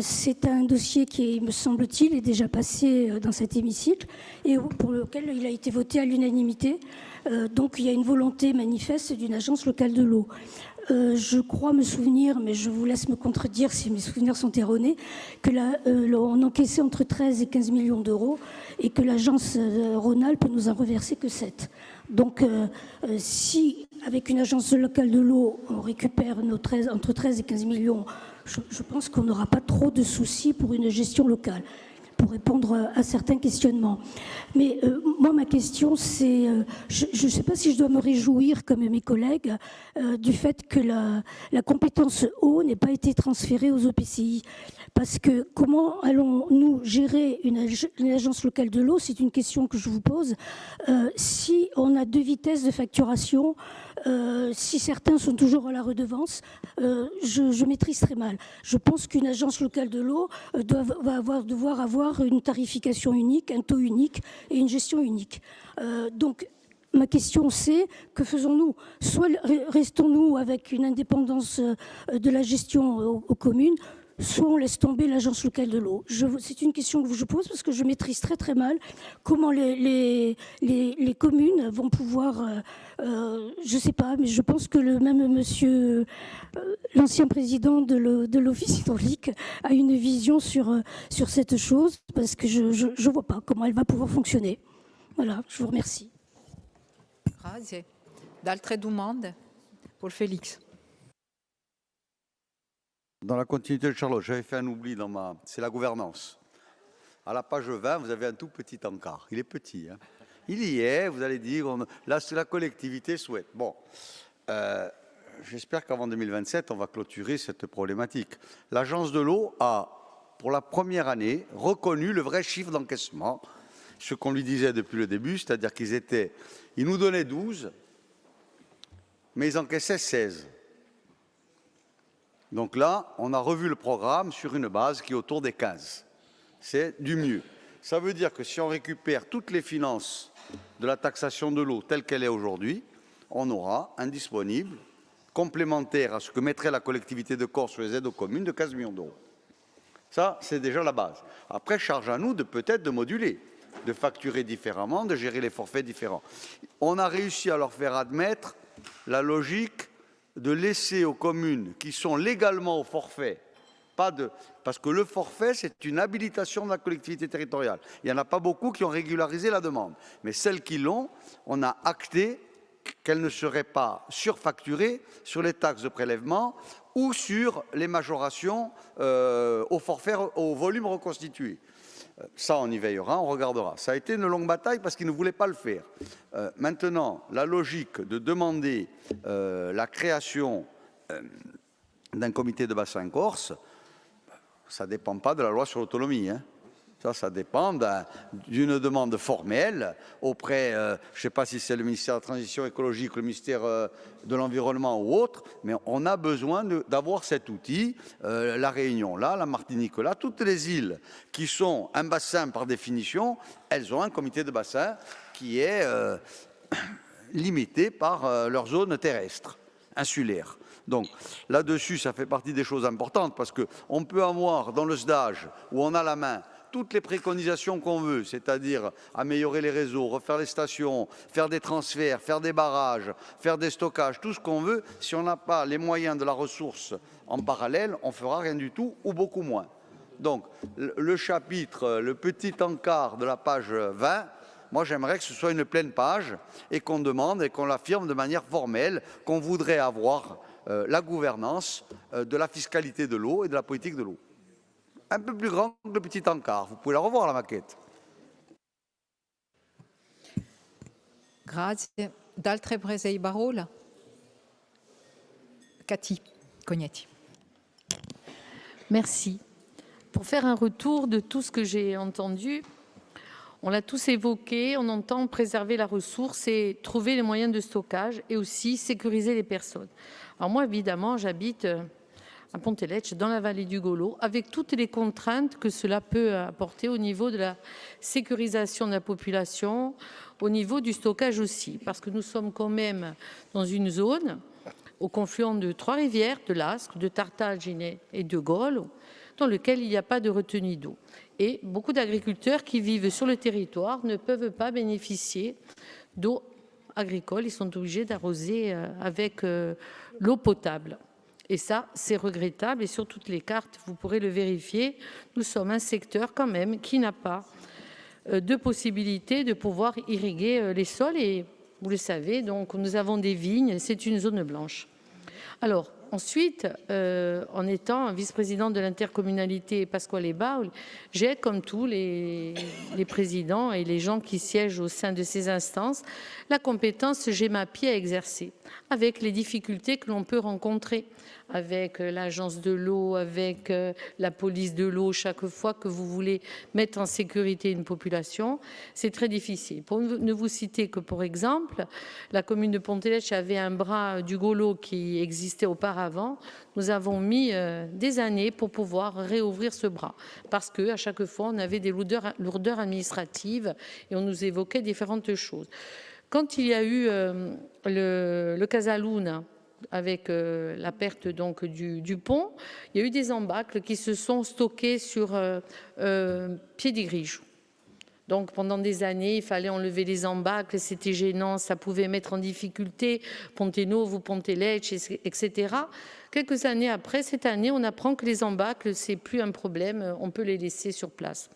C'est un dossier qui, me semble-t-il, est déjà passé dans cet hémicycle et pour lequel il a été voté à l'unanimité. Donc, il y a une volonté manifeste d'une agence locale de l'eau. Je crois me souvenir, mais je vous laisse me contredire si mes souvenirs sont erronés, que on encaissait entre 13 et 15 millions d'euros et que l'agence Rhône-Alpes nous a reversé que 7. Donc, si, avec une agence locale de l'eau, on récupère entre 13 et 15 millions, je pense qu'on n'aura pas trop de soucis pour une gestion locale, pour répondre à certains questionnements. Mais moi, ma question, c'est, je ne sais pas si je dois me réjouir, comme mes collègues, du fait que la compétence eau n'ait pas été transférée aux EPCI. Parce que comment allons-nous gérer une agence locale de l'eau? C'est une question que je vous pose. Si on a 2 vitesses de facturation, si certains sont toujours à la redevance, je maîtrise très mal. Je pense qu'une agence locale de l'eau va devoir avoir une tarification unique, un taux unique et une gestion unique. Donc, ma question c'est, que faisons-nous? Soit restons-nous avec une indépendance de la gestion aux communes, soit on laisse tomber l'agence locale de l'eau. C'est une question que je pose parce que je maîtrise très très mal comment les communes vont pouvoir, je ne sais pas, mais je pense que le même monsieur, l'ancien président de l'Office hydraulique, a une vision sur cette chose, parce que je ne vois pas comment elle va pouvoir fonctionner. Voilà, je vous remercie. Grazie. D'altre domande pour Félix. Dans la continuité de Charlotte, j'avais fait un oubli dans c'est la gouvernance. À la page 20, vous avez un tout petit encart. Il est petit, hein. Il y est, vous allez dire, la collectivité souhaite. Bon, j'espère qu'avant 2027, on va clôturer cette problématique. L'Agence de l'eau a, pour la première année, reconnu le vrai chiffre d'encaissement, ce qu'on lui disait depuis le début, c'est-à-dire ils nous donnaient 12, mais ils encaissaient 16. Donc là, on a revu le programme sur une base qui est autour des 15. C'est du mieux. Ça veut dire que si on récupère toutes les finances de la taxation de l'eau telle qu'elle est aujourd'hui, on aura un disponible complémentaire à ce que mettrait la collectivité de Corse sur les aides aux communes de 15 millions d'euros. Ça, c'est déjà la base. Après, charge à nous de peut-être de moduler, de facturer différemment, de gérer les forfaits différents. On a réussi à leur faire admettre la logique de laisser aux communes qui sont légalement au forfait, parce que le forfait, c'est une habilitation de la collectivité territoriale. Il n'y en a pas beaucoup qui ont régularisé la demande. Mais celles qui l'ont, on a acté qu'elles ne seraient pas surfacturées sur les taxes de prélèvement ou sur les majorations au forfait, au volume reconstitué. Ça, on y veillera, on regardera. Ça a été une longue bataille parce qu'ils ne voulaient pas le faire. Maintenant, la logique de demander la création d'un comité de bassin Corse, ça ne dépend pas de la loi sur l'autonomie. Hein. Ça dépend d'une demande formelle auprès, je ne sais pas si c'est le ministère de la Transition écologique, le ministère de l'Environnement ou autre, mais on a besoin d'avoir cet outil. La Réunion là, la Martinique là, toutes les îles qui sont un bassin par définition, elles ont un comité de bassin qui est limité par leur zone terrestre, insulaire. Donc là-dessus, ça fait partie des choses importantes parce qu'on peut avoir dans le SDAGE où on a la main toutes les préconisations qu'on veut, c'est-à-dire améliorer les réseaux, refaire les stations, faire des transferts, faire des barrages, faire des stockages, tout ce qu'on veut. Si on n'a pas les moyens de la ressource en parallèle, on ne fera rien du tout ou beaucoup moins. Donc le chapitre, le petit encart de la page 20, moi j'aimerais que ce soit une pleine page et qu'on demande et qu'on l'affirme de manière formelle qu'on voudrait avoir la gouvernance de la fiscalité de l'eau et de la politique de l'eau. Un peu plus grand que le petit encart. Vous pouvez la revoir, la maquette. Grazie. D'altre prese di parola? Cathy Cognetti. Merci. Pour faire un retour de tout ce que j'ai entendu, on l'a tous évoqué, on entend préserver la ressource et trouver les moyens de stockage et aussi sécuriser les personnes. Alors moi, évidemment, j'habite à Ponteletxe, dans la vallée du Golo, avec toutes les contraintes que cela peut apporter au niveau de la sécurisation de la population, au niveau du stockage aussi, parce que nous sommes quand même dans une zone au confluent de trois rivières, de l'Ascq, de Tartagine et de Golo, dans lequel il n'y a pas de retenue d'eau. Et beaucoup d'agriculteurs qui vivent sur le territoire ne peuvent pas bénéficier d'eau agricole, ils sont obligés d'arroser avec l'eau potable. Et ça, c'est regrettable et sur toutes les cartes, vous pourrez le vérifier, nous sommes un secteur quand même qui n'a pas de possibilité de pouvoir irriguer les sols et vous le savez, donc nous avons des vignes, c'est une zone blanche. Alors, ensuite, en étant vice-présidente de l'intercommunalité Pasquale Baul, j'ai, comme tous les présidents et les gens qui siègent au sein de ces instances, la compétence GEMAPI à exercer, avec les difficultés que l'on peut rencontrer, avec l'agence de l'eau, avec la police de l'eau, chaque fois que vous voulez mettre en sécurité une population, c'est très difficile. Pour ne vous citer que, pour exemple, la commune de Ponteletxe avait un bras du Golo qui existait auparavant. Nous avons mis des années pour pouvoir réouvrir ce bras, parce qu'à chaque fois, on avait des lourdeurs administratives et on nous évoquait différentes choses. Quand il y a eu le Casaluna, avec la perte donc du pont, il y a eu des embâcles qui se sont stockés sur Piedigrigio. Donc pendant des années, il fallait enlever les embâcles, c'était gênant, ça pouvait mettre en difficulté Ponte Novo, Ponteletxe, etc. Quelques années après, cette année, on apprend que les embâcles, c'est plus un problème, on peut les laisser sur place.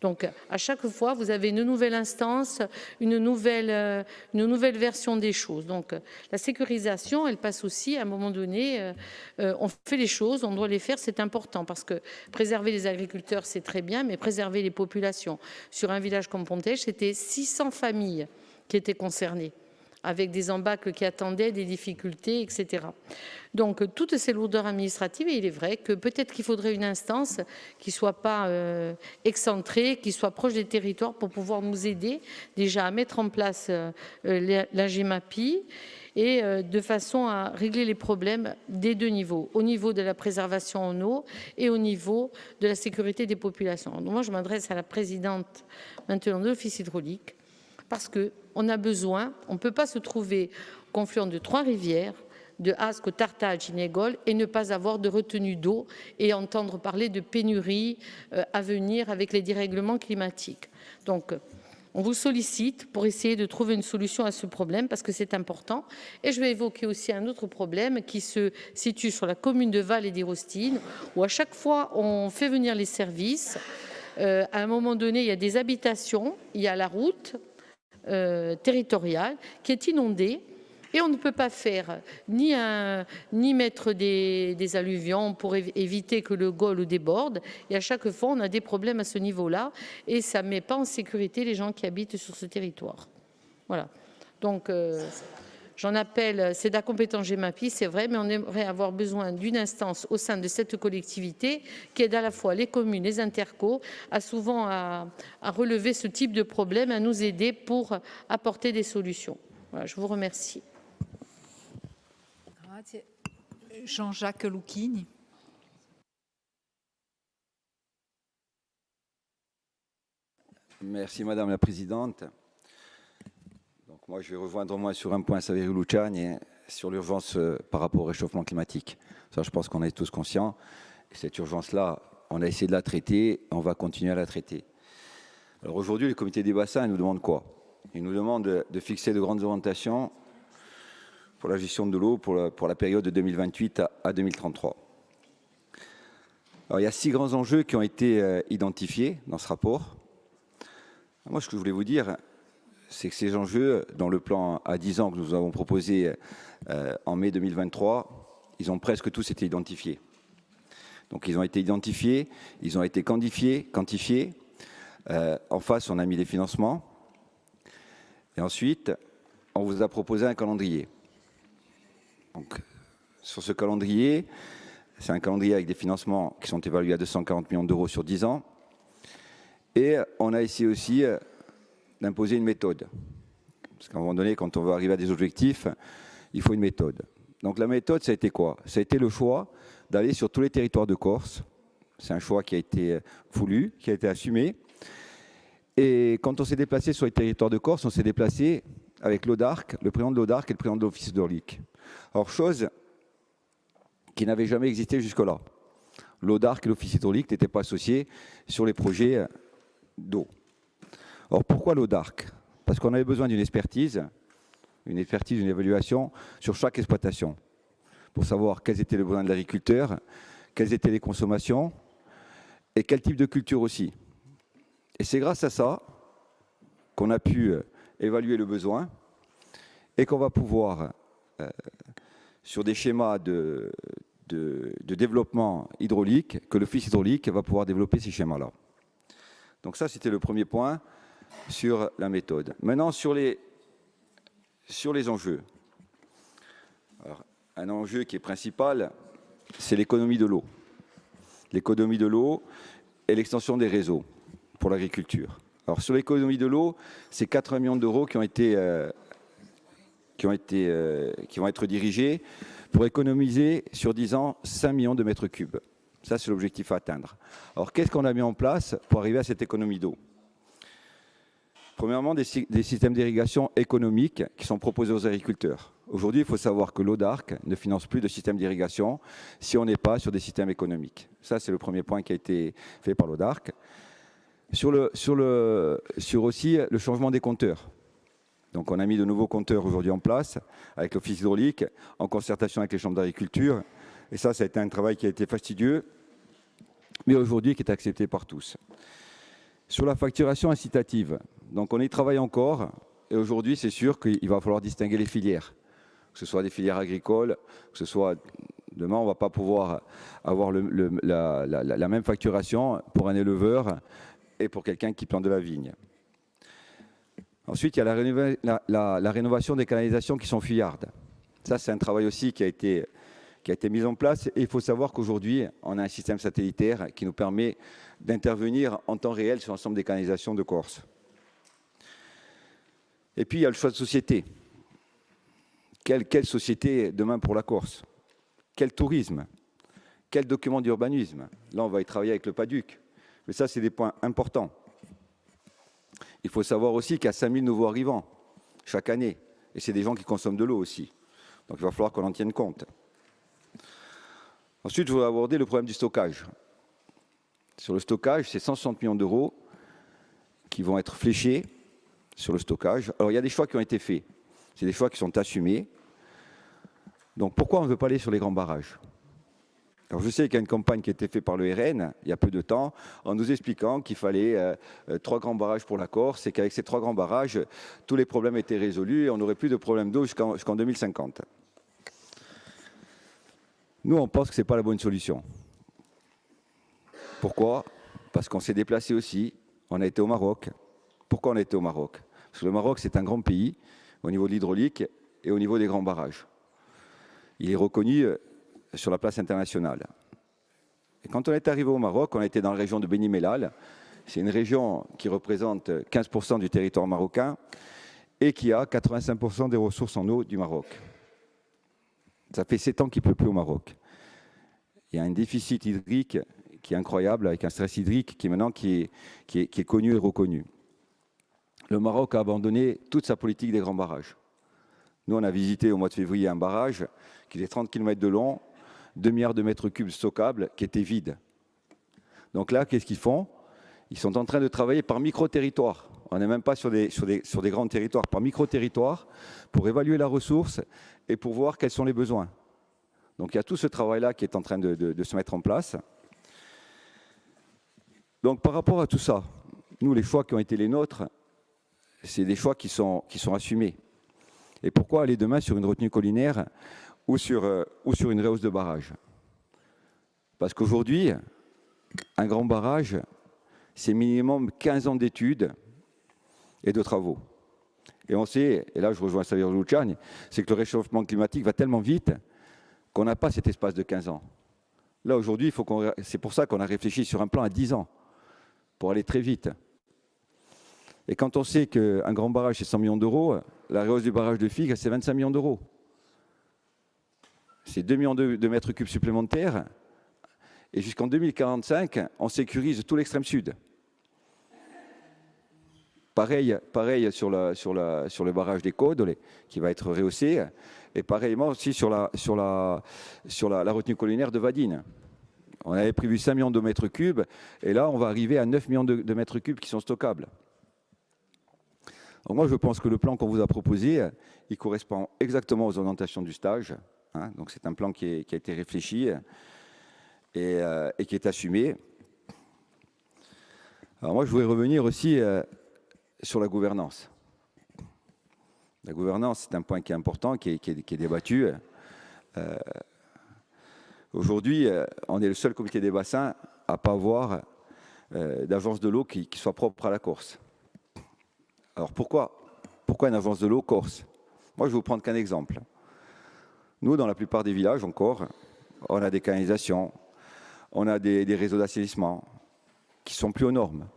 Donc, à chaque fois, vous avez une nouvelle instance, une nouvelle version des choses. Donc, la sécurisation, elle passe aussi, à un moment donné, on fait les choses, on doit les faire, c'est important, parce que préserver les agriculteurs, c'est très bien, mais préserver les populations. Sur un village comme Pontège, c'était 600 familles qui étaient concernées, avec des embâcles qui attendaient, des difficultés, etc. Donc, toutes ces lourdeurs administratives, et il est vrai que peut-être qu'il faudrait une instance qui ne soit pas excentrée, qui soit proche des territoires pour pouvoir nous aider déjà à mettre en place la GEMAPI et de façon à régler les problèmes des deux niveaux, au niveau de la préservation en eau et au niveau de la sécurité des populations. Donc, moi, je m'adresse à la présidente maintenant de l'Office hydraulique, parce qu'on a besoin, on ne peut pas se trouver au confluent de Trois-Rivières, de Ascq, Tartas à Ginegol et ne pas avoir de retenue d'eau et entendre parler de pénurie à venir avec les dérèglements climatiques. Donc, on vous sollicite pour essayer de trouver une solution à ce problème parce que c'est important. Et je vais évoquer aussi un autre problème qui se situe sur la commune de Val et d'Irostine, où à chaque fois on fait venir les services, à un moment donné il y a des habitations, il y a la route territoriale qui est inondée et on ne peut pas faire ni mettre des alluvions pour éviter que le Gol déborde, et à chaque fois on a des problèmes à ce niveau-là et ça ne met pas en sécurité les gens qui habitent sur ce territoire. Voilà, donc j'en appelle, c'est de la compétence GEMAPI, c'est vrai, mais on aimerait avoir besoin d'une instance au sein de cette collectivité qui aide à la fois les communes, les intercos, à relever ce type de problème, à nous aider pour apporter des solutions. Voilà, je vous remercie. Jean-Jacques Lucchini. Merci Madame la Présidente. Donc moi je vais rejoindre sur un point Saverio Luciani sur l'urgence par rapport au réchauffement climatique. Ça je pense qu'on est tous conscients. Et cette urgence-là, on a essayé de la traiter, on va continuer à la traiter. Alors aujourd'hui, le comité des bassins nous demande quoi? Il nous demande de fixer de grandes orientations pour la gestion de l'eau pour la période de 2028 à 2033. Alors, il y a 6 grands enjeux qui ont été identifiés dans ce rapport. Moi, ce que je voulais vous dire, c'est que ces enjeux, dans le plan à 10 ans que nous avons proposé en mai 2023, ils ont presque tous été identifiés. Donc, ils ont été identifiés, ils ont été quantifiés. En face, on a mis des financements. Et ensuite, on vous a proposé un calendrier. Donc, sur ce calendrier, c'est un calendrier avec des financements qui sont évalués à 240 millions d'euros sur 10 ans. Et on a essayé aussi d'imposer une méthode. Parce qu'à un moment donné, quand on veut arriver à des objectifs, il faut une méthode. Donc la méthode, ça a été quoi? Ça a été le choix d'aller sur tous les territoires de Corse. C'est un choix qui a été voulu, qui a été assumé. Et quand on s'est déplacé sur les territoires de Corse, on s'est déplacé avec l'ODARC, le président de l'ODARC et le président de l'Office hydraulique. Or, chose qui n'avait jamais existé jusque-là. L'ODARC et l'Office hydraulique n'étaient pas associés sur les projets d'eau. Or, pourquoi l'ODARC? Parce qu'on avait besoin d'une expertise, une évaluation sur chaque exploitation, pour savoir quels étaient les besoins de l'agriculteur, quelles étaient les consommations et quel type de culture aussi. Et c'est grâce à ça qu'on a pu évaluer le besoin et qu'on va pouvoir, sur des schémas de développement hydraulique, que l'Office hydraulique va pouvoir développer ces schémas-là. Donc ça, c'était le premier point sur la méthode. Maintenant, sur les enjeux. Alors, un enjeu qui est principal, c'est l'économie de l'eau. L'économie de l'eau et l'extension des réseaux pour l'agriculture. Alors, sur l'économie de l'eau, c'est 80 millions d'euros qui vont être dirigés pour économiser sur 10 ans 5 millions de mètres cubes. Ça, c'est l'objectif à atteindre. Alors, qu'est-ce qu'on a mis en place pour arriver à cette économie d'eau? Premièrement, des systèmes d'irrigation économiques qui sont proposés aux agriculteurs. Aujourd'hui, il faut savoir que l'ODARC ne finance plus de système d'irrigation si on n'est pas sur des systèmes économiques. Ça, c'est le premier point qui a été fait par l'ODARC. Sur aussi le changement des compteurs. Donc, on a mis de nouveaux compteurs aujourd'hui en place avec l'Office hydraulique, en concertation avec les chambres d'agriculture, Et ça a été un travail qui a été fastidieux, mais aujourd'hui qui est accepté par tous. Sur la facturation incitative, donc on y travaille encore, et aujourd'hui c'est sûr qu'il va falloir distinguer les filières, que ce soit des filières agricoles, que ce soit... Demain, on ne va pas pouvoir avoir la même facturation pour un éleveur et pour quelqu'un qui plante de la vigne. Ensuite, il y a la rénovation des canalisations qui sont fuyardes. Ça, c'est un travail aussi qui a été mis en place. Et il faut savoir qu'aujourd'hui, on a un système satellitaire qui nous permet d'intervenir en temps réel sur l'ensemble des canalisations de Corse. Et puis, il y a le choix de société. Quelle société demain pour la Corse? Quel tourisme? Quel document d'urbanisme? Là, on va y travailler avec le PADUC. Mais ça, c'est des points importants. Il faut savoir aussi qu'il y a 5000 nouveaux arrivants chaque année. Et c'est des gens qui consomment de l'eau aussi. Donc, il va falloir qu'on en tienne compte. Ensuite, je voudrais aborder le problème du stockage. Sur le stockage, c'est 160 millions d'euros qui vont être fléchés sur le stockage. Alors, il y a des choix qui ont été faits. C'est des choix qui sont assumés. Donc, pourquoi on ne veut pas aller sur les grands barrages? Alors, je sais qu'il y a une campagne qui a été faite par le RN, il y a peu de temps, en nous expliquant qu'il fallait 3 grands barrages pour la Corse et qu'avec ces 3 grands barrages, tous les problèmes étaient résolus et on n'aurait plus de problème d'eau jusqu'en 2050. Nous, on pense que ce n'est pas la bonne solution. Pourquoi? Parce qu'on s'est déplacé aussi, on a été au Maroc. Pourquoi on a été au Maroc? Parce que le Maroc, c'est un grand pays au niveau de l'hydraulique et au niveau des grands barrages. Il est reconnu sur la place internationale. Et quand on est arrivé au Maroc, on a été dans la région de Beni Mellal. C'est une région qui représente 15% du territoire marocain et qui a 85% des ressources en eau du Maroc. Ça fait 7 ans qu'il ne pleut plus au Maroc. Il y a un déficit hydrique qui est incroyable, avec un stress hydrique qui maintenant qui est connu et reconnu. Le Maroc a abandonné toute sa politique des grands barrages. Nous, on a visité au mois de février un barrage qui était 30 km de long, 2 milliards de mètres cubes stockables, qui était vide. Donc là, qu'est-ce qu'ils font? Ils sont en train de travailler par micro-territoire. On n'est même pas sur des grands territoires, par micro-territoire, pour évaluer la ressource et pour voir quels sont les besoins. Donc il y a tout ce travail-là qui est en train de se mettre en place. Donc par rapport à tout ça, nous, les choix qui ont été les nôtres, c'est des choix qui sont assumés. Et pourquoi aller demain sur une retenue collinaire ou sur une rehausse de barrage? Parce qu'aujourd'hui, un grand barrage, c'est minimum 15 ans d'études et de travaux. Et on sait, et là je rejoins Xavier Luciani, c'est que le réchauffement climatique va tellement vite qu'on n'a pas cet espace de 15 ans. Là aujourd'hui, c'est pour ça qu'on a réfléchi sur un plan à 10 ans, pour aller très vite. Et quand on sait qu'un grand barrage, c'est 100 millions d'euros, la rehausse du barrage de Figres, c'est 25 millions d'euros. C'est 2 millions de mètres cubes supplémentaires. Et jusqu'en 2045, on sécurise tout l'extrême sud. Pareil sur le barrage des Côtes, qui va être rehaussé. Et pareillement aussi sur la retenue collinaire de Vadine. On avait prévu 5 millions de mètres cubes. Et là, on va arriver à 9 millions de mètres cubes qui sont stockables. Donc moi, je pense que le plan qu'on vous a proposé, il correspond exactement aux orientations du stage. Hein. Donc c'est un plan qui a été réfléchi et qui est assumé. Alors moi, je voudrais revenir aussi sur la gouvernance. La gouvernance, c'est un point qui est important, qui est débattu. Aujourd'hui, on est le seul comité des bassins à ne pas avoir d'agence de l'eau qui soit propre à la Corse. Alors pourquoi une agence de l'eau Corse? Moi, je vais vous prendre qu'un exemple. Nous, dans la plupart des villages encore, on a des canalisations, on a des réseaux d'assainissement qui sont plus aux normes.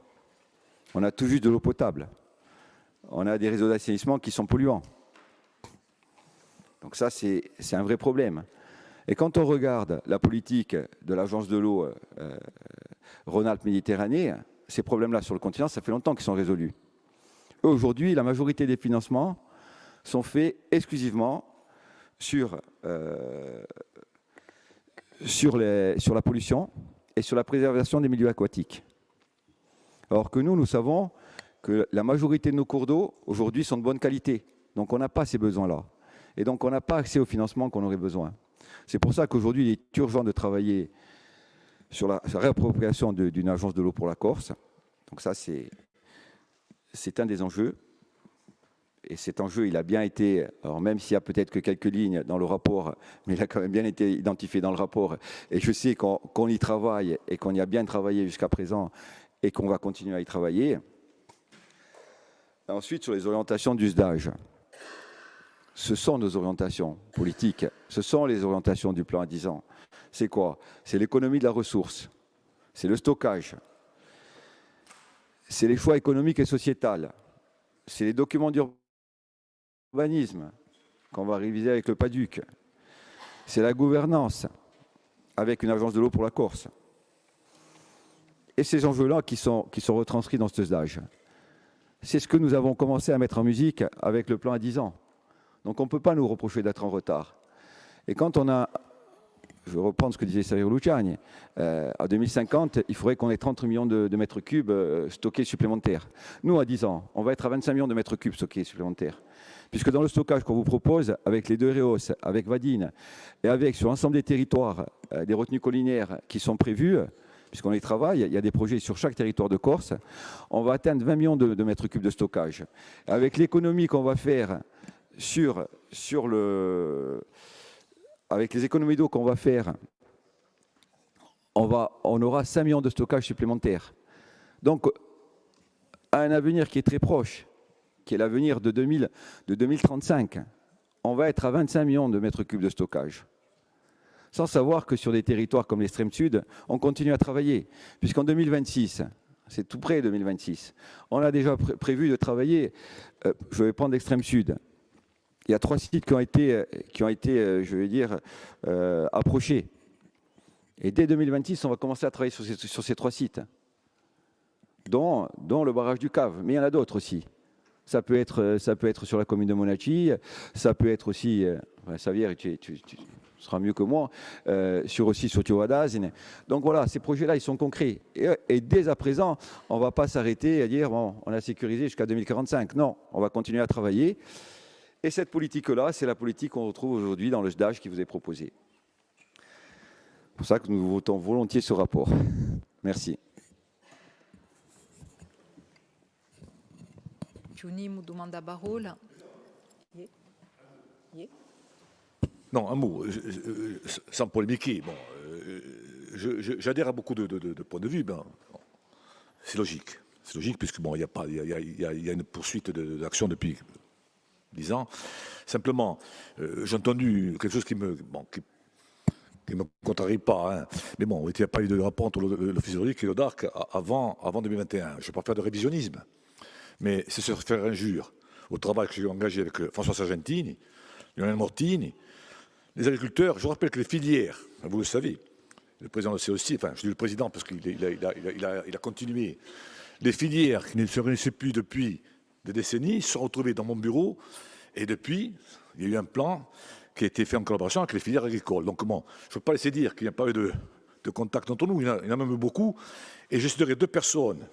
On a tout juste de l'eau potable. On a des réseaux d'assainissement qui sont polluants. Donc ça, c'est un vrai problème. Et quand on regarde la politique de l'agence de l'eau Rhône-Alpes-Méditerranée, ces problèmes-là sur le continent, ça fait longtemps qu'ils sont résolus. Aujourd'hui, la majorité des financements sont faits exclusivement sur la pollution et sur la préservation des milieux aquatiques. Alors que nous savons que la majorité de nos cours d'eau, aujourd'hui, sont de bonne qualité. Donc on n'a pas ces besoins-là. Et donc on n'a pas accès au financement qu'on aurait besoin. C'est pour ça qu'aujourd'hui, il est urgent de travailler sur la réappropriation d'une agence de l'eau pour la Corse. Donc ça, c'est un des enjeux. Et cet enjeu, il a bien été, alors même s'il y a peut-être que quelques lignes dans le rapport, mais il a quand même bien été identifié dans le rapport. Et je sais qu'on y travaille et qu'on y a bien travaillé jusqu'à présent et qu'on va continuer à y travailler. Ensuite, sur les orientations du SDAGE. Ce sont nos orientations politiques, ce sont les orientations du plan à 10 ans. C'est quoi? C'est l'économie de la ressource, c'est le stockage, c'est les choix économiques et sociétals, c'est les documents d'urbanisme qu'on va réviser avec le PADUC, c'est la gouvernance avec une agence de l'eau pour la Corse. Et ces enjeux-là qui sont retranscrits dans ce SDAGE. C'est ce que nous avons commencé à mettre en musique avec le plan à 10 ans. Donc on ne peut pas nous reprocher d'être en retard. Et quand on a, je vais reprendre ce que disait Saverio Luciani, à 2050, il faudrait qu'on ait 30 millions de mètres cubes stockés supplémentaires. Nous, à 10 ans, on va être à 25 millions de mètres cubes stockés supplémentaires. Puisque dans le stockage qu'on vous propose, avec les deux REOS, avec Vadine, et avec sur l'ensemble des territoires, des retenues collinaires qui sont prévues, puisqu'on y travaille, il y a des projets sur chaque territoire de Corse, on va atteindre 20 millions de mètres cubes de stockage. Avec l'économie qu'on va faire avec les économies d'eau qu'on va faire, on aura 5 millions de stockage supplémentaires. Donc, à un avenir qui est très proche, qui est l'avenir de 2035, on va être à 25 millions de mètres cubes de stockage. Sans savoir que sur des territoires comme l'extrême sud, on continue à travailler, puisqu'en 2026, c'est tout près 2026, on a déjà prévu de travailler, je vais prendre l'extrême sud. Il y a 3 sites qui ont été je vais dire, approchés. Et dès 2026, on va commencer à travailler sur ces 3 sites, dont le barrage du Cave. Mais il y en a d'autres aussi. Ça peut être sur la commune de Monachi, ça peut être aussi, Xavier, tu seras mieux que moi, sur Tioadazine. Donc voilà, ces projets-là, ils sont concrets. Et dès à présent, on ne va pas s'arrêter à dire, bon, on a sécurisé jusqu'à 2045. Non, on va continuer à travailler. Et cette politique-là, c'est la politique qu'on retrouve aujourd'hui dans le SDAGE qui vous est proposé. C'est pour ça que nous votons volontiers ce rapport. Merci. Non, un mot, sans polémiquer. Bon, j'adhère à beaucoup de points de vue. Ben, bon, c'est logique. C'est logique puisque bon, il y a une poursuite d'action depuis 10 ans. Simplement, j'ai entendu quelque chose qui me contrarie pas. Hein. Mais bon, il n'y a pas eu de rapport entre l'Office hydraulique et l'ODARC avant 2021. Je ne vais pas faire de révisionnisme. Mais c'est se faire injure au travail que j'ai engagé avec François Sargentini, Lionel Mortini, les agriculteurs. Je rappelle que les filières, vous le savez, le président le sait aussi, enfin je dis le président parce qu'il a continué, les filières qui ne se réunissaient plus depuis des décennies se sont retrouvées dans mon bureau et depuis, il y a eu un plan qui a été fait en collaboration avec les filières agricoles. Donc bon, je ne peux pas laisser dire qu'il n'y a pas eu de contact entre nous, il y en a même beaucoup. Et je citerai 2 personnes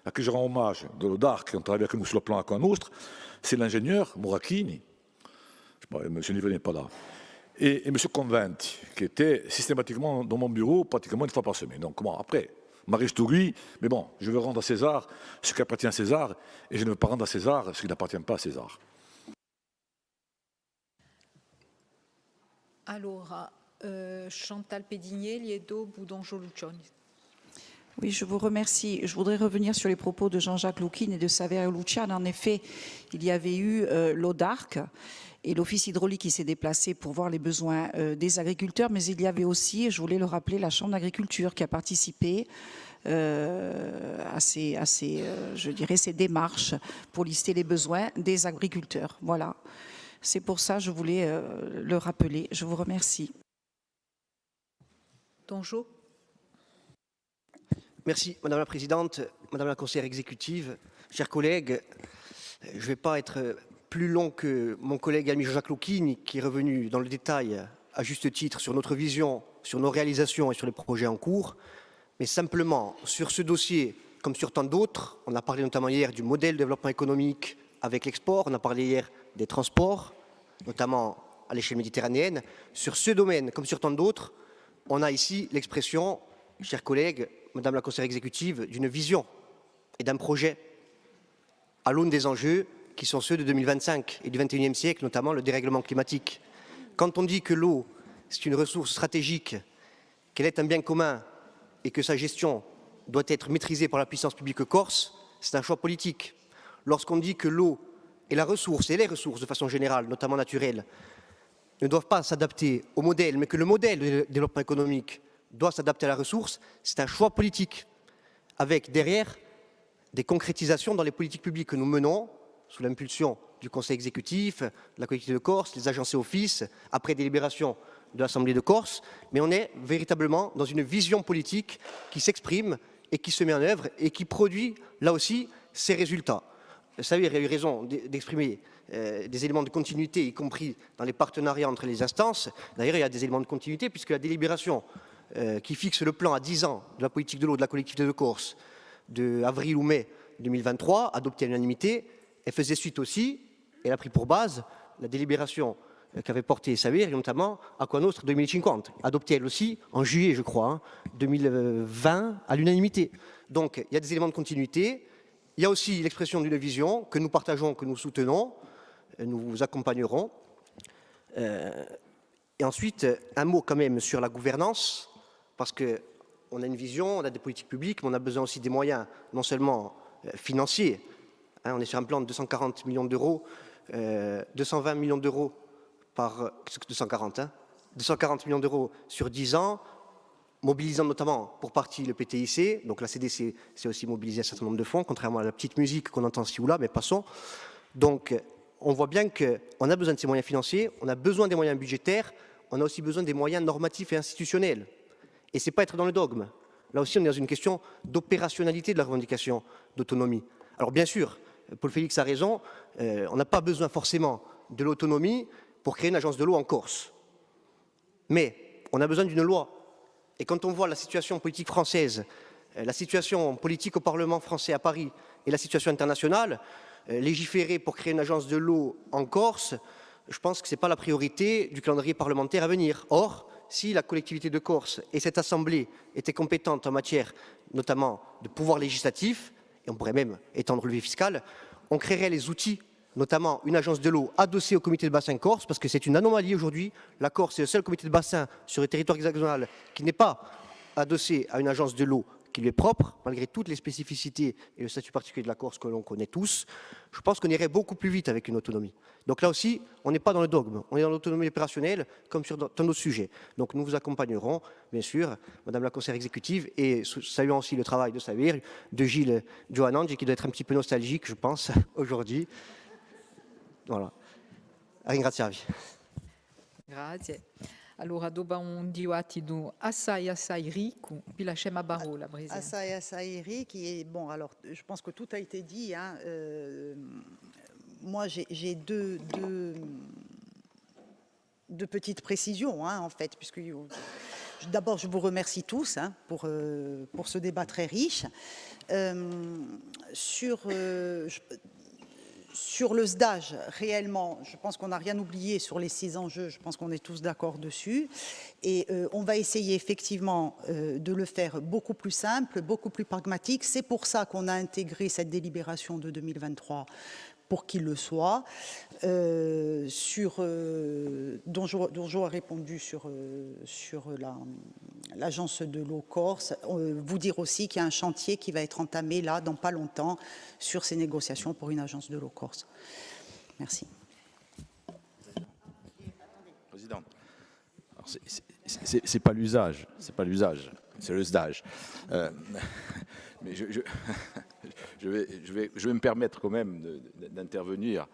à qui je rends hommage de l'ODARC, qui ont travaillé avec nous sur le plan Aqua Nostra, c'est l'ingénieur Moracchini, M. Nivelle n'est pas là, et M. Conventi, qui était systématiquement dans mon bureau pratiquement une fois par semaine. Donc bon, après, Marie Stougui, mais bon, je veux rendre à César ce qui appartient à César, et je ne veux pas rendre à César ce qui n'appartient pas à César. Alors, Chantal Pédigné, Liedo, Boudonjo Lucioni. Oui, je vous remercie. Je voudrais revenir sur les propos de Jean-Jacques Louquin et de Saverio Luciani. En effet, il y avait eu l'ODARC et l'Office hydraulique qui s'est déplacé pour voir les besoins des agriculteurs, mais il y avait aussi, je voulais le rappeler, la Chambre d'agriculture qui a participé à ces démarches pour lister les besoins des agriculteurs. Voilà. C'est pour ça que je voulais le rappeler. Je vous remercie. Donjo. Merci, Madame la Présidente, Madame la Conseillère exécutive, chers collègues. Je ne vais pas être plus long que mon collègue ami Jean-Jacques Louquin, qui est revenu dans le détail, à juste titre, sur notre vision, sur nos réalisations et sur les projets en cours. Mais simplement, sur ce dossier, comme sur tant d'autres, on a parlé notamment hier du modèle de développement économique avec l'export, on a parlé hier des transports, notamment à l'échelle méditerranéenne. Sur ce domaine, comme sur tant d'autres, on a ici l'expression, chers collègues, Madame la conseillère exécutive, d'une vision et d'un projet à l'aune des enjeux qui sont ceux de 2025 et du XXIe siècle, notamment le dérèglement climatique. Quand on dit que l'eau, c'est une ressource stratégique, qu'elle est un bien commun et que sa gestion doit être maîtrisée par la puissance publique corse, c'est un choix politique. Lorsqu'on dit que l'eau et la ressource, et les ressources de façon générale, notamment naturelles, ne doivent pas s'adapter au modèle, mais que le modèle de développement économique doit s'adapter à la ressource, c'est un choix politique, avec derrière des concrétisations dans les politiques publiques que nous menons, sous l'impulsion du Conseil exécutif, de la collectivité de Corse, les agences et offices, après délibération de l'Assemblée de Corse, mais on est véritablement dans une vision politique qui s'exprime et qui se met en œuvre et qui produit, là aussi, ses résultats. Vous savez, il a eu raison d'exprimer des éléments de continuité, y compris dans les partenariats entre les instances. D'ailleurs, il y a des éléments de continuité, puisque la délibération qui fixe le plan à 10 ans de la politique de l'eau de la collectivité de Corse, de avril ou mai 2023, adoptée à l'unanimité, elle faisait suite aussi, elle a pris pour base la délibération qu'avait portée Saver, et notamment Aqua Nostra 2050, adoptée elle aussi en juillet, je crois, 2020, à l'unanimité. Donc, il y a des éléments de continuité. Il y a aussi l'expression d'une vision que nous partageons, que nous soutenons, nous vous accompagnerons. Et ensuite, un mot quand même sur la gouvernance, parce qu'on a une vision, on a des politiques publiques, mais on a besoin aussi des moyens, non seulement financiers. On est sur un plan de 240 millions d'euros, 220 millions d'euros par 240 millions d'euros sur 10 ans, mobilisant notamment pour partie le PTIC, donc la CDC s'est aussi mobilisée un certain nombre de fonds, contrairement à la petite musique qu'on entend ci ou là, mais passons. Donc on voit bien qu'on a besoin de ces moyens financiers, on a besoin des moyens budgétaires, on a aussi besoin des moyens normatifs et institutionnels. Et ce n'est pas être dans le dogme. Là aussi, on est dans une question d'opérationnalité de la revendication d'autonomie. Alors bien sûr, Paul Félix a raison, on n'a pas besoin forcément de l'autonomie pour créer une agence de l'eau en Corse. Mais on a besoin d'une loi. Et quand on voit la situation politique française, la situation politique au Parlement français à Paris et la situation internationale, légiférer pour créer une agence de l'eau en Corse, je pense que ce n'est pas la priorité du calendrier parlementaire à venir. Or, si la collectivité de Corse et cette Assemblée étaient compétentes en matière notamment de pouvoir législatif, et on pourrait même étendre le levier fiscal, on créerait les outils, notamment une agence de l'eau adossée au comité de bassin Corse, parce que c'est une anomalie aujourd'hui. La Corse est le seul comité de bassin sur le territoire hexagonal qui n'est pas adossé à une agence de l'eau qui lui est propre, malgré toutes les spécificités et le statut particulier de la Corse que l'on connaît tous. Je pense qu'on irait beaucoup plus vite avec une autonomie. Donc là aussi, on n'est pas dans le dogme, on est dans l'autonomie opérationnelle comme sur tant d'autres sujets. Donc nous vous accompagnerons, bien sûr, Madame la conseillère exécutive, et saluons aussi le travail de Saver, de Gilles Johanangi, qui doit être un petit peu nostalgique, je pense, aujourd'hui. Voilà. Ringraziavi. Grazie. Allora, dopo un dibattito assai rico, vi lasciamo la parola, Presidente. Assai rico, et bon, alors, je pense que tout a été dit. Hein, moi, j'ai deux petites précisions, hein, en fait, puisque d'abord, je vous remercie tous hein, pour ce débat très riche. Sur le SDAGE, réellement, je pense qu'on n'a rien oublié sur les 6 enjeux, je pense qu'on est tous d'accord dessus. Et on va essayer effectivement de le faire beaucoup plus simple, beaucoup plus pragmatique. C'est pour ça qu'on a intégré cette délibération de 2023 pour qu'il le soit. Donjo a répondu sur l'agence de l'eau Corse. Vous dire aussi qu'il y a un chantier qui va être entamé là, dans pas longtemps, sur ces négociations pour une agence de l'eau Corse. Merci. Président, c'est pas l'usage, c'est le SDAGE. Mais je vais me permettre quand même d'intervenir,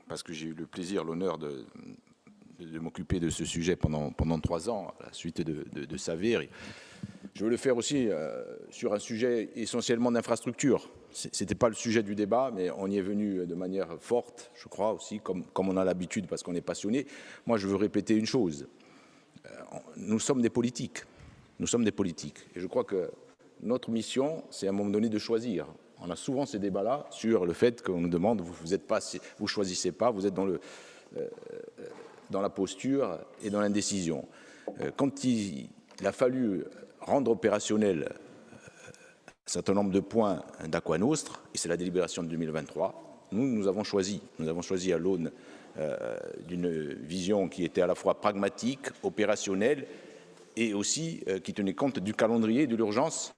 parce que j'ai eu le plaisir, l'honneur de m'occuper de ce sujet pendant 3 ans, à la suite de Saver. Je veux le faire aussi sur un sujet essentiellement d'infrastructure. Ce n'était pas le sujet du débat, mais on y est venu de manière forte, je crois aussi, comme on a l'habitude, parce qu'on est passionné. Moi, je veux répéter une chose. Nous sommes des politiques. Nous sommes des politiques. Et je crois que notre mission, c'est à un moment donné de choisir. On a souvent ces débats-là sur le fait qu'on nous demande, vous choisissez pas, vous êtes dans dans la posture et dans l'indécision. Quand il a fallu rendre opérationnel un certain nombre de points d'Aqua Nostra, et c'est la délibération de 2023, nous avons choisi à l'aune d'une vision qui était à la fois pragmatique, opérationnelle, et aussi qui tenait compte du calendrier et de l'urgence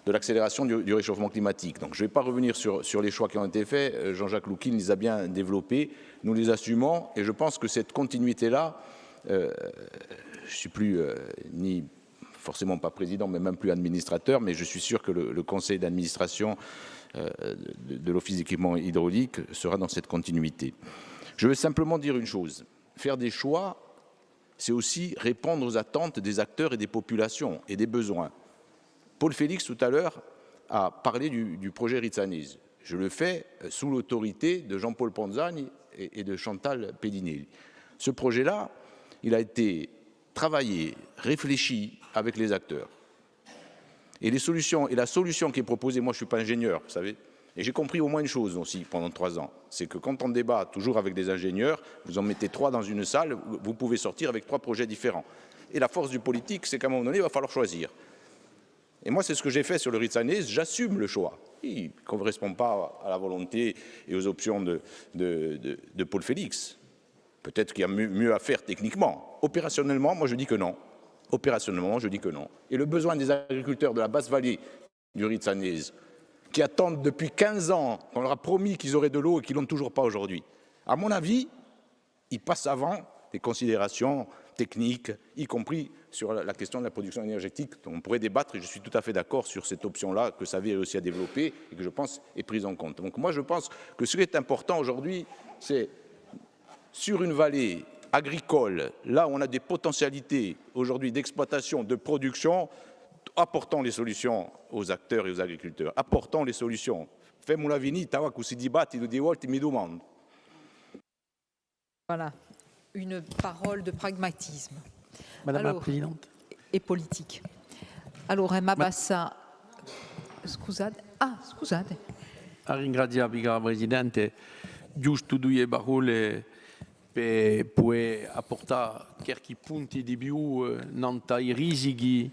de l'accélération du réchauffement climatique. Donc je ne vais pas revenir sur les choix qui ont été faits, Jean-Jacques Loukine les a bien développés, nous les assumons, et je pense que cette continuité-là, je ne suis plus ni forcément pas président, mais même plus administrateur, mais je suis sûr que le conseil d'administration de l'Office d'équipement hydraulique sera dans cette continuité. Je veux simplement dire une chose, faire des choix, c'est aussi répondre aux attentes des acteurs et des populations et des besoins. Paul Félix, tout à l'heure, a parlé du projet Rizzanese. Je le fais sous l'autorité de Jean-Paul Ponzani et de Chantal Pedinelli. Ce projet-là, il a été travaillé, réfléchi avec les acteurs. Et la solution qui est proposée, moi je ne suis pas ingénieur, vous savez, et j'ai compris au moins une chose aussi pendant 3 ans, c'est que quand on débat toujours avec des ingénieurs, vous en mettez 3 dans une salle, vous pouvez sortir avec 3 projets différents. Et la force du politique, c'est qu'à un moment donné, il va falloir choisir. Et moi, c'est ce que j'ai fait sur le Rizzanese, j'assume le choix. Il ne correspond pas à la volonté et aux options de Paul Félix. Peut-être qu'il y a mieux à faire techniquement. Opérationnellement, moi je dis que non. Opérationnellement, je dis que non. Et le besoin des agriculteurs de la basse vallée du Rizzanese, qui attendent depuis 15 ans qu'on leur a promis qu'ils auraient de l'eau et qu'ils ne l'ont toujours pas aujourd'hui, à mon avis, ils passent avant des considérations techniques, y compris sur la question de la production énergétique. Donc on pourrait débattre, et je suis tout à fait d'accord sur cette option-là que Xavier a réussi à développer et que je pense est prise en compte. Donc moi je pense que ce qui est important aujourd'hui, c'est sur une vallée agricole, là où on a des potentialités aujourd'hui d'exploitation, de production, apportons les solutions aux acteurs et aux agriculteurs. Apportons les solutions. Fais-moi la venita, que si dibattito di volte mi domando. Voilà, une parole de pragmatisme. Madame la Présidente. Et politique. Allora, Mabassa, scusate. Scusate. Ringrazio, Presidente. Giusto 2 parole per poter apportare qualche punti di più nei rischi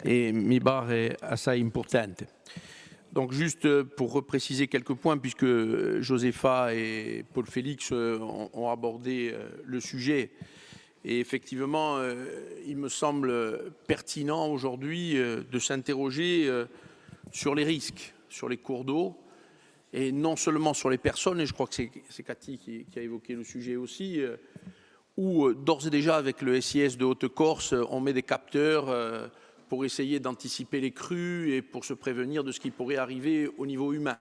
et mi pare assez importante. Donc juste pour repréciser quelques points, puisque Josefa et Paul Félix ont abordé le sujet, et effectivement, il me semble pertinent aujourd'hui de s'interroger sur les risques, sur les cours d'eau, et non seulement sur les personnes, et je crois que c'est Cathy qui a évoqué le sujet aussi, où d'ores et déjà avec le SIS de Haute-Corse, on met des capteurs pour essayer d'anticiper les crues et pour se prévenir de ce qui pourrait arriver au niveau humain.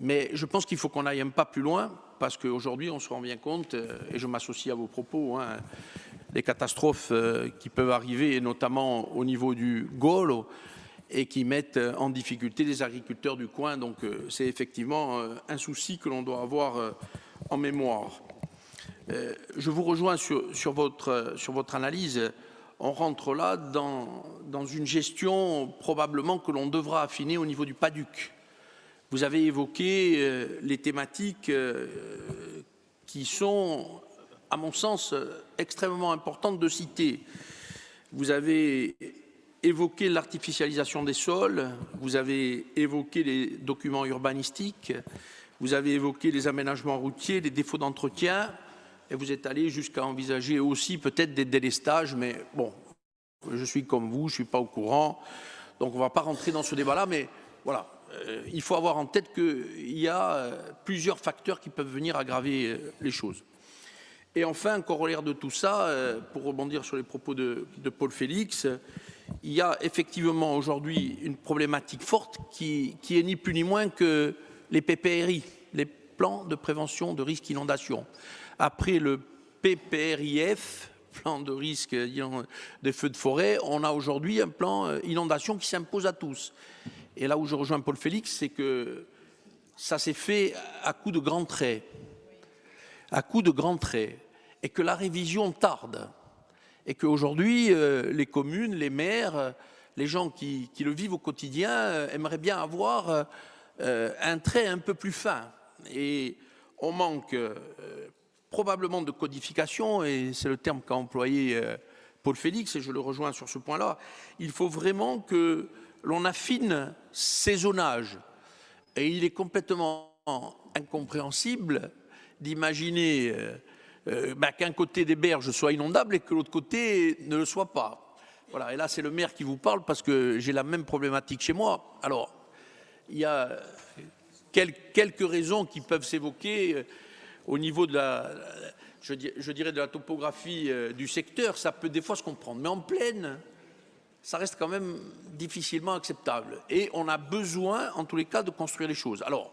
Mais je pense qu'il faut qu'on aille un pas plus loin, parce qu'aujourd'hui, on se rend bien compte, et je m'associe à vos propos, des catastrophes qui peuvent arriver, et notamment au niveau du Golo, et qui mettent en difficulté les agriculteurs du coin. Donc c'est effectivement un souci que l'on doit avoir en mémoire. Je vous rejoins sur votre analyse. On rentre là dans une gestion probablement que l'on devra affiner au niveau du PADUC. Vous avez évoqué les thématiques qui sont, à mon sens, extrêmement importantes de citer. Vous avez évoqué l'artificialisation des sols, vous avez évoqué les documents urbanistiques, vous avez évoqué les aménagements routiers, les défauts d'entretien, et vous êtes allé jusqu'à envisager aussi peut-être des délestages, mais bon, je suis comme vous, je ne suis pas au courant, donc on ne va pas rentrer dans ce débat-là, mais voilà, il faut avoir en tête qu'il y a plusieurs facteurs qui peuvent venir aggraver les choses. Et enfin, un corollaire de tout ça, pour rebondir sur les propos de Paul Félix, il y a effectivement aujourd'hui une problématique forte qui est ni plus ni moins que les PPRI, les plans de prévention de risque inondation. Après le PPRIF, plan de risque des feux de forêt, on a aujourd'hui un plan inondation qui s'impose à tous. Et là où je rejoins Paul Félix, c'est que ça s'est fait à coup de grands traits. À coup de grands traits. Et que la révision tarde. Et qu'aujourd'hui, les communes, les maires, les gens qui le vivent au quotidien aimeraient bien avoir un trait un peu plus fin. Et on manque probablement de codification, et c'est le terme qu'a employé Paul Félix, et je le rejoins sur ce point-là. Il faut vraiment que l'on affine ces zonages. Et il est complètement incompréhensible d'imaginer qu'un côté des berges soit inondable et que l'autre côté ne le soit pas. Voilà, et là c'est le maire qui vous parle parce que j'ai la même problématique chez moi. Alors, il y a quelques raisons qui peuvent s'évoquer au niveau de je dirais de la topographie du secteur. Ça peut des fois se comprendre, mais en plaine, ça reste quand même difficilement acceptable. Et on a besoin, en tous les cas, de construire les choses. Alors,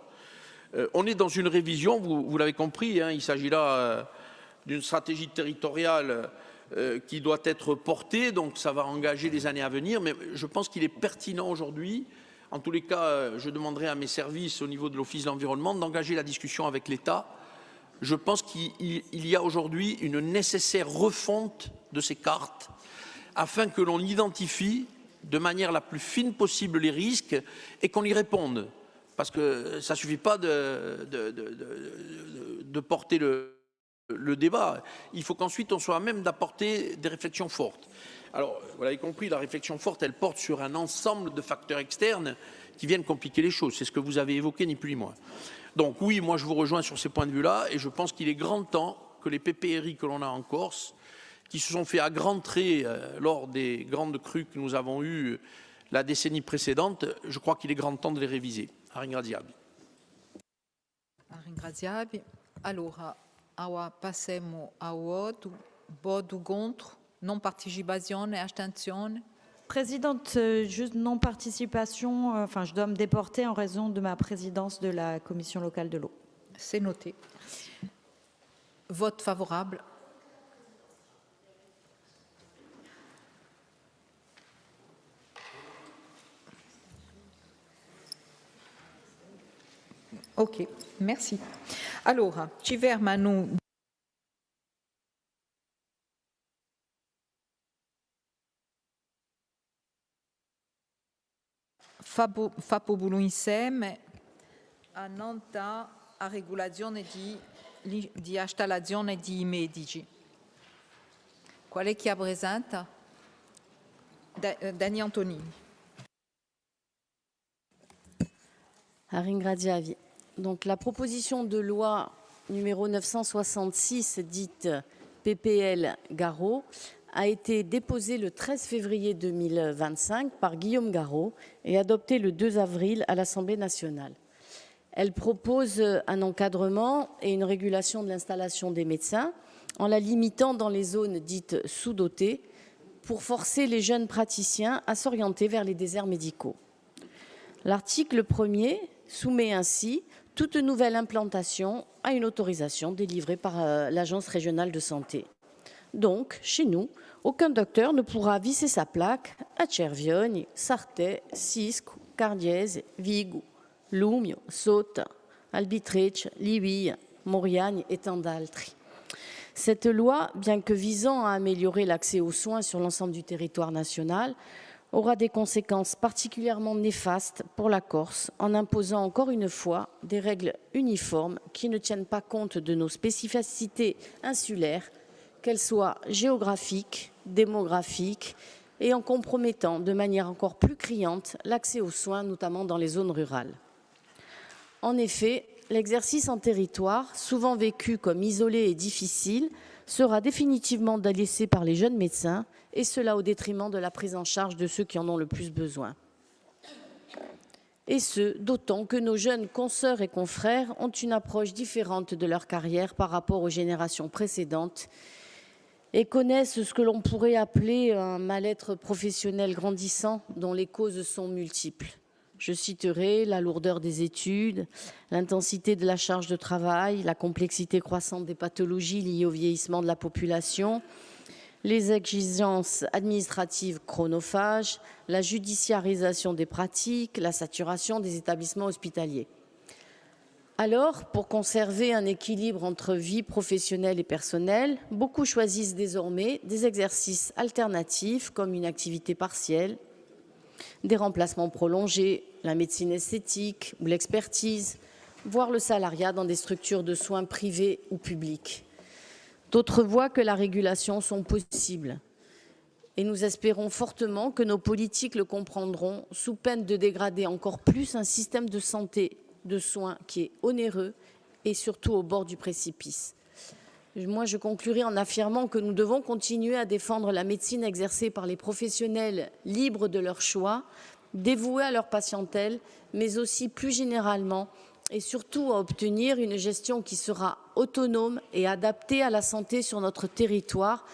on est dans une révision, vous l'avez compris, hein, il s'agit là d'une stratégie territoriale qui doit être portée, donc ça va engager les années à venir, mais je pense qu'il est pertinent aujourd'hui, en tous les cas, je demanderai à mes services au niveau de l'Office de l'environnement d'engager la discussion avec l'État. Je pense qu'il y a aujourd'hui une nécessaire refonte de ces cartes afin que l'on identifie de manière la plus fine possible les risques et qu'on y réponde. Parce que ça ne suffit pas de porter le débat. Il faut qu'ensuite on soit à même d'apporter des réflexions fortes. Alors, vous l'avez compris, la réflexion forte, elle porte sur un ensemble de facteurs externes qui viennent compliquer les choses. C'est ce que vous avez évoqué, ni plus ni moins. Donc oui, moi je vous rejoins sur ces points de vue-là et je pense qu'il est grand temps que les PPRI que l'on a en Corse, qui se sont faits à grands traits lors des grandes crues que nous avons eues la décennie précédente, je crois qu'il est grand temps de les réviser. Ringraziabi. Ringraziabi. Allora, ora passiamo a voto. Voto contro, non partecipazione, astensione. Présidente, juste non-participation, enfin je dois me déporter en raison de ma présidence de la commission locale de l'eau. C'est noté. Vote favorable. Ok, merci. Allora, ci fermano fa popolo insieme a nonta a regolazione di installazione di medici. Qual è chi presenta? Dani Antonini. Ringraziavi. Donc la proposition de loi numéro 966, dite PPL Garot, a été déposée le 13 février 2025 par Guillaume Garot et adoptée le 2 avril à l'Assemblée nationale. Elle propose un encadrement et une régulation de l'installation des médecins en la limitant dans les zones dites sous-dotées pour forcer les jeunes praticiens à s'orienter vers les déserts médicaux. L'article 1er soumet ainsi toute nouvelle implantation à une autorisation délivrée par l'Agence régionale de santé. Donc, chez nous, aucun docteur ne pourra visser sa plaque à Cerviogne, Sarthe, Sisco, Cardiese, Vigo, Lumio, Sota, Albitrece, Liville, Moriagne et tant d'altri. Cette loi, bien que visant à améliorer l'accès aux soins sur l'ensemble du territoire national, aura des conséquences particulièrement néfastes pour la Corse en imposant encore une fois des règles uniformes qui ne tiennent pas compte de nos spécificités insulaires, qu'elles soient géographiques, démographiques et en compromettant de manière encore plus criante l'accès aux soins, notamment dans les zones rurales. En effet, l'exercice en territoire, souvent vécu comme isolé et difficile, sera définitivement délaissé par les jeunes médecins, et cela au détriment de la prise en charge de ceux qui en ont le plus besoin. Et ce, d'autant que nos jeunes consoeurs et confrères ont une approche différente de leur carrière par rapport aux générations précédentes et connaissent ce que l'on pourrait appeler un mal-être professionnel grandissant dont les causes sont multiples. Je citerai la lourdeur des études, l'intensité de la charge de travail, la complexité croissante des pathologies liées au vieillissement de la population, les exigences administratives chronophages, la judiciarisation des pratiques, la saturation des établissements hospitaliers. Alors, pour conserver un équilibre entre vie professionnelle et personnelle, beaucoup choisissent désormais des exercices alternatifs comme une activité partielle, des remplacements prolongés, la médecine esthétique ou l'expertise, voire le salariat dans des structures de soins privées ou publiques. D'autres voient que la régulation sont possibles. Et nous espérons fortement que nos politiques le comprendront, sous peine de dégrader encore plus un système de santé, de soins qui est onéreux et surtout au bord du précipice. Moi, je conclurai en affirmant que nous devons continuer à défendre la médecine exercée par les professionnels libres de leur choix, dévoués à leur patientèle, mais aussi plus généralement et surtout à obtenir une gestion qui sera autonome et adaptée à la santé sur notre territoire,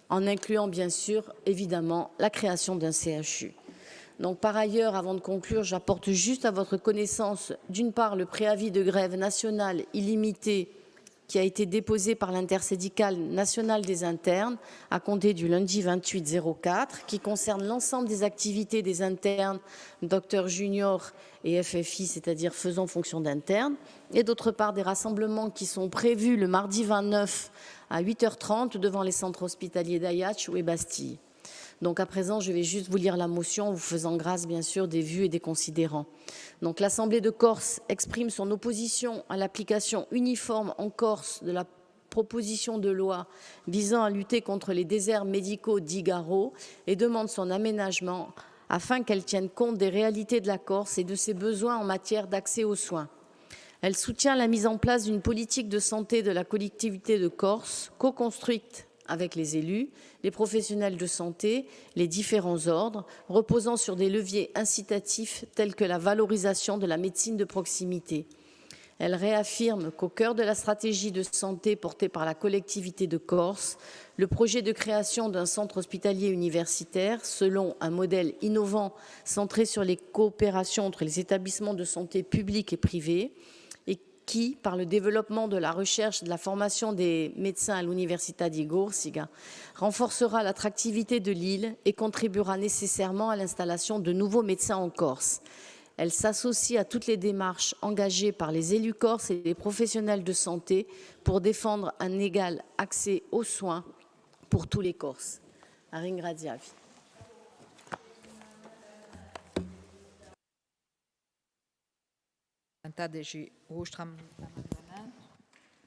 en incluant bien sûr, évidemment, la création d'un CHU. Donc, par ailleurs, avant de conclure, j'apporte juste à votre connaissance, d'une part, le préavis de grève nationale illimité qui a été déposé par l'intersyndicale nationale des internes à compter du lundi 28/04, qui concerne l'ensemble des activités des internes, docteurs juniors et FFI, c'est-à-dire faisant fonction d'interne, et d'autre part des rassemblements qui sont prévus le mardi 29 à 8h30 devant les centres hospitaliers d'Ayatch et Bastille. Donc à présent, je vais juste vous lire la motion, vous faisant grâce bien sûr des vues et des considérants. Donc l'Assemblée de Corse exprime son opposition à l'application uniforme en Corse de la proposition de loi visant à lutter contre les déserts médicaux d'Igaro et demande son aménagement afin qu'elle tienne compte des réalités de la Corse et de ses besoins en matière d'accès aux soins. Elle soutient la mise en place d'une politique de santé de la collectivité de Corse, co-construite avec les élus, les professionnels de santé, les différents ordres, reposant sur des leviers incitatifs tels que la valorisation de la médecine de proximité. Elle réaffirme qu'au cœur de la stratégie de santé portée par la collectivité de Corse, le projet de création d'un centre hospitalier universitaire, selon un modèle innovant centré sur les coopérations entre les établissements de santé publics et privés, qui, par le développement de la recherche et de la formation des médecins à l'Università di Gorsiga, renforcera l'attractivité de l'île et contribuera nécessairement à l'installation de nouveaux médecins en Corse. Elle s'associe à toutes les démarches engagées par les élus corses et les professionnels de santé pour défendre un égal accès aux soins pour tous les Corses. Ringraziavi.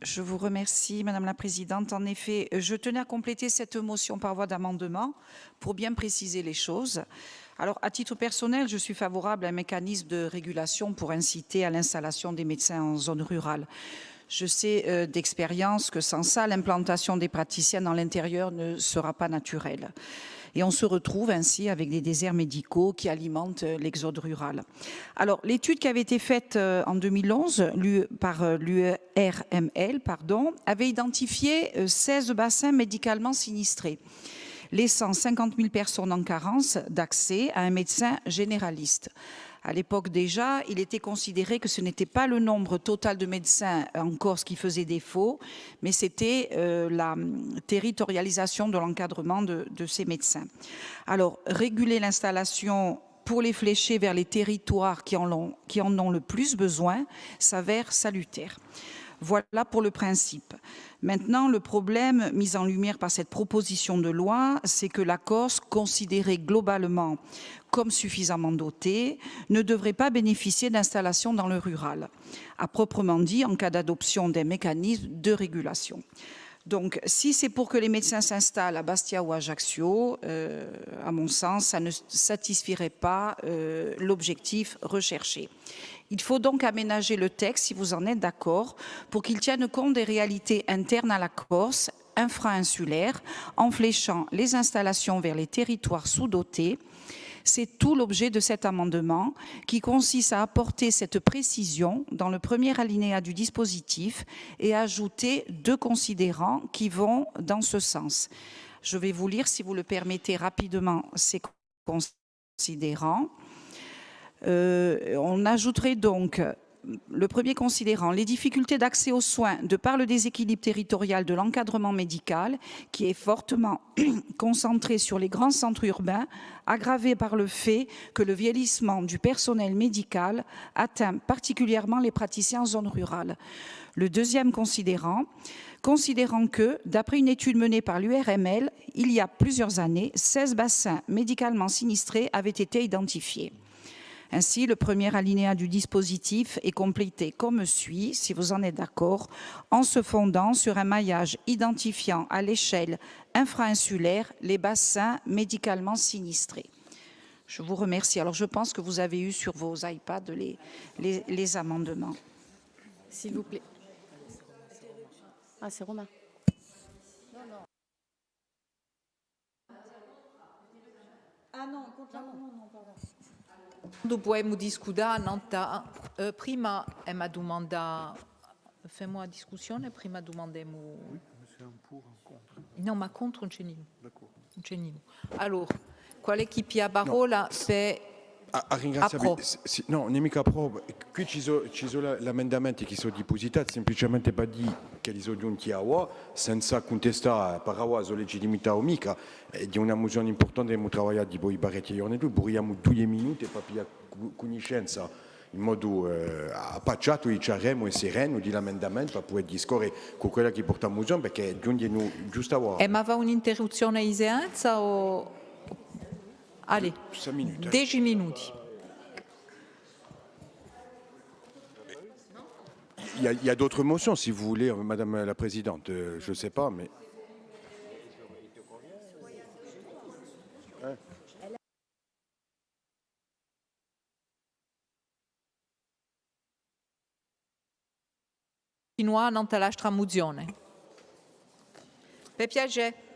Je vous remercie, Madame la Présidente. En effet, je tenais à compléter cette motion par voie d'amendement pour bien préciser les choses. Alors, à titre personnel, je suis favorable à un mécanisme de régulation pour inciter à l'installation des médecins en zone rurale. Je sais d'expérience que sans ça, l'implantation des praticiens dans l'intérieur ne sera pas naturelle. Et on se retrouve ainsi avec des déserts médicaux qui alimentent l'exode rural. Alors, l'étude qui avait été faite en 2011 par l'URML avait identifié 16 bassins médicalement sinistrés, laissant 50 000 personnes en carence d'accès à un médecin généraliste. À l'époque déjà, il était considéré que ce n'était pas le nombre total de médecins en Corse qui faisait défaut, mais c'était la territorialisation de l'encadrement de ces médecins. Alors, réguler l'installation pour les flécher vers les territoires qui en ont le plus besoin s'avère salutaire. Voilà pour le principe. Maintenant, le problème mis en lumière par cette proposition de loi, c'est que la Corse, considérée globalement comme suffisamment dotée, ne devrait pas bénéficier d'installations dans le rural, à proprement dit en cas d'adoption d'un mécanisme de régulation. Donc, si c'est pour que les médecins s'installent à Bastia ou à Ajaccio, à mon sens, ça ne satisferait pas l'objectif recherché. Il faut donc aménager le texte, si vous en êtes d'accord, pour qu'il tienne compte des réalités internes à la Corse, infra-insulaire, en fléchant les installations vers les territoires sous-dotés. C'est tout l'objet de cet amendement qui consiste à apporter cette précision dans le premier alinéa du dispositif et à ajouter 2 considérants qui vont dans ce sens. Je vais vous lire, si vous le permettez, rapidement ces considérants. On ajouterait donc le premier considérant, les difficultés d'accès aux soins de par le déséquilibre territorial de l'encadrement médical qui est fortement concentré sur les grands centres urbains, aggravé par le fait que le vieillissement du personnel médical atteint particulièrement les praticiens en zone rurale. Le deuxième considérant que, d'après une étude menée par l'URML, il y a plusieurs années, 16 bassins médicalement sinistrés avaient été identifiés. Ainsi, le premier alinéa du dispositif est complété comme suit, si vous en êtes d'accord, en se fondant sur un maillage identifiant à l'échelle infra-insulaire les bassins médicalement sinistrés. Je vous remercie. Alors, je pense que vous avez eu sur vos iPads les amendements. S'il vous plaît. Ah, c'est Romain. Ah non, non, pardon. Dobbiamo discutere, prima ma domanda, fai-moi discussione, prima domandiamo... No, ma contro non c'è niente. Non c'è niente. Allora, quale chi pia parola per... No, nemica pro. Qui ci sono l'emendamenti che sono depositati, semplicemente per dire che li sono giunti a ora, senza contestare per ora la legittimità o mica, di una mozione importante che abbiamo lavorato di poi parecchi giorni, vorremmo 2 minuti per pigliare conoscenza in modo appacciato e chiaro e sereno dell'emendamento per poter discorrere con quella che porta a mozione, perché giunge giusto a ora. Ma va un'interruzione a iseanza o... Allez, 10 minuti. Il y a d'autres motions, si vous voulez, Madame la Présidente. Je ne sais pas, mais... Continuare nell'altra mozione. Per piacere.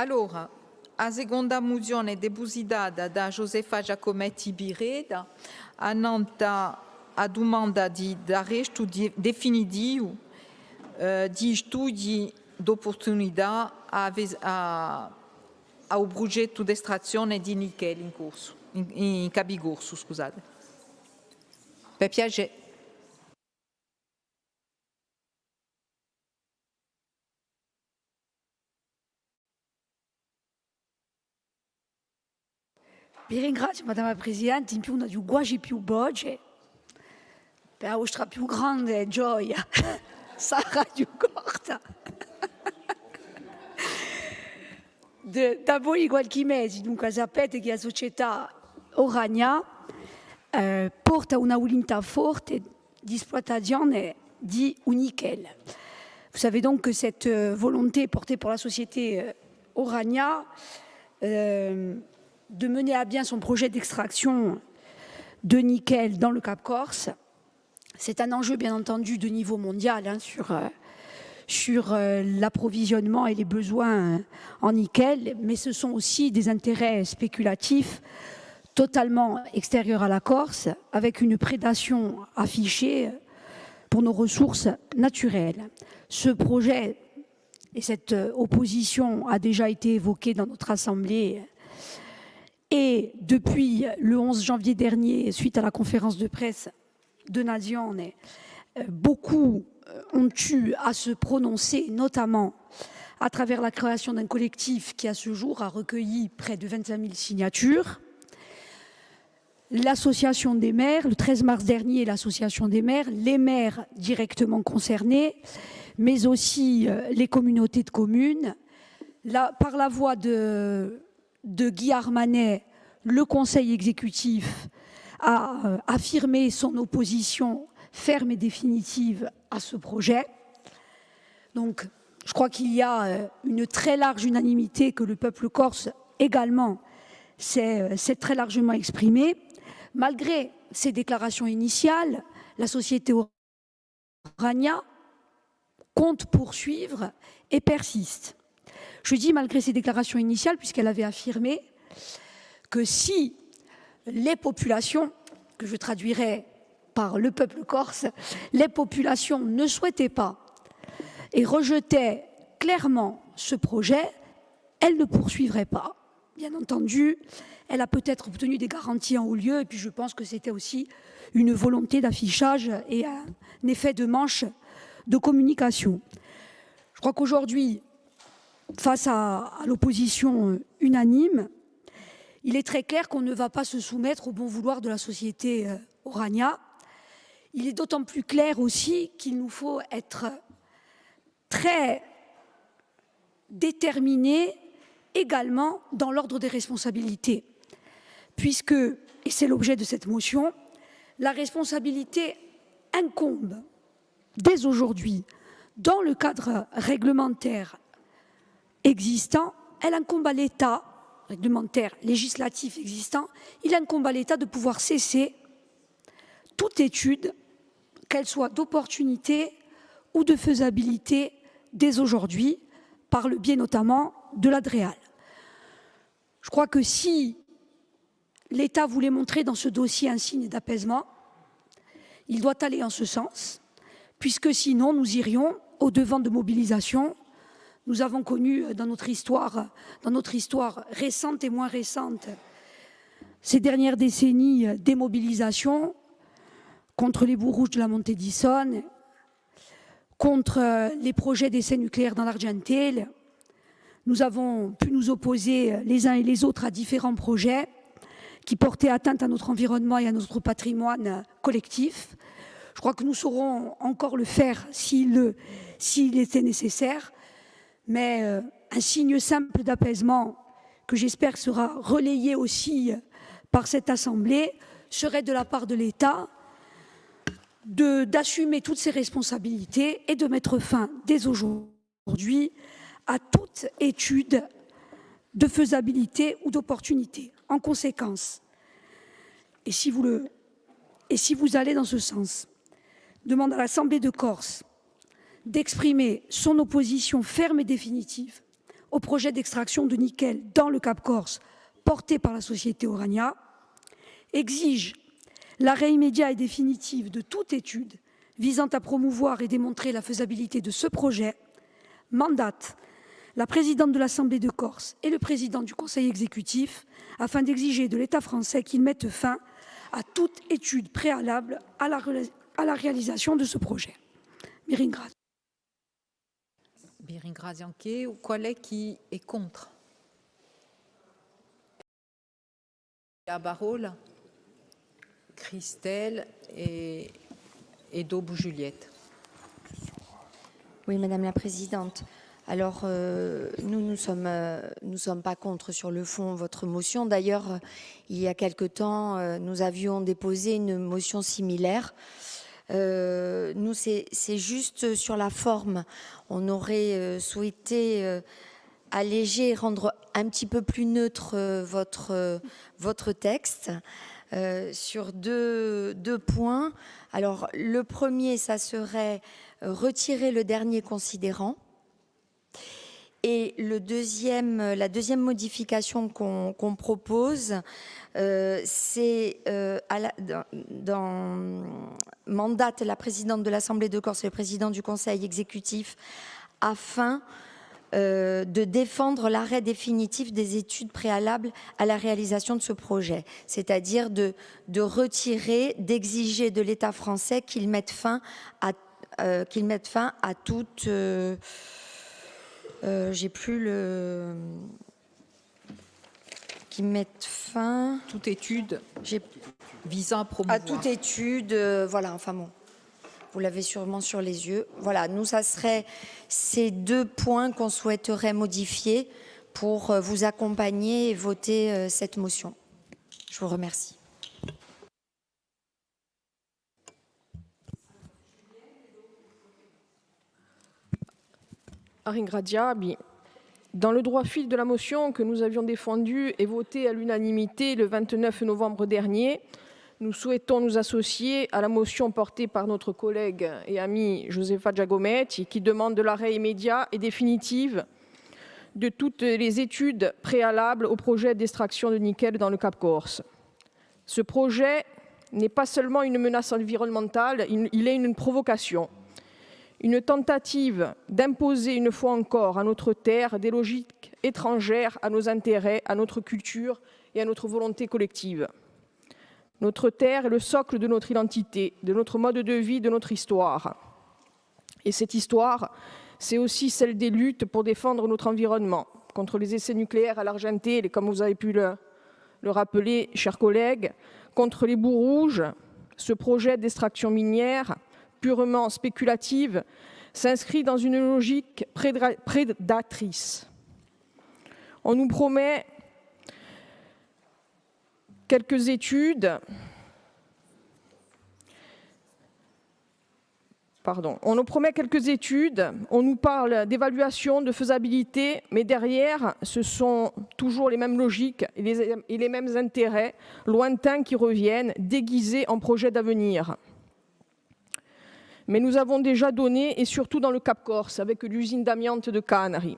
Allora, la seconda mozione è depositata da Josefa Giacometti Bireda a domanda di arresto definitivo di studi d'opportunità a un progetto di estrazione di nickel in corso, in Cabigorso, scusate. Per piacere. Vi ringrazio, Madame la Presidente, in più una più quasi più voce, per la vostra più grande gioia sarà più corta. Da voi qualche mese, dunque sapete che la società Orania porta una volontà forte di esploitazione di nickel. Vous savez donc que cette volonté portée par la société Orania de mener à bien son projet d'extraction de nickel dans le Cap Corse. C'est un enjeu, bien entendu, de niveau mondial sur l'approvisionnement et les besoins en nickel, mais ce sont aussi des intérêts spéculatifs totalement extérieurs à la Corse, avec une prédation affichée pour nos ressources naturelles. Ce projet et cette opposition a déjà été évoquée dans notre Assemblée. Et depuis le 11 janvier dernier, suite à la conférence de presse de Nazione, beaucoup ont eu à se prononcer, notamment à travers la création d'un collectif qui, à ce jour, a recueilli près de 25 000 signatures. L'association des maires, le 13 mars dernier, l'association des maires, les maires directement concernés, mais aussi les communautés de communes, par la voix de Guy Armanet, le Conseil exécutif a affirmé son opposition ferme et définitive à ce projet. Donc, je crois qu'il y a une très large unanimité que le peuple corse également s'est très largement exprimé. Malgré ces déclarations initiales, la société Orania compte poursuivre et persiste. Je dis malgré ces déclarations initiales, puisqu'elle avait affirmé que si les populations, que je traduirais par le peuple corse, les populations ne souhaitaient pas et rejetaient clairement ce projet, elle ne poursuivrait pas. Bien entendu, elle a peut-être obtenu des garanties en haut lieu, et puis je pense que c'était aussi une volonté d'affichage et un effet de manche de communication. Je crois qu'aujourd'hui, face à l'opposition unanime, il est très clair qu'on ne va pas se soumettre au bon vouloir de la société Orania. Il est d'autant plus clair aussi qu'il nous faut être très déterminés également dans l'ordre des responsabilités. puisque, et c'est l'objet de cette motion, la responsabilité incombe dès aujourd'hui, dans le cadre réglementaire existant, elle incombe à l'État, réglementaire, législatif existant, il incombe à l'État de pouvoir cesser toute étude, qu'elle soit d'opportunité ou de faisabilité, dès aujourd'hui, par le biais notamment de la DREAL. Je crois que si l'État voulait montrer dans ce dossier un signe d'apaisement, il doit aller en ce sens, puisque sinon nous irions au-devant de mobilisations. Nous avons connu dans notre histoire récente et moins récente, ces dernières décennies, des mobilisations contre les boues rouges de la montée d'Issonne, contre les projets d'essais nucléaires dans l'Argentine. Nous avons pu nous opposer les uns et les autres à différents projets qui portaient atteinte à notre environnement et à notre patrimoine collectif. Je crois que nous saurons encore le faire s'il était nécessaire, mais un signe simple d'apaisement, que j'espère sera relayé aussi par cette Assemblée, serait de la part de l'État d'assumer toutes ses responsabilités et de mettre fin dès aujourd'hui à toute étude de faisabilité ou d'opportunité. En conséquence, et si vous allez dans ce sens, demande à l'Assemblée de Corse d'exprimer son opposition ferme et définitive au projet d'extraction de nickel dans le Cap Corse porté par la société Orania, exige l'arrêt immédiat et définitif de toute étude visant à promouvoir et démontrer la faisabilité de ce projet, mandate la présidente de l'Assemblée de Corse et le président du Conseil exécutif afin d'exiger de l'État français qu'il mette fin à toute étude préalable à la réalisation de ce projet. Biringrad. Biringrad Yanké, ou collègue qui est contre? À Barol, Christelle et Daube Juliette. Oui, Madame la Présidente. Alors, nous ne sommes pas contre sur le fond votre motion. D'ailleurs, il y a quelque temps, nous avions déposé une motion similaire. Nous, c'est juste sur la forme. On aurait souhaité alléger, rendre un petit peu plus neutre votre texte sur deux points. Alors, le premier, ça serait retirer le dernier considérant. Et la deuxième modification qu'on propose, c'est mandate la présidente de l'Assemblée de Corse et le président du Conseil exécutif afin de défendre l'arrêt définitif des études préalables à la réalisation de ce projet, c'est-à-dire de retirer, d'exiger de l'État français qu'il mette fin à toute... j'ai plus le... qui mettent fin... Toute étude visant à promouvoir. À toute étude, voilà, enfin bon, vous l'avez sûrement sur les yeux. Voilà, nous, ça serait ces deux points qu'on souhaiterait modifier pour vous accompagner et voter cette motion. Je vous remercie. Aringradia, dans le droit fil de la motion que nous avions défendue et votée à l'unanimité le 29 novembre dernier, nous souhaitons nous associer à la motion portée par notre collègue et amie Josefa Giacometti qui demande l'arrêt immédiat et définitif de toutes les études préalables au projet d'extraction de nickel dans le Cap Corse. Ce projet n'est pas seulement une menace environnementale, il est une provocation. Une tentative d'imposer une fois encore à notre terre des logiques étrangères à nos intérêts, à notre culture et à notre volonté collective. Notre terre est le socle de notre identité, de notre mode de vie, de notre histoire. Et cette histoire, c'est aussi celle des luttes pour défendre notre environnement, contre les essais nucléaires à l'Argentine, et comme vous avez pu le rappeler, chers collègues, contre les boues rouges, ce projet d'extraction minière purement spéculative, s'inscrit dans une logique prédatrice. On nous promet quelques études. Pardon, on nous promet quelques études, on nous parle d'évaluation, de faisabilité, mais derrière, ce sont toujours les mêmes logiques et les mêmes intérêts lointains qui reviennent, déguisés en projets d'avenir. Mais nous avons déjà donné, et surtout dans le Cap Corse, avec l'usine d'amiante de Canary.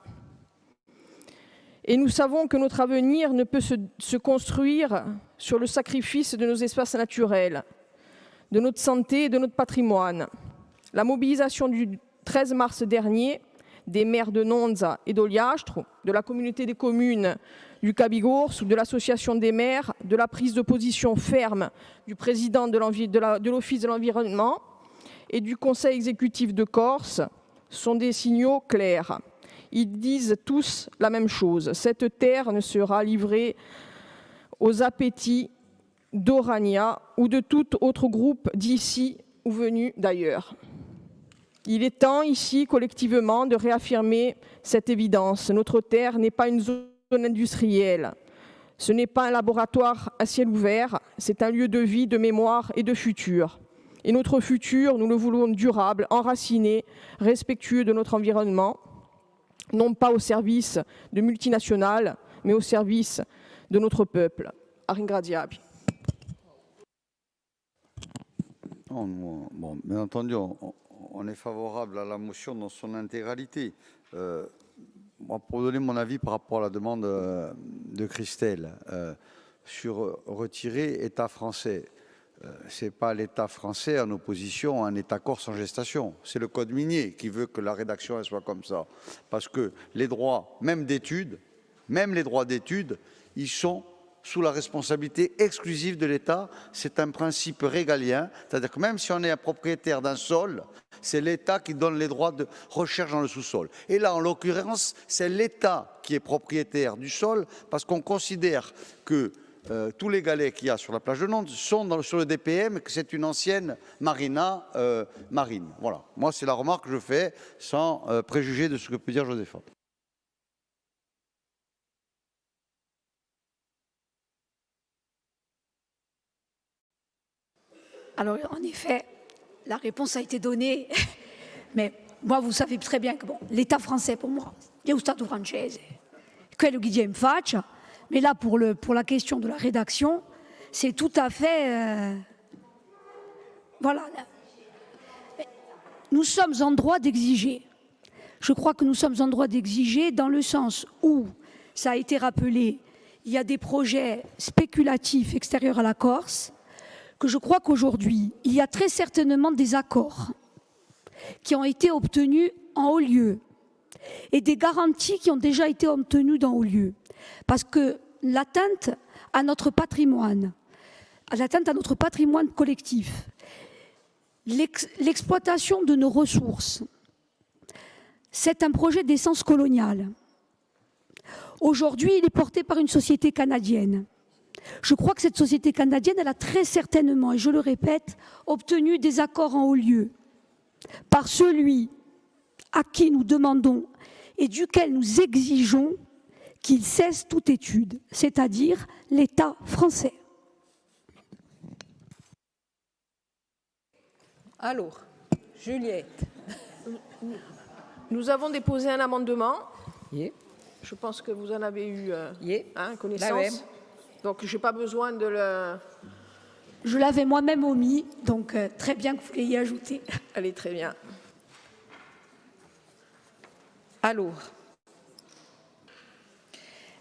Et nous savons que notre avenir ne peut se construire sur le sacrifice de nos espaces naturels, de notre santé et de notre patrimoine. La mobilisation du 13 mars dernier des maires de Nonza et d'Oliastro, de la communauté des communes du Cabigors, de l'association des maires, de la prise de position ferme du président de l'Office de l'environnement et du Conseil exécutif de Corse sont des signaux clairs. Ils disent tous la même chose. Cette terre ne sera livrée aux appétits d'Orania ou de tout autre groupe d'ici ou venu d'ailleurs. Il est temps ici, collectivement, de réaffirmer cette évidence. Notre terre n'est pas une zone industrielle. Ce n'est pas un laboratoire à ciel ouvert, c'est un lieu de vie, de mémoire et de futur. Et notre futur, nous le voulons durable, enraciné, respectueux de notre environnement, non pas au service de multinationales, mais au service de notre peuple. Aringradiabi. Bon, bien entendu, on est favorable à la motion dans son intégralité. Pour donner mon avis par rapport à la demande de Christelle, sur retirer État français, ce n'est pas l'État français en opposition à un État corse en gestation. C'est le code minier qui veut que la rédaction elle soit comme ça. Parce que les droits, même d'études, même les droits d'études, ils sont sous la responsabilité exclusive de l'État. C'est un principe régalien, c'est-à-dire que même si on est un propriétaire d'un sol, c'est l'État qui donne les droits de recherche dans le sous-sol. Et là, en l'occurrence, c'est l'État qui est propriétaire du sol parce qu'on considère que tous les galets qu'il y a sur la plage de Nantes sont sur le DPM, que c'est une ancienne marina marine. Voilà. Moi, c'est la remarque que je fais sans préjuger de ce que peut dire Josépha. Alors, en effet, la réponse a été donnée, mais moi, vous savez très bien que bon, l'État français, pour moi, è lo Stato francese, quello che in faccia, mais là, pour la question de la rédaction, c'est tout à fait... voilà. Nous sommes en droit d'exiger. Je crois que nous sommes en droit d'exiger dans le sens où, ça a été rappelé, il y a des projets spéculatifs extérieurs à la Corse, que je crois qu'aujourd'hui, il y a très certainement des accords qui ont été obtenus en haut lieu et des garanties qui ont déjà été obtenues dans haut lieu. Parce que l'atteinte à notre patrimoine collectif, l'exploitation de nos ressources, c'est un projet d'essence coloniale. Aujourd'hui, il est porté par une société canadienne. Je crois que cette société canadienne, elle a très certainement, et je le répète, obtenu des accords en haut lieu par celui à qui nous demandons et duquel nous exigeons qu'il cesse toute étude, c'est-à-dire l'État français. Alors, Juliette. Nous avons déposé un amendement. Yeah. Je pense que vous en avez eu connaissance. La même. Donc, je n'ai pas besoin de le... Je l'avais moi-même omis, donc très bien que vous l'ayez ajouté. Allez, très bien. Alors,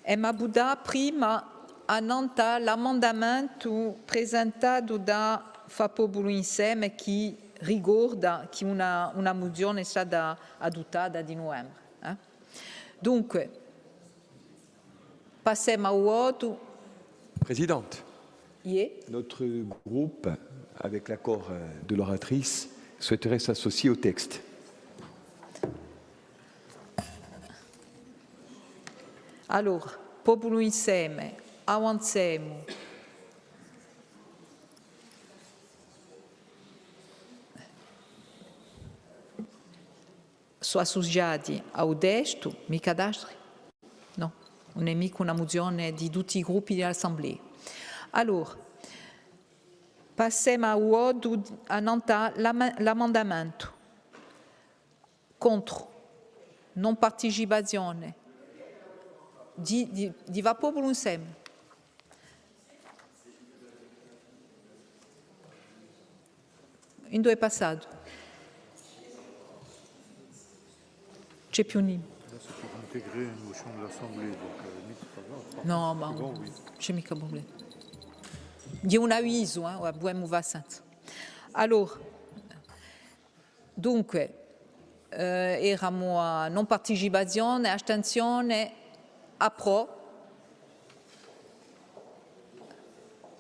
Emma Bouddha prima annanta l'amendamento presentato da Fapo Bulu insieme che ricorda che una mozione è stata adottata di novembre. Dunque, passiamo al voto. Présidente, notre groupe, avec l'accord de l'oratrice, souhaiterait s'associer au texte. Allora, popolo insieme, avanziamo. Sono associati al testo, mi cadastri? No, non è mica una mozione di tutti i gruppi dell'Assemblea. Allora, passiamo a l'emendamento. Contro. Non partecipazione. Di va popolo insieme. In due è passato. C'è più niente. No, ma c'è mica problema. Di un avviso, abbiamo abbastanza. Allora, dunque, eravamo a non partecipazione, astensione, appro.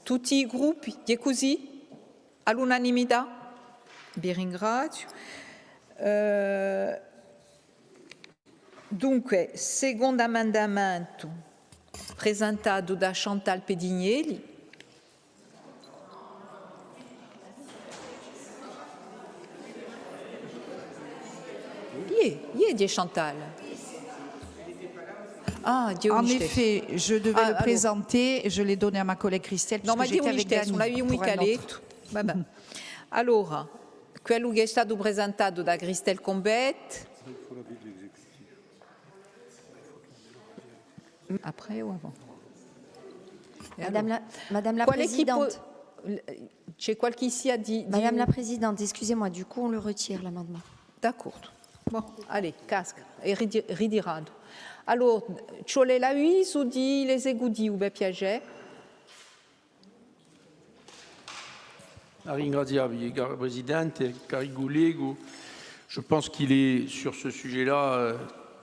Tutti i gruppi, è così? All'unanimità? Vi ringrazio. Dunque, secondo emendamento presentato da Chantal Pedignelli. Di Chantal. Ah, Dieu. En effet, je devais le présenter, je l'ai donné à ma collègue Christelle, no, ma puisque j'étais avec Dani. Non, io mica letto. Vabbè. Allora, quello che è stato presentato da Christelle Combet. Après ou avant? Madame la Présidente. C'è qualche ici a dit. Madame la Présidente, excusez-moi, du coup on le retire l'amendement. D'accord. Bon, allez, casque, e ridirado. Allora, c'ho le lavis ou di les egoudi ou be piaget? Ringraziabile, cara Presidente, cari colleghi. Je pense qu'il est sur ce sujet-là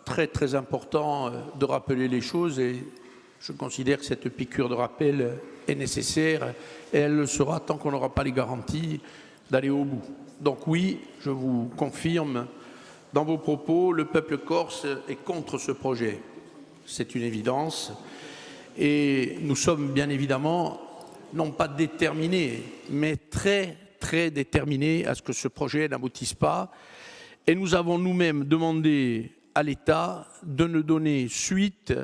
très très important de rappeler les choses et je considère que cette piqûre de rappel est nécessaire et elle le sera tant qu'on n'aura pas les garanties d'aller au bout. Donc oui, je vous confirme, dans vos propos, le peuple corse est contre ce projet. C'est une évidence. Et nous sommes bien évidemment, non pas déterminés, mais très, très déterminés à ce que ce projet n'aboutisse pas. Et nous avons nous-mêmes demandé à l'État de ne donner suite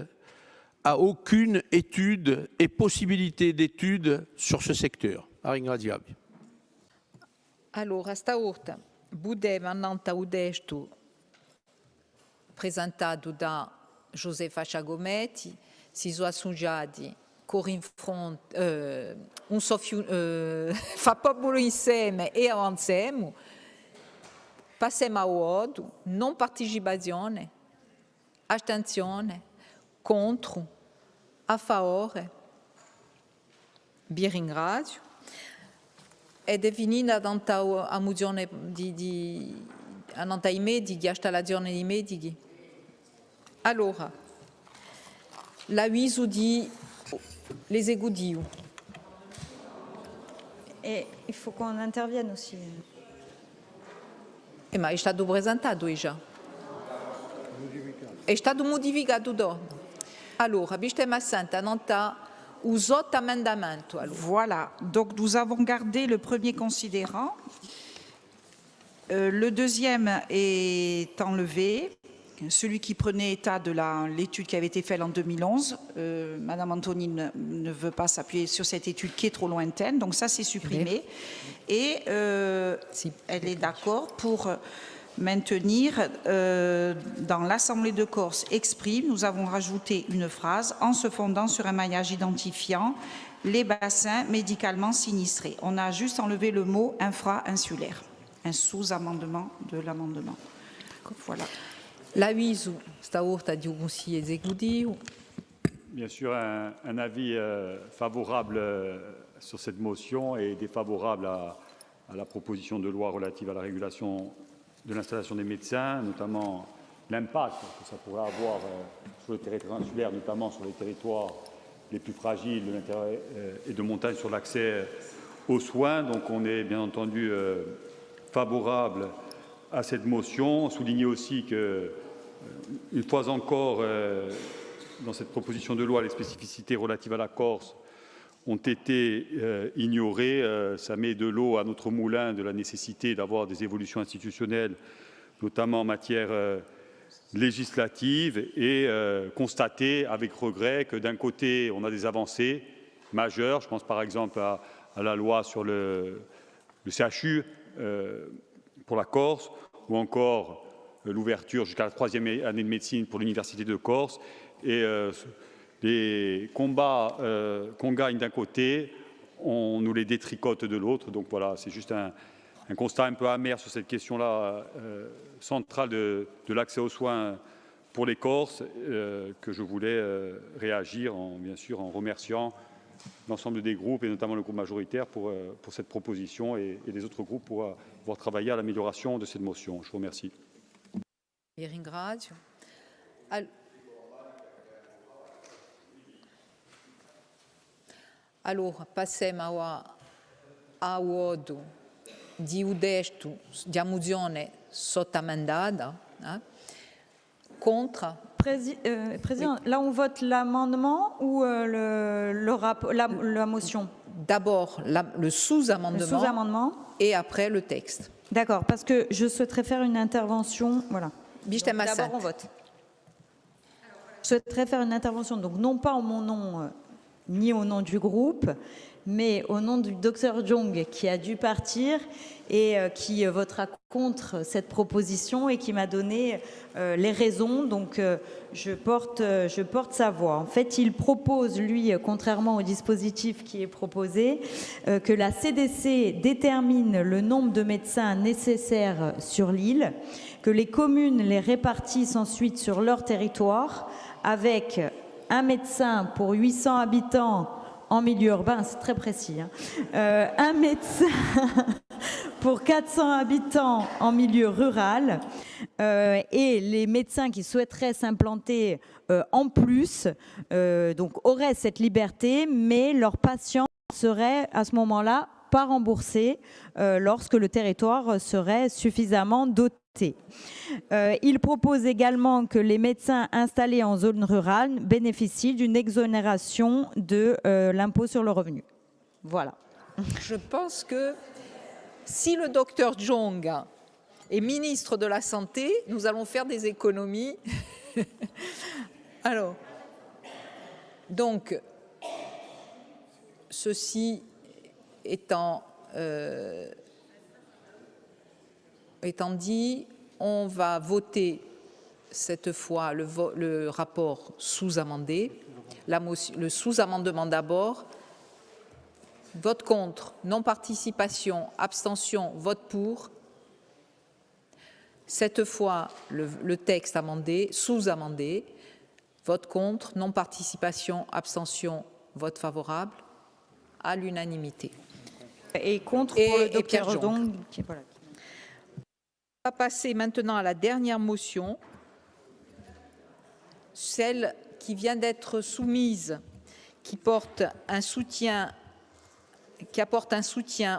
à aucune étude et possibilité d'étude sur ce secteur. Ringraziabile. Allora, stavolta budeva annanta udesto presentato da Josefa Ciagometti, si sono associati un fa popolo insieme e avanziamo, passiamo a voto, non partecipazione, astensione, contro, a favore. Vi ringrazio. È definita a mozione di i medici, installazione di medici. Allora, l'avviso di les egoudi. Et il faut qu'on intervienne aussi. Ma è stato presentato già. È stato modificato dopo. Allora, visto ma santa, non sta usotto emendamento. Voilà, donc nous avons gardé le premier considérant. Le deuxième est enlevé. Celui qui prenait état de l'étude qui avait été faite en 2011. Madame Antonine ne veut pas s'appuyer sur cette étude qui est trop lointaine, donc ça c'est supprimé. Et elle est d'accord pour maintenir dans l'Assemblée de Corse exprime, nous avons rajouté une phrase en se fondant sur un maillage identifiant les bassins médicalement sinistrés. On a juste enlevé le mot infra-insulaire, un sous-amendement de l'amendement. Voilà. L'avviso stavolta di un consiglio esecutivo. Bien sûr, un avis favorable sur cette motion et défavorable à la proposition de loi relative à la régulation de l'installation des médecins, notamment l'impact que ça pourrait avoir sur le territoire insulaire, notamment sur les territoires les plus fragiles de l'intérieur et de montagne sur l'accès aux soins. Donc on est bien entendu favorable à cette motion. Souligner aussi que, une fois encore, dans cette proposition de loi, les spécificités relatives à la Corse ont été ignorées. Ça met de l'eau à notre moulin de la nécessité d'avoir des évolutions institutionnelles, notamment en matière législative, et constater avec regret que d'un côté, on a des avancées, majeures. Je pense par exemple à la loi sur le CHU pour la Corse, ou encore l'ouverture jusqu'à la 3e année de médecine pour l'Université de Corse. Et les combats qu'on gagne d'un côté, on nous les détricote de l'autre. Donc voilà, c'est juste un constat un peu amer sur cette question-là centrale de l'accès aux soins pour les Corses, que je voulais réagir, bien sûr, en remerciant l'ensemble des groupes, et notamment le groupe majoritaire, pour cette proposition, et les autres groupes pour pouvoir travailler à l'amélioration de cette motion. Je vous remercie. Vi ringrazio. Allora, passiamo a voto di udesto di mozione sottamandata. Contre. Président, là on vote l'amendement ou la motion? D'abord le sous-amendement et après le texte. D'accord, parce que je souhaiterais faire une intervention. Voilà. D'abord on vote. Je souhaiterais faire une intervention, donc non pas en mon nom ni au nom du groupe, mais au nom du docteur Jong qui a dû partir et qui votera contre cette proposition et qui m'a donné les raisons. Donc je porte sa voix. En fait, il propose, lui, contrairement au dispositif qui est proposé, que la CDC détermine le nombre de médecins nécessaires sur l'île, que les communes les répartissent ensuite sur leur territoire avec un médecin pour 800 habitants en milieu urbain, c'est très précis, hein. Un médecin pour 400 habitants en milieu rural, et les médecins qui souhaiteraient s'implanter en plus donc auraient cette liberté, mais leurs patients seraient à ce moment-là pas remboursés lorsque le territoire serait suffisamment doté. Il propose également que les médecins installés en zone rurale bénéficient d'une exonération de l'impôt sur le revenu. Voilà. Je pense que si le docteur Jong est ministre de la Santé, nous allons faire des économies. Alors, donc, ceci étant dit, on va voter cette fois le rapport sous-amendé, le sous-amendement d'abord. Vote contre, non-participation, abstention, vote pour. Cette fois, le texte amendé, sous-amendé. Vote contre, non-participation, abstention, vote favorable, à l'unanimité. Et contre pour le docteur Jong. Voilà. On va passer maintenant à la dernière motion, celle qui vient d'être soumise, qui apporte un soutien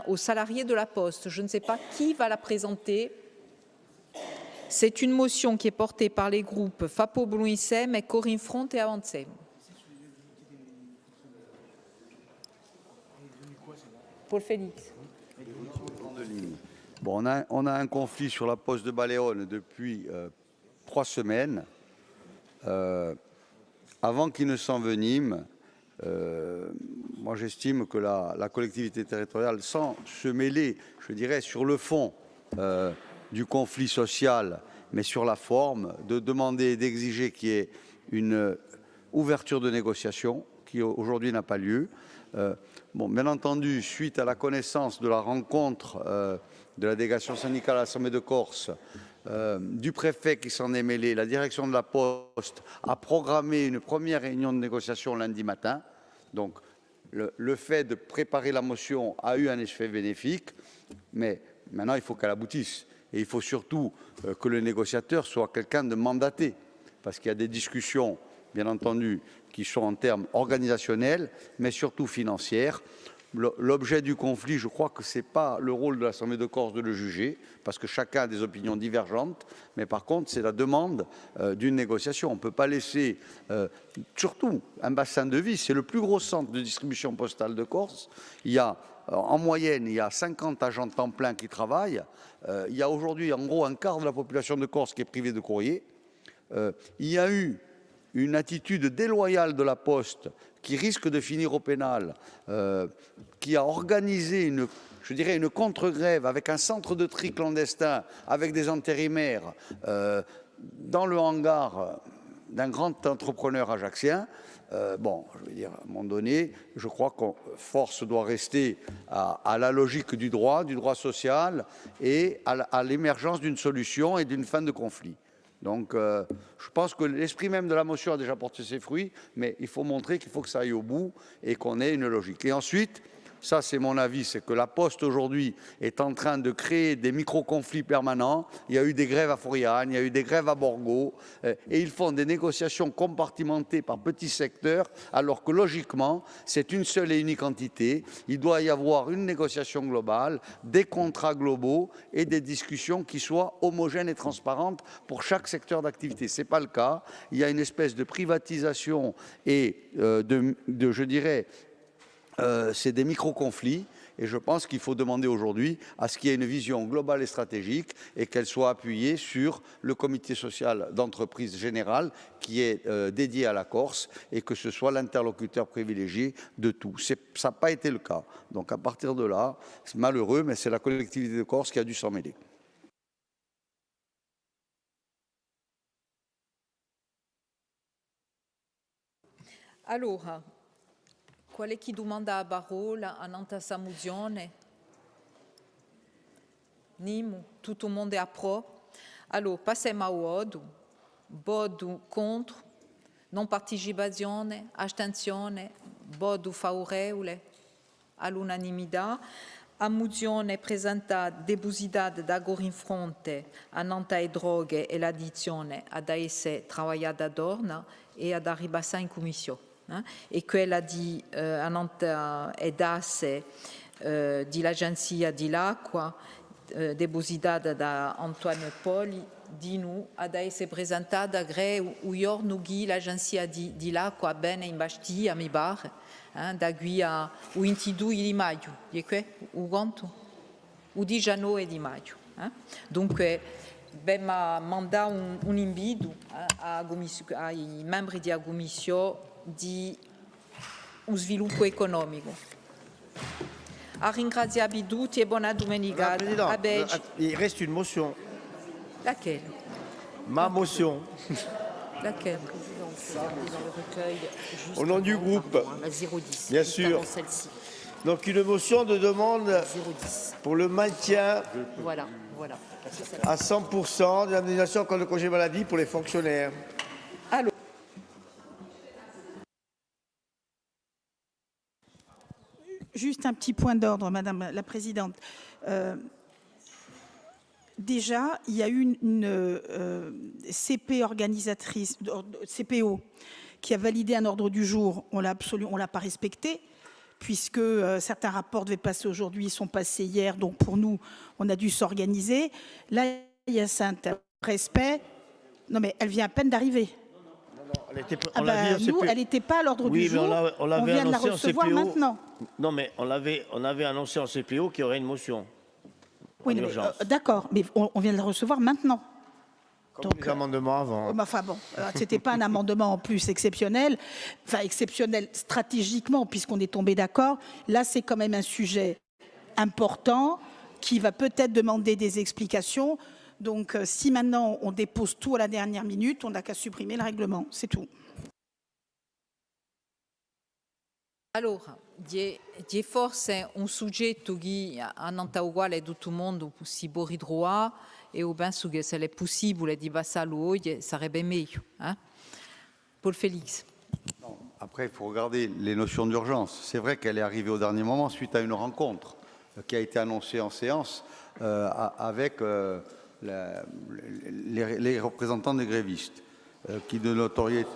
aux salariés de la Poste. Je ne sais pas qui va la présenter. C'est une motion qui est portée par les groupes Fapo Blouissem et Corinne Front et Avancem. Paul Félix. Bon, on a un conflit sur la Poste de Baléone depuis 3 semaines. Avant qu'il ne s'envenime, moi j'estime que la collectivité territoriale, sans se mêler, je dirais, sur le fond du conflit social, mais sur la forme, de demander et d'exiger qu'il y ait une ouverture de négociation qui aujourd'hui n'a pas lieu. Bon, bien entendu, suite à la connaissance de la rencontre de la délégation syndicale à l'Assemblée de Corse, du préfet qui s'en est mêlé, la direction de la Poste a programmé une première réunion de négociation lundi matin. Donc, le fait de préparer la motion a eu un effet bénéfique, mais maintenant il faut qu'elle aboutisse. Et il faut surtout que le négociateur soit quelqu'un de mandaté, parce qu'il y a des discussions, bien entendu, qui sont en termes organisationnels, mais surtout financières. L'objet du conflit, je crois que ce n'est pas le rôle de l'Assemblée de Corse de le juger, parce que chacun a des opinions divergentes, mais par contre, c'est la demande d'une négociation. On ne peut pas laisser, surtout, un bassin de vie, c'est le plus gros centre de distribution postale de Corse. En moyenne, il y a 50 agents temps plein qui travaillent. Il y a aujourd'hui, en gros, un quart de la population de Corse qui est privée de courrier. Il y a eu une attitude déloyale de la Poste qui risque de finir au pénal, qui a organisé je dirais une contre-grève avec un centre de tri clandestin, avec des intérimaires, dans le hangar d'un grand entrepreneur ajaccien, bon, je veux dire, à un moment donné, je crois que force doit rester à la logique du droit social et à l'émergence d'une solution et d'une fin de conflit. Donc, je pense que l'esprit même de la motion a déjà porté ses fruits, mais il faut montrer qu'il faut que ça aille au bout et qu'on ait une logique. Et ensuite, ça c'est mon avis, c'est que la Poste aujourd'hui est en train de créer des micro-conflits permanents. Il y a eu des grèves à Fouriane, il y a eu des grèves à Borgo, et ils font des négociations compartimentées par petits secteurs, alors que logiquement, c'est une seule et unique entité. Il doit y avoir une négociation globale, des contrats globaux et des discussions qui soient homogènes et transparentes pour chaque secteur d'activité. Ce n'est pas le cas. Il y a une espèce de privatisation et je dirais, c'est des micro-conflits et je pense qu'il faut demander aujourd'hui à ce qu'il y ait une vision globale et stratégique et qu'elle soit appuyée sur le comité social d'entreprise général qui est dédié à la Corse et que ce soit l'interlocuteur privilégié de tout. Ça n'a pas été le cas. Donc à partir de là, c'est malheureux, mais c'est la collectivité de Corse qui a dû s'en mêler. Allora, quale chi domanda a parola a questa mozione? Nimo, tutto il mondo è a pro? Allora, passiamo a voto. Voto contro, non partecipazione, astensione, voto favorevole all'unanimità. A mozione presentata, depositata da Gorin Fronte a Nanta e droghe e l'addizione ad essere travagliata d'orna e ad arrivare in commissione. E quella di Nanta e DASE di l'Agenzia di l'Acqua, depositata da Antoine Poli, di noi ad essere presentata un giorno che l'Agenzia di l'Acqua bene in Bastia, mi pare, da qui a 22 di maggio, o quanto? O 19 di maggio. Dunque, abbiamo mandato un invito ai membri della Commissione di sviluppo economico. A ringraziare tutti e buona domenica. Il reste une motion. Laquelle? Ma motion. Laquelle? Au nom du groupe. La 010. Bien sûr. Donc une motion de demande pour le maintien voilà. à 100% de l'indemnisation contre le congé maladie pour les fonctionnaires. Juste un petit point d'ordre, Madame la Présidente. Déjà, il y a eu une CP organisatrice, CPO, qui a validé un ordre du jour. On l'a pas respecté, puisque certains rapports devaient passer aujourd'hui, ils sont passés hier. Donc pour nous, on a dû s'organiser. Là, il y a un respect. Non, mais elle vient à peine d'arriver. Nous, elle n'était pas à l'ordre du jour. On vient de la recevoir maintenant. Non, mais on avait annoncé en CPO qu'il y aurait une motion. Oui, d'accord, mais on vient de la recevoir maintenant. Comme les amendements avant. Enfin bon, c'était pas un amendement en plus exceptionnel, enfin exceptionnel stratégiquement puisqu'on est tombé d'accord. Là, c'est quand même un sujet important qui va peut-être demander des explications. Donc, si maintenant on dépose tout à la dernière minute, on n'a qu'à supprimer le règlement, c'est tout. Allora, di forse un soggetto che non è uguale a tutto il mondo si può ritrovare e io penso che se è possibile di passarlo oggi sarebbe meglio. Paul Félix. Non, après, il faut regarder les notions d'urgence. C'est vrai qu'elle est arrivée au dernier moment suite à une rencontre qui a été annoncée en séance avec les représentants des grévistes qui de notoriété...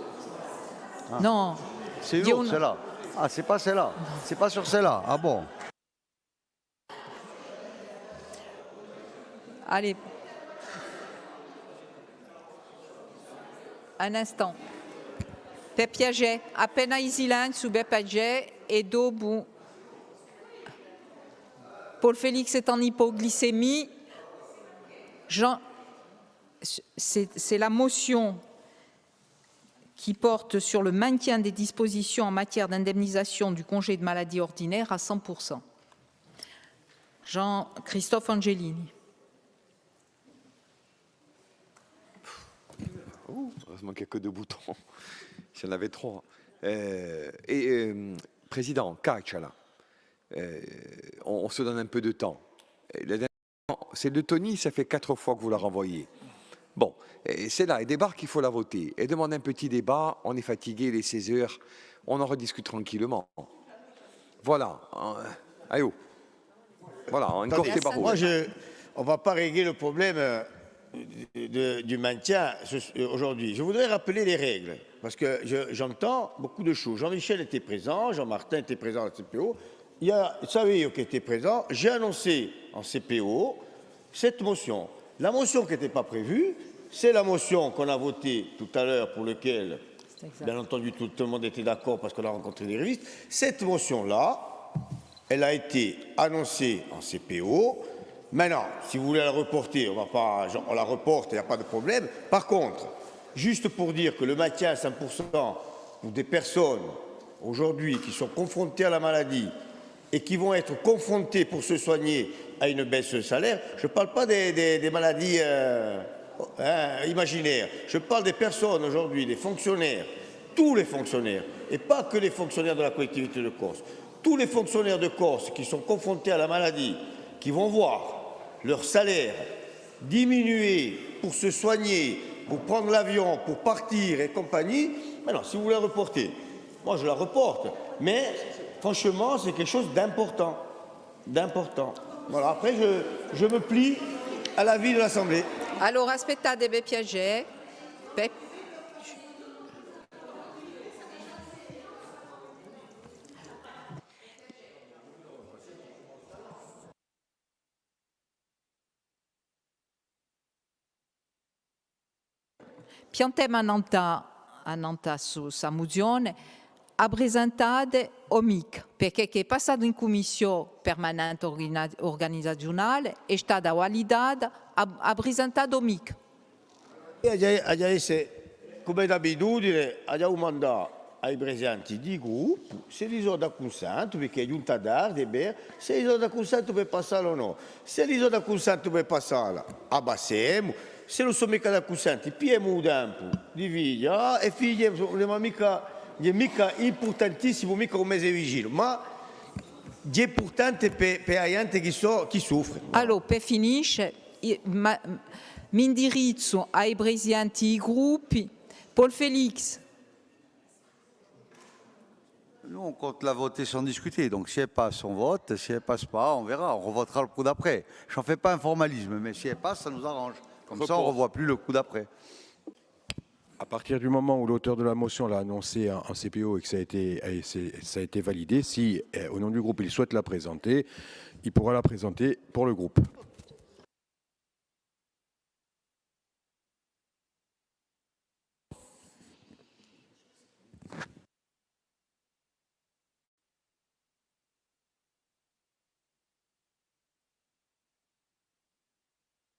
Non. C'est une autre, celle-là. Ah, c'est pas celle-là. C'est pas sur celle-là. Ah bon. Allez. Un instant. Per piacere, appena in silenzio, per piacere, e dopo Paul Félix est en hypoglycémie. C'est la motion qui porte sur le maintien des dispositions en matière d'indemnisation du congé de maladie ordinaire à 100%. Jean-Christophe Angelini. Heureusement qu'il n'y a que 2 boutons. S'il y en avait 3. Président, Cacciala, on se donne un peu de temps. C'est le Tony, ça fait 4 fois que vous la renvoyez. Bon, c'est là, il débarque, il faut la voter. Et demande un petit débat, on est fatigué, les 16 heures, on en rediscute tranquillement. Voilà. Allez, voilà, encore tes barreaux. Moi, on ne va pas régler le problème du maintien aujourd'hui. Je voudrais rappeler les règles, parce que j'entends beaucoup de choses. Jean-Michel était présent, Jean-Martin était présent à la CPO, il y a Savio qui était présent. J'ai annoncé en CPO cette motion. La motion qui n'était pas prévue, c'est la motion qu'on a votée tout à l'heure, pour laquelle, bien entendu, tout le monde était d'accord parce qu'on a rencontré des révistes. Cette motion-là, elle a été annoncée en CPO. Maintenant, si vous voulez la reporter, on la reporte, il n'y a pas de problème. Par contre, juste pour dire que le maintien à 100% pour des personnes aujourd'hui qui sont confrontées à la maladie et qui vont être confrontées pour se soigner à une baisse de salaire, je ne parle pas des maladies imaginaires, je parle des personnes aujourd'hui, des fonctionnaires, tous les fonctionnaires, et pas que les fonctionnaires de la collectivité de Corse, tous les fonctionnaires de Corse qui sont confrontés à la maladie, qui vont voir leur salaire diminuer pour se soigner, pour prendre l'avion, pour partir et compagnie. Maintenant, si vous voulez la reporter, moi je la reporte, mais franchement c'est quelque chose d'important. Voilà, après je me plie à l'avis de l'Assemblée. Alors, aspettate, per piacere. Piantem annanta su sa mozione ha presentato OMIC, perché è passato in commissione permanente organizzazionale, è stata validata, ha presentato OMIC. Come d'abitudine, abbiamo mandato ai presenti di gruppo se li sono da consenso, perché è giunta tardi, se li sono da consenso per passare o no. Se li sono da consenso per passare, abbassiamo. Se non sono mica da consenso, pigliamo un tempo di figlia e figlia non è mica importantissimo, mica un mese vicino, ma è importante per la gente che soffre. Allora, per finire, mi indirizzo ai presidenti di gruppi. Paul Félix. Nous, on compte la voter sans discuter. Donc, si elle passe, on vote. Si elle passe pas, on verra. On revotera le coup d'après. Je n'en fais pas un formalisme, mais si elle passe, ça nous arrange. Comme ça, on ne revoit plus le coup d'après. À partir du moment où l'auteur de la motion l'a annoncé en CPO et que ça a été validé, si au nom du groupe il souhaite la présenter, il pourra la présenter pour le groupe.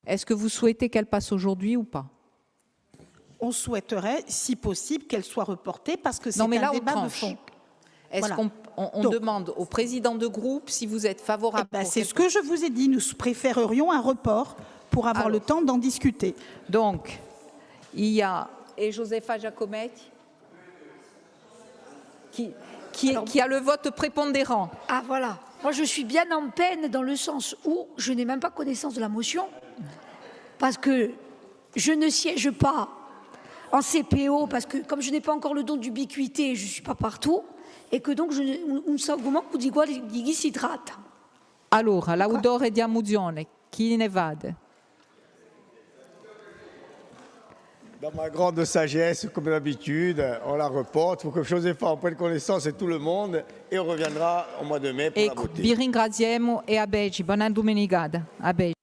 Est-ce que vous souhaitez qu'elle passe aujourd'hui ou pas? On souhaiterait, si possible, qu'elle soit reportée parce que c'est un débat de fond. Est-ce qu'on demande au président de groupe si vous êtes favorable? C'est ce que je vous ai dit. Nous préférerions un report pour avoir le temps d'en discuter. Donc, il y a Josefa Giacometti qui a le vote prépondérant. Ah voilà. Moi, je suis bien en peine dans le sens où je n'ai même pas connaissance de la motion parce que je ne siège pas en CPO parce que comme je n'ai pas encore le don d'ubiquité, je ne suis pas partout et que donc non so di chi si tratta. Allora, l'autore di mozione, chi ne vade? Dans ma grande sagesse, comme d'habitude, on la reporte. Il faut que Josefa en prenne connaissance et tout le monde et on reviendra au mois de mai pour la voter. Vi ringraziamo e a Beggi, buona domenicata. A Beggi.